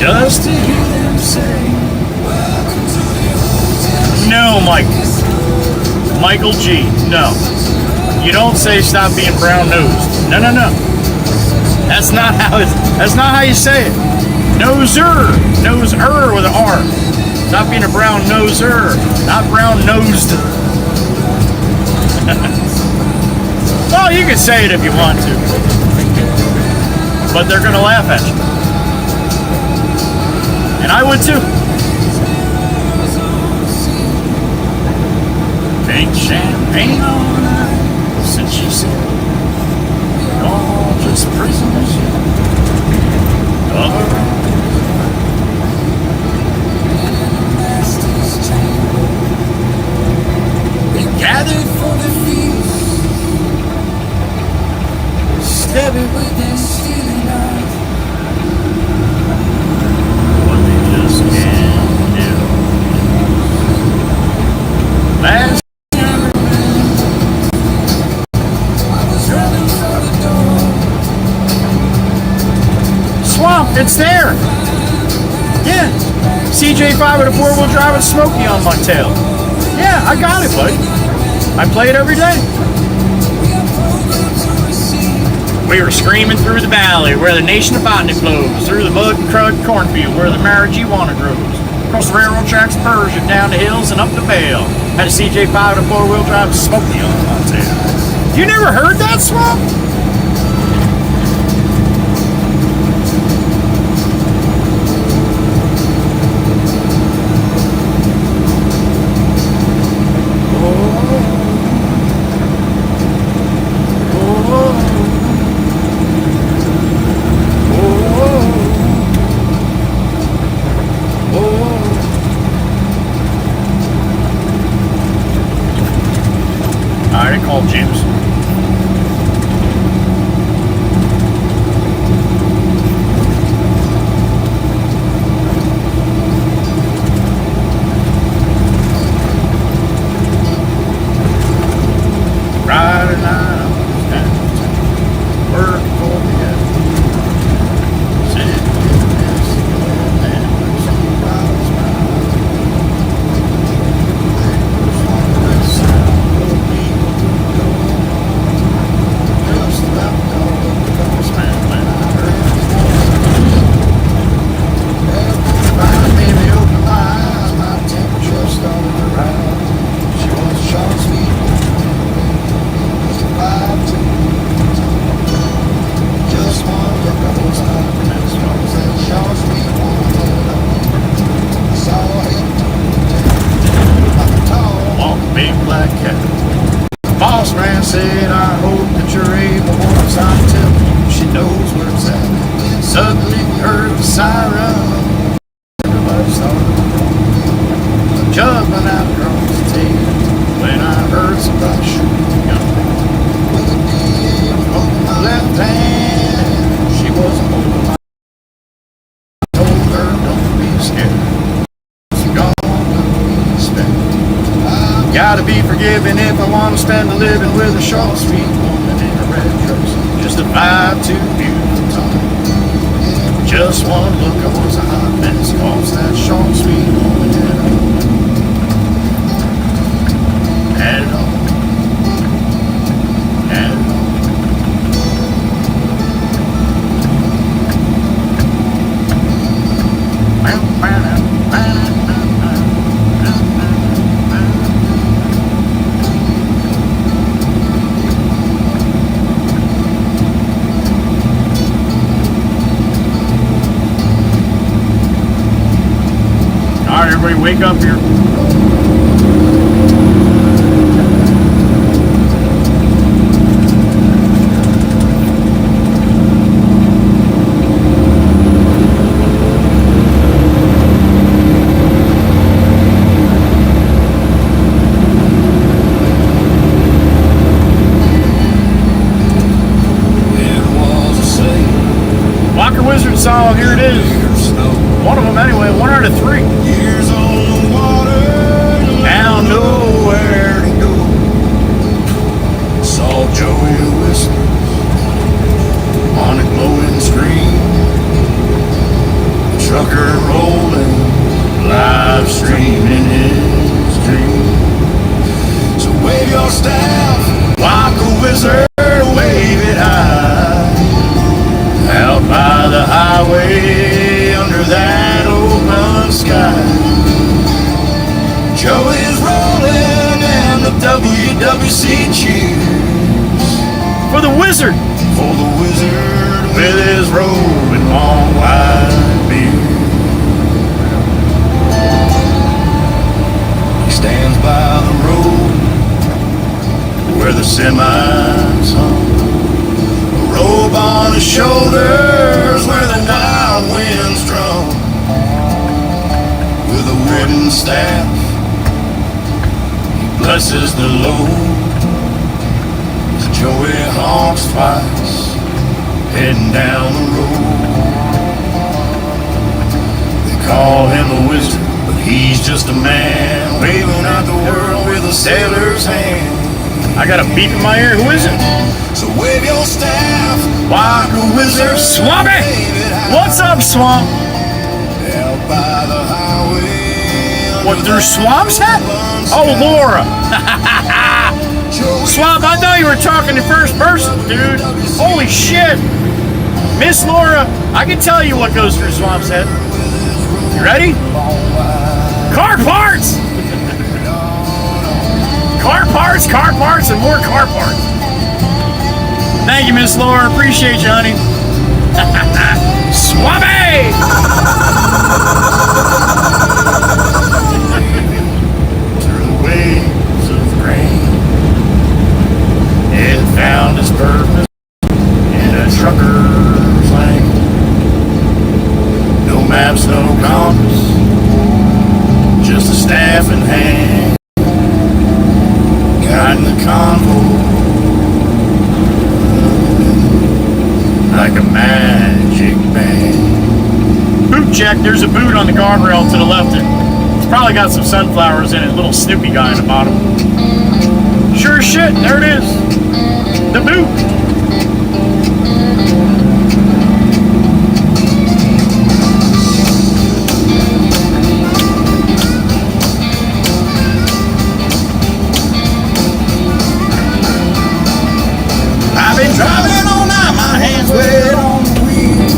Just to hear them say, no, Mike. Michael G. No. You don't say stop being brown nosed. No, no, no. That's not how you say it. Noser. Noser with an R. Stop being a brown noser. Not brown nosed. Well, you can say it if you want to. But they're gonna laugh at you. And I would too. Pink champagne all night since she said we're all just prisoners of her own. We gathered for the feast, stepping with them stealing eyes. What they just can't do. Last Swamp, it's there. Yeah. CJ5 with a 4-wheel drive with Smokey on my tail. Yeah, I got it, buddy. I play it every day. We were screaming through the valley where the nation of botany flows, through the mud and crud cornfield where the marijuana grows, across the railroad tracks of Persia, down the hills and up the vale. Had a CJ5 with a 4-wheel drive with Smokey on my tail. You never heard that, Swamp? James. Friday night, I was downtown, working for the guy. Sitting in this and some wild smile. Boss man said, I hope that you're able once I tell you she knows where it's at. Suddenly we heard the siren. Everybody started jumping out across the table when I heard somebody shoot a gun. With a DA holding my left hand, she wasn't holding my. I told her, don't be scared. It's gone will be spent. Gotta be forgiven if I want to spend a living with a short, sweet woman in a red dress. Just a vibe too beautiful time. Just one look, I was a hot mess. Cause that short, sweet woman had it all. Had it all. Everybody wake up here. Walker Wizard song, here it is. One of them anyway, 1 out of 3. Years on the water, Now nowhere to go. saw Joey whistle on a glowing screen. Trucker wizard. For the wizard with his robe and long white beard. He stands by the road where the semis hung. A robe on his shoulders where the wild winds drum. With a wooden staff, he blesses the load. As Joey honks twice, heading down the road. They call him a wizard, but he's just a man waving at the world with a sailor's hand. I got a beep in my ear. Who is it? So wave your staff like a wizard. Swampy! Wave it high. What's up, Swamp? Out by the highway. What, there's swamps at? Oh, Laura. Swamp, I thought you were talking in first person, dude. Holy shit. Miss Laura, I can tell you what goes through Swamp's head. You ready? Car parts! Car parts, and more car parts. Thank you, Miss Laura. Appreciate you, honey. Swampy! Through the waves of grain, it found its purpose in a trucker's lane. No maps, no compass, just a staff in hand, guiding the convoy like a magic band. Boot check. There's a boot on the guardrail to the left. It's probably got some sunflowers in it. Little Snoopy guy in the bottom. Sure as shit. There it is. The boot. I've been driving all night, my hands wet on the wheel.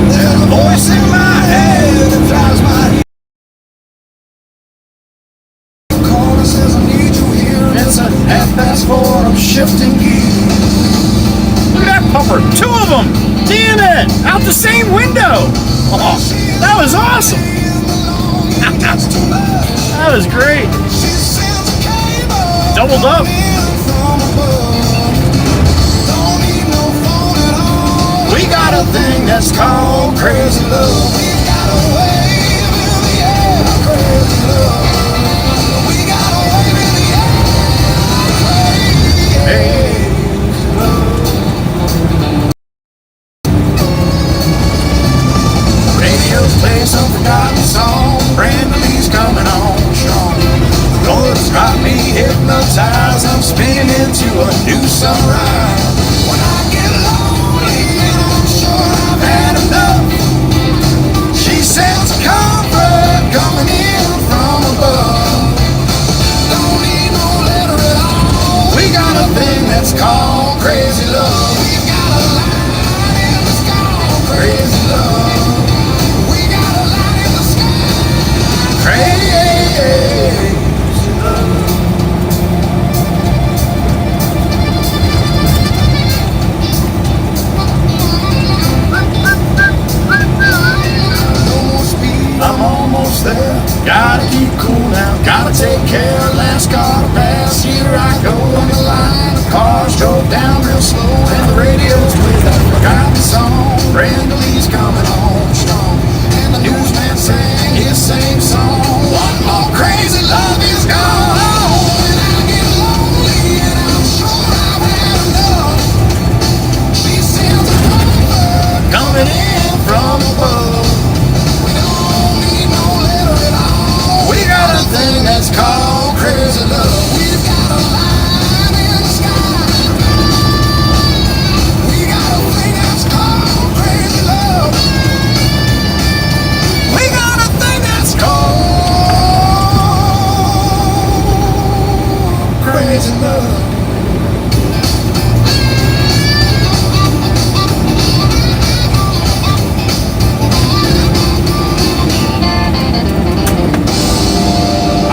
There's a voice in my head that drives my head. Caller says I need you here. It's a 4:30, I'm shifting gears. Look at that pupper. Two of them. Damn it. Out the same window. Oh, that was awesome. That's too much. That was great. She sends a cable. Doubled up. From above. Don't need no phone at all. We got a thing that's called crazy love. We got a wave in the air, crazy love. We got a wave in the air, crazy love. Radio's playing some forgotten song. Brandy's coming on strong. The Lord's got me hypnotized. I'm spinning into a new sunrise. When I get lonely and I'm sure I've had enough, she sends comfort coming in from above. Don't need no letter at all. We got a thing that's called crazy love. We've got a line in the sky, crazy love. We got a line in the sky, crazy love. No more speed, I'm almost there. Gotta keep cool now, gotta take care. Last car to pass, here I go on the line. The cars drove down real slow, and the radio's with that forgotten song. Brandy's coming on strong, and the newsman sang his same song. One more crazy love is gone. When I get lonely and I'm sure I've had enough, she sends a comfort coming in from above. We don't need no letter at all. We got a thing that's called crazy love. We've got a line in the sky. We got a thing that's called crazy love. We got a thing that's called crazy love.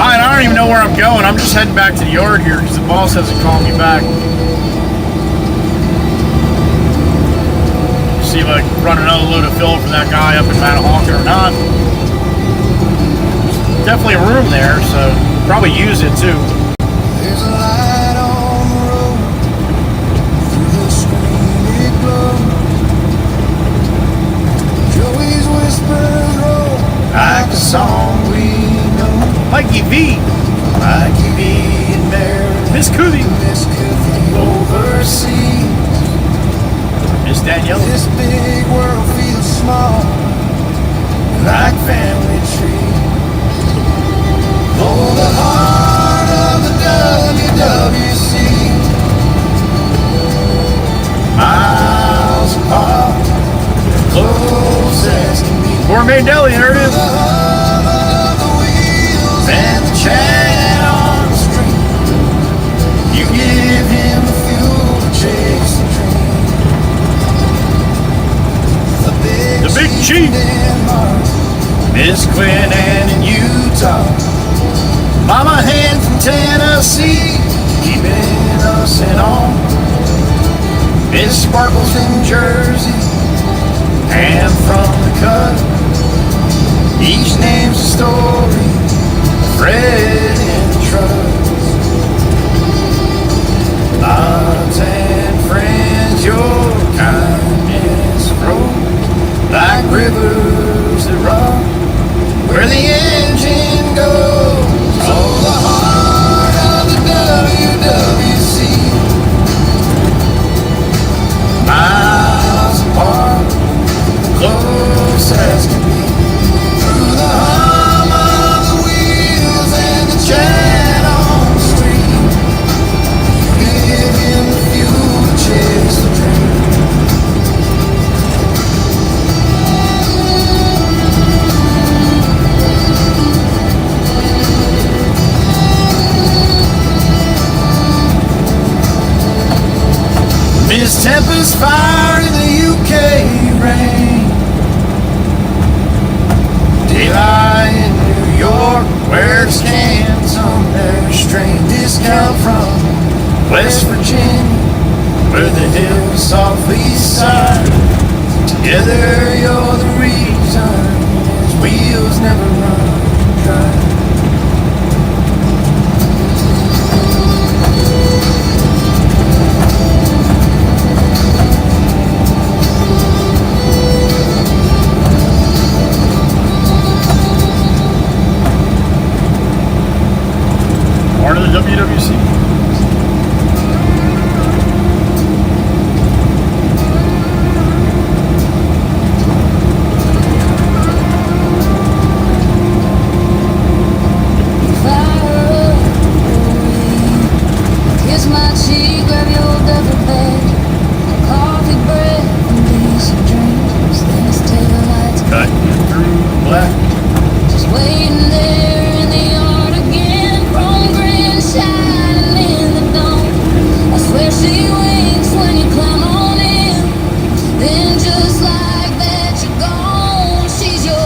Alright, I don't even know where I'm going. I'm just heading back to the yard here because the boss hasn't called me back. see if I can run another load of fill for that guy up in Manahawkin or not. Definitely a room there, so probably use it too. There's a light on the road. Through the screen it glows. Joey's whispers roll Like a song we know. Mikey V, Mikey B and Mary, Miss Cootie, Miss Cookie overseas. Miss Danielle. This big world feels small, like family tree. Oh, the heart of the WWC. Miles apart, close as can be. Gourmet Deli, there it is. The hum of the wheels and the chat on the street. You give him the fuel to chase the dream. The Big Chief. Miss Quinn and in Utah. Mama Hand from Tennessee, keeping us in awe. Miss Sparkles in Jersey, and from the cut. Each name's a story, Fred and trust. Odds and friends, your kindness flows like rivers that run where the engine goes. Oh, the heart of the WWC. Miles apart, close as can be. Through the hum of the wheels and the chat on the street. Give him the fuel to chase the dream. Miss Tempest fire in the UK rain. Daylight in New York, where scans on their strain. Discount from West Virginia, where the hills softly sigh. Together you're the reason his wheels never run dry. Part of the WWC. Kiss my cheek, grab your duffel bag, coffee, bread, and decent dreams. Then his taillights Cut through black. just waiting there in the yard again. Chrome grin shining in the dawn. I swear she winks when you climb on in. Then just like that you're gone. She's your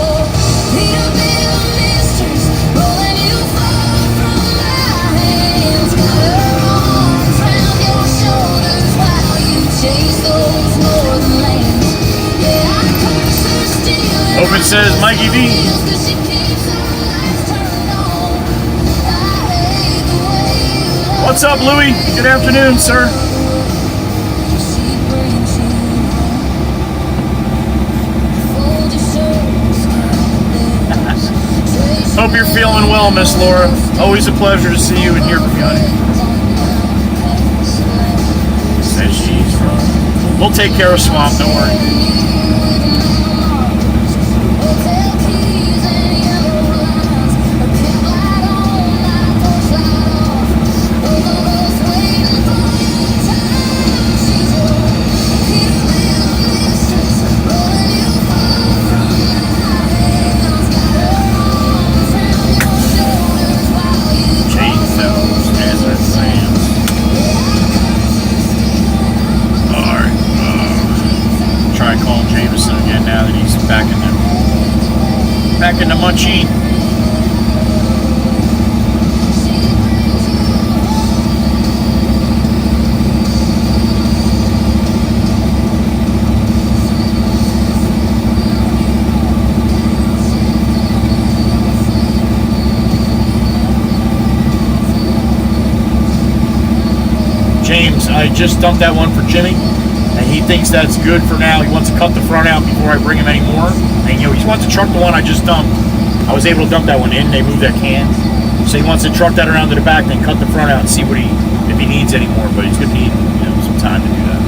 Peterbilt mistress, rolling you far from my hands. Got her arms round your shoulders while you chase those northern lands. Yeah, I curse her still. Open says Mikey V. What's up, Louie? Good afternoon, sir. Hope you're feeling well, Miss Laura. Always a pleasure to see you and hear from you, honey. Says she's from. We'll take care of Swamp, don't worry. Back in the munchie. just dumped that one for Jimmy, and he thinks that's good for now. He wants to cut the front out before I bring him any more. And he wants to truck the one I just dumped. I was able to dump that one in. They moved that can, so he wants to truck that around to the back, then cut the front out and see if he needs any more. But he's gonna need some time to do that.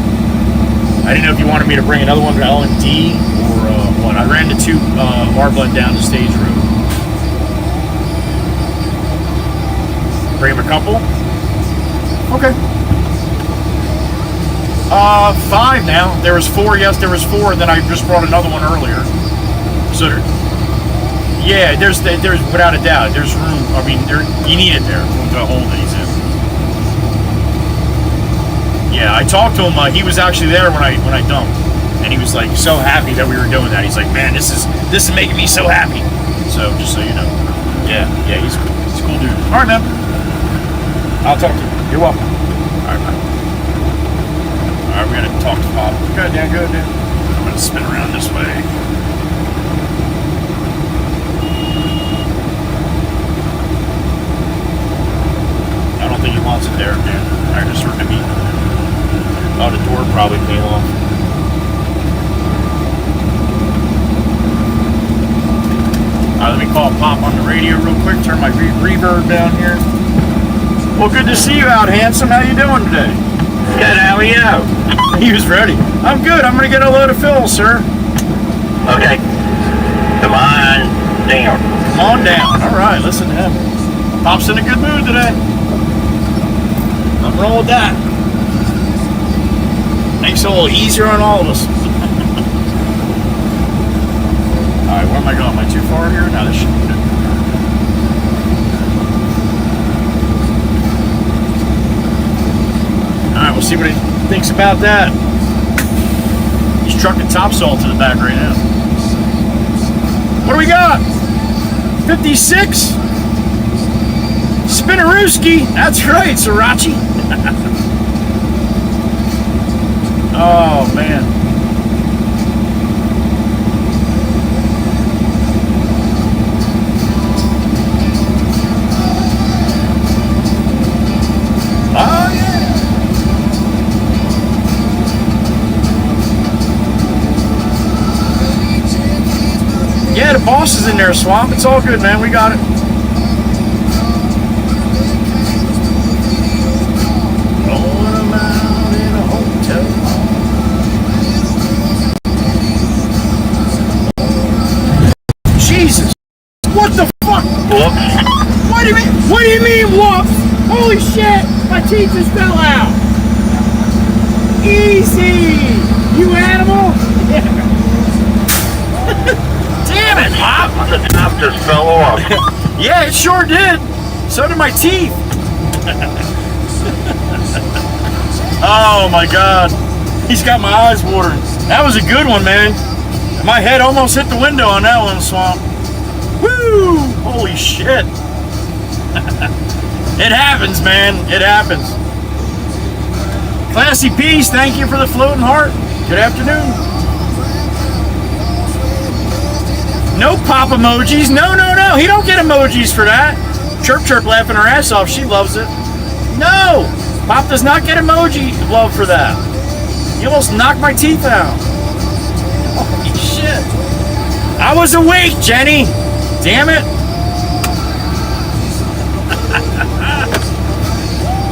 I didn't know if you wanted me to bring another one to L&D or what. I ran the 2 R-blend down to Stage Road. Bring him a couple. Okay. 5 now. There was 4. Yes, there was 4. And then I just brought another one earlier. So, yeah, there's without a doubt. There's room. I mean, you need it there to hold that he's in. Yeah, I talked to him. He was actually there when I dumped, and he was like so happy that we were doing that. He's like, man, this is making me so happy. So just so you know, yeah, he's cool. He's a cool dude. All right, man. I'll talk to you. You're welcome. All right, bye. All right, we gotta talk to Pop. Good, Dan. Good, Dan. I'm gonna spin around this way. I don't think he wants it there, Dan. I just heard him eat. Oh, the door probably came off. All right, let me call Pop on the radio real quick. Turn my reverb down here. Well, good to see you out, handsome. How you doing today? Good, how are you? He was ready. I'm good. I'm going to get a load of fill, sir. Okay. Come on down. Come on down. All right, listen to him. Pop's in a good mood today. I'm rolling with that. Makes it a little easier on all of us. Alright, where am I going? Am I too far here? No, this should be good. Alright, we'll see what he thinks about that. He's trucking topsoil to the back right now. What do we got? 56? Spinnerooski. That's right, Sriracha. Oh, man. Oh, yeah. Yeah, the boss is in there, Swamp. It's all good, man. We got it. Jesus! What the fuck? Whoops. What do you mean, whoops? Holy shit! My teeth just fell out! Easy! You animal! Damn it, Pop! The top just fell off. Yeah, it sure did! So did my teeth! Oh my god. He's got my eyes watering. That was a good one, man. My head almost hit the window on that one, Swamp. Woo! Holy shit. It happens, man. It happens. Classy Peace, thank you for the floating heart. Good afternoon. No pop emojis. No. He don't get emojis for that. Chirp Chirp laughing her ass off. She loves it. No. Pop does not get emoji love for that. You almost knocked my teeth out. Holy shit. I was awake, Jenny. Damn it.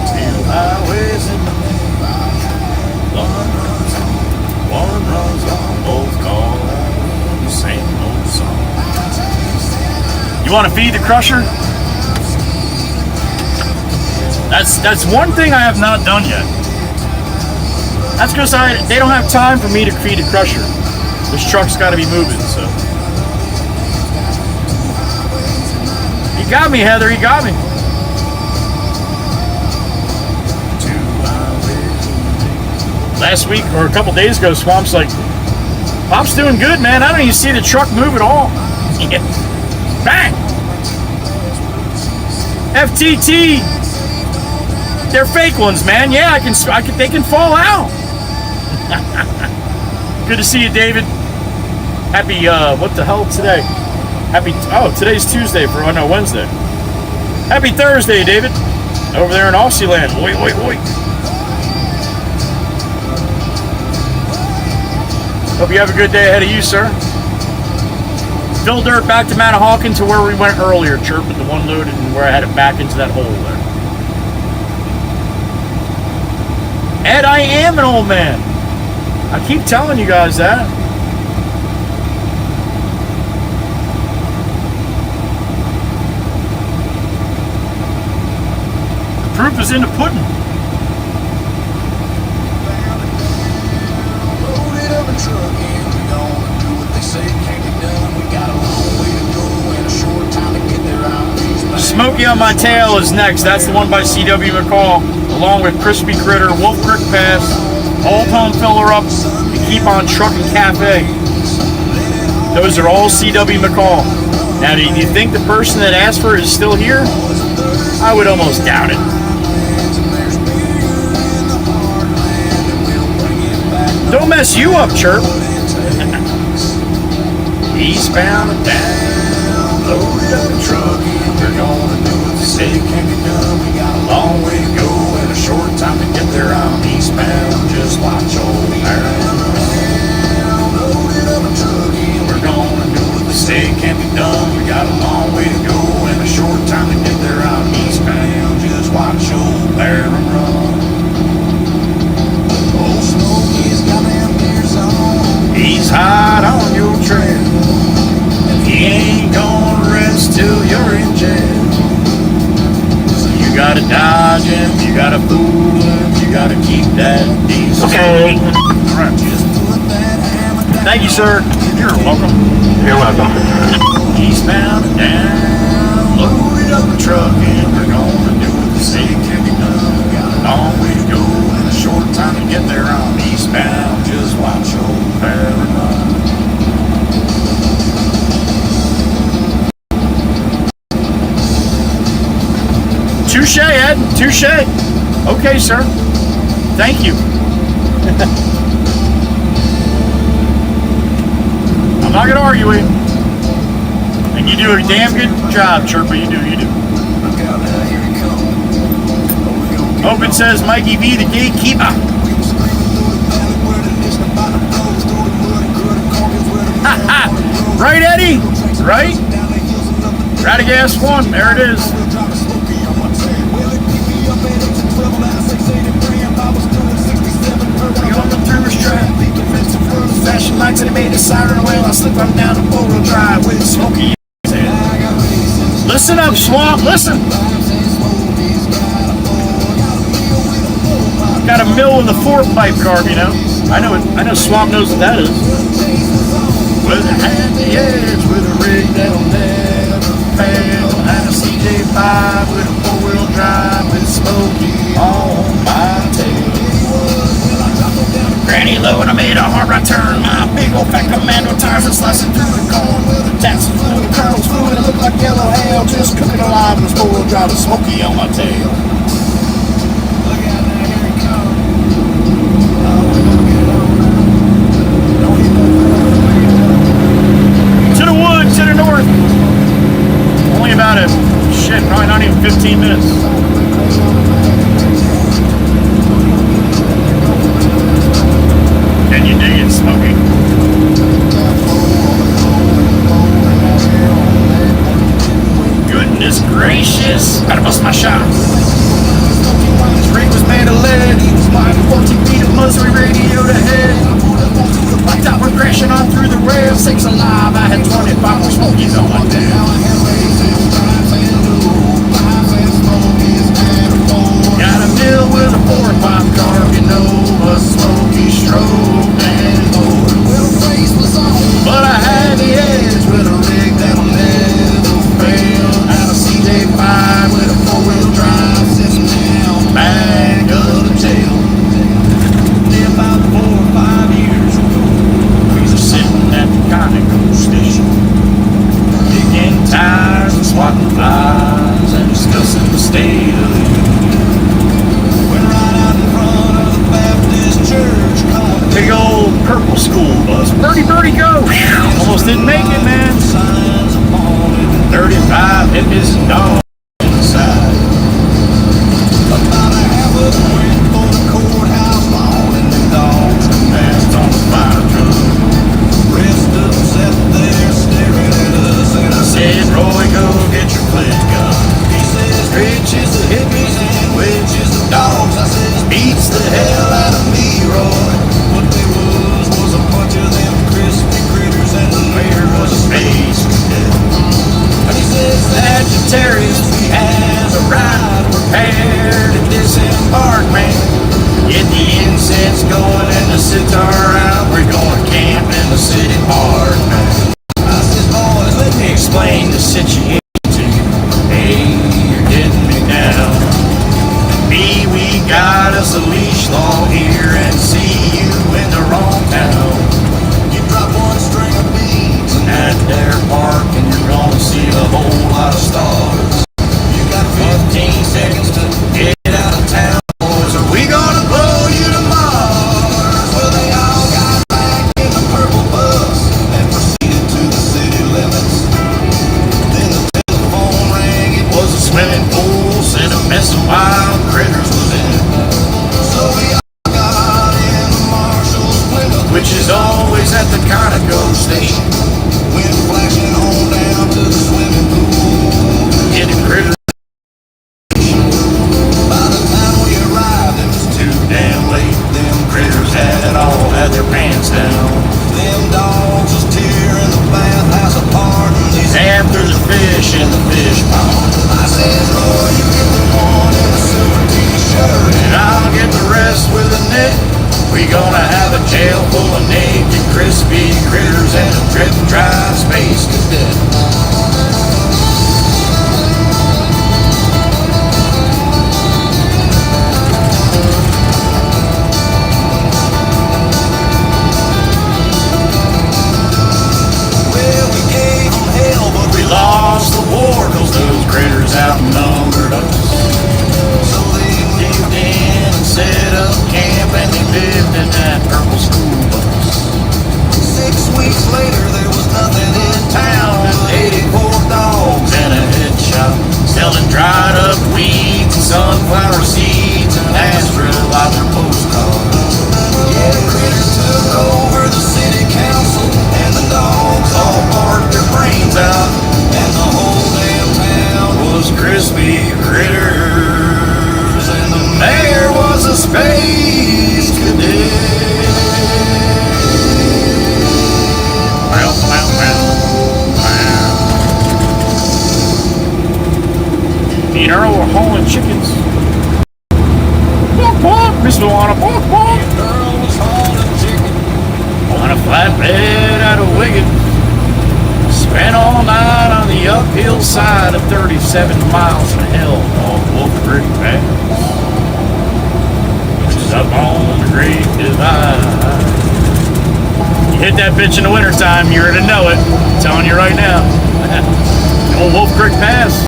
Two highways in one runs on both call the same old song. You want to feed the crusher? That's one thing I have not done yet. That's because they don't have time for me to feed a crusher. This truck's got to be moving, so. You got me, Heather. You got me. Last week or a couple days ago, Swamp's like, Pop's doing good, man. I don't even see the truck move at all. Bang! FTT. They're fake ones, man. Yeah, they can fall out. Good to see you, David. Happy, what the hell today? Today's Tuesday Wednesday. Happy Thursday, David. Over there in Aussie land. Oi, oi, oi. Hope you have a good day ahead of you, sir. Fill dirt back to Manahawkin to where we went earlier, Chirp, with the one load and where I had it back into that hole there. Ed, I am an old man. I keep telling you guys that. The proof is in the pudding. Loaded up a truck and we gonna do what they say can't be done. We got a long way to go and a short time to get there. Smokey on My Tail is next. That's the one by C.W. McCall, along with Crispy Critter, Wolf Creek Pass, Old Home Filler Up, and Keep On Truckin' Cafe. Those are all C.W. McCall. Now, do you think the person that asked for it is still here? I would almost doubt it. Don't mess you up, Chirp. Eastbound and down, loaded up a truck. We're gonna do what they say can't be done. We got a long way to go and a short time to get there. I'm eastbound, just watch old Iron. Loaded up a truck. We're gonna do what they say can't be done. We got a long way to go and a short time to get there. I'm eastbound, just watch old Iron run. Old Smokey's got them gears on. He's hot on your trail. He ain't gonna rest till you're in jail. So you gotta dodge him, you gotta fool him, you gotta keep that diesel. Okay. All right. Thank you, sir. You're welcome. You're welcome. Eastbound and down, loaded up a truck, and we're gonna do what they say can be done. We got a long way to go and a short time to get there. I'm eastbound, just watch old Paramount. Touche, Ed. Touche. Okay, sir. Thank you. I'm not going to argue with you. And you do a damn good job, Chirpa. You do. Open says Mikey V, the gatekeeper. Right, Eddie? Right? Radagas 1. There it is. Flashing lights and it made a siren wail. I slipped on down the four-wheel drive with Smokey. Listen up, Swamp. Listen. Got a mill with a 4-pipe carb, you know. I know Swamp knows what that is. With a handy edge, with a rig that'll never fail, and a CJ5 with a 4-wheel drive with Smokey on my tail. Granny low and I made a hard right turn. My big old fat commando tires are slicing through the corn. Taxi fluid, kernels fluid, it looked like yellow hail. Just cooking alive in this 4-wheel drive with Smokey on my tail. To the woods, to the north. Only about probably not even 15 minutes. Can you dig it, Smokey? Goodness gracious. Gotta bust my shot. His rig was made of lead. He was flying 14 feet of Missouri radioed ahead. My top went crashing on through the rail. 6 alive. I had 25 more Smokies on my tail. Got a mill with a 4-pipe carb, you know, a Smokey stroke and more. But I had the edge with a rig that'll never fail. Had a CJ5 with a 4-wheel drive sitting down back of the tail. About 4 or 5 years ago, we were sitting at the Conoco station, digging tires and swatting flies and discussing the state of the union. Went right out in front of the Baptist church, big old purple school bus. Birdie, birdie, go! Almost didn't make it, man. 35 hippies and dogs on the side. About a half of them went for the courthouse lawn, and the dogs and bands on the fire truck. opposites are out. We're going to camp in the city park now. I said, boys, let me explain the situation to you. Hey, you're getting me down. Me, we got us a leash law here and see you in the wrong town. You drop one string of beads in that there park and you're gonna see a whole lot of stars. You got 15 seconds to get out of town, boys, or we gonna blow you to Mars. Well, they all got back in the purple bus and proceeded to the city limits. Then the telephone rang, it was a swimming pool, said a mess of wild critters was in it. So we all got in the marshal's window, which is always at the Conoco station. Went flashing on down to the swimming pool, getting critters. By the time we arrived, it was too damn late. Them critters had all had their pants down. Them dogs was tearing the bathhouse apart. These after the fish in the fish pond. I said, Roy, you get the one in a silver t-shirt, and I'll get the rest with a net. We gonna have a jail full of naked, crispy critters and a drip dry space cadet. Well, we gave them hell, but we lost the war, cause those critters outnumbered us. So they moved in and set up camp, and they lived in that purple school bus. 6 weeks later, there was nothing in town but 84 dogs and a head shop, selling dried up weeds and sunflower seeds and Astral out their postcards. Yeah, the critters took over the city council, and the dogs all barked their brains out, and the whole damn town was crispy critters, and the mayor was a space cadet. Me and Earl were hauling chickens. Pork, pork, Mr. Wanna pork, pork. Earl was hauling chicken on a flatbed out of Wigan. Spent all night on the uphill side of 37 miles of hell on Wolf Creek Pass, which is up on the Great Divide. You hit that bitch in the wintertime, you're gonna know it. I'm telling you right now. Old Wolf Creek Pass.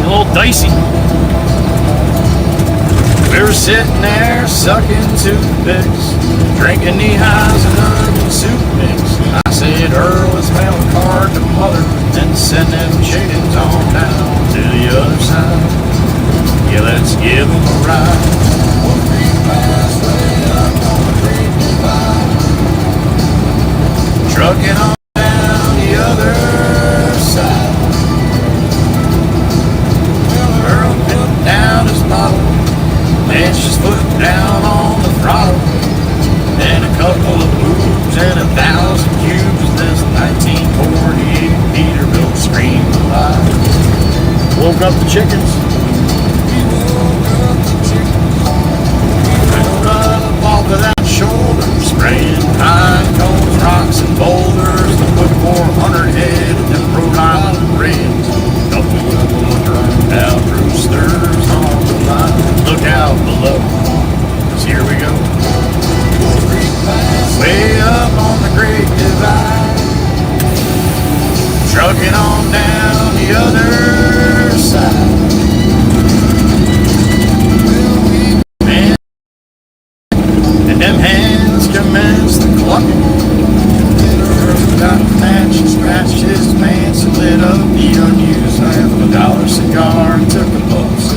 A little dicey. We were sitting there sucking toothpicks, drinking knee highs and onion soup mix. I said, Earl, let's mail a card to mother and send them chickens on down to the other side. Yeah, let's give them a ride. Wolf Creek Pass way up on the Great Divide. Trucking on down the other side. Well, Earl put down his bottle, lashed his foot down on the throttle, and a couple of boobs and 1,000 cubes. This 1948 Peterbilt screamed alive. Woke up the chickens. We woke up the chickens. We rode up off of that shoulder, spraying pine cones, rocks, and boulders to put 400 head of them Rhode Island Reds. Couple of them out roosters on the line. Look out below, 'cause here we go. Way up on the Great Divide, trucking on down the other side. Man, and them hands commenced to clucking. Earl got a match and scratched his pants and lit up the unused $1 cigar and took a puff.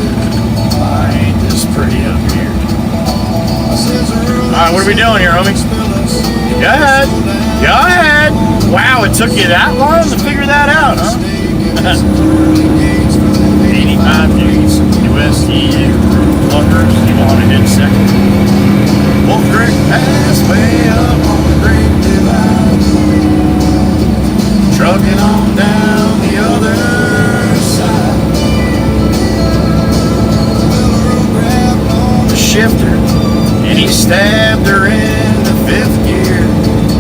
I ain't this pretty up here. Alright, what are we doing here, homie? Go ahead. Go ahead. Wow, it took you that long to figure that out, huh? 85 News, USDA, Pluckers, you want to hit second. Wolf Creek Pass, way up on the Great Divide. Trucking on down the other side. shifter, and he stabbed her in the 5th gear.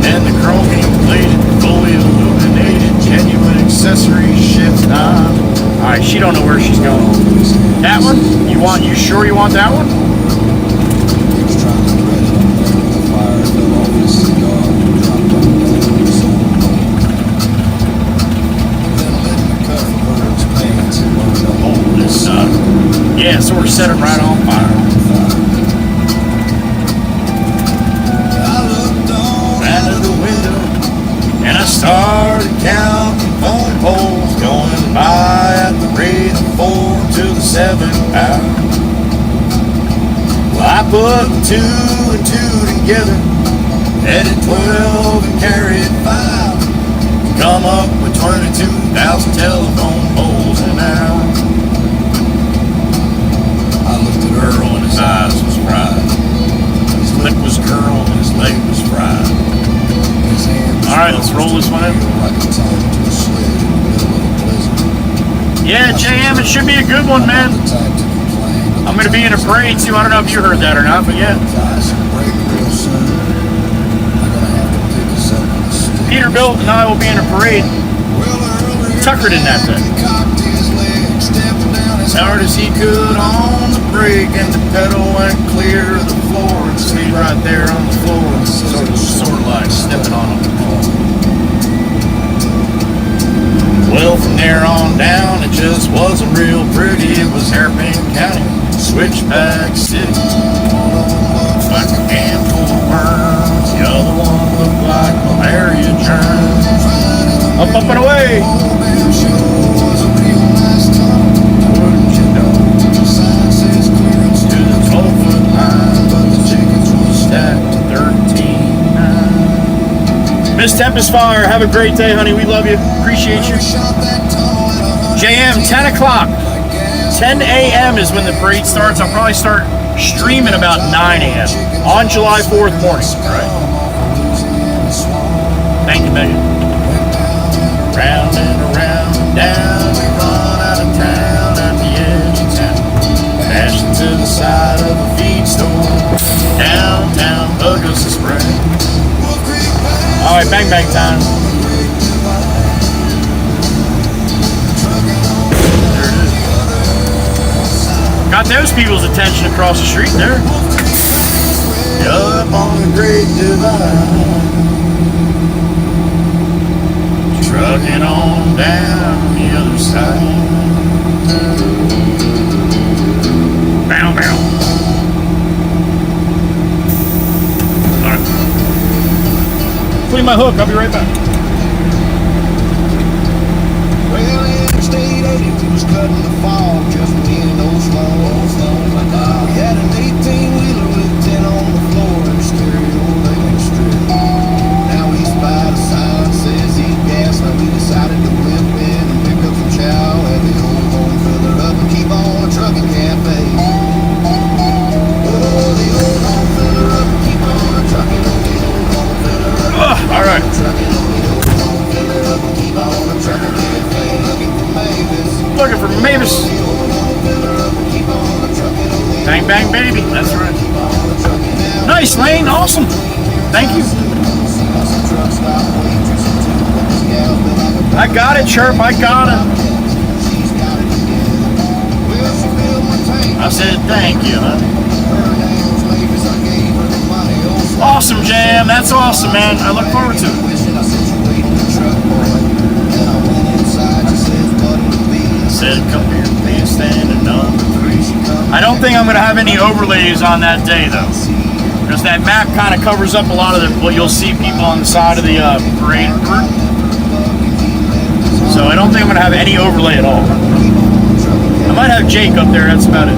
And the chrome plated, fully illuminated, genuine accessory shift knob. All right, she don't know where she's going. That one? You sure you want that one? Oh, this yeah, sort of set him right on fire. Out of the window, and I started counting phone poles going by at the rate of 4 to the 7th hour. Well, I put 2 and 2 together, added 12 and carried 5. Come up with 22,000 telephone poles an hour. I looked at Earl and his eyes was fried. His lip was curled and his leg was fried. Alright, let's roll this one in. Yeah, JM, it should be a good one, man. I'm going to be in a parade too. I don't know if you heard that or not, but yeah. Peterbilt and I will be in a parade. Tuckered in that thing. As hard as he could on the brake, and the pedal went clear of the floor and stayed right there on the floor, sort of like stepping on a ball. Well, from there on down, it just wasn't real pretty. It was Hairpin County, Switchback City. Like a handful of worms, the other one looked like malaria germs. Up, up, and away! Miss Tempest Fire, have a great day, honey. We love you. Appreciate you. JM, 10 o'clock. 10 a.m. is when the parade starts. I'll probably start streaming about 9 a.m. on July 4th morning. All right. Thank you, Megan. Round and around and down, we run out of town at the edge of town. Dashing to the side of a feed store. Downtown, hug us a spray. All right, bang bang time. There it is. Got those people's attention across the street there. Up on the Great Divide, trucking on down the other side. Bow bow. All right. Clean my hook, I'll be right back. Well, Interstate 80 was cutting the fog, just me and old slow. We had an 18-wheeler with 10 on the floor and a stereo laying strip. Now he's by the sign, says he's gas. Now we decided to whip in and pick up some chow. Have the old home fill it up and keep on a trucking cafe. Oh, the old home fill it up and keep on a trucking. All right. Looking for Mavis. Bang, bang, baby. That's right. Nice, Lane. Awesome. Thank you. I got it, Chirp. I got it. I said thank you, huh? Awesome, Jam. That's awesome, man. I look forward to it. Said, come here, man, standing number 3. I don't think I'm going to have any overlays on that day, though. Because that map kind of covers up a lot of what you'll see people on the side of the parade group. So I don't think I'm going to have any overlay at all. I might have Jake up there, that's about it.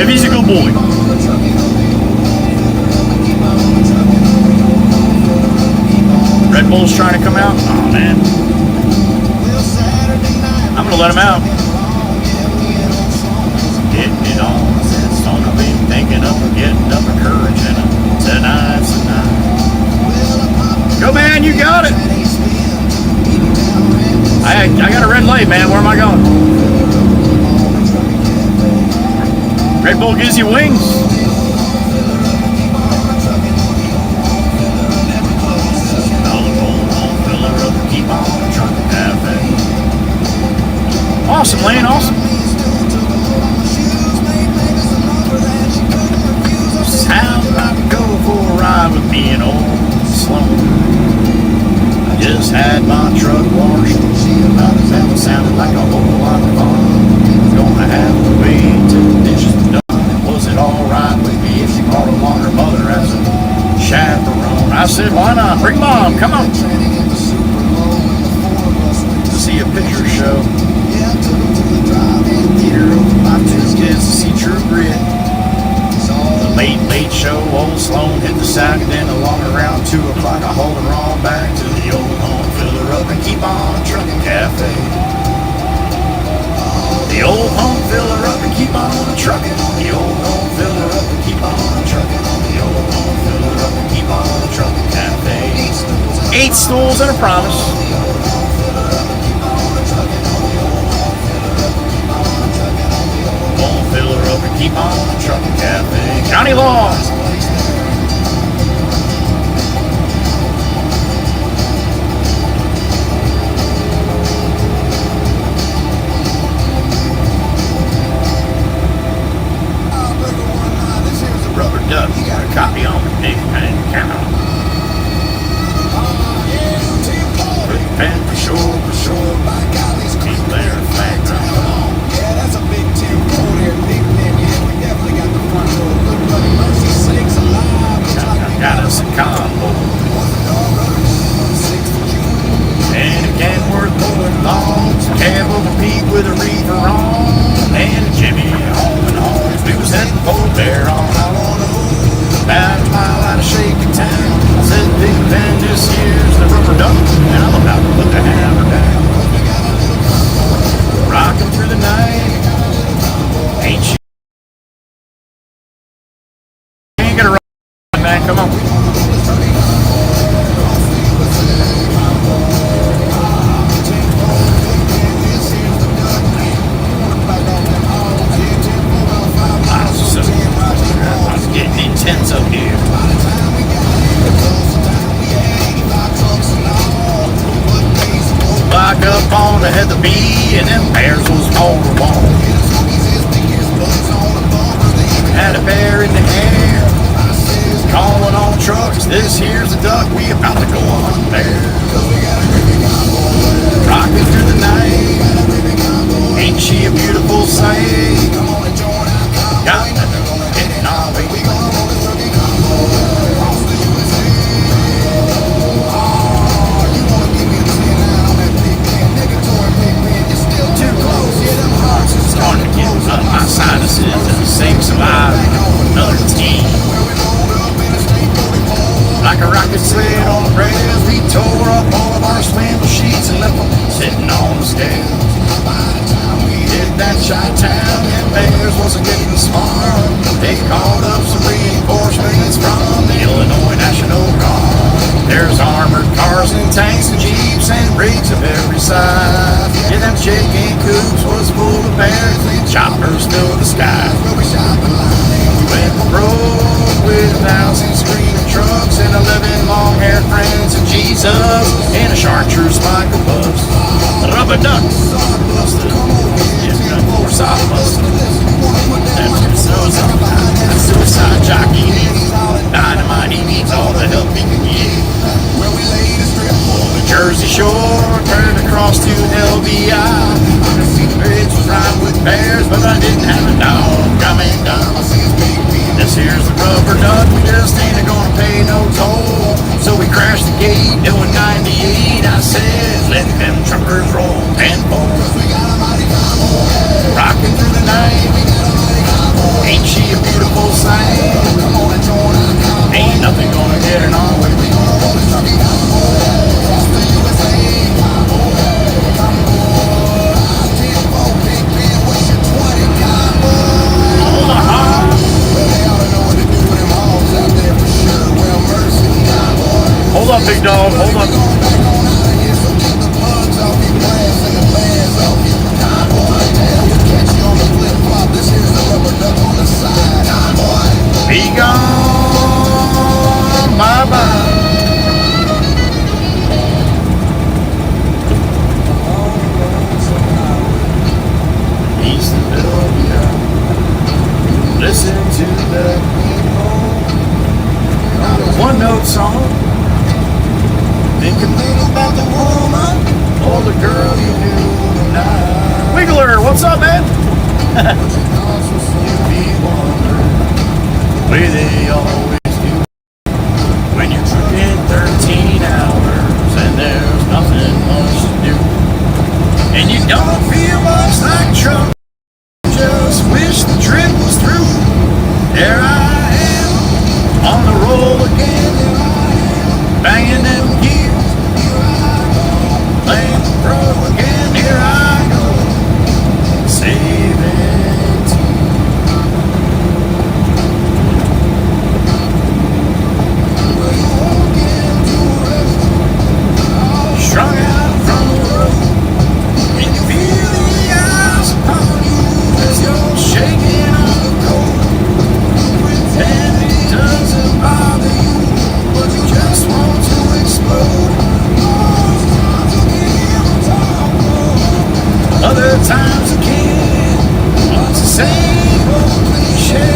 If he's a good boy. Red Bull's trying to come out? Oh, man. I'm going to let him out. Getting it on. I've been thinking of getting up and courage in him. Tonight's the night. Go, man. You got it. I got a red light, man. Where am I going? Red Bull gives you wings. Awesome, Lane, awesome. How about we go for a ride with me and old Sloan? I just had my truck washed. About as hell, it sounded like a whole lot of fun. Gonna have to wait till the dishes are done. Was it alright with me if she brought along her mother as a chaperone? I said, why not? Bring mom, come on. To see a picture show. Theater opened my 2 kids to see True Grit. The late show, old Sloan hit the sack, and then along around 2 o'clock I hauled her on back to the old home, fill her up and keep on trucking cafe. The old home, fill her up and keep on trucking. The old home, fill her up and keep on trucking. The old home, fill her up and keep on trucking cafe. 8 stools and a promise. Fill her up and keep on trucking cafe. County law. This here's a rubber duck. You got a copy on the big pen cow. Pen for sure. By golly's keep there, flag drum. Come on. Yeah, that's a big Tim. Oh, there, big pen. Yeah, we definitely got the front row. Good buddy, mercy sakes alive. Got us a combo. And a Kenworth pulling long. Cab over Pete with a reefer on. And a Jimmy home and home. We was heading for there on. About a mile out of Shaky Town. I said, Big Ben, this here's the rubber duck. And I'm about to put the hammer down. Rocking through the night. Ain't she? Ain't gonna run, man. Come on. Getting intense up here. Back up on ahead the B, and them bears was all along. Had a bear in the air, calling on trucks. This here's the duck, we about to go on there. Rocking through the night, ain't she a beautiful sight? Got getting on me. Too close. It's starting to get up my sinuses and the same survive another team. Like a rocket sled on the rails, we tore up all of our swindle sheets and left them sitting on the scales. Hit that Chi-Town, and bears wasn't getting smart. They called up some reinforcements from the Illinois National Guard. There's armored cars and tanks and jeeps and rigs of every size. Yeah, them chicken coops was full of bears and choppers filled the sky. Went the road with 1,000 screaming trucks and 11 long-haired friends and Jesus and a chartreuse Michael bus. Rubber ducks. That suicide jockey needs dynamite, he needs all the help he can get. The Jersey Shore turned across to LBI. Bridge was lined with bears, but I didn't have a dog coming down. This here's the rubber duck, we just ain't gonna pay no toll. So we crashed the gate doing 98. I said, let them truckers roll 10-4. Rocking through the night, ain't she a beautiful sight? Ain't nothing gonna get her on. Hold up, big dog, hold up. let me go. One note song. Thinking about the woman or the girl you knew tonight. Wiggler, what's up, man? You'd be wondering where they always do when you're trucking 13 hours and there's nothing much to do. And you don't Feel much like trouble. Just wish the trip was through. There I am on the roll again. Banging them gears. Playing the pro again. Here I go. Saving tears. Strung out from the road. And you feel the eyes upon you as you're shaking on the cold. Pretend it doesn't bother you, but you just want to explode. Other times you can't. It's the same old cliche.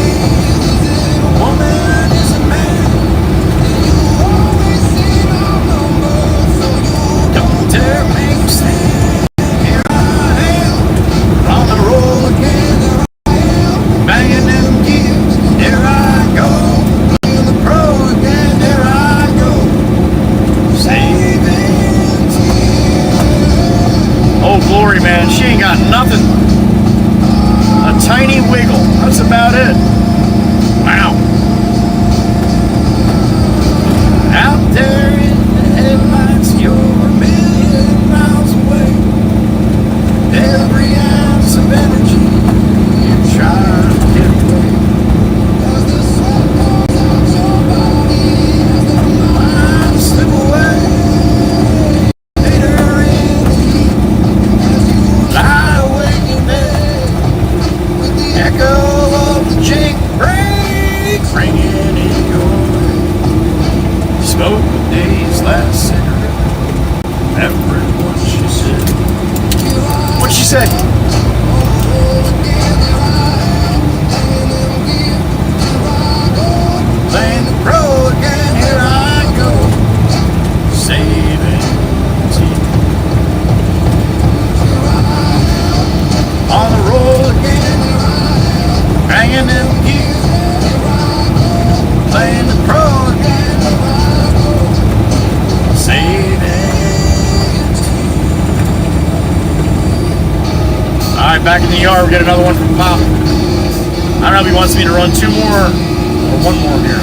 A woman is a man, and you always seem outnumbered, so you don't dare make a stand. Here I am, on the roll again. Banging them gears, there I go. Playing the pro again, there I go. Saving tears. Oh, Glory, man. She ain't got nothing. A tiny wiggle. That's about it. Wow. Out there in the headlights, you're a million miles away. Every ounce of energy you try to get away. As the sweat pours out your body, as the mind slip away. Later in the heat, as you lie awake in bed, with the echo of the Jake brake ringing in your head. Smoke a day's last cigarette. After what she said. What'd she say? Playing the pro again, here I go. Saving tears. On the roll again, banging them gears. Playing the pro again, saving. All right, back in the yard. We get another one from Pop. I don't know if he wants me to run two more or one more here.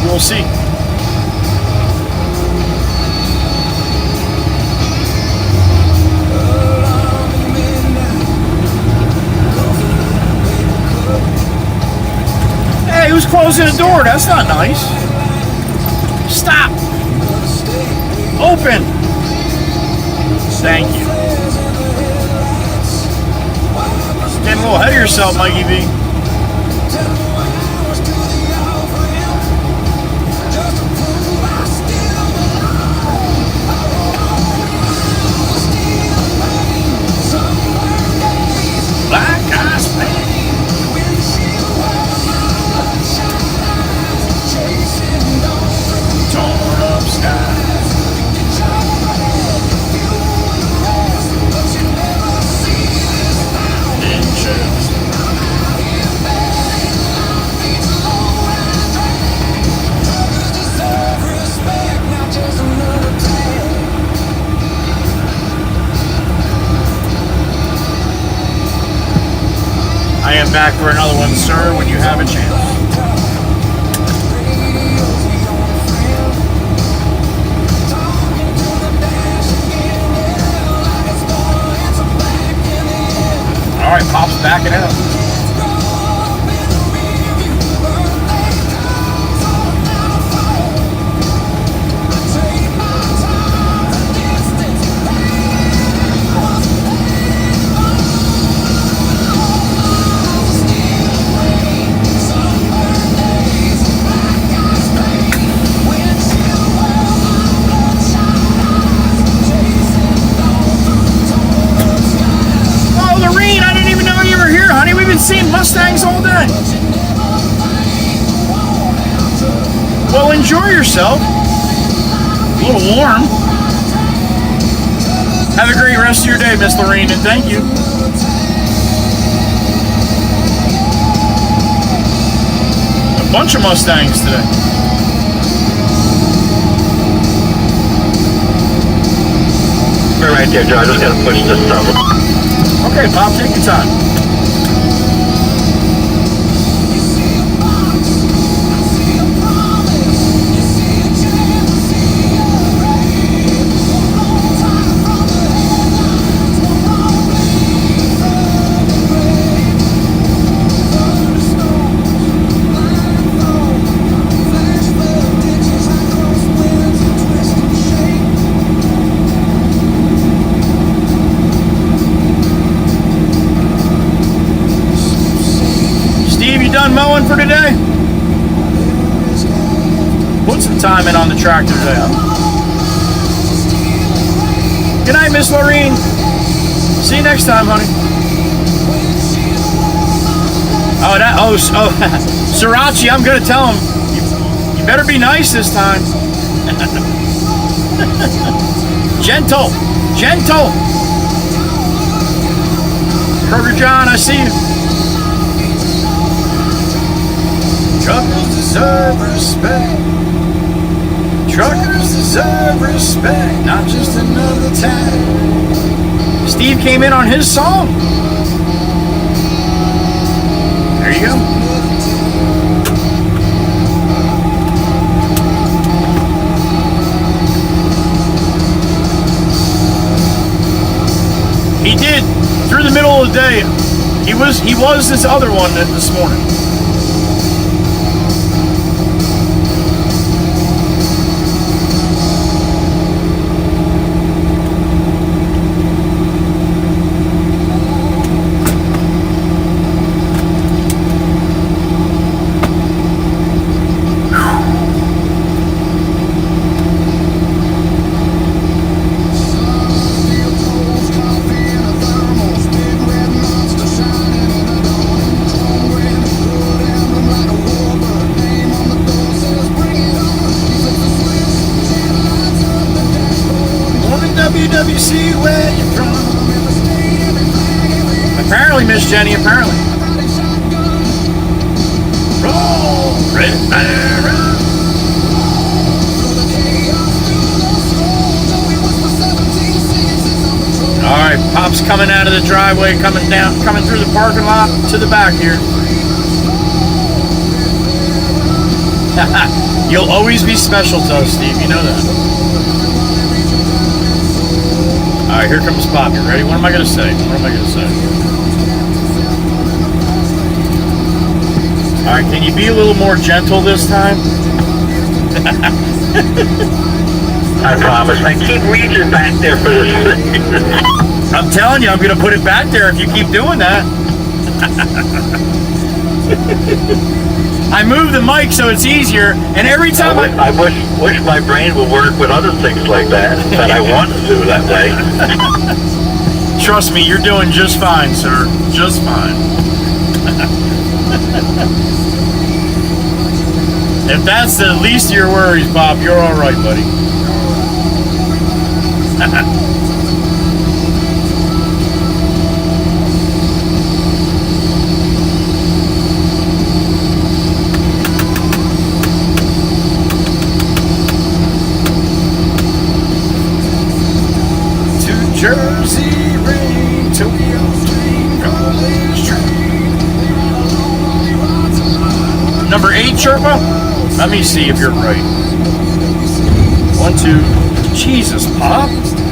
We'll see. Hey, who's closing the door? That's not nice. Stop. Open. Thank you. Getting a little ahead of yourself, Mikey B. Black eyes fade. Torn up skies. Interest. I am back for another one, sir, when you have a chance. All right, Pop's backing up. Okay. Well, enjoy yourself. A little warm. Have a great rest of your day, Miss Lorene, and thank you. A bunch of Mustangs today. We're right there, Joe. I just gotta push this over. Okay, Bob, take your time. Done mowing for today? Put some time in on the tractor today, huh? Good night, Miss Lorene. See you next time, honey. Oh, Sriracha, I'm gonna tell him, you better be nice this time. Gentle. Kroger John, I see you. Truckers deserve respect. Truckers deserve respect, not just another tag. Steve came in on his song. There you go. He did through the middle of the day. He was this other one this morning. WWC, where you from? Apparently, Miss Jenny, apparently. Roll, red fire. Alright, Pop's coming out of the driveway, coming through the parking lot to the back here. You'll always be special to us, Steve, you know that. Alright, here comes Pop. You ready? What am I going to say? Alright, can you be a little more gentle this time? I promise. I keep reaching back there for this thing. I'm telling you, I'm going to put it back there if you keep doing that. I move the mic so it's easier, and every time I wish my brain would work with other things like that, but I want to do that way. Trust me, you're doing just fine, sir. Just fine. If that's the least of your worries, Bob, you're all right, buddy. Jersey rain, Tokyo stream, college train. Number 8, Sherpa? Let me see if you're right. 1, 2. Jesus, Pop.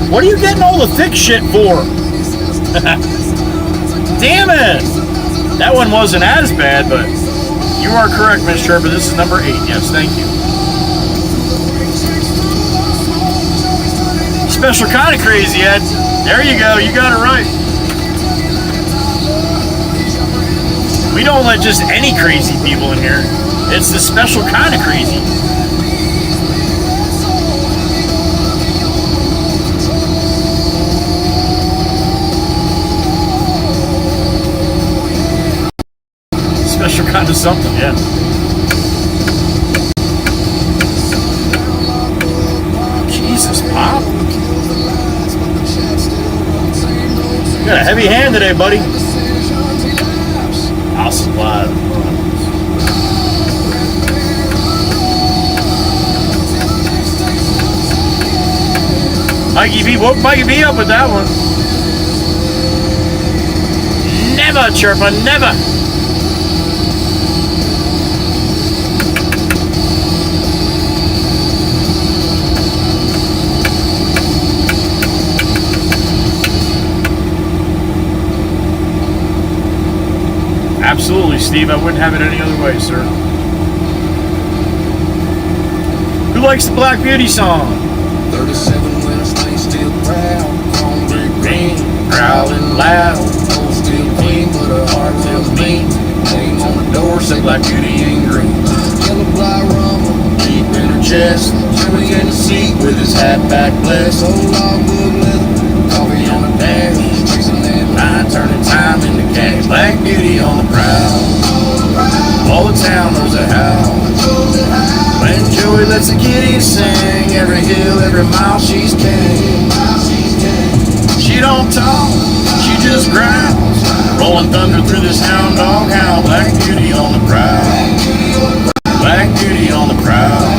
What are you getting all the thick shit for? Damn it! That one wasn't as bad, but you are correct, Miss Sherpa. This is number 8. Yes, thank you. Special kind of crazy, Ed. There you go. You got it right. We don't let just any crazy people in here. It's the special kind of crazy. special kind of something, yeah. Jesus, Pop. You got a heavy hand today, buddy. I'll supply. Mikey B, woke Mikey B up with that one. Never, Chirpa, never. Absolutely, Steve. I wouldn't have it any other way, sir. Who likes the Black Beauty song? 37 when I stay still proud. Hungry green, Growling loud. old still clean, but her heart feels mean. Name on the door, say Black Beauty ain't green. Yellow fly rumble, deep in her chest. Chewy in the seat with his hat back blessed. Old logwood leather, coffee on the dash. Chasing that line, turning time into cash. Black Beauty on the prowl. All the town knows a howl. When Joey lets the kitties sing, every hill, every mile she's king. She don't talk, she just growls. Rolling thunder through this hound dog howl. Black Beauty on the prowl. Black Beauty on the prowl.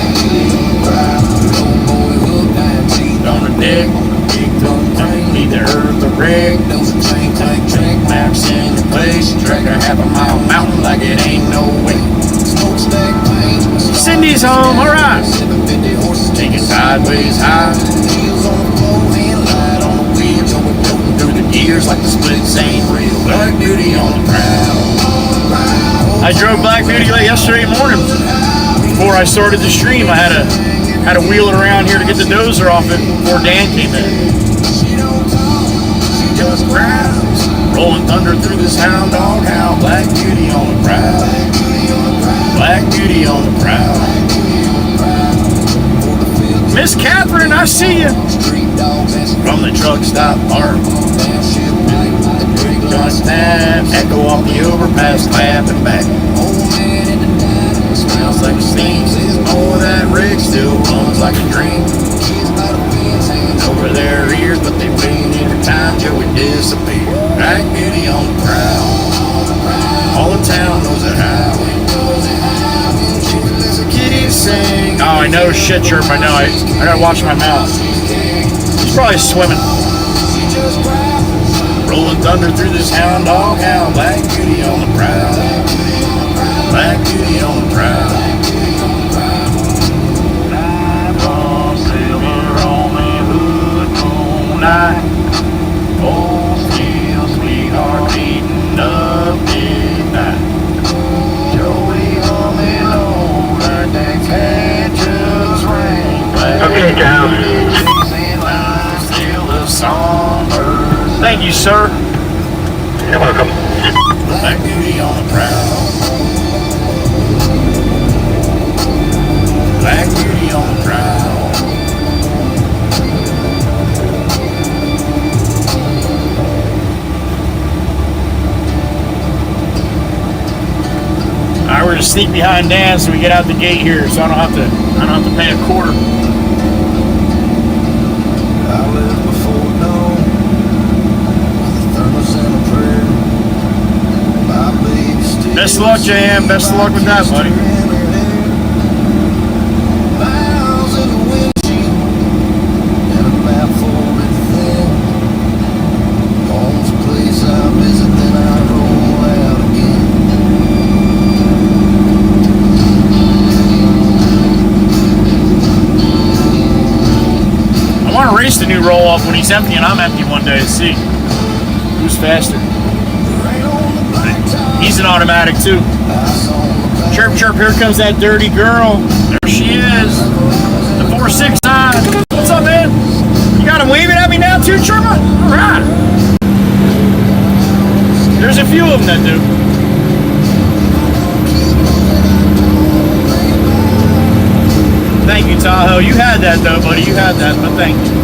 Old boy hooked, iron teeth on the deck. Big dumb thing, need to earth the wreck. Those are chain tank track maps in your place. Track her half a mile mountain like it ain't no way. Smokestack paint. Cindy's home, all right. 750 horses Take it sideways high. Heels on the floor, hand light on the wheel. Going floating through the gears like the splits ain't real. Black Beauty on the prowl. I drove Black Beauty late yesterday morning. Before I started the stream, I had to wheel it around here to get the dozer off it before Dan came in. She don't talk, she just growls. Rolling thunder through this hound dog howl. Black Beauty on the prowl. Black Beauty on the prowl. Miss Catherine, I see you. Street dogs and From the truck stop park. damn shit pipe. The big Gonna snap, echo off the overpass, clapping back. old man in the diner Smells like a steam. Oh, that rig still runs like a dream. kids by the fence hands Over their ears, but they wait every time Joey disappears. Black Beauty on the prowl. All the town knows a howl. There's a kitty to sing. Oh, I know, shit, Chirp, I know. I gotta watch my mouth. He's probably swimming. she just growls. Rolling thunder through this hound dog howl. Black Beauty on the prowl. Black Beauty on the prowl. Night on silver on the hood moonlight. Old steel sweetheart beating up midnight. Joey humming low, learned that catches rain. Okay, Tom. Still the songbird. Thank you, sir. You're welcome. Black Beauty on the prowl. Black Beauty on the prowl. Alright, we're gonna sneak behind Dan so we get out the gate here, so I don't have to pay a quarter. I left before dawn with a thermos and a prayer. My baby still Best of luck, JM. Best of luck with that, buddy. Miles in the windshield and a map for everything. Home's a place I visit, then I roll out again. I want to race the new roll-off when he's empty and I'm empty one day to see who's faster. Rain on the blacktop, He's an automatic too. ice on the Chirp, chirp, here comes that dirty girl. There she is. The 469. What's up, man? You got him waving at me now too, Chirpa? All right. There's a few of them that do. Thank you, Tahoe. You had that though, buddy. You had that, but thank you.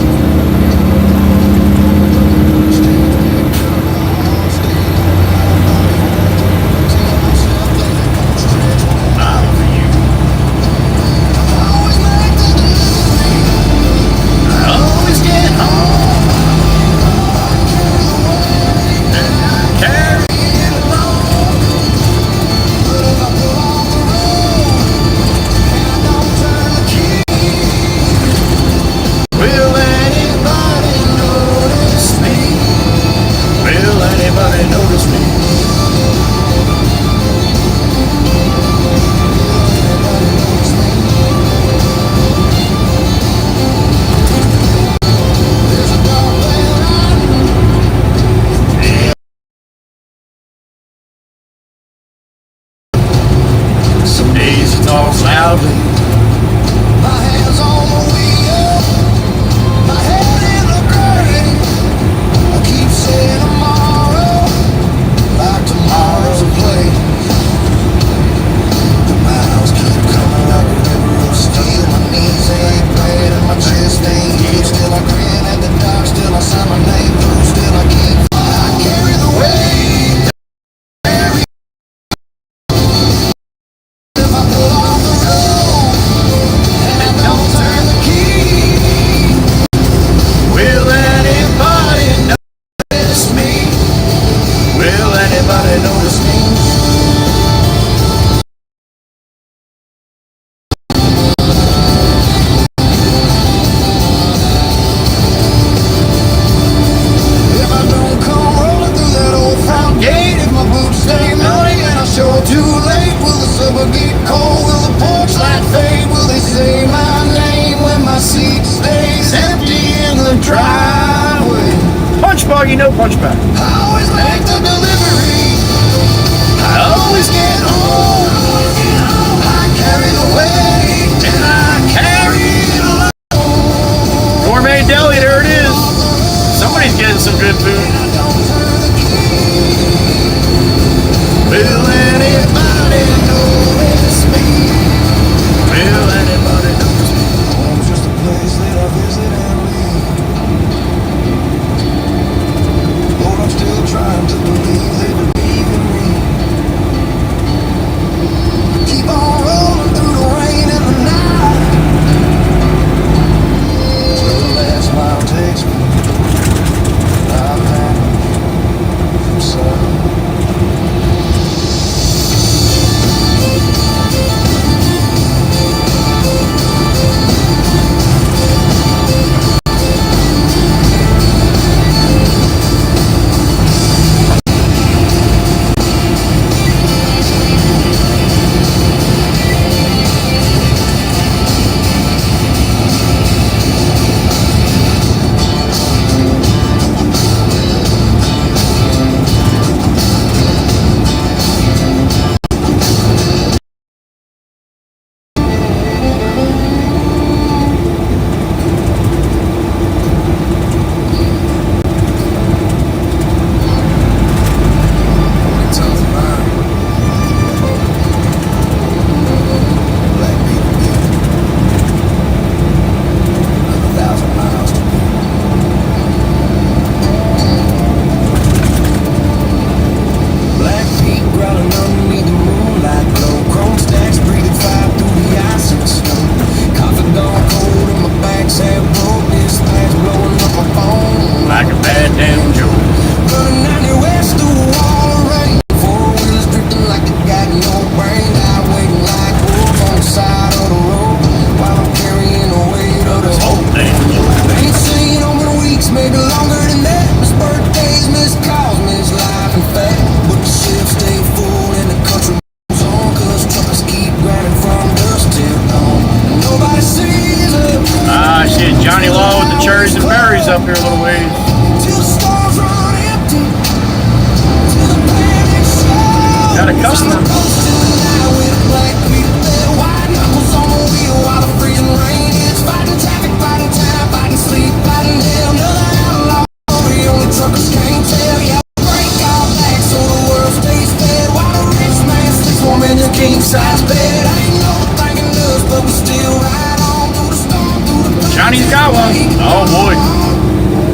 in your king size bed. Ain't no thanking us, but we still ride on through the storm, through the pain. Johnny's got one. Oh boy.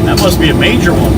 That must be a major one.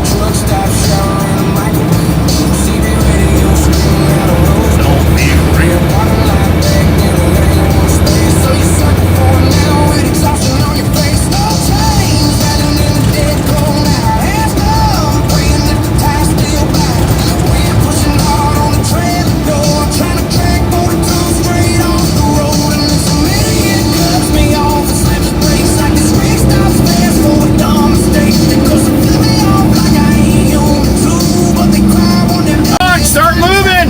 Truck stop, shower in a microwave. CB radio, screaming out a rose. Don't be real. Parking lot back in the lane, one space. So you sucking for it now with exhaustion on your face. No chains, rattling in the dead cold night. Hands down, praying that the tide still bites. Wind pushing hard on the trailer door, trying to drag 42 straight off the road. And it's a million cuts me off and slams the brakes like this rig stops fast for a dumb mistake. They cuss and flip me off like I ain't human too, but they cry when they're Come on, start moving.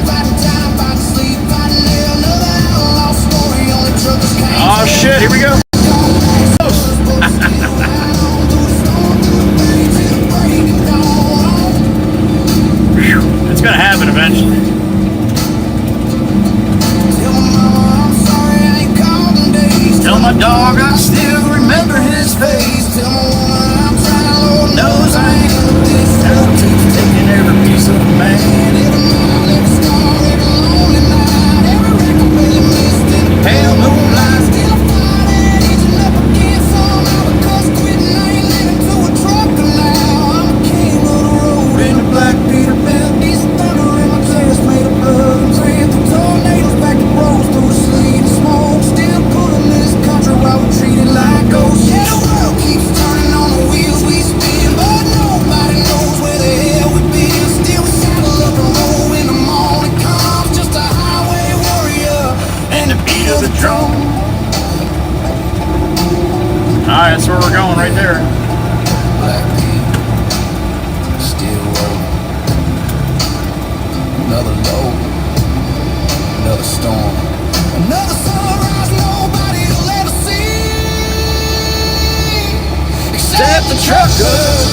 Oh shit, here we go. It's gonna happen eventually. Tell my dog I still remember his face. Knows I ain't with this. Hell keeps taking every piece of a man. Pale moonlight. In the black Peter Pan, these thunder in my chest made of blood. I'm saying through tornadoes, back to roads, through the sleet and smoke. Still pulling this country while we treat it like ghosts. Yeah, the world keeps turning on the wheels we spin, but nobody knows where the hell we've been. Still we saddle up and roll when the morning comes. Just a highway warrior and the beat of the drum. Alright, that's where we're going right there. Black Pete, still rolling. Another low, another storm, another sunrise nobody will ever see except the truckers.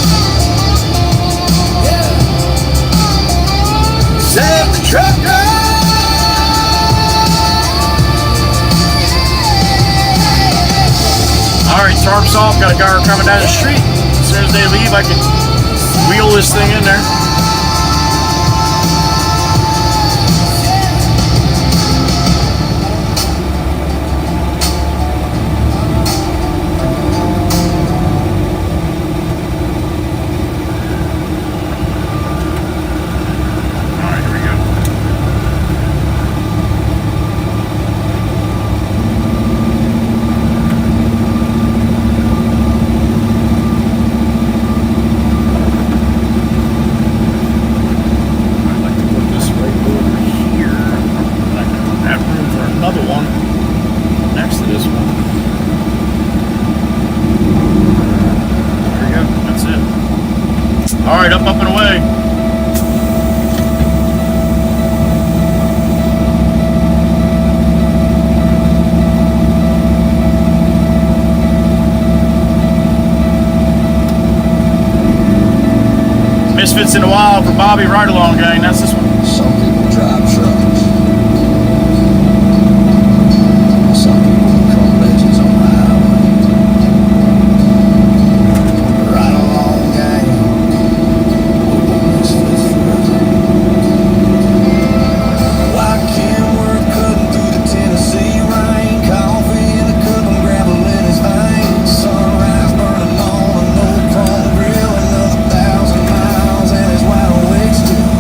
Yeah, except the truckers. Alright, tarp's off. Got a guard coming down the street. As soon as they leave, I can wheel this thing in there. Alright, here we go. I'd like to put this right over here. I have room for another one next to this one. There we go. That's it. All right, up and away. Misfits in the Wild for Bobby Ride Along Gang. That's this one. Some people drive trucks. Some people become legends on the highway. Right along, gang. Misfits forever. White Kenworth cutting through the Tennessee rain. Coffee in a cup and gravel in his veins. Sunrise burning on an old chrome grill. Another 1,000 miles and his wide awake still.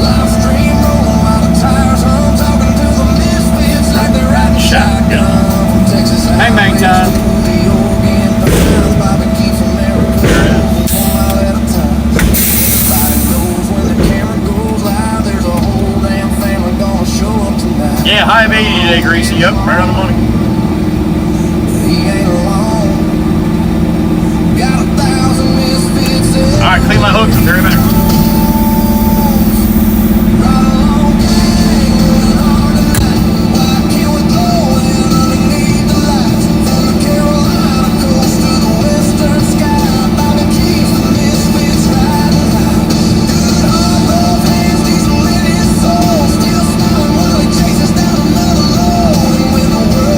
Livestream rolling while the tires hum. Talking to the misfits like they're riding shotgun. From Texas Bang, bang time. to the Oregon pines. Bobby keeps America moving 1 mile at a time. Everybody knows when the camera goes live, there's a whole damn family gonna show up tonight. Yeah, high of 80 today, Greasy. Yep, right on the money. He ain't alone. Got 1,000 misfits in All right, clean my hooks. I'll be right back. right along, gang, running hard tonight. Why can't we throw in underneath the lights? From the Carolina coast to the western sky, Bobby keeps the misfits riding high. Good heart, both hands, diesel in his soul, still smiling while he chases down another load. And when the world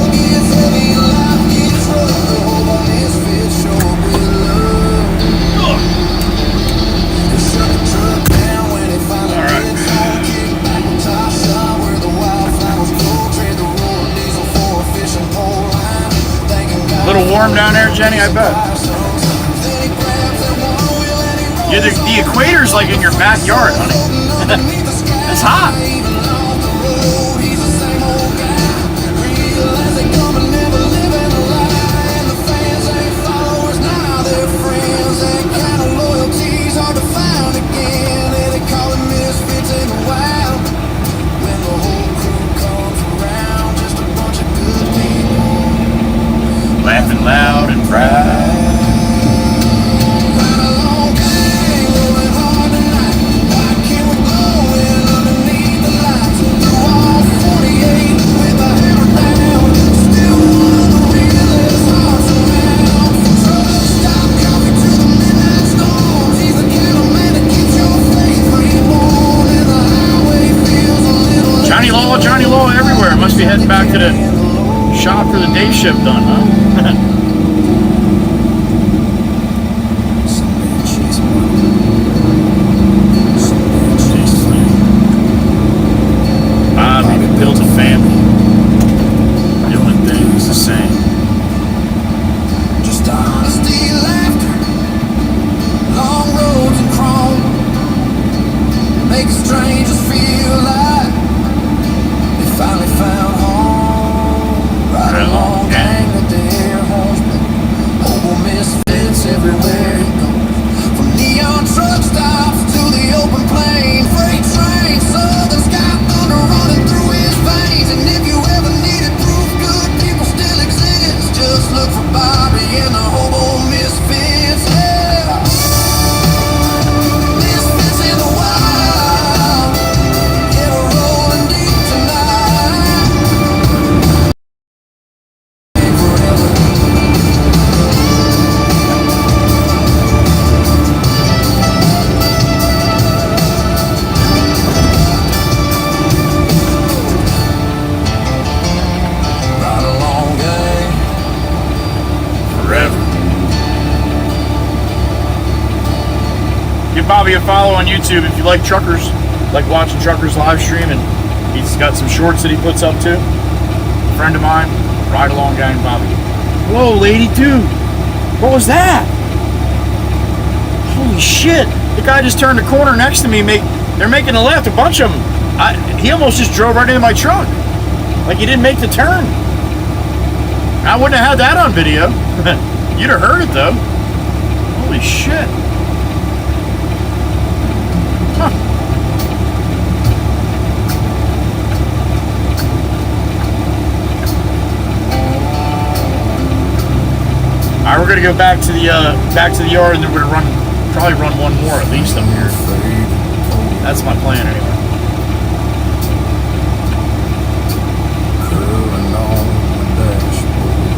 warm down there, Jenny? I bet. Yeah, the equator's like in your backyard, honey. It's hot. Laughing loud and proud. Johnny Law everywhere. Must be heading back to the shop for the day shift done, huh? Bobby built a family. Doing things the same. Just honesty, laughter, long roads and chrome make strangers feel like they finally found home. Right along gang with their horsemen, mobile misfits everywhere it goes. From neon truck stops to the open plain, freight train, southern sky thunder running through his veins. And if you ever needed proof good people still exist, just look for Bobby and the hobo misfits. Yeah. Misfits in the wild, yeah, we're rolling deep tonight. Forever. Right along, gang. Forever. Give Bobby a follow on YouTube if you like truckers, like watching truckers live stream, and he's got some shorts that he puts up too. A friend of mine, Ride Along Gang Bobby. Whoa, lady, dude. What was that? Holy shit. The guy just turned the corner next to me. They're making a left, a bunch of them. He almost just drove right into my truck. Like he didn't make the turn. I wouldn't have had that on video. You'd have heard it though. Holy shit. Huh. All right, we're gonna go back to the yard, and then we're gonna probably run one more at least up here. That's my plan anyway. Curling on the dashboard.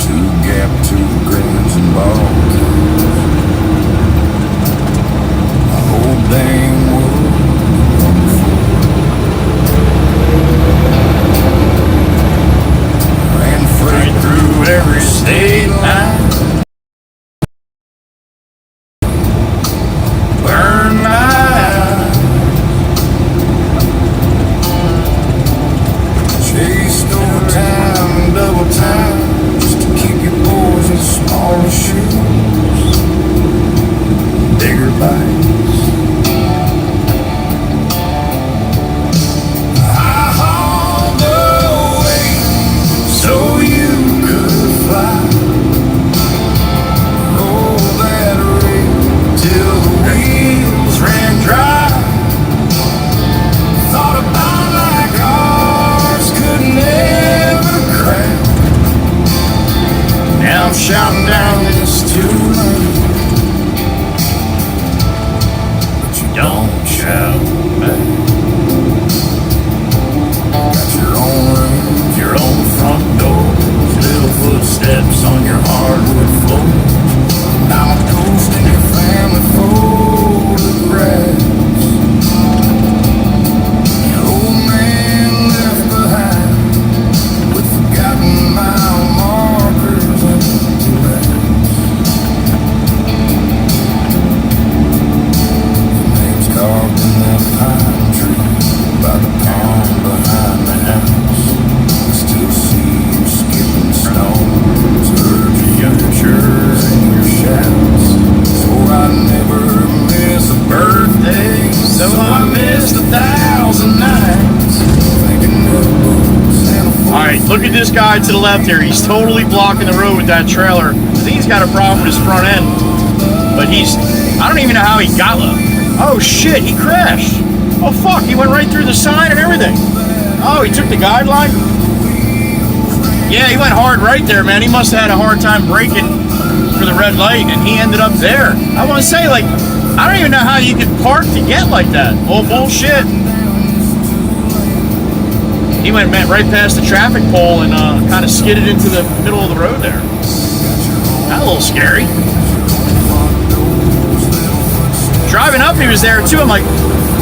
Two gap, two grins and balls. The whole dang world wonderful. Ran freight through every state line. Burn my eyes. Chased overtime and double time just to keep your boys in smaller shoes. Bigger bites. I hauled away so you could fly. Roll that rig till the wheels ran dry. Thought about like ours could never crack. Now I'm shouting down this tune. So I missed 1,000 nights. Alright, look at this guy to the left here. He's totally blocking the road with that trailer. I think he's got a problem with his front end. But I don't even know how he got up. Oh shit, he crashed. Oh fuck, he went right through the sign and everything. Oh, he took the guideline? Yeah, he went hard right there, man. He must have had a hard time braking for the red light, and he ended up there. I want to say, like, I don't even know how you could park to get like that. Oh, bullshit. He went right past the traffic pole and kind of skidded into the middle of the road there. That's a little scary. Driving up, he was there too. I'm like,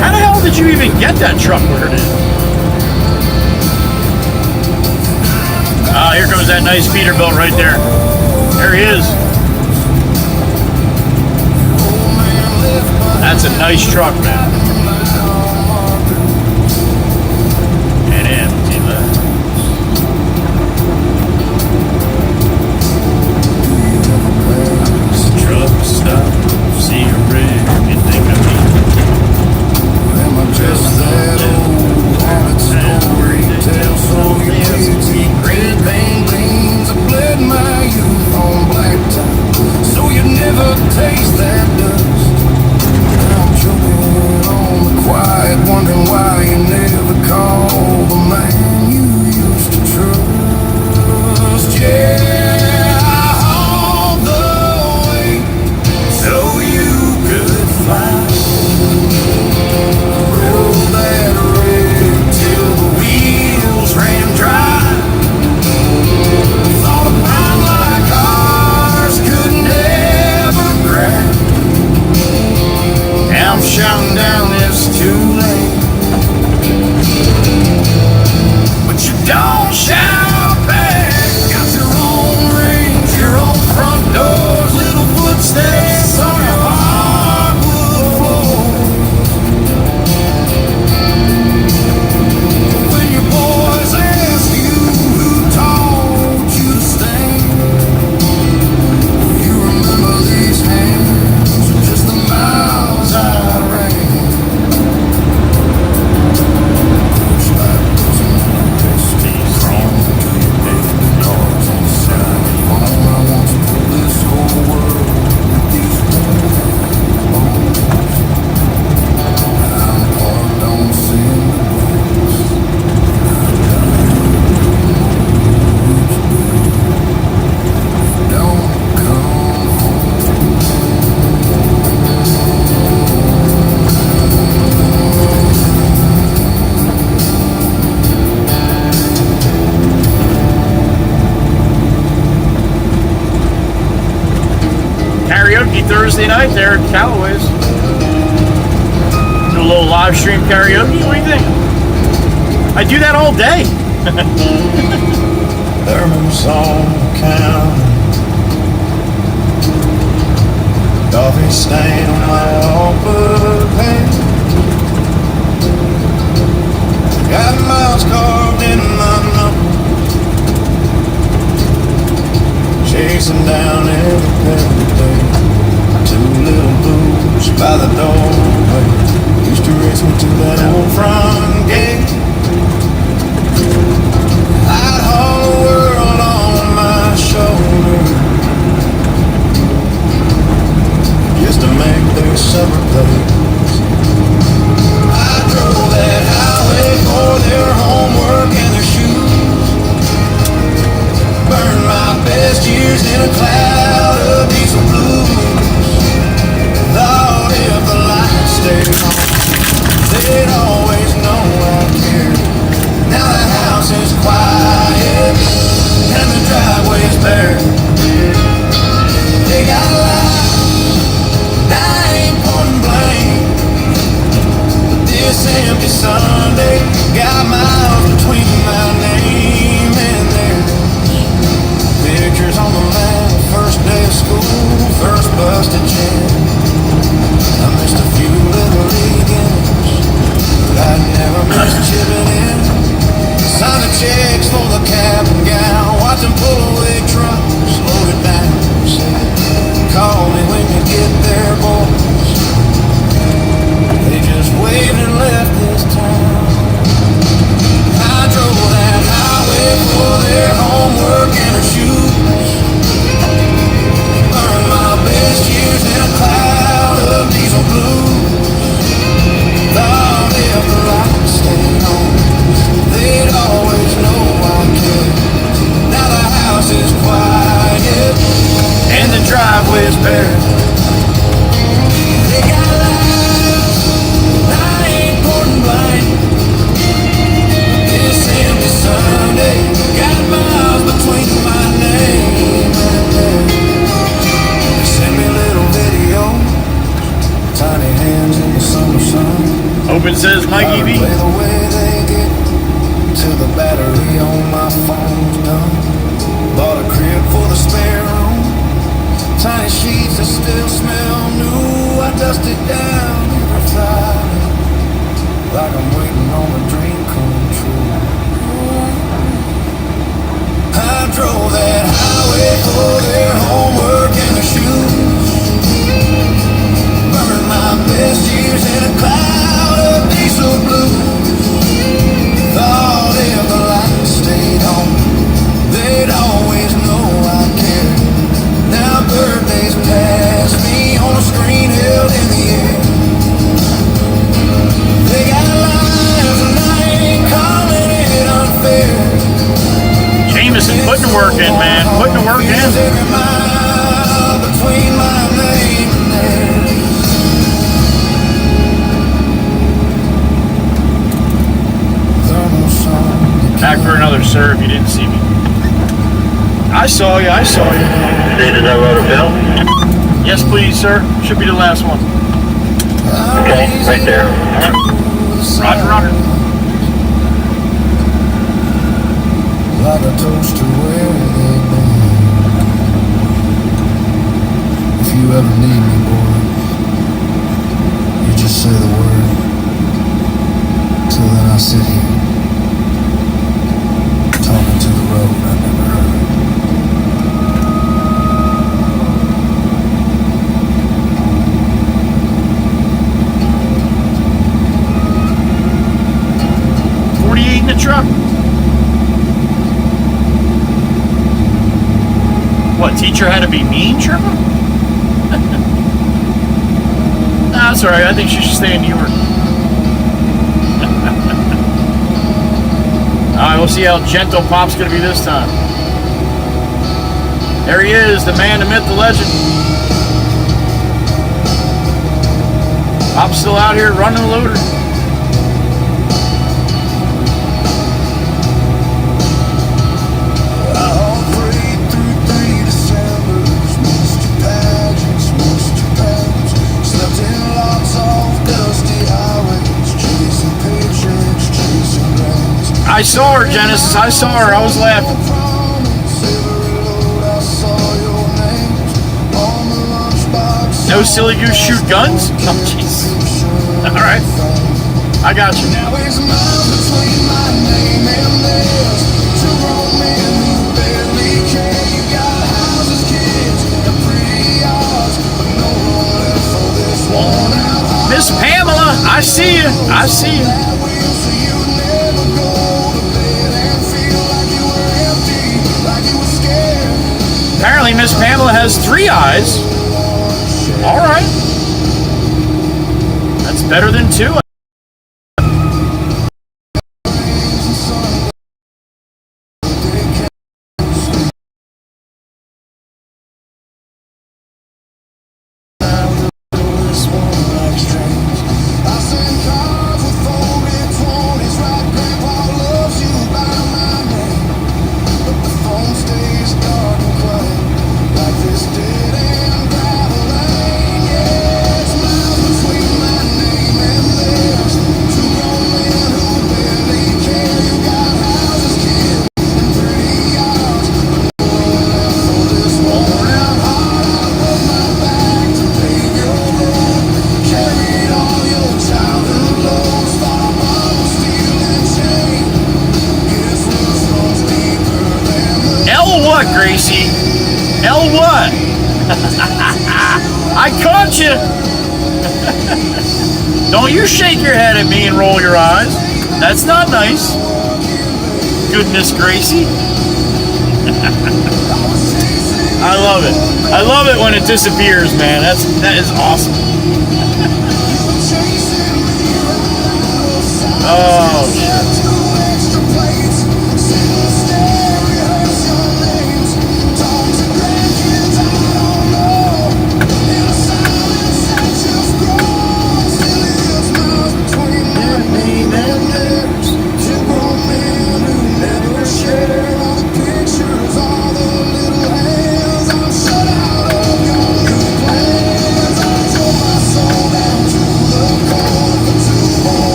how the hell did you even get that truck where it is? Ah, here comes that nice Peterbilt right there. There he is. That's a nice truck, man. And empty left. Truck stop, see a rig, you think of me. Am I just that old haunted story tale? So you kids eat red bang beans. I bled my youth on black tie, so you never taste that dust. Now I'm choking on the quiet, wondering why you never called the man you used to trust. Yeah, I hauled the weight so you could fly. Roll that rig till the wheels ran dry. Thought a mind like ours could never crack. Now I'm shouting down this too late, but you don't shout back. Got your own range, your own front doors, little footsteps on your hardwood floor. When your boys ask you who told you to stay, you remember these hands are just the miles I ran. Push like doesn't rest, crawl to your baby dogs on the side. All I want to put this whole world with these bones. I'm parked on cinder blocks. Don't come home. Karaoke Thursday night there at Callaway's. Do a little live stream karaoke. What do you think? I do that all day. Thermos on the counter, coffee stain on my all-put pants. Got miles carved in my number, chasing down every day. Two little blues by the doorway used to race me to that old front gate. I'd haul the world on my shoulder just to make their supper plates. I drove that highway for their homework and their shoes. Burned my best years in a cloud of diesel blues. Thought if the lights stayed on, they'd always know I cared. Now the house is quiet and the driveway's bare. They got lights, I ain't pointing blame, but this empty Sunday got miles between my name and theirs. Pictures on the man, first day of school, first busted chin. I missed a few little league games, but I never missed chipping in. Sign the checks for the cap and gown, watch them pull away trucks, load it down, said, call me when you get there, boys. They just wait. Hope it says Mike Gotta EV. play the way they get till the battery on my phone's done. Bought a crib for the spare room. Tiny sheets that still smell new. I dust it down every Friday, like I'm waiting on a dream come true. I drove that highway for their homework and their shoes. Burned my best years in a cloud of diesel blue. Thought if the light stayed on, they'd always know I cared. Now birthdays pass me on a screen held in the air. They got lives and I ain't calling it unfair. Jameson putting the work in, man. Putting the work in. Every mile between my name and theirs. Back for another, sir, if you didn't see me. I saw you, I saw you. Did I load a bill? Yes, please, sir. Should be the last one. Okay, right there. Roger, roger. Like a toast to where they've been. If you ever need me, boy, you just say the word. Till then I sit here, talking to the road I never heard. In the truck. What, teacher had to be mean, Trevor? Nah, that's alright. I think she should stay in New York. Alright, we'll see how gentle Pop's gonna be this time. There he is, the man, the myth, the legend. Pop's still out here running the loader. I saw her, Genesis. I saw her. I was laughing. No silly goose shoot guns? Oh, jeez. All right. I got you. Miss Pamela, I see you. I see you. Apparently, Miss Pamela has 3 eyes. All right. That's better than 2. Gracie. L what? I caught you. Don't you shake your head at me and roll your eyes. That's not nice. Goodness, Gracie. I love it. I love it when it disappears, man. That is awesome. Oh, shit.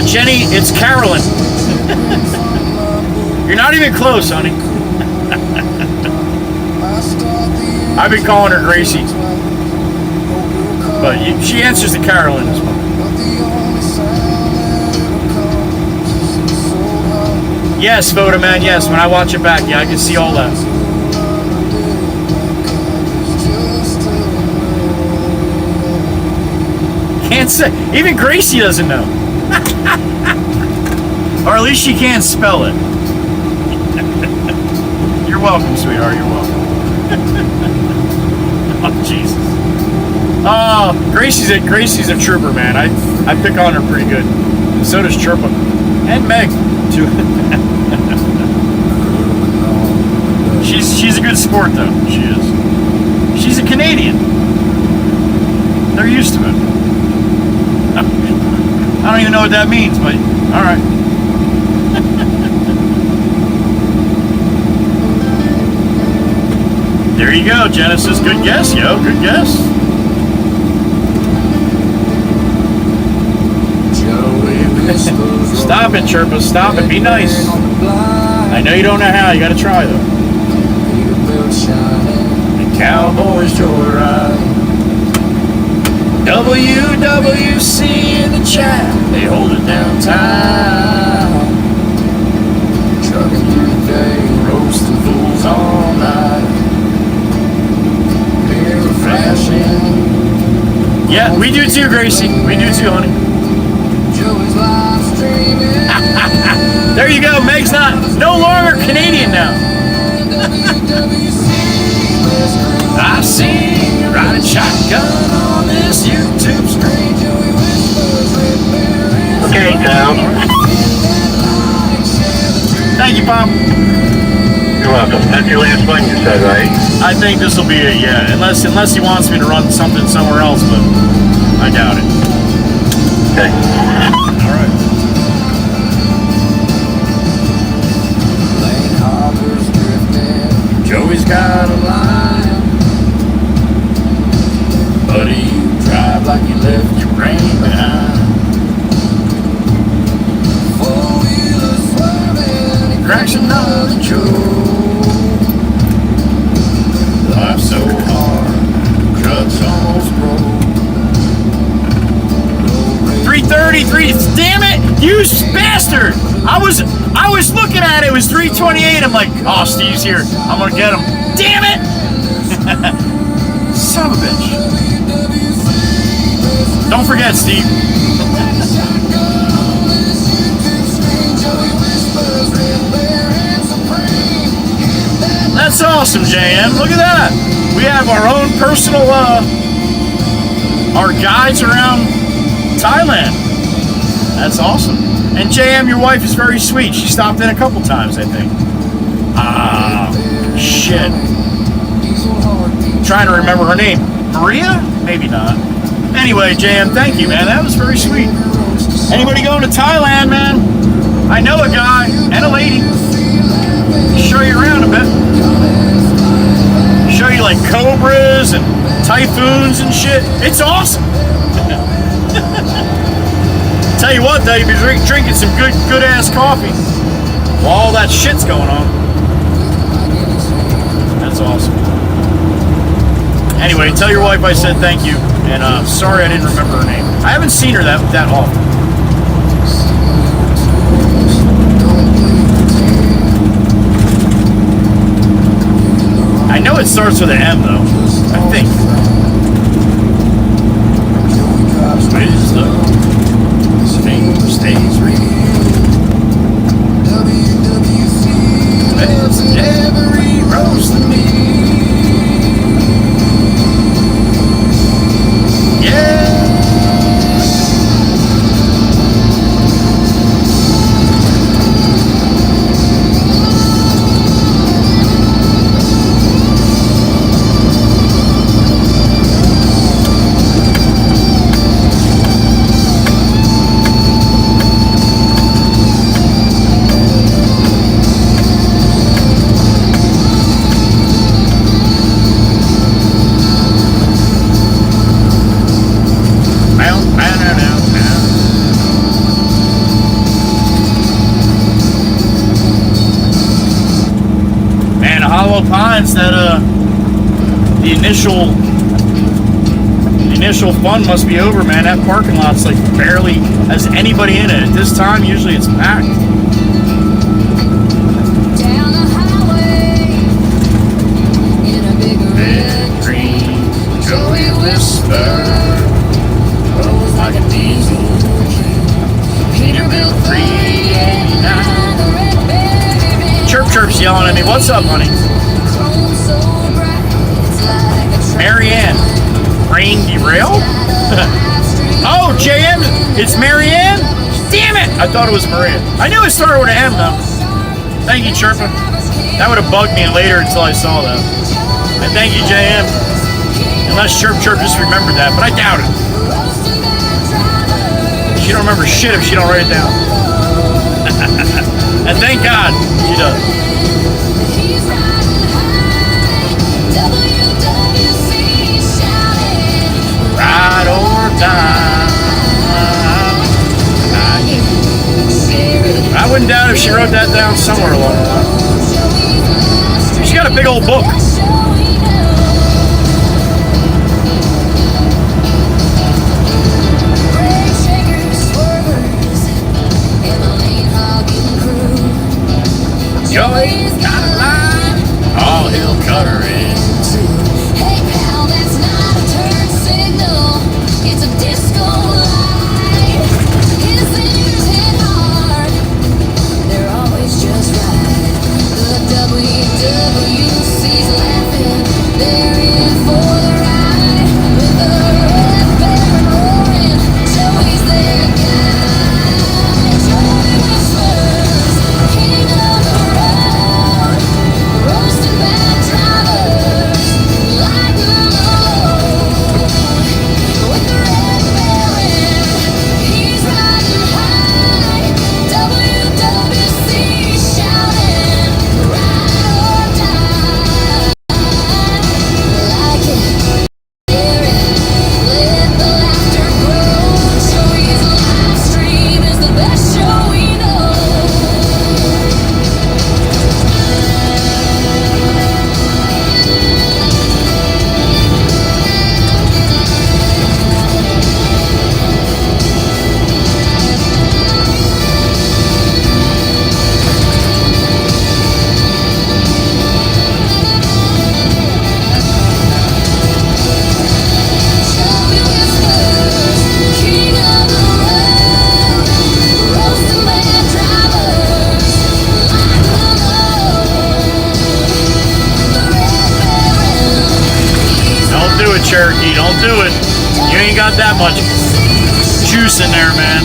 Jenny, it's Carolyn. You're not even close, honey. I've been calling her Gracie, but she answers to Carolyn as well. Yes, Voda Man, yes. When I watch it back, yeah, I can see all that. Can't say. Even Gracie doesn't know. Or at least she can't spell it. You're welcome, sweetheart. You're welcome. Oh, Jesus. Oh, Gracie's a trooper, man. I pick on her pretty good. And so does Chirpa. And Meg, too. She's a good sport, though. She is. She's a Canadian. They're used to it. I don't even know what that means, but all right. There you go, Genesis. Good guess, yo. Good guess. Stop it, Chirpa. Stop it. Be nice. I know you don't know how. You got to try, though. The Cowboys joyride. WWC in the chat. They hold it downtown. Trucking through the day, roasting fools all night. Beer refreshing. Yeah, we do too, Gracie. We do too, honey. Joey's live streaming. There you go. Meg's no longer Canadian now. I see you riding shotgun on this YouTube screen. Okay, Tom. Thank you, Pop. You're welcome. That's your last one, you said, right? I think this will be it, yeah. Unless he wants me to run something somewhere else, but I doubt it. Okay. All right. Joey's got a line. Buddy, you drive like you left your brain behind. Four-wheeler swerving, cracks another joke. Life's so hard, truck's almost broke. 333, damn it, you bastard! I was looking at it, it was 328. I'm like, oh, Steve's here. I'm gonna get him. Damn it! Son of a bitch. Don't forget, Steve. That's awesome, JM. Look at that. We have our own personal, our guides around Thailand. That's awesome. And JM, your wife is very sweet. She stopped in a couple times, I think. Ah, shit. Trying to remember her name. Maria? Maybe not. Anyway, JM, thank you, man. That was very sweet. Anybody going to Thailand, man? I know a guy and a lady. Show you around a bit. Show you like cobras and typhoons and shit. It's awesome. Tell you what, though, you'll be drinking some good ass coffee while all that shit's going on. That's awesome. Anyway, tell your wife I said thank you, and sorry I didn't remember her name. I haven't seen her that often. I know it starts with an M, though. I think. Wisdom. Stays real. There's every rose to me. Yeah. signs that the initial fun must be over, man. That parking lot's like barely has anybody in it. At this time, usually it's packed. Down the highway in a big red dream, Joey whisper rolls like a diesel. Peterbilt 389, the red baby. Chirp's yelling at me. What's up, honey? Chrome so bright, it's like a Marianne. Rain derail? Oh, JM, it's Marianne? Damn it! I thought it was Maria. I knew it started with an M, though. Thank you, Chirpa. That would have bugged me later until I saw that. And thank you, JM. Unless Chirp just remembered that, but I doubt it. She don't remember shit if she don't write it down. And thank God she does. Ride or die. I wouldn't doubt if she wrote that down somewhere along the line. She's got a big old book. Joey's got a line. Oh, he'll cut her in. Hey pal, that's not a turn signal. It's a disco light. His ears hit hard. They're always just right. The WWC's laughing. They're in for the ride. With the red baron roaring. Joey's their guy. Joey whispers, king of the road. Roasting bad drivers like Malone. With the red baron, he's riding high. WWC shouting, ride or die. Like it, hear it, let the laughter grow. Joey's live stream is the best show we know. Joey whispers, king of the road, roasting bad drivers like Malone. The red baron, he's Don't do it, Cherokee. Don't do it. You ain't got that much juice in there, man.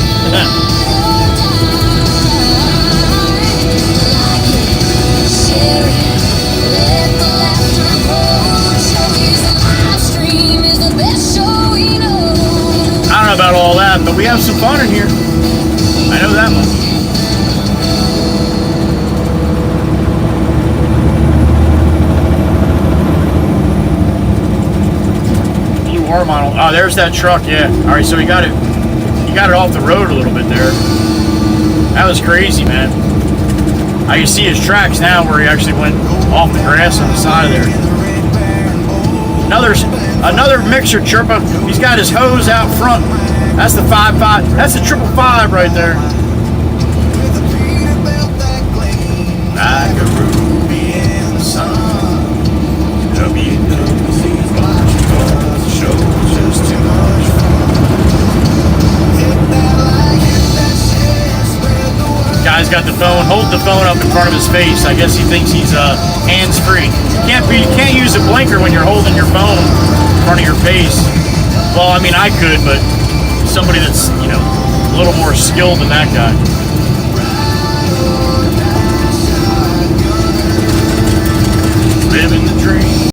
I don't know about all that, but we have some fun in here. I know that much. Blue R model. Oh, there's that truck. Yeah. All right, so we got it. You got it off the road a little bit there. That was crazy, man. I can see his tracks now where he actually went off the grass on the side of there. Another mixer, Chirpa. He's got his hose out front. That's the 5.5. That's the 555 right there. Like a ruby in the sun. WWC's watching for the show's just too much fun. Guy's got the phone. Hold the phone up in front of his face. I guess he thinks he's hands-free. You can't use a blinker when you're holding your phone in front of your face. Well, I mean, I could, but somebody that's, you know, a little more skilled than that guy. Living the dream.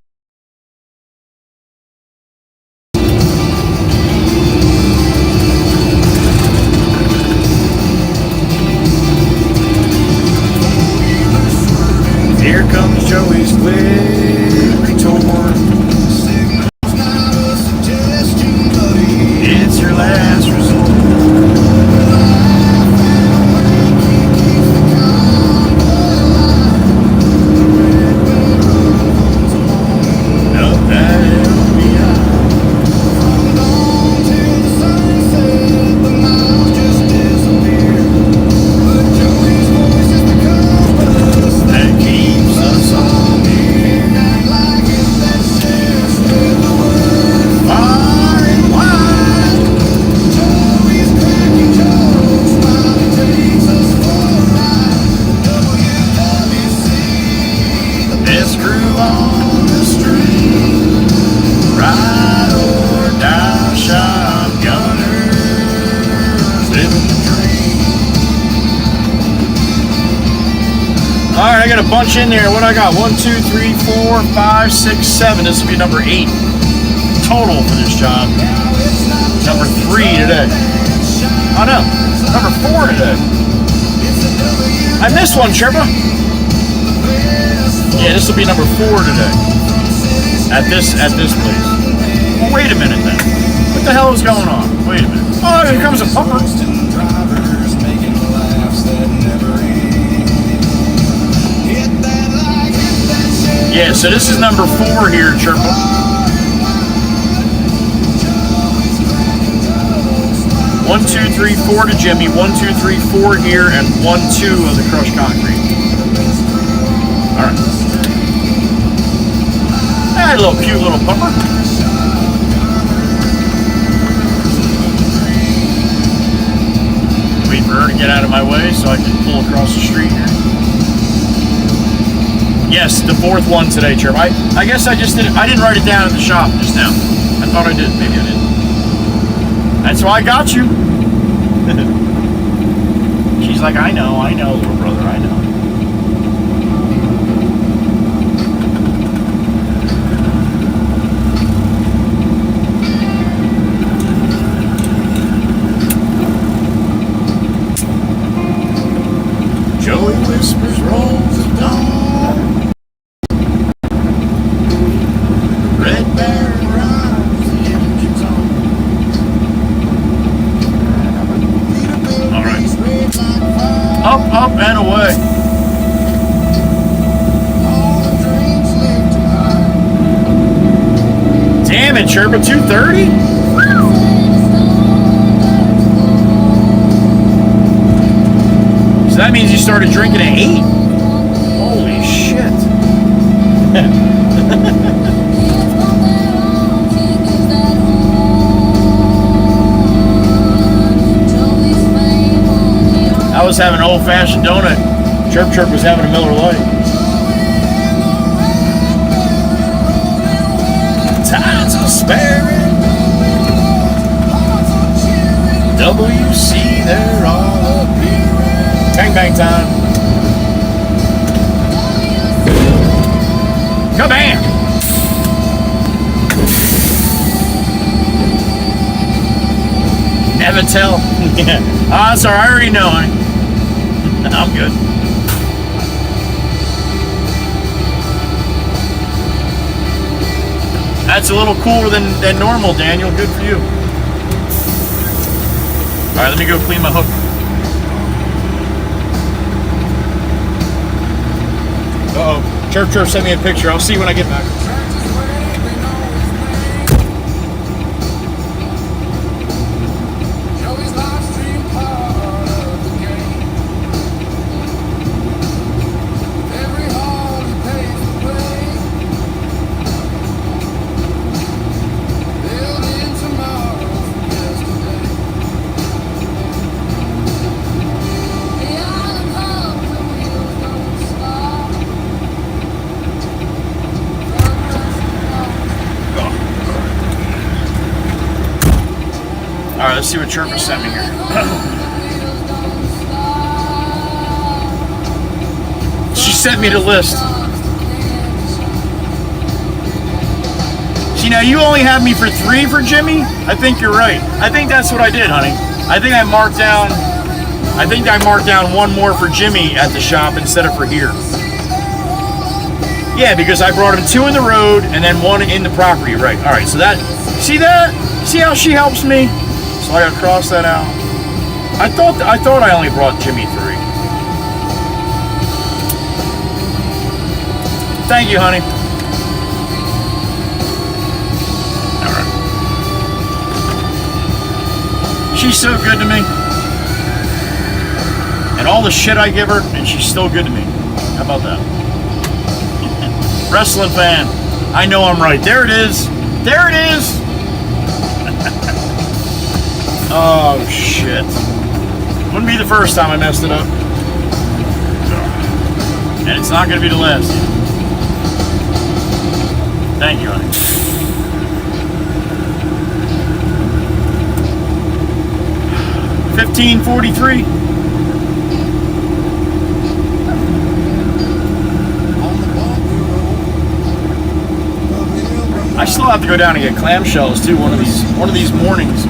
Here comes Joey's quick tour. It's your last resort. get a bunch in there. What I got? 1, 2, 3, 4, 5, 6, 7. This will be number 8 total for this job. Number 3 today. Oh no, number 4 today. I missed one, Sherpa. Yeah, this will be number 4 today. At this place. Well, wait a minute then. What the hell is going on? Wait a minute. Oh, here comes a pumper. Yeah, so this is number 4 here, Chirpa. One, 2, 3, 4 to Jimmy. 1, 2, 3, 4 here, and 1, 2 of the crushed concrete. All right. A little cute little pumper. Wait for her to get out of my way so I can pull across the street here. Yes, the 4th one today, Chirp. I guess I didn't write it down at the shop just now. I thought I did. Maybe I didn't. That's why I got you. She's like, I know, little brother, I know. Joey whispers, rolls of dawn. Red bear rides the engines on. All right. Up and away. Damn it, Sherpa, 230? So that means you started drinking at 8? Holy shit. I was having an old-fashioned donut. Chirp Chirp was having a Miller Lite. Tides are sparing. WC, they're all appearing. Bang bang time. Kabam! Never tell. Ah, sorry, I already know, honey. I'm good. That's a little cooler than normal, Daniel. Good for you. All right, let me go clean my hook. Uh-oh. Chirp Chirp sent me a picture. I'll see when I get back. Alright, let's see what Chirpa sent me here. She sent me the list. See, now you only have me for 3 for Jimmy? I think you're right. I think that's what I did, honey. I think I marked down 1 more for Jimmy at the shop instead of for here. Yeah, because I brought him 2 in the road and then 1 in the property, right. Alright, so that? See how she helps me? So I gotta cross that out. I thought I only brought Jimmy 3. Thank you, honey. Alright. She's so good to me. And all the shit I give her, and she's still good to me. How about that? Wrestling fan. I know I'm right. There it is. There it is. Oh, shit. Wouldn't be the first time I messed it up. And it's not going to be the last. Thank you, honey. $15.43. still have to go down and get clamshells too. One of these mornings.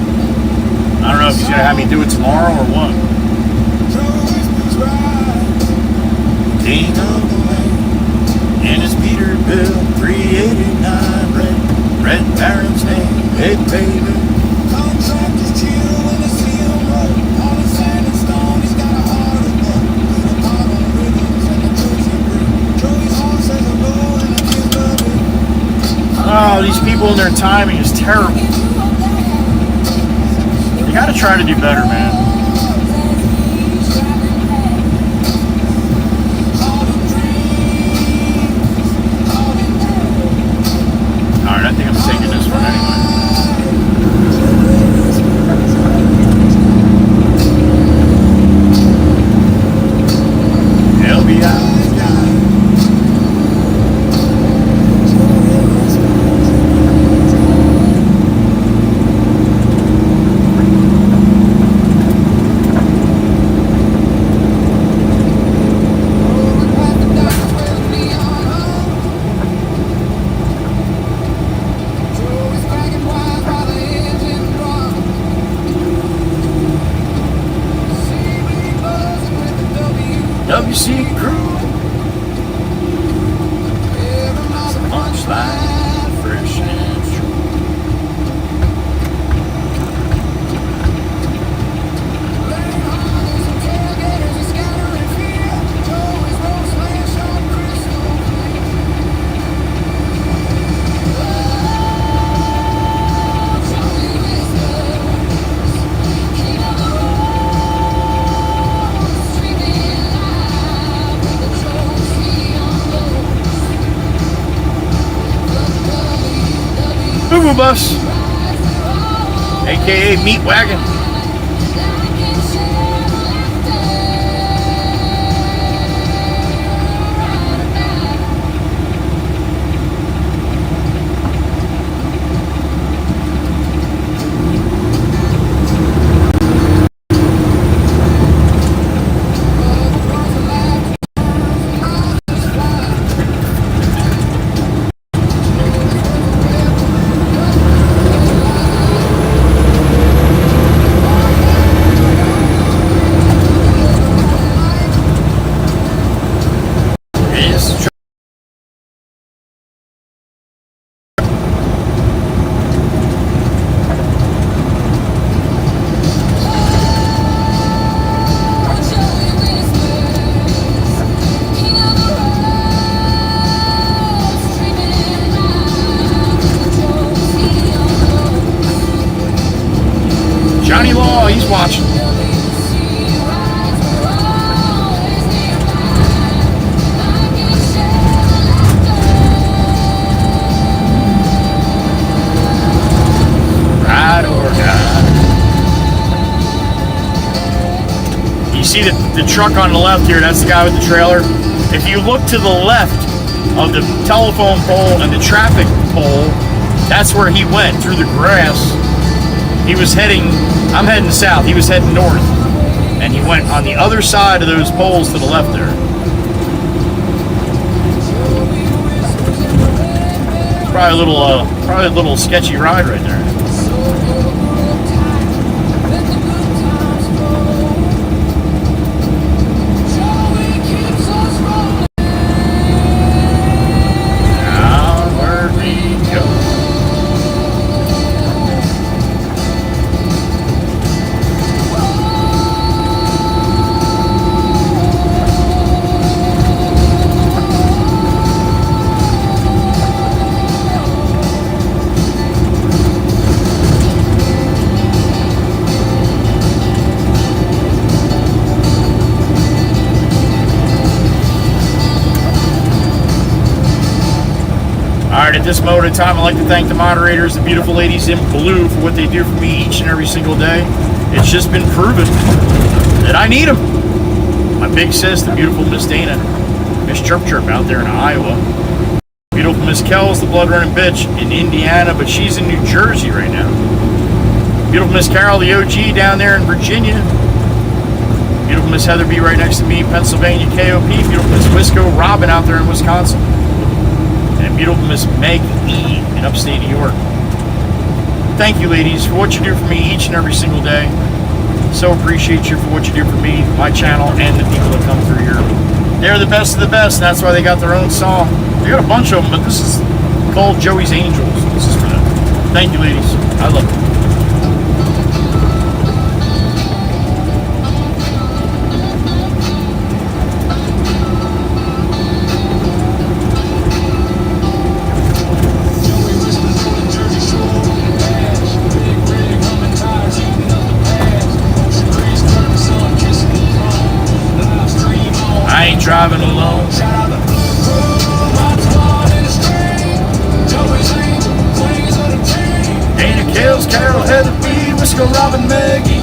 I don't know if he's gonna have me do it tomorrow or what. King of the lake, and it's Peterbilt 389, red Baron's name, hey baby. Contractors chill when they see him roll. On the sand and stone, he's got a heart of gold. With a pot on rhythms and a chosen brick. Joey's heart says hello and a kiss of it. Oh, these people and their timing is terrible. You gotta try to do better, man. Alright, I think I'm taking this one anyway. LBI. WC crew. Punchline, fresh and true. Boo Boo Bus, aka Meat Wagon. Johnny Law, he's watching. Ride or die. You see the truck on the left here, that's the guy with the trailer. If you look to the left of the telephone pole and the traffic pole, that's where he went, through the grass. He was heading, I'm heading south, he was heading north. And he went on the other side of those poles to the left there. Probably a little sketchy ride right there. At this moment in time, I'd like to thank the moderators, the beautiful ladies in blue, for what they do for me each and every single day. It's just been proven that I need them. My big sis, the beautiful Miss Dana, Miss Chirp Chirp out there in Iowa. Beautiful Miss Kells, the blood running bitch in Indiana, but she's in New Jersey right now. Beautiful Miss Carol, the OG down there in Virginia. Beautiful Miss Heather B right next to me, Pennsylvania KOP. Beautiful Miss Wisco Robin out there in Wisconsin. And beautiful Miss Meg E. in upstate New York. Thank you, ladies, for what you do for me each and every single day. So appreciate you for what you do for me, my channel, and the people that come through here. They're the best of the best, and that's why they got their own song. They got a bunch of them, but this is called Joey's Angels. This is for them. Thank you, ladies. I love you. I ain't driving alone. Dana, Kels, Carol, Heather B, Wisco, Robin, Maggie.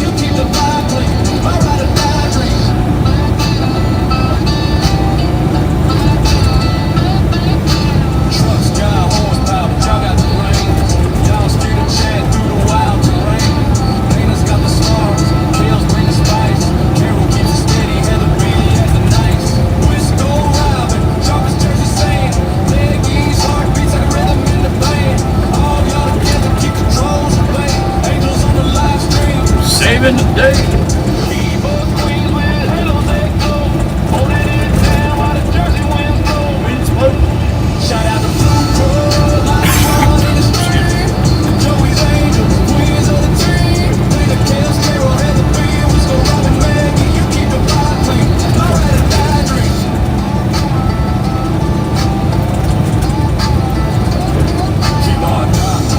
Saving the day. Winds blow. Shout out to Blue Crow, like one in the street. Joey's Angels, Queens of the team. Play the Kels, Carol, Heather B, Wisco, Robin, Maggie. You keep the block clean. My ride or die dream. Keep on dropping.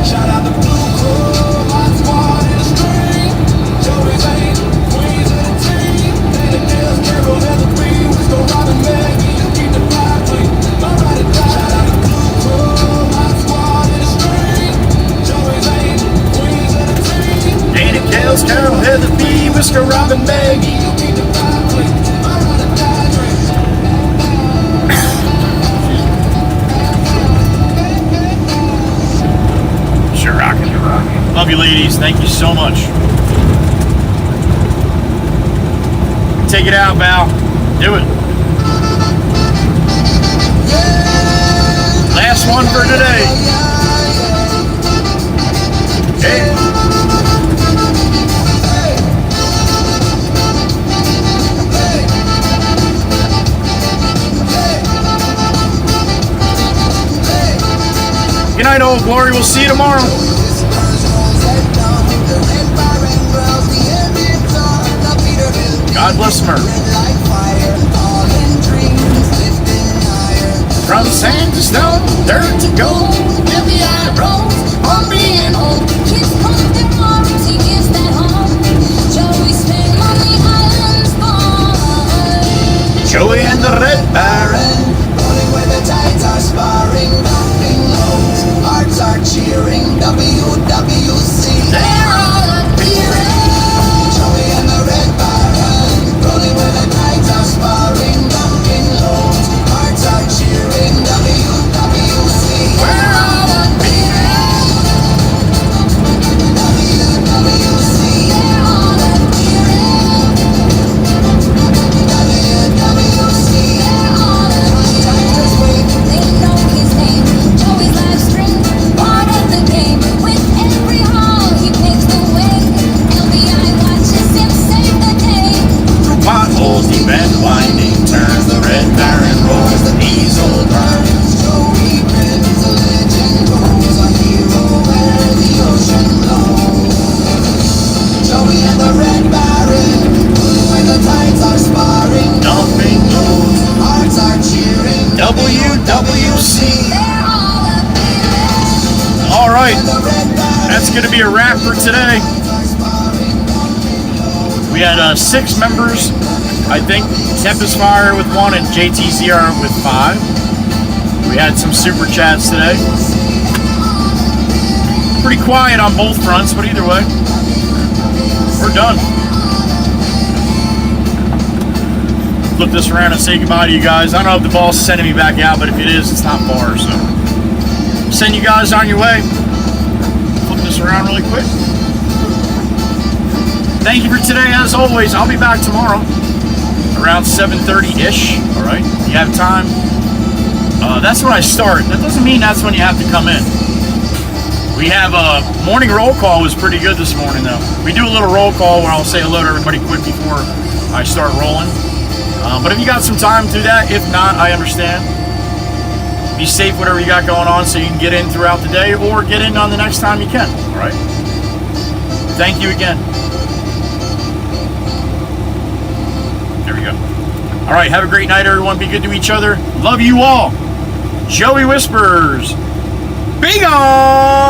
Shout out to Blue Crow, my squad in the street. Joey's Angels, Queens of the team. Play the Kels, Carol, Heather B, Wisco, Robin, Maggie. You keep the block clean. My ride or die. Shout out to Blue Crow, my squad in the street. Joey's Angels, Queens of the team. Dana, Kels, Carol, Heather B, Wisco, Robin, Maggie. You keep the block clean. My ride or die dream. Sure rockin'. Love you, ladies. Thank you so much. Take it out, Val. Do it. Last one for today. Hey. Good night, Old Glory. We'll see you tomorrow. God bless America. From sand to stone, dirt to gold, Every eye rolls on being old. Kids come their arms, he gives that home. Joey's been on the islands born. Joey and the Red Baron. Rolling where the tides are sparring, bumping lows, hearts are cheering, WWC. They're all appearing. Joey and the Red Baron, rolling where the tides are sparring, bumping lows, hearts are cheering, WWC. We're all appearing. WWC. They're all appearing. WWC. They're all appearing. They know his name. Joey's live stream, part of the game. With every haul, he picks the way. LBI watches him save the day. Through potholes, deep and winding turns, the Red Baron roars, the diesel burns. Joey Ben's a legend, goes a hero where the ocean blows. Joey and the Red Baron, when the tides are sparring, Dumping lows, hearts are cheering. WWC. They're all appearing. All right, The Red Baron that's going to be a wrap for today. are sparring, bumping lows. We had 6 members, I think. Tempest Fire with 1 and JTZR with 5. We had some super chats today. Pretty quiet on both fronts, but either way, we're done. Flip this around and say goodbye to you guys. I don't know if the boss is sending me back out, but if it is, it's not far, so. Send you guys on your way. Flip this around really quick. Thank you for today, as always. I'll be back tomorrow around 7:30-ish. All right, you have time. That's when I start. That doesn't mean that's when you have to come in. We have a morning roll call. Was pretty good this morning, though. We do a little roll call where I'll say hello to everybody quick before I start rolling. But if you got some time, do that. If not, I understand. Be safe, whatever you got going on, so you can get in throughout the day or get in on the next time you can. All right. Thank you again. There we go. All right. Have a great night, everyone. Be good to each other. Love you all. Joey Whispers. Be gone.